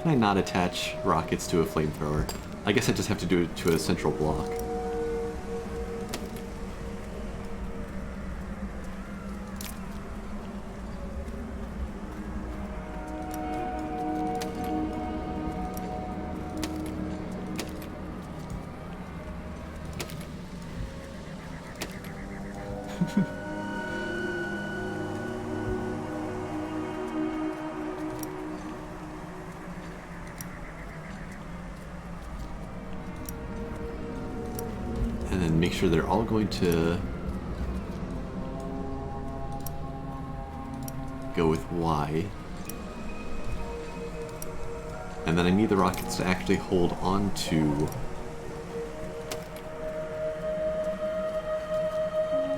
Can I not attach rockets to a flamethrower? I guess I just have to do it to a central block. And then make sure they're all going to go with Y. And then I need the rockets to actually hold on to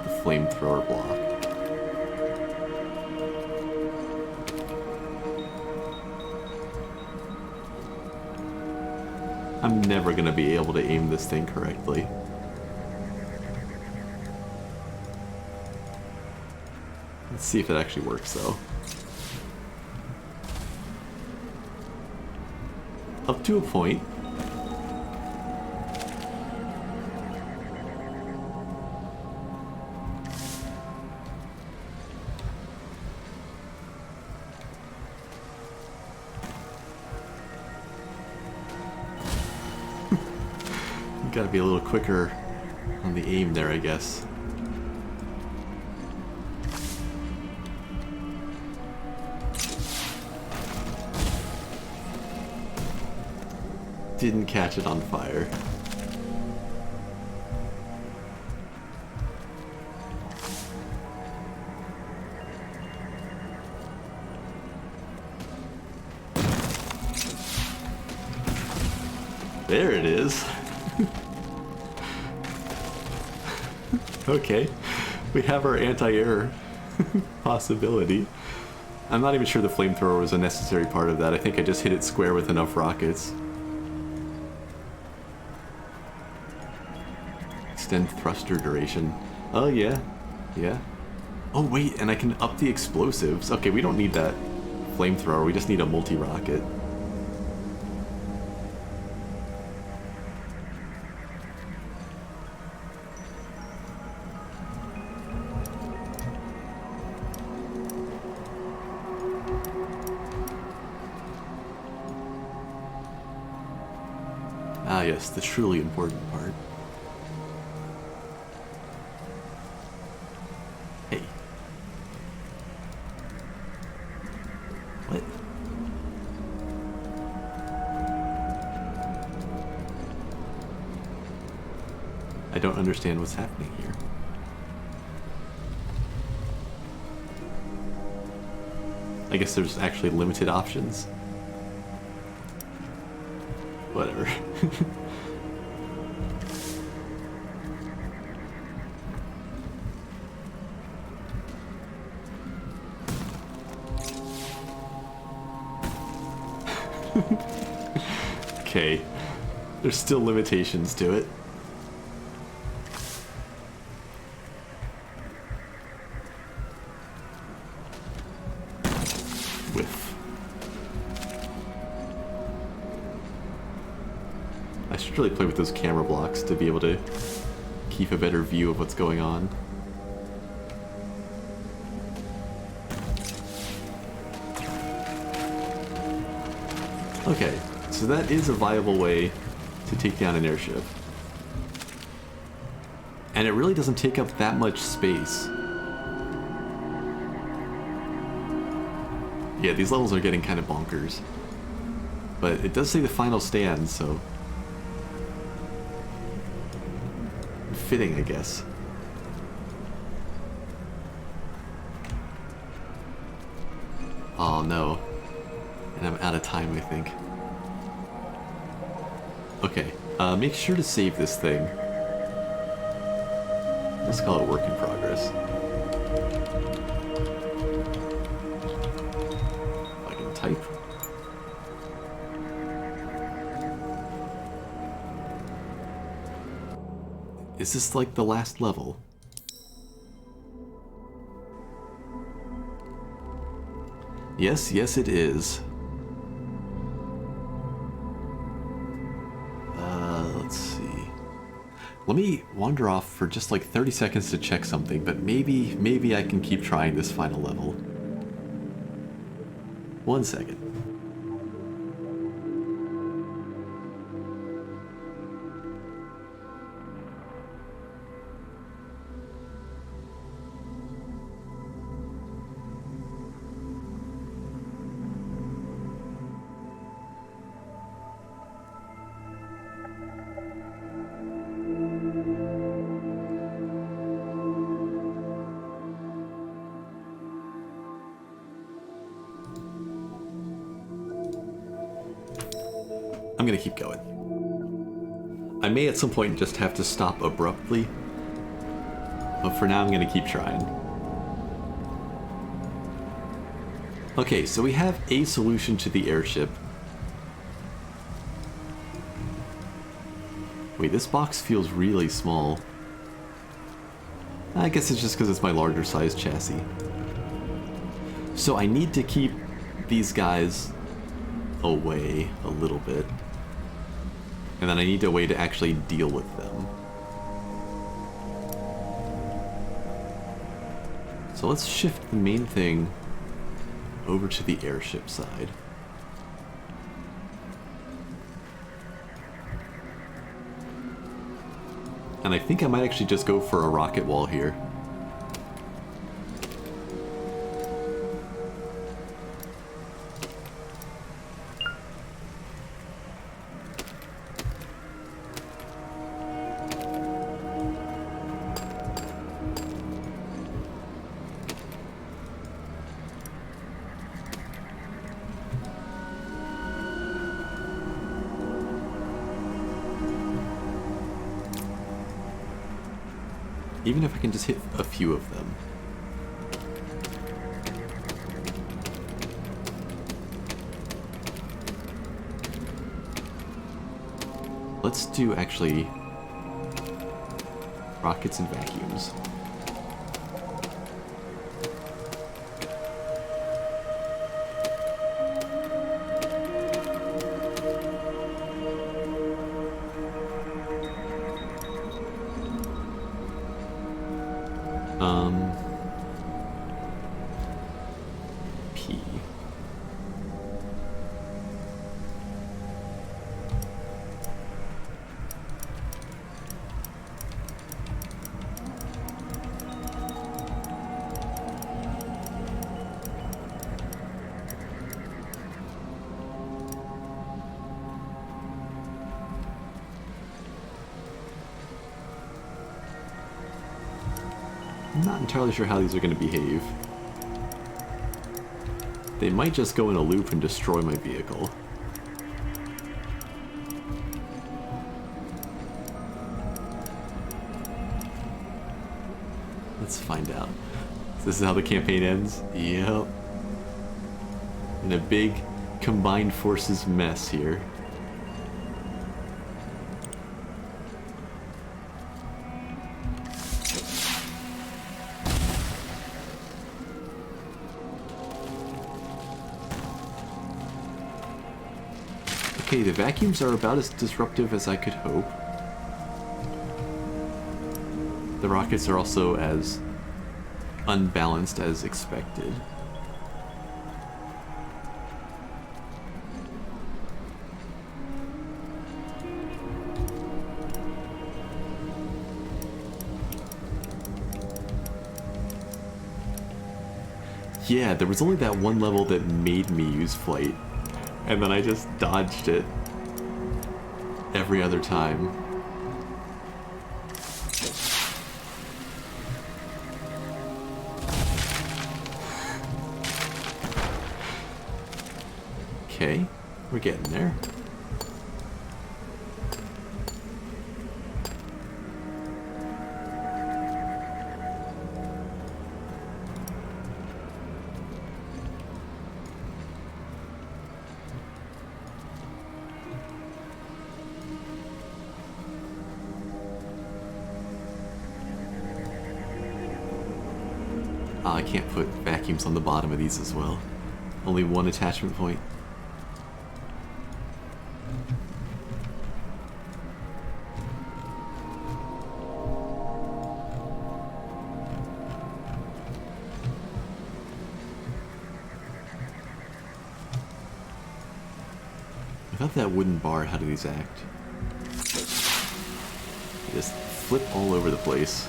the flamethrower block. I'm never gonna be able to aim this thing correctly. Let's see if it actually works, though. Up to a point. Gotta be a little quicker on the aim there, I guess. didn't catch it on fire. There it is. Okay, we have our anti-air possibility. I'm not even sure the flamethrower was a necessary part of that. I think I just hit it square with enough rockets. Extend thruster duration. Oh yeah, yeah. Oh wait, and I can up the explosives. Okay, we don't need that flamethrower, we just need a multi-rocket. Ah yes, the truly important part. Hey. What? I don't understand what's happening here. I guess there's actually limited options. Whatever. Okay. There's still limitations to it. Whiff. I should really play with those camera blocks to be able to keep a better view of what's going on. Okay, so that is a viable way to take down an airship. And it really doesn't take up that much space. Yeah, these levels are getting kind of bonkers. But it does say the final stand, so... fitting, I guess. Oh no. And I'm out of time, I think. Okay, make sure to save this thing. Let's call it work in progress. If I can type. Is this like the last level? Yes, yes it is. Let's see. Let me wander off for just like 30 seconds to check something, but maybe I can keep trying this final level. 1 second. I'm gonna keep going. I may at some point just have to stop abruptly, but for now I'm gonna keep trying. Okay, so we have a solution to the airship. Wait, this box feels really small. I guess it's just because it's my larger size chassis. So I need to keep these guys away a little bit. And then I need a way to actually deal with them. So let's shift the main thing over to the airship side. And I think I might actually just go for a rocket wall here. Even if I can just hit a few of them. Let's do, actually, rockets and vacuums. P. I'm not entirely sure how these are going to behave. They might just go in a loop and destroy my vehicle. Let's find out. This is how the campaign ends? Yep. In a big combined forces mess here. Okay, the vacuums are about as disruptive as I could hope. The rockets are also as unbalanced as expected. Yeah, there was only that one level that made me use flight. And then I just dodged it every other time. Okay, we're getting there. I can't put vacuums on the bottom of these as well. Only one attachment point. Without that wooden bar, how do these act? They just flip all over the place.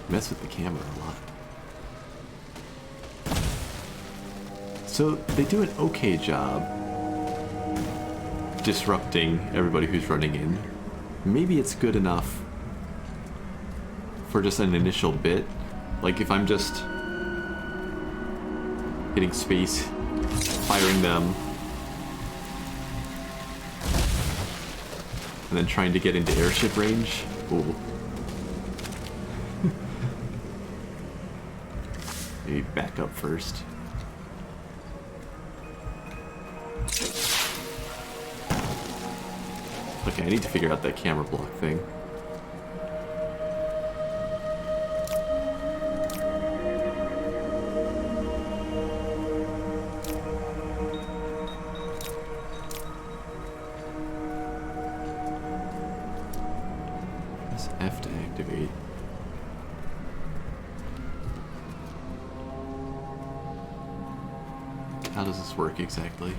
Mess with the camera a lot. So they do an okay job disrupting everybody who's running in. Maybe it's good enough for just an initial bit. Like if I'm just hitting space, firing them, and then trying to get into airship range. Ooh. Maybe back up first. Okay, I need to figure out that camera block thing. Press F to activate. How does this work exactly?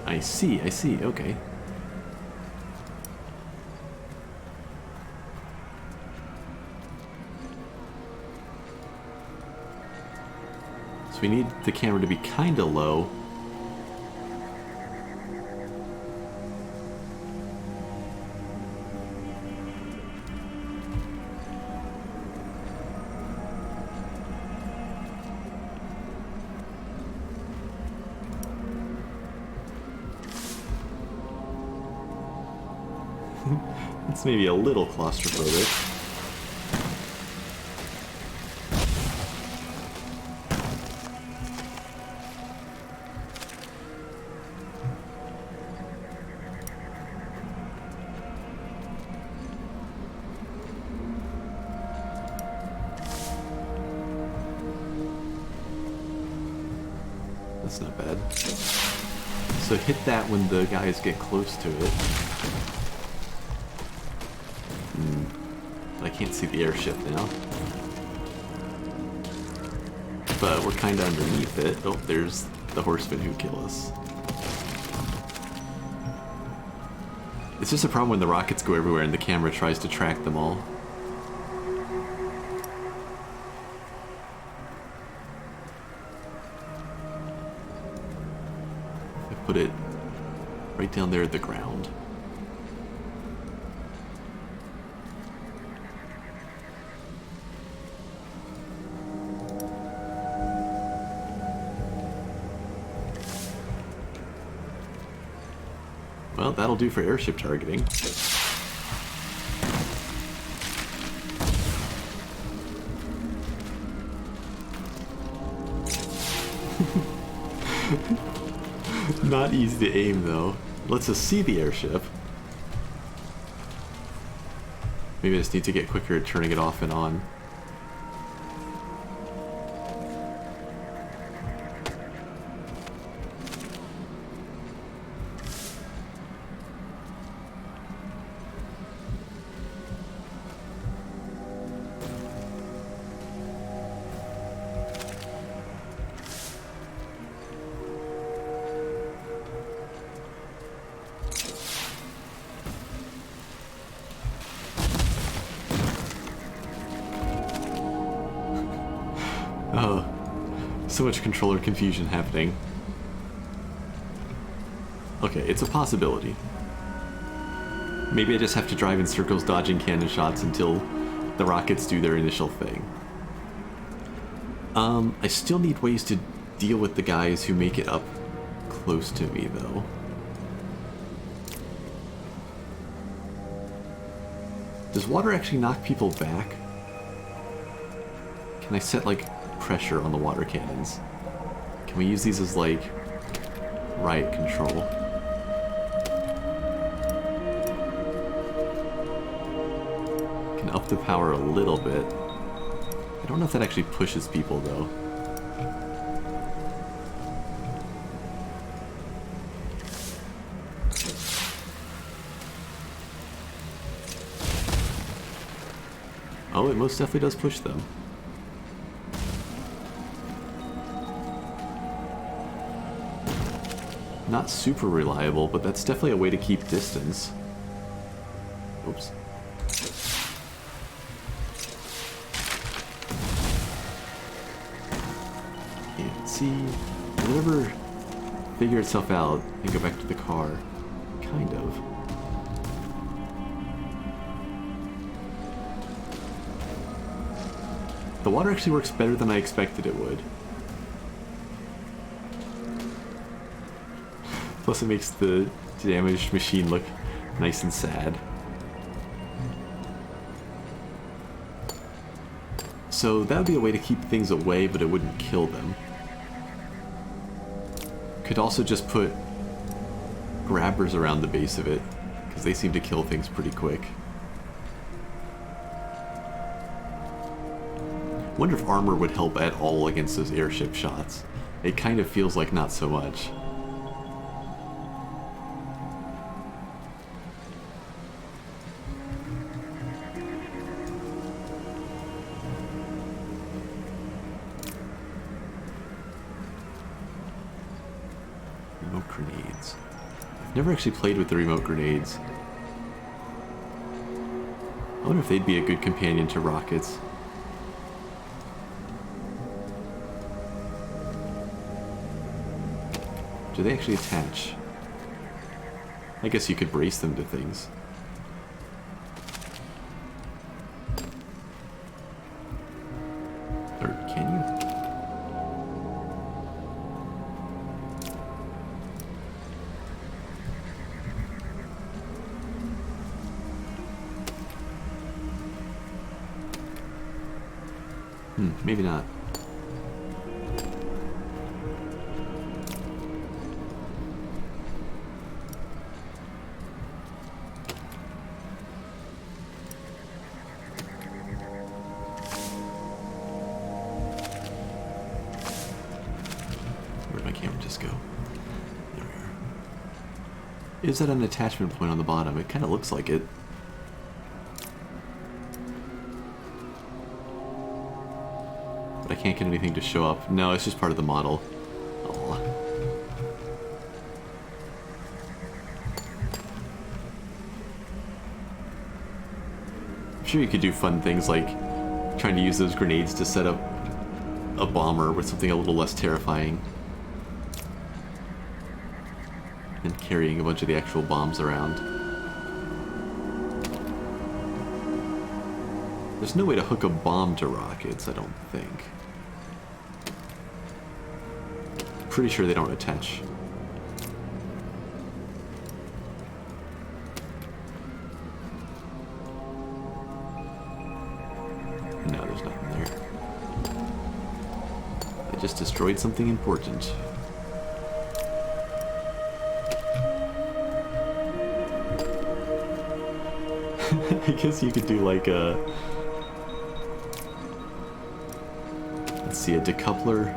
I see, okay. So we need the camera to be kinda low. It's maybe a little claustrophobic. That's not bad. So hit that when the guys get close to it. I can't see the airship now. But we're kind of underneath it. Oh, there's the horsemen who kill us. It's just a problem when the rockets go everywhere and the camera tries to track them all. Put it right down there at the ground. Well, that'll do for airship targeting. Not easy to aim, though. Lets us see the airship. Maybe I just need to get quicker at turning it off and on. Oh, so much controller confusion happening. Okay, it's a possibility. Maybe I just have to drive in circles dodging cannon shots until the rockets do their initial thing. I still need ways to deal with the guys who make it up close to me, though. Does water actually knock people back? Can I set, like, pressure on the water cannons? Can we use these as, like, riot control? Can up the power a little bit. I don't know if that actually pushes people, though. Oh, it most definitely does push them. Not super reliable, but that's definitely a way to keep distance. Oops. Can't see. Whatever figure itself out and go back to the car. Kind of. The water actually works better than I expected it would. Plus it makes the damaged machine look nice and sad. So that would be a way to keep things away, but it wouldn't kill them. Could also just put grabbers around the base of it, because they seem to kill things pretty quick. Wonder if armor would help at all against those airship shots. It kind of feels like not so much. Remote grenades. I've never actually played with the remote grenades. I wonder if they'd be a good companion to rockets. Do they actually attach? I guess you could brace them to things. Or can you? Maybe not. Where'd my camera just go? There we are. Is that an attachment point on the bottom? It kind of looks like it. But I can't get anything to show up. No, it's just part of the model. Aw. I'm sure you could do fun things like trying to use those grenades to set up a bomber with something a little less terrifying. And carrying a bunch of the actual bombs around. There's no way to hook a bomb to rockets, I don't think. Pretty sure they don't attach. No, there's nothing there. I just destroyed something important. I guess you could do like a... Let's see, a decoupler.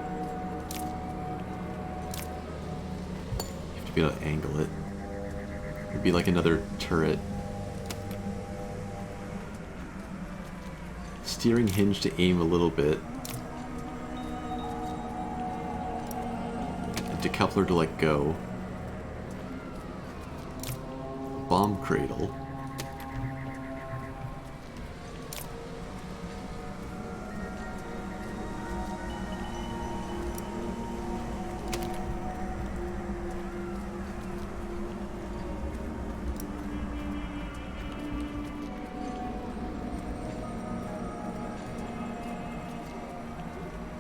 You have to be able to angle it. It'd be like another turret. Steering hinge to aim a little bit. A decoupler to let go. Bomb cradle.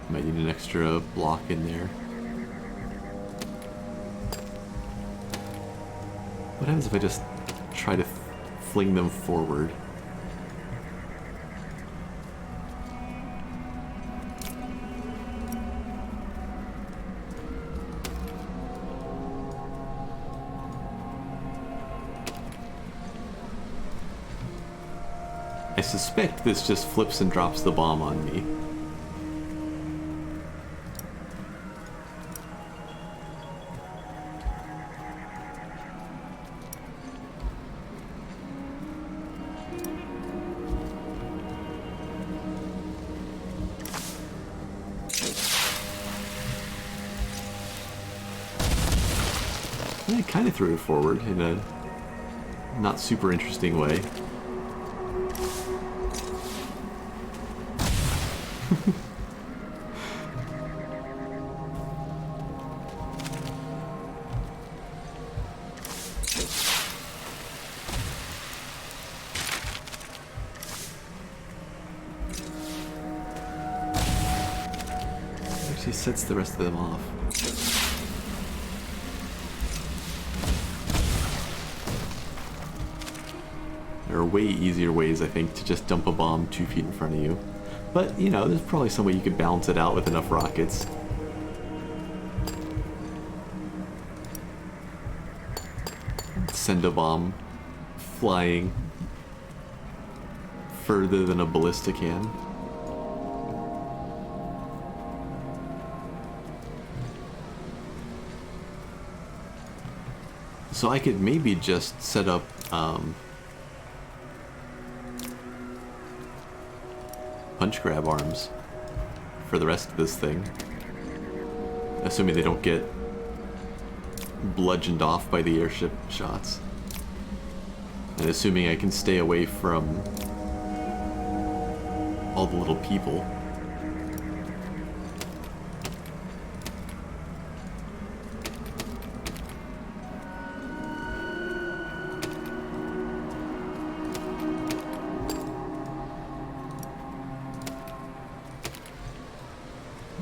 Might need an extra block in there. What happens if I just try to fling them forward? I suspect this just flips and drops the bomb on me. I kind of threw it forward in a not super interesting way. Actually sets the rest of them off. There are way easier ways, I think, to just dump a bomb 2 feet in front of you. But, you know, there's probably some way you could balance it out with enough rockets. Send a bomb flying further than a ballista can. So I could maybe just set up punch grab arms for the rest of this thing. Assuming they don't get bludgeoned off by the airship shots. And assuming I can stay away from all the little people.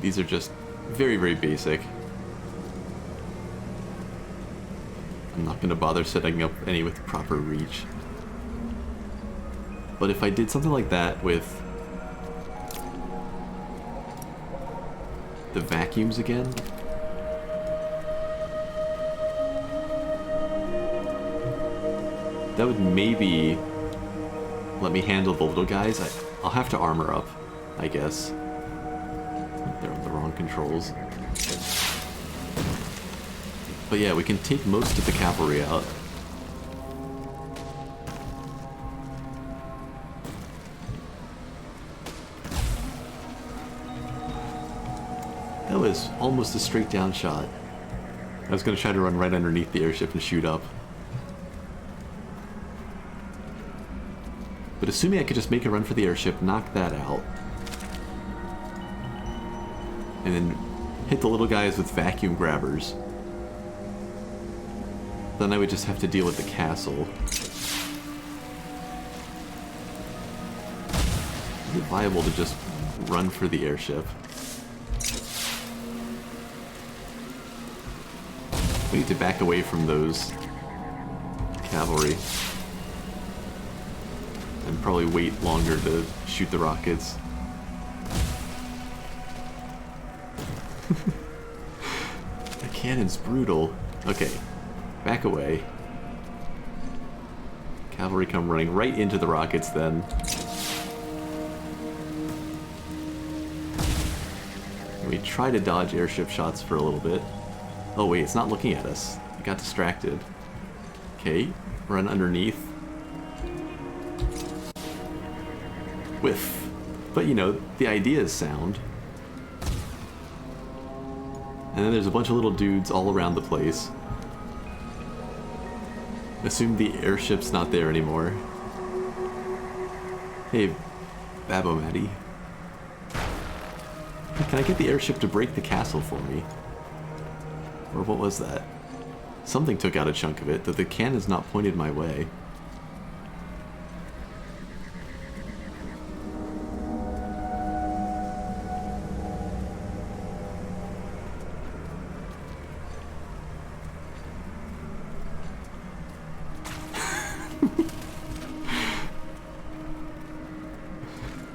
These are just very, very basic. I'm not going to bother setting up any with proper reach. But if I did something like that with the vacuums again. That would maybe let me handle the little guys. I'll have to armor up, I guess. They're on the wrong controls. But yeah, we can take most of the cavalry out. That was almost a straight down shot. I was going to try to run right underneath the airship and shoot up. But assuming I could just make a run for the airship, knock that out, and then hit the little guys with vacuum grabbers, then I would just have to deal with the castle. Is it viable to just run for the airship? We need to back away from those cavalry. And probably wait longer to shoot the rockets. The cannon's brutal. Okay, back away. Cavalry come running right into the rockets then. And we try to dodge airship shots for a little bit. Oh wait, it's not looking at us. I got distracted. Okay, run underneath. Whiff. But you know, the idea is sound. And then there's a bunch of little dudes all around the place. Assume the airship's not there anymore. Hey, Babomati. Can I get the airship to break the castle for me? Or what was that? Something took out a chunk of it, though the cannon's not pointed my way.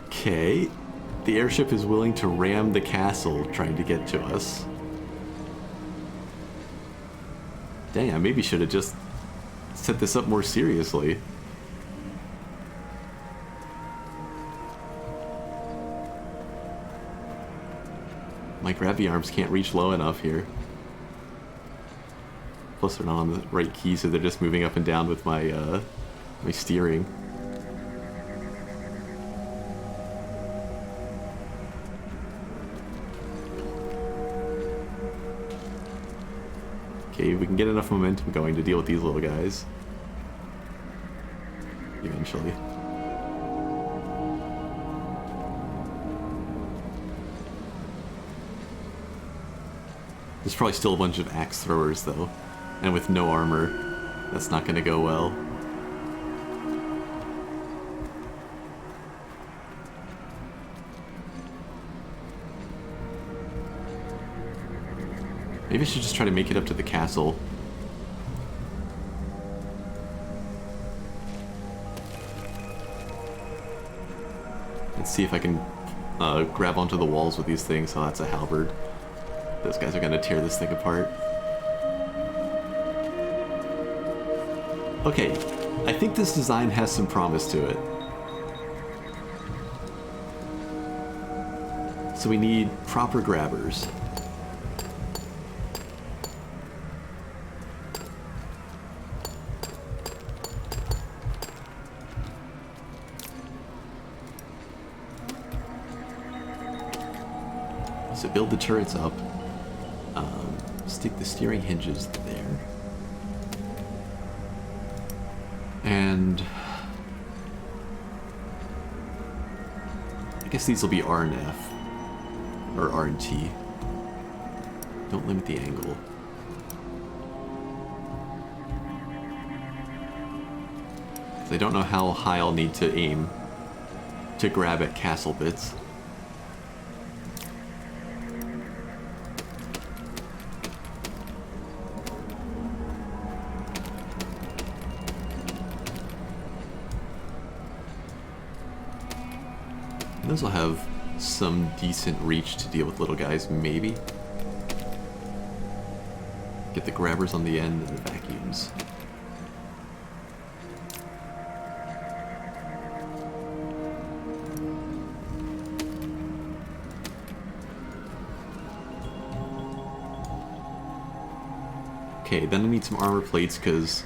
Okay, the airship is willing to ram the castle trying to get to us. Dang, I maybe should have just set this up more seriously. My gravity arms can't reach low enough here. Plus they're not on the right key, so they're just moving up and down with my, my steering. Okay, we can get enough momentum going to deal with these little guys. Eventually. There's probably still a bunch of axe throwers though, and with no armor, that's not gonna go well. Maybe I should just try to make it up to the castle. Let's see if I can grab onto the walls with these things. Oh, that's a halberd. Those guys are gonna tear this thing apart. Okay, I think this design has some promise to it. So we need proper grabbers. So build the turrets up, stick the steering hinges there, and I guess these will be R and F, or R and T. Don't limit the angle. I don't know how high I'll need to aim to grab at castle bits. Those will have some decent reach to deal with little guys, maybe. Get the grabbers on the end and the vacuums. Okay, then I need some armor plates because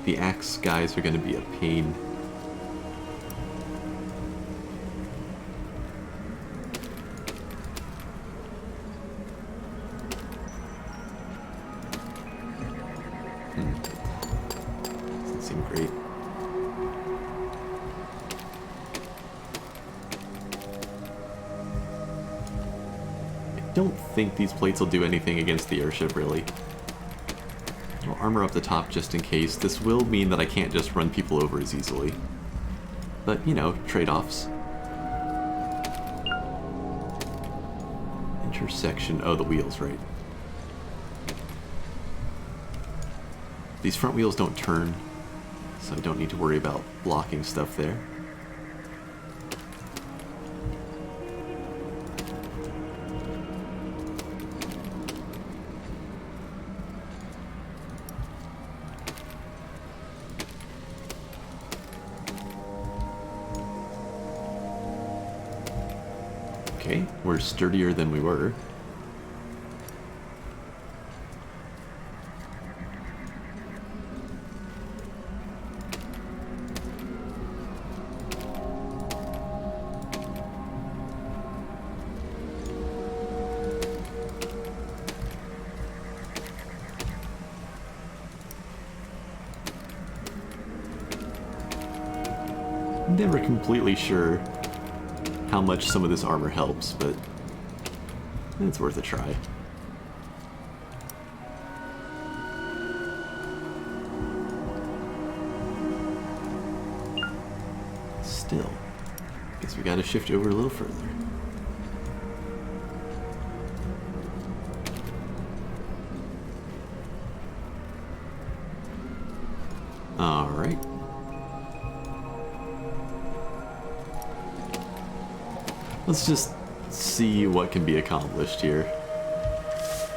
the axe guys are going to be a pain. Doesn't seem great. I don't think these plates will do anything against the airship, really. I'll armor up the top just in case. This will mean that I can't just run people over as easily. But, you know, trade-offs. Intersection. Oh, the wheels, right. These front wheels don't turn, so I don't need to worry about blocking stuff there. Okay, we're sturdier than we were. Never completely sure how much some of this armor helps, but it's worth a try. Still, guess we gotta shift over a little further. All right. Let's just see what can be accomplished here.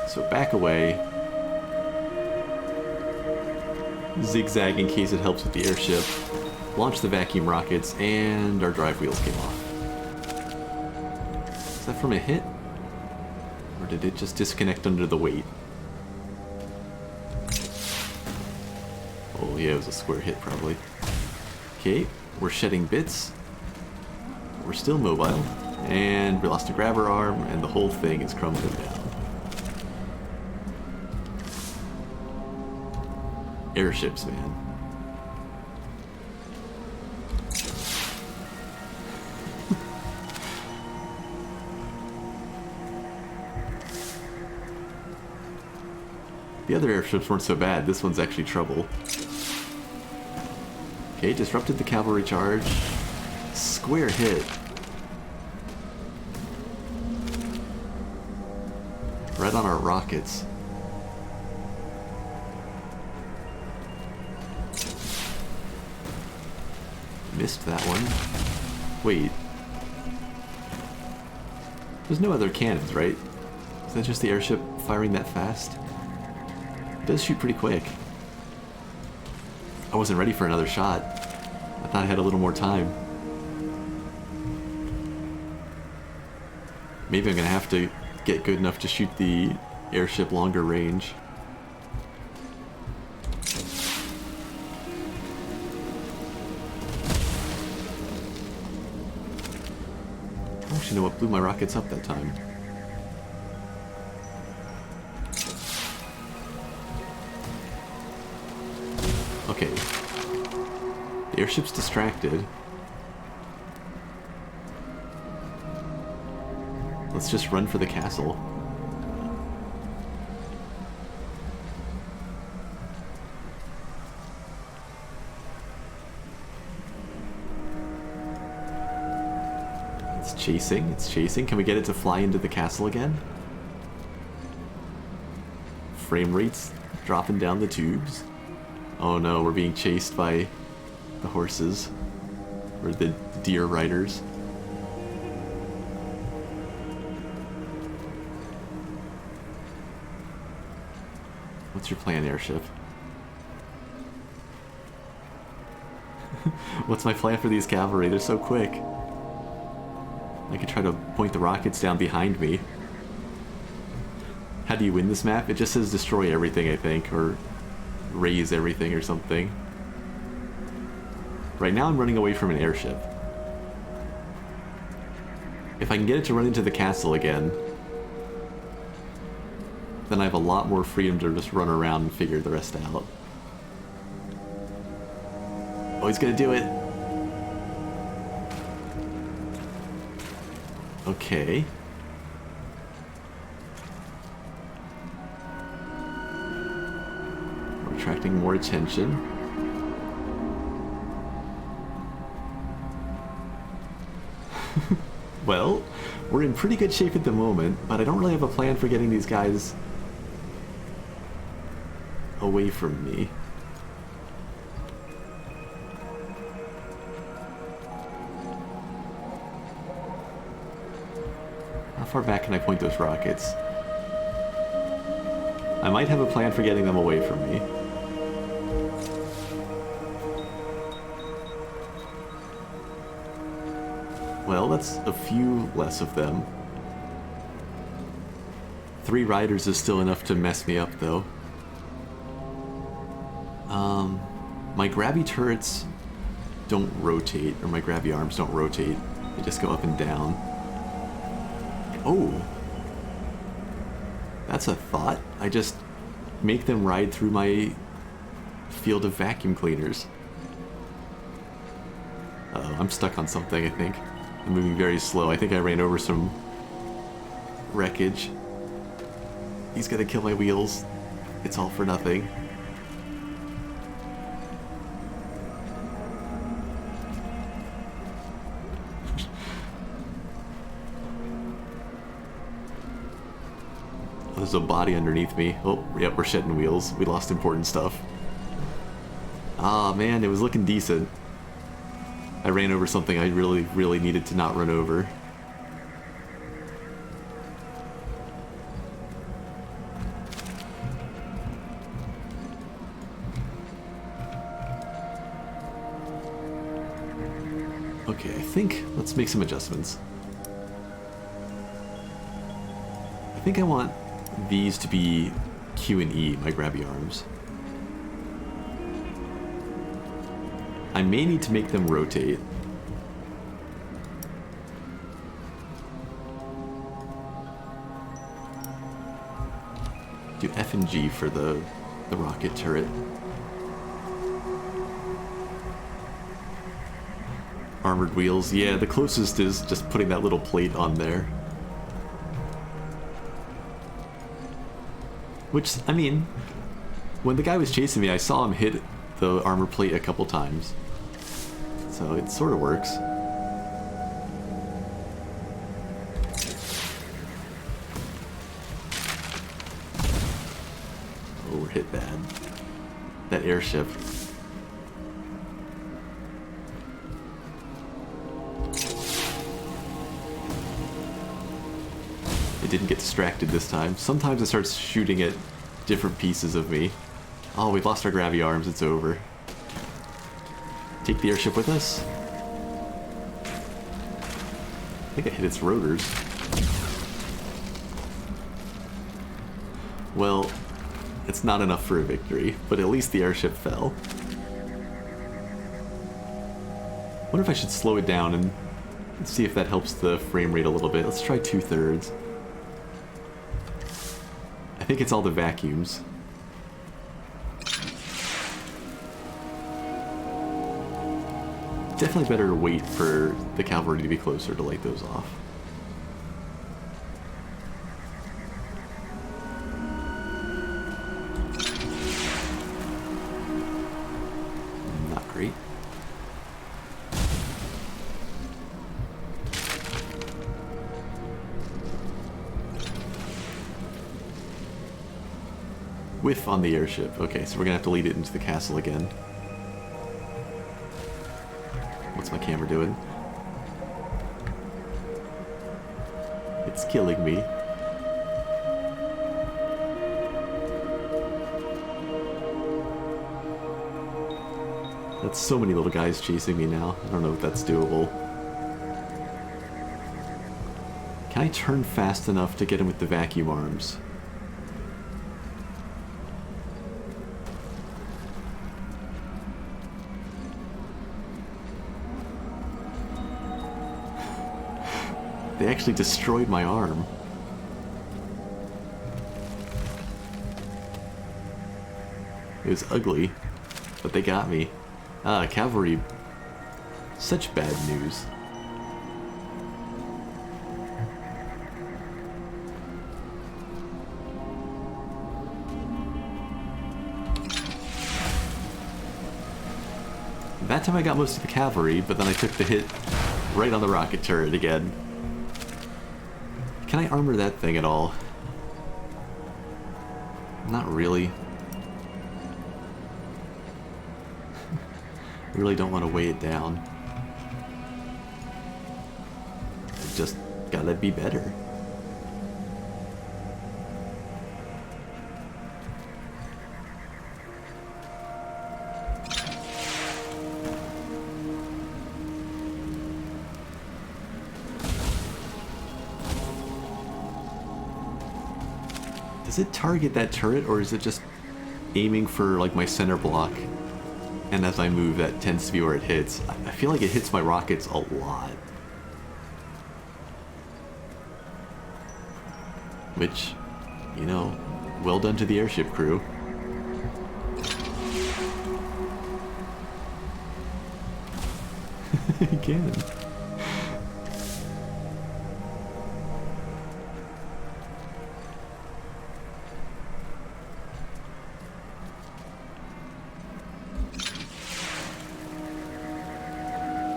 So back away. Zigzag in case it helps with the airship. Launch the vacuum rockets, and our drive wheels came off. Is that from a hit? Or did it just disconnect under the weight? Oh yeah, it was a square hit probably. Okay, we're shedding bits. We're still mobile. And we lost a grabber arm, and the whole thing is crumbling down. Airships, man. The other airships weren't so bad. This one's actually trouble. Okay, disrupted the cavalry charge. Square hit. Right on our rockets. Missed that one. Wait. There's no other cannons, right? Is that just the airship firing that fast? It does shoot pretty quick. I wasn't ready for another shot. I thought I had a little more time. Maybe I'm gonna have to get good enough to shoot the airship longer range. I don't actually know what blew my rockets up that time. Okay. The airship's distracted. Let's just run for the castle. It's chasing, it's chasing. Can we get it to fly into the castle again? Frame rates dropping down the tubes. Oh no, we're being chased by the horses. Or the deer riders. What's your plan, airship? What's my plan for these cavalry? They're so quick. I could try to point the rockets down behind me. How do you win this map? It just says destroy everything, I think, or raise everything or something. Right now I'm running away from an airship. If I can get it to run into the castle again, then I have a lot more freedom to just run around and figure the rest out. Oh, he's gonna do it! Okay. We're attracting more attention. Well, we're in pretty good shape at the moment, but I don't really have a plan for getting these guys away from me. How far back can I point those rockets? I might have a plan for getting them away from me. Well, that's a few less of them. 3 riders is still enough to mess me up, though. My grabby turrets don't rotate, or my grabby arms don't rotate. They just go up and down. Oh! That's a thought. I just make them ride through my field of vacuum cleaners. Uh-oh, I'm stuck on something, I think. I'm moving very slow. I think I ran over some wreckage. He's gonna kill my wheels. It's all for nothing. There's a body underneath me. Oh, yep, we're shedding wheels. We lost important stuff. Ah, man, it was looking decent. I ran over something I really, really needed to not run over. Okay, I think let's make some adjustments. I think I want these to be Q and E, my grabby arms. I may need to make them rotate. Do F and G for the rocket turret. Armored wheels, yeah, the closest is just putting that little plate on there. Which, I mean, when the guy was chasing me, I saw him hit the armor plate a couple times. So it sort of works. Oh, we're hit bad. That airship. It didn't get distracted this time. Sometimes it starts shooting at different pieces of me. Oh, we've lost our grabby arms. It's over. Take the airship with us? I think I hit its rotors. Well, it's not enough for a victory, but at least the airship fell. I wonder if I should slow it down and see if that helps the frame rate a little bit. Let's try 2/3. I think it's all the vacuums. Definitely better to wait for the cavalry to be closer to light those off. Not great. Whiff on the airship. Okay, so we're gonna have to lead it into the castle again. What's my camera doing? It's killing me. That's so many little guys chasing me now. I don't know if that's doable. Can I turn fast enough to get him with the vacuum arms? They actually destroyed my arm. It was ugly, but they got me. Cavalry. Such bad news. That time I got most of the cavalry, but then I took the hit right on the rocket turret again. Can I armor that thing at all? Not really. I really don't want to weigh it down. I just gotta be better. Does it target that turret, or is it just aiming for like my center block? And as I move, that tends to be where it hits. I feel like it hits my rockets a lot. Which, you know, well done to the airship crew. Again.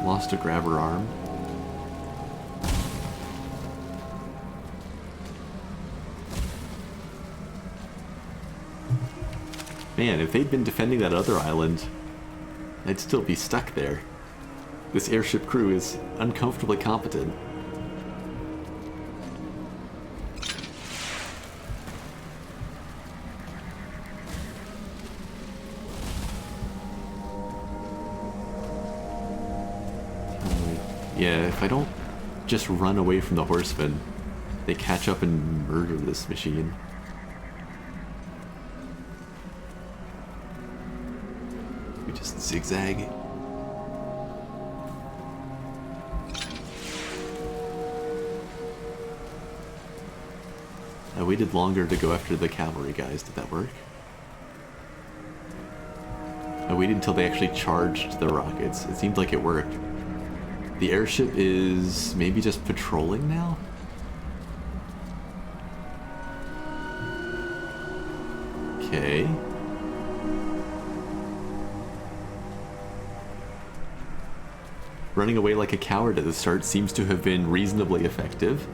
Lost a grabber arm. Man, if they'd been defending that other island, I'd still be stuck there. This airship crew is uncomfortably competent. Yeah, if I don't just run away from the horsemen, they catch up and murder this machine. We just zigzag. I waited longer to go after the cavalry guys. Did that work? I waited until they actually charged the rockets. It seemed like it worked. The airship is maybe just patrolling now? Okay. Running away like a coward at the start seems to have been reasonably effective.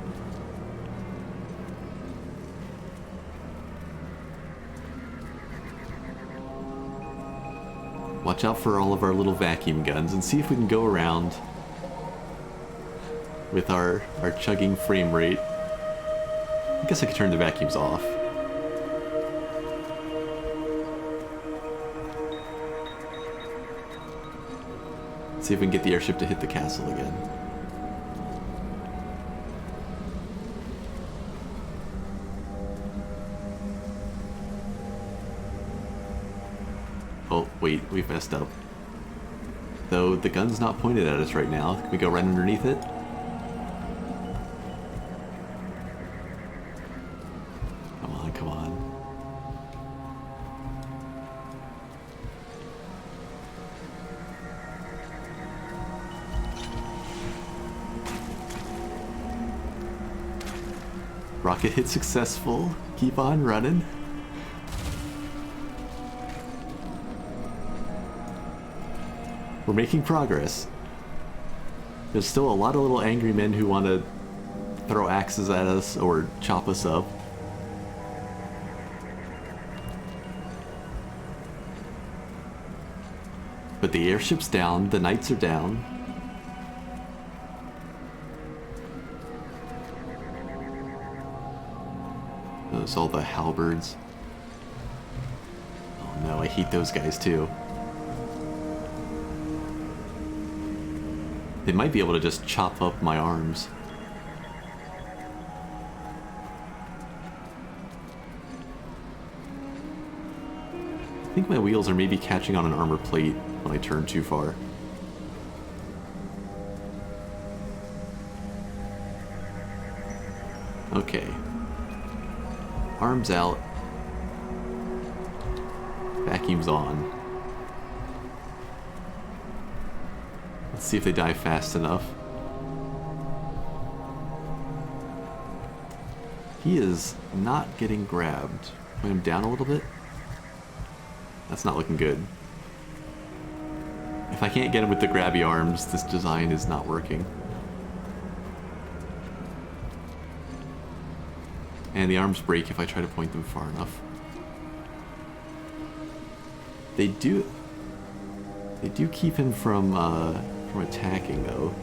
Watch out for all of our little vacuum guns and see if we can go around with our chugging frame rate. I guess I could turn the vacuums off. See if we can get the airship to hit the castle again. Oh, wait, we've messed up. Though the gun's not pointed at us right now. Can we go right underneath it? Come on. Rocket hit successful. Keep on running. We're making progress. There's still a lot of little angry men who want to throw axes at us or chop us up. But the airship's down, the knights are down. Those all the halberds. Oh no, I hate those guys too. They might be able to just chop up my arms. I think my wheels are maybe catching on an armor plate when I turn too far. Okay. Arms out. Vacuum's on. Let's see if they die fast enough. He is not getting grabbed. Point him down a little bit. That's not looking good. If I can't get him with the grabby arms, this design is not working. And the arms break if I try to point them far enough. They do keep him from attacking, though.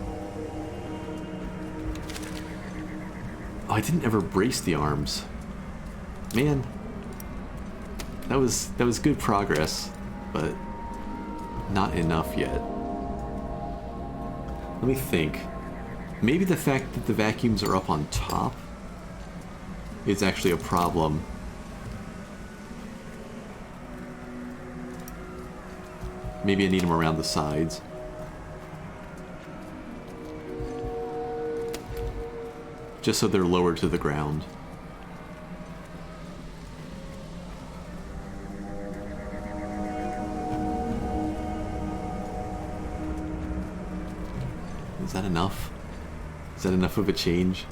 Oh, I didn't ever brace the arms. Man, that was good progress, but not enough yet. Let me think. Maybe the fact that the vacuums are up on top is actually a problem. Maybe I need them around the sides. Just so they're lower to the ground. Is that enough? Is that enough of a change?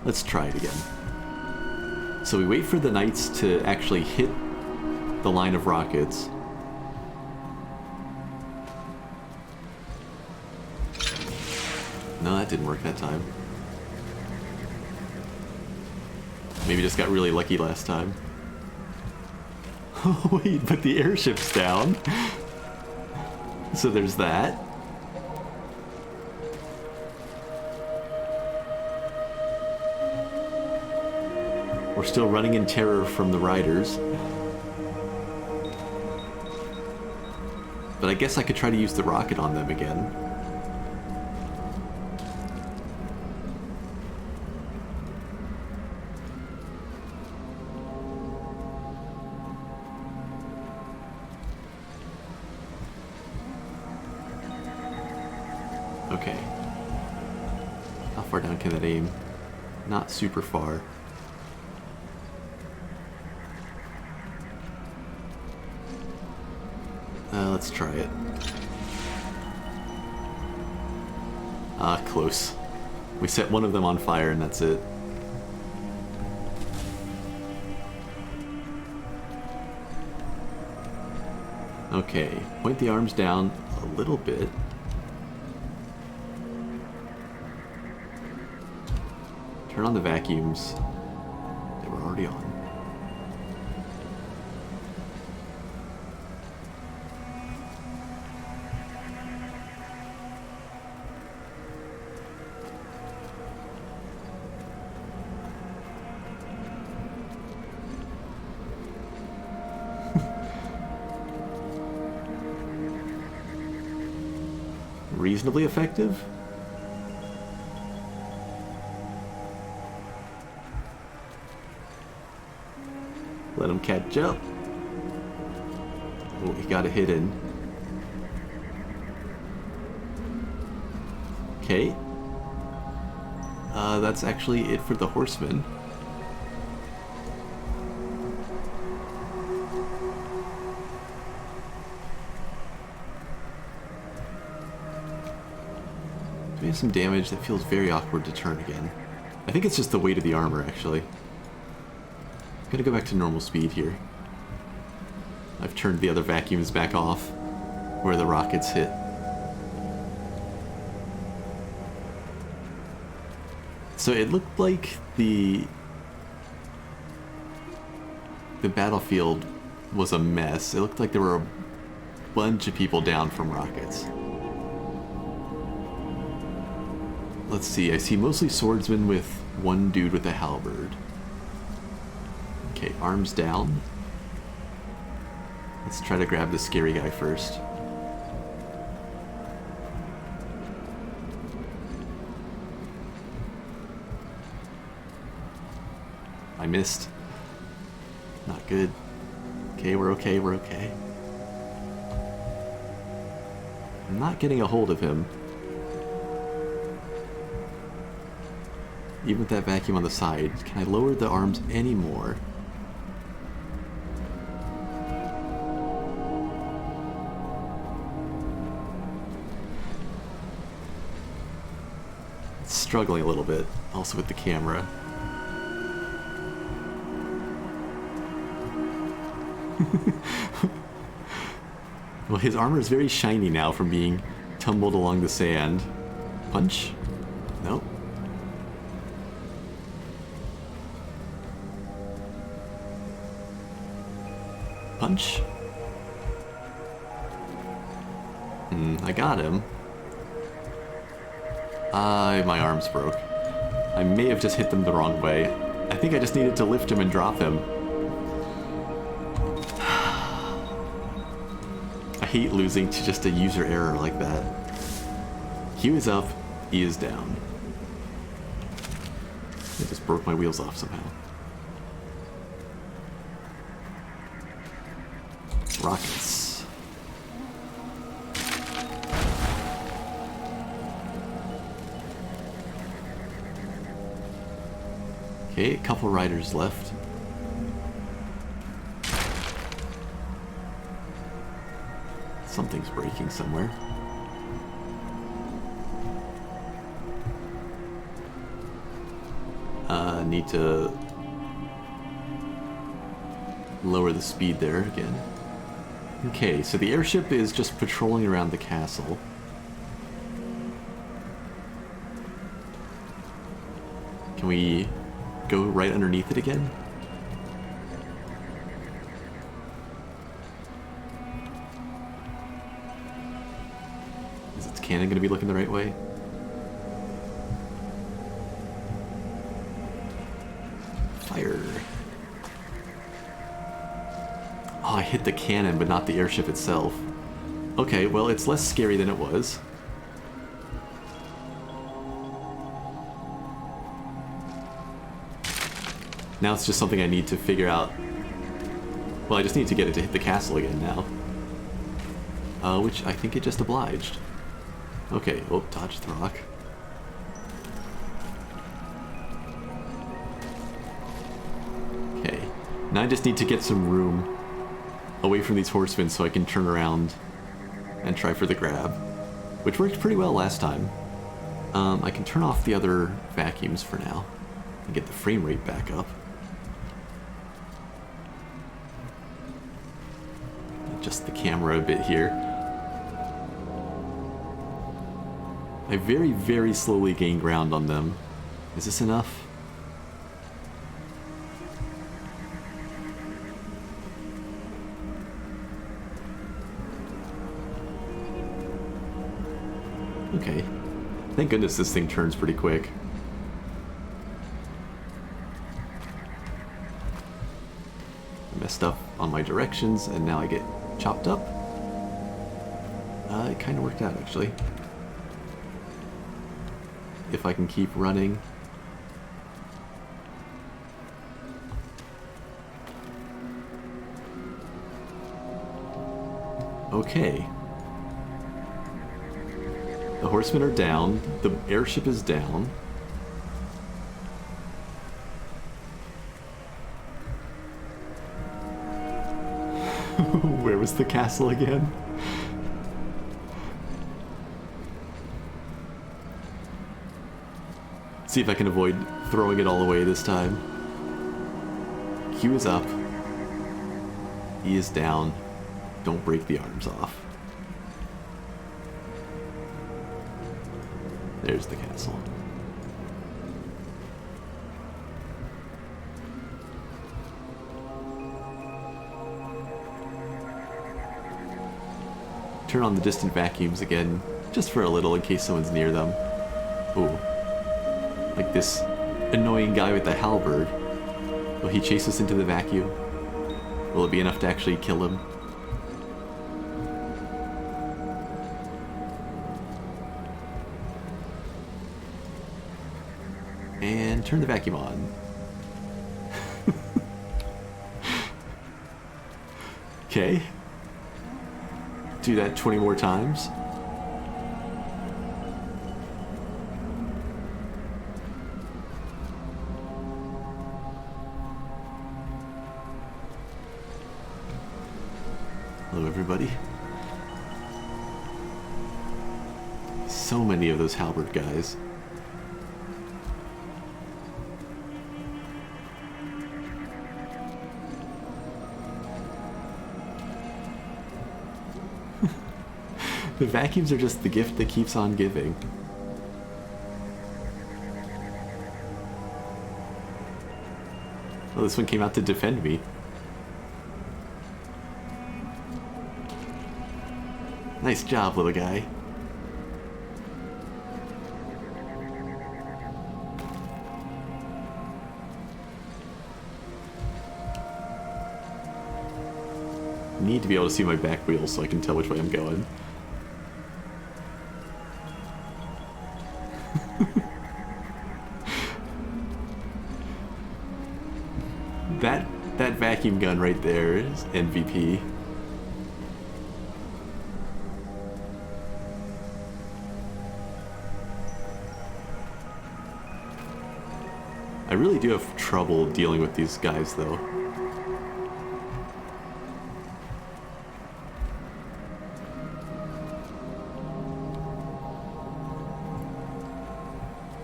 Let's try it again. So we wait for the knights to actually hit the line of rockets. No, that didn't work that time. Maybe just got really lucky last time. Oh wait, but the airship's down. So there's that. We're still running in terror from the riders. But I guess I could try to use the rocket on them again. Okay. How far down can that aim? Not super far. Let's try it. Ah, close. We set one of them on fire and that's it. Okay, point the arms down a little bit. Turn on the vacuums. They were already on. Reasonably effective? Let him catch up. Oh, he got a hit in. Okay. That's actually it for the horsemen. Doing some damage that feels very awkward to turn again. I think it's just the weight of the armor, actually. Gotta go back to normal speed here. I've turned the other vacuums back off where the rockets hit. So it looked like the battlefield was a mess. It looked like there were a bunch of people down from rockets. Let's see, I see mostly swordsmen with one dude with a halberd. Okay, arms down. Let's try to grab the scary guy first. missed. Not good. Okay, we're okay, we're okay. I'm not getting a hold of him. Even with that vacuum on the side, can I lower the arms anymore? It's struggling a little bit, also with the camera. Well, his armor is very shiny now from being tumbled along the sand. Punch? Nope. Punch? I got him. My arms broke. I may have just hit them the wrong way. I think I just needed to lift him and drop him. I hate losing to just a user error like that. Q is up, E is down. I just broke my wheels off somehow. Rockets. Okay, a couple riders left. Something's breaking somewhere. Need to lower the speed there again. Okay, so the airship is just patrolling around the castle. Can we go right underneath it again? Is its cannon going to be looking the right way? Fire. Oh, I hit the cannon, but not the airship itself. Okay, well, it's less scary than it was. Now it's just something I need to figure out. Well, I just need to get it to hit the castle again now. Which I think it just obliged. Okay, oh, dodge the rock. Okay, now I just need to get some room away from these horsemen so I can turn around and try for the grab, which worked pretty well last time. I can turn off the other vacuums for now and get the frame rate back up. Adjust the camera a bit here. I very, very slowly gain ground on them. Is this enough? Okay. Thank goodness this thing turns pretty quick. I messed up on my directions, and now I get chopped up. It kind of worked out, actually. If I can keep running. Okay. The horsemen are down. The airship is down. Where was the castle again? See if I can avoid throwing it all away this time. Q is up. E is down. Don't break the arms off. There's the castle. Turn on the distant vacuums again, just for a little in case someone's near them. Ooh. Like this annoying guy with the halberd. Will he chase us into the vacuum? Will it be enough to actually kill him? And turn the vacuum on. Okay. Do that 20 more times. Hello, everybody. So many of those halberd guys. The vacuums are just the gift that keeps on giving. Oh, this one came out to defend me. Nice job, little guy. Need to be able to see my back wheels so I can tell which way I'm going. That vacuum gun right there is MVP. I really do have trouble dealing with these guys, though.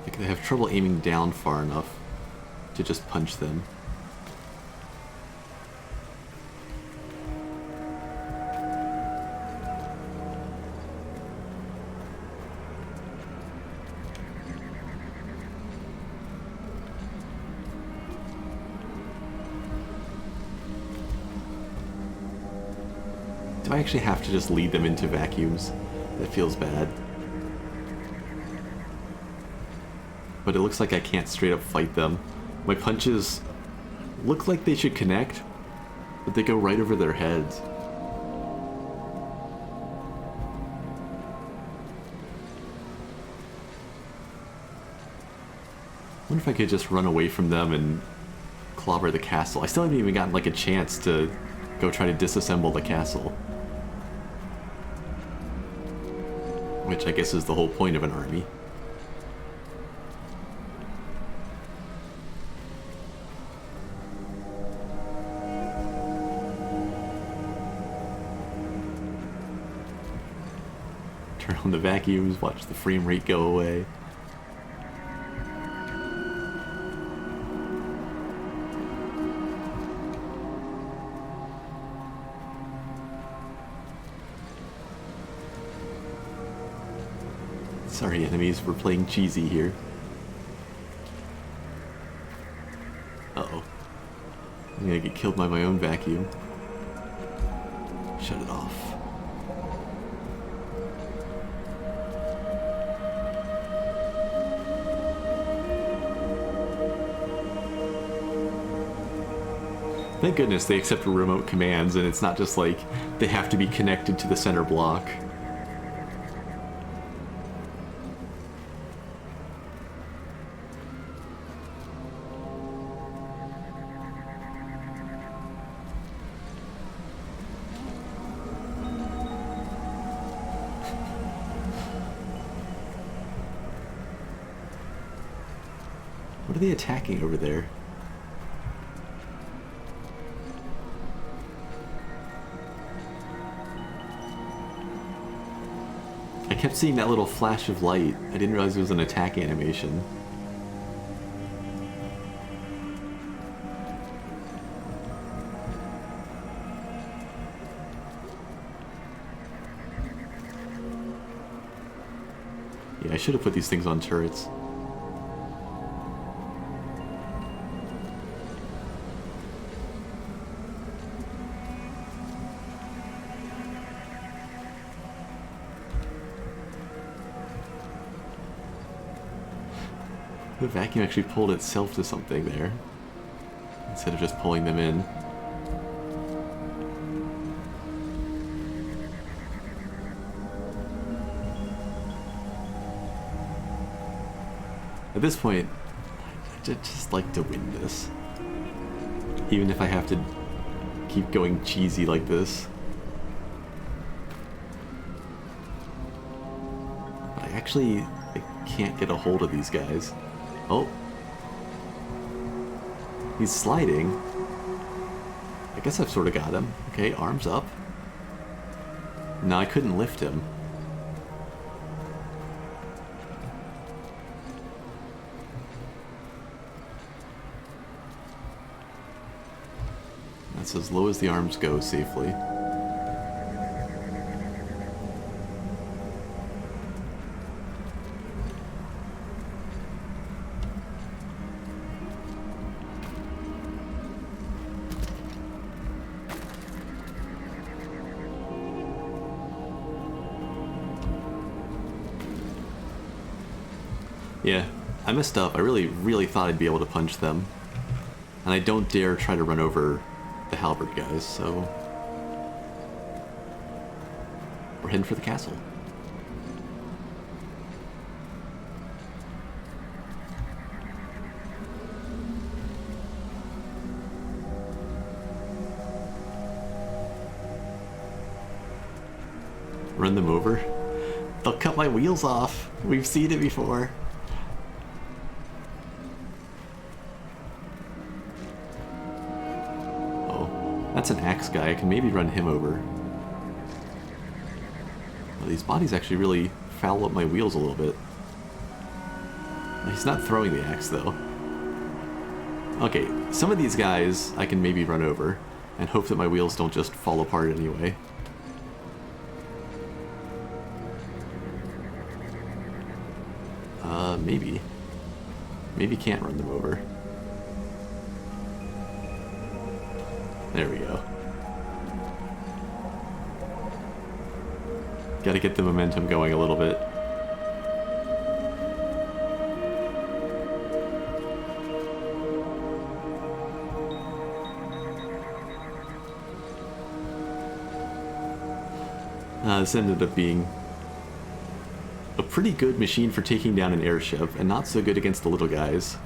Like, I have trouble aiming down far enough to just punch them. Do I actually have to just lead them into vacuums? That feels bad. But it looks like I can't straight up fight them. My punches look like they should connect, but they go right over their heads. I wonder if I could just run away from them and clobber the castle. I still haven't even gotten like a chance to go try to disassemble the castle. Which I guess is the whole point of an army. Turn on the vacuums, watch the frame rate go away. Sorry, enemies, we're playing cheesy here. Uh-oh. I'm gonna get killed by my own vacuum. Shut it off. Thank goodness they accept remote commands, and it's not just like they have to be connected to the center block. What are they attacking over there? I kept seeing that little flash of light. I didn't realize it was an attack animation. Yeah, I should have put these things on turrets. The vacuum actually pulled itself to something there, instead of just pulling them in. At this point, I'd just like to win this. Even if I have to keep going cheesy like this. But I can't get a hold of these guys. Oh. He's sliding. I guess I've sort of got him. Okay, arms up. No, I couldn't lift him. That's as low as the arms go safely. Yeah, I messed up. I really thought I'd be able to punch them. And I don't dare try to run over the halberd guys, so... we're heading for the castle. Run them over? They'll cut my wheels off. We've seen it before. That's an axe guy. I can maybe run him over. Well, these bodies actually really foul up my wheels a little bit. He's not throwing the axe, though. Okay, some of these guys I can maybe run over and hope that my wheels don't just fall apart anyway. Maybe. Maybe can't run them over. There we go. Gotta get the momentum going a little bit. This ended up being a pretty good machine for taking down an airship, and not so good against the little guys.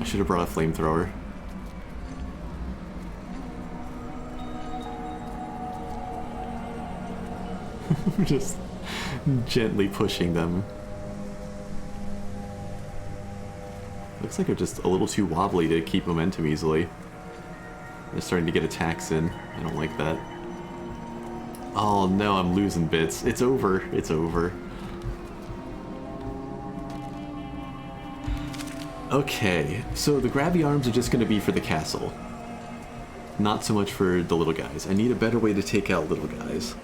I should have brought a flamethrower. Just gently pushing them. Looks like I'm just a little too wobbly to keep momentum easily. They're starting to get attacks in. I don't like that. Oh no, I'm losing bits. It's over. It's over. Okay, so the grabby arms are just going to be for the castle. Not so much for the little guys. I need a better way to take out little guys.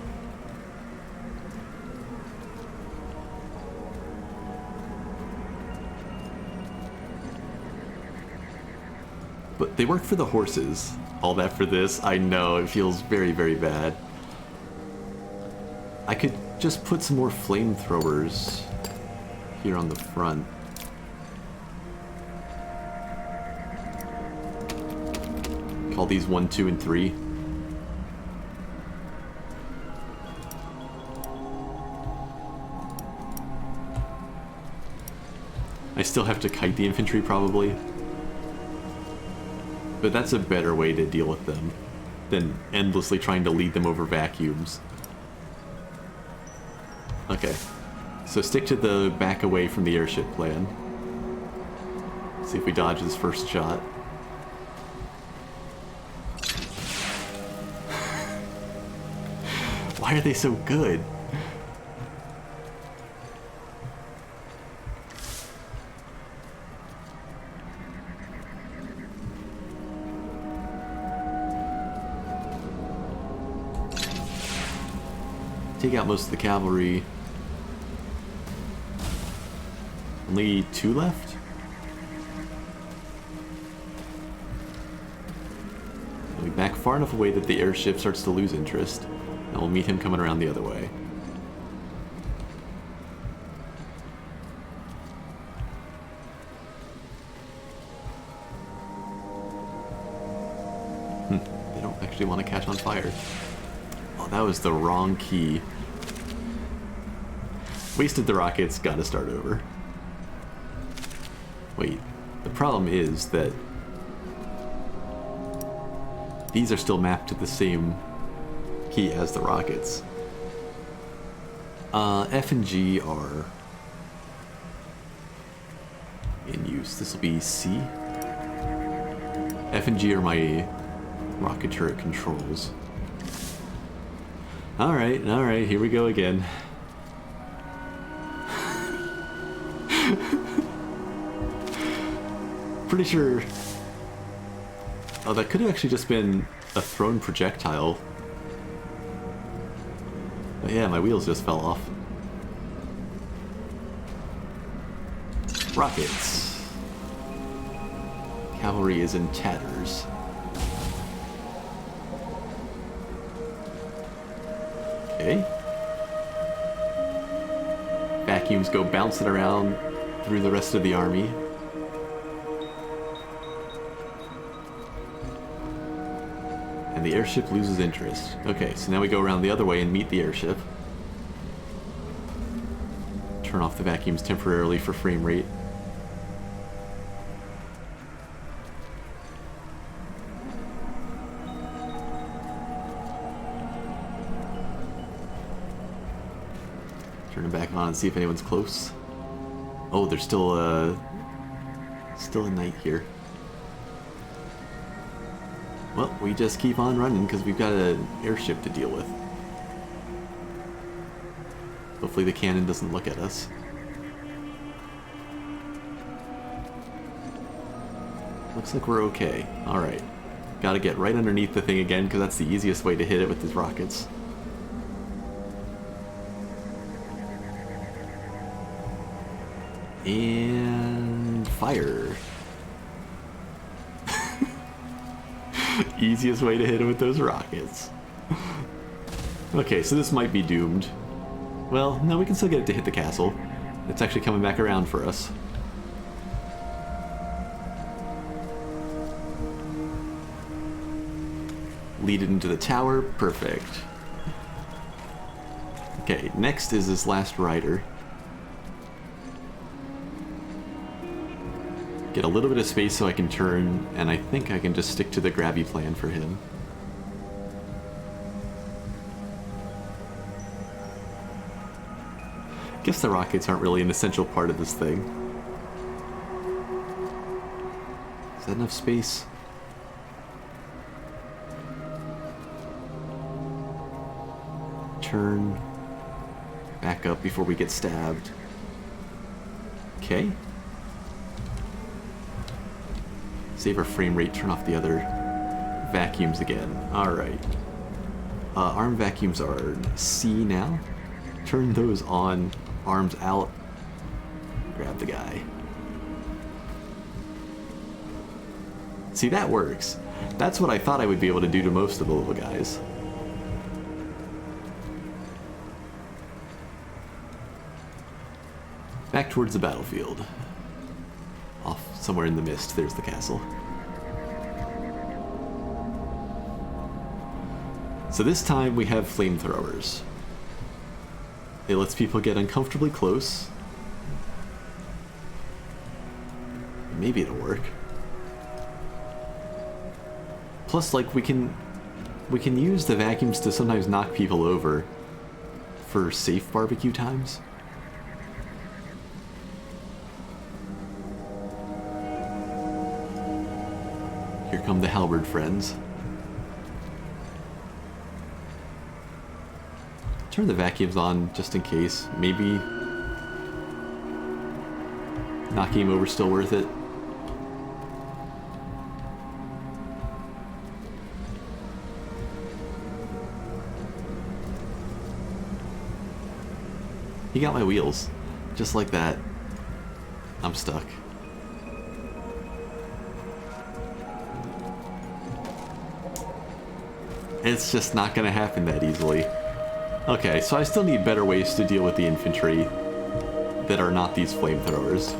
But they work for the horses. All that for this. I know, it feels very, very bad. I could just put some more flamethrowers here on the front. Call these 1, 2, and 3. I still have to kite the infantry, probably. But that's a better way to deal with them than endlessly trying to lead them over vacuums. Okay, so stick to the back away from the airship plan. See if we dodge this first shot. Why are they so good? Take out most of the cavalry. Only 2 left? We'll be back far enough away that the airship starts to lose interest, and we'll meet him coming around the other way. They don't actually want to catch on fire. Oh, that was the wrong key. Wasted the rockets, gotta start over. Wait, the problem is that these are still mapped to the same key as the rockets. F and G are in use. This will be C. F and G are my rocket turret controls. Alright, here we go again. Pretty sure... Oh, that could have actually just been a thrown projectile. But yeah, my wheels just fell off. Rockets. Cavalry is in tatters. Okay. Vacuums go bouncing around through the rest of the army. And the airship loses interest. Okay, so now we go around the other way and meet the airship. Turn off the vacuums temporarily for frame rate. Turn it back on and see if anyone's close. Oh, there's still a night here. Well, we just keep on running because we've got an airship to deal with. Hopefully the cannon doesn't look at us. Looks like we're okay. Alright. Gotta get right underneath the thing again because that's the easiest way to hit it with these rockets. And fire. Easiest way to hit it with those rockets. Okay, so this might be doomed. Well, no, we can still get it to hit the castle. It's actually coming back around for us. Lead it into the tower. Perfect. Okay, next is this last rider. Get a little bit of space so I can turn, and I think I can just stick to the grabby plan for him. Guess the rockets aren't really an essential part of this thing. Is that enough space? Turn. Back up before we get stabbed. Okay. Save our frame rate, turn off the other vacuums again. Alright. Arm vacuums are C now. Turn those on, arms out. Grab the guy. See, that works. That's what I thought I would be able to do to most of the little guys. Back towards the battlefield. Off somewhere in the mist, there's the castle. So this time we have flamethrowers. It lets people get uncomfortably close. Maybe it'll work. Plus, like, we can use the vacuums to sometimes knock people over for safe barbecue times. Here come the halberd friends. Turn the vacuums on just in case. Maybe knocking him over still worth it. He got my wheels. Just like that. I'm stuck. It's just not gonna happen that easily. Okay, so I still need better ways to deal with the infantry that are not these flamethrowers.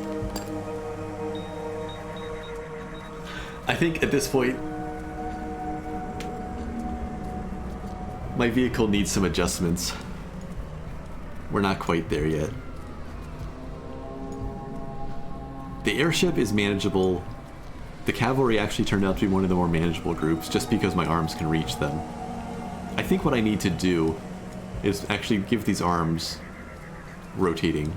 I think at this point, my vehicle needs some adjustments. We're not quite there yet. The airship is manageable The cavalry actually turned out to be one of the more manageable groups just because my arms can reach them. I think what I need to do is actually give these arms rotating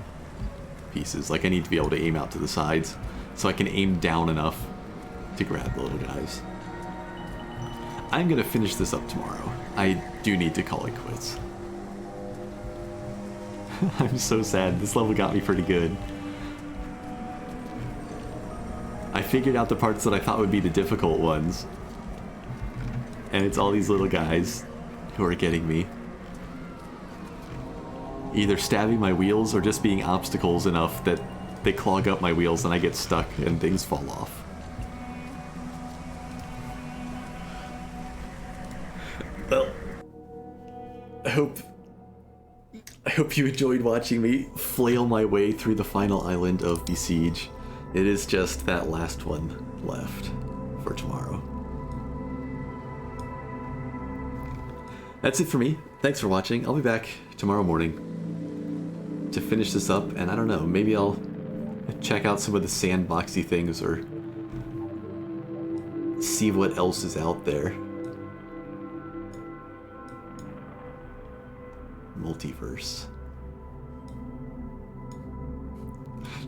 pieces. Like I need to be able to aim out to the sides so I can aim down enough to grab the little guys. I'm gonna finish this up tomorrow. I do need to call it quits. I'm so sad. This level got me pretty good. I figured out the parts that I thought would be the difficult ones. And it's all these little guys who are getting me. Either stabbing my wheels or just being obstacles enough that they clog up my wheels and I get stuck and things fall off. Well, I hope you enjoyed watching me flail my way through the final island of Besiege. It is just that last one left for tomorrow. That's it for me. Thanks for watching. I'll be back tomorrow morning to finish this up, and I don't know, maybe I'll check out some of the sandboxy things or see what else is out there. Multiverse.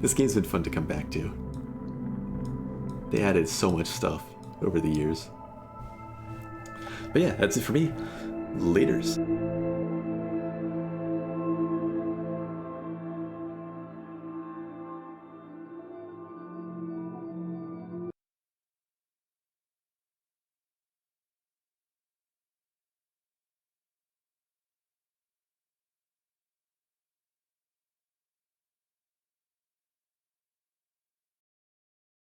This game's been fun to come back to. They added so much stuff over the years. But yeah, that's it for me. Laters.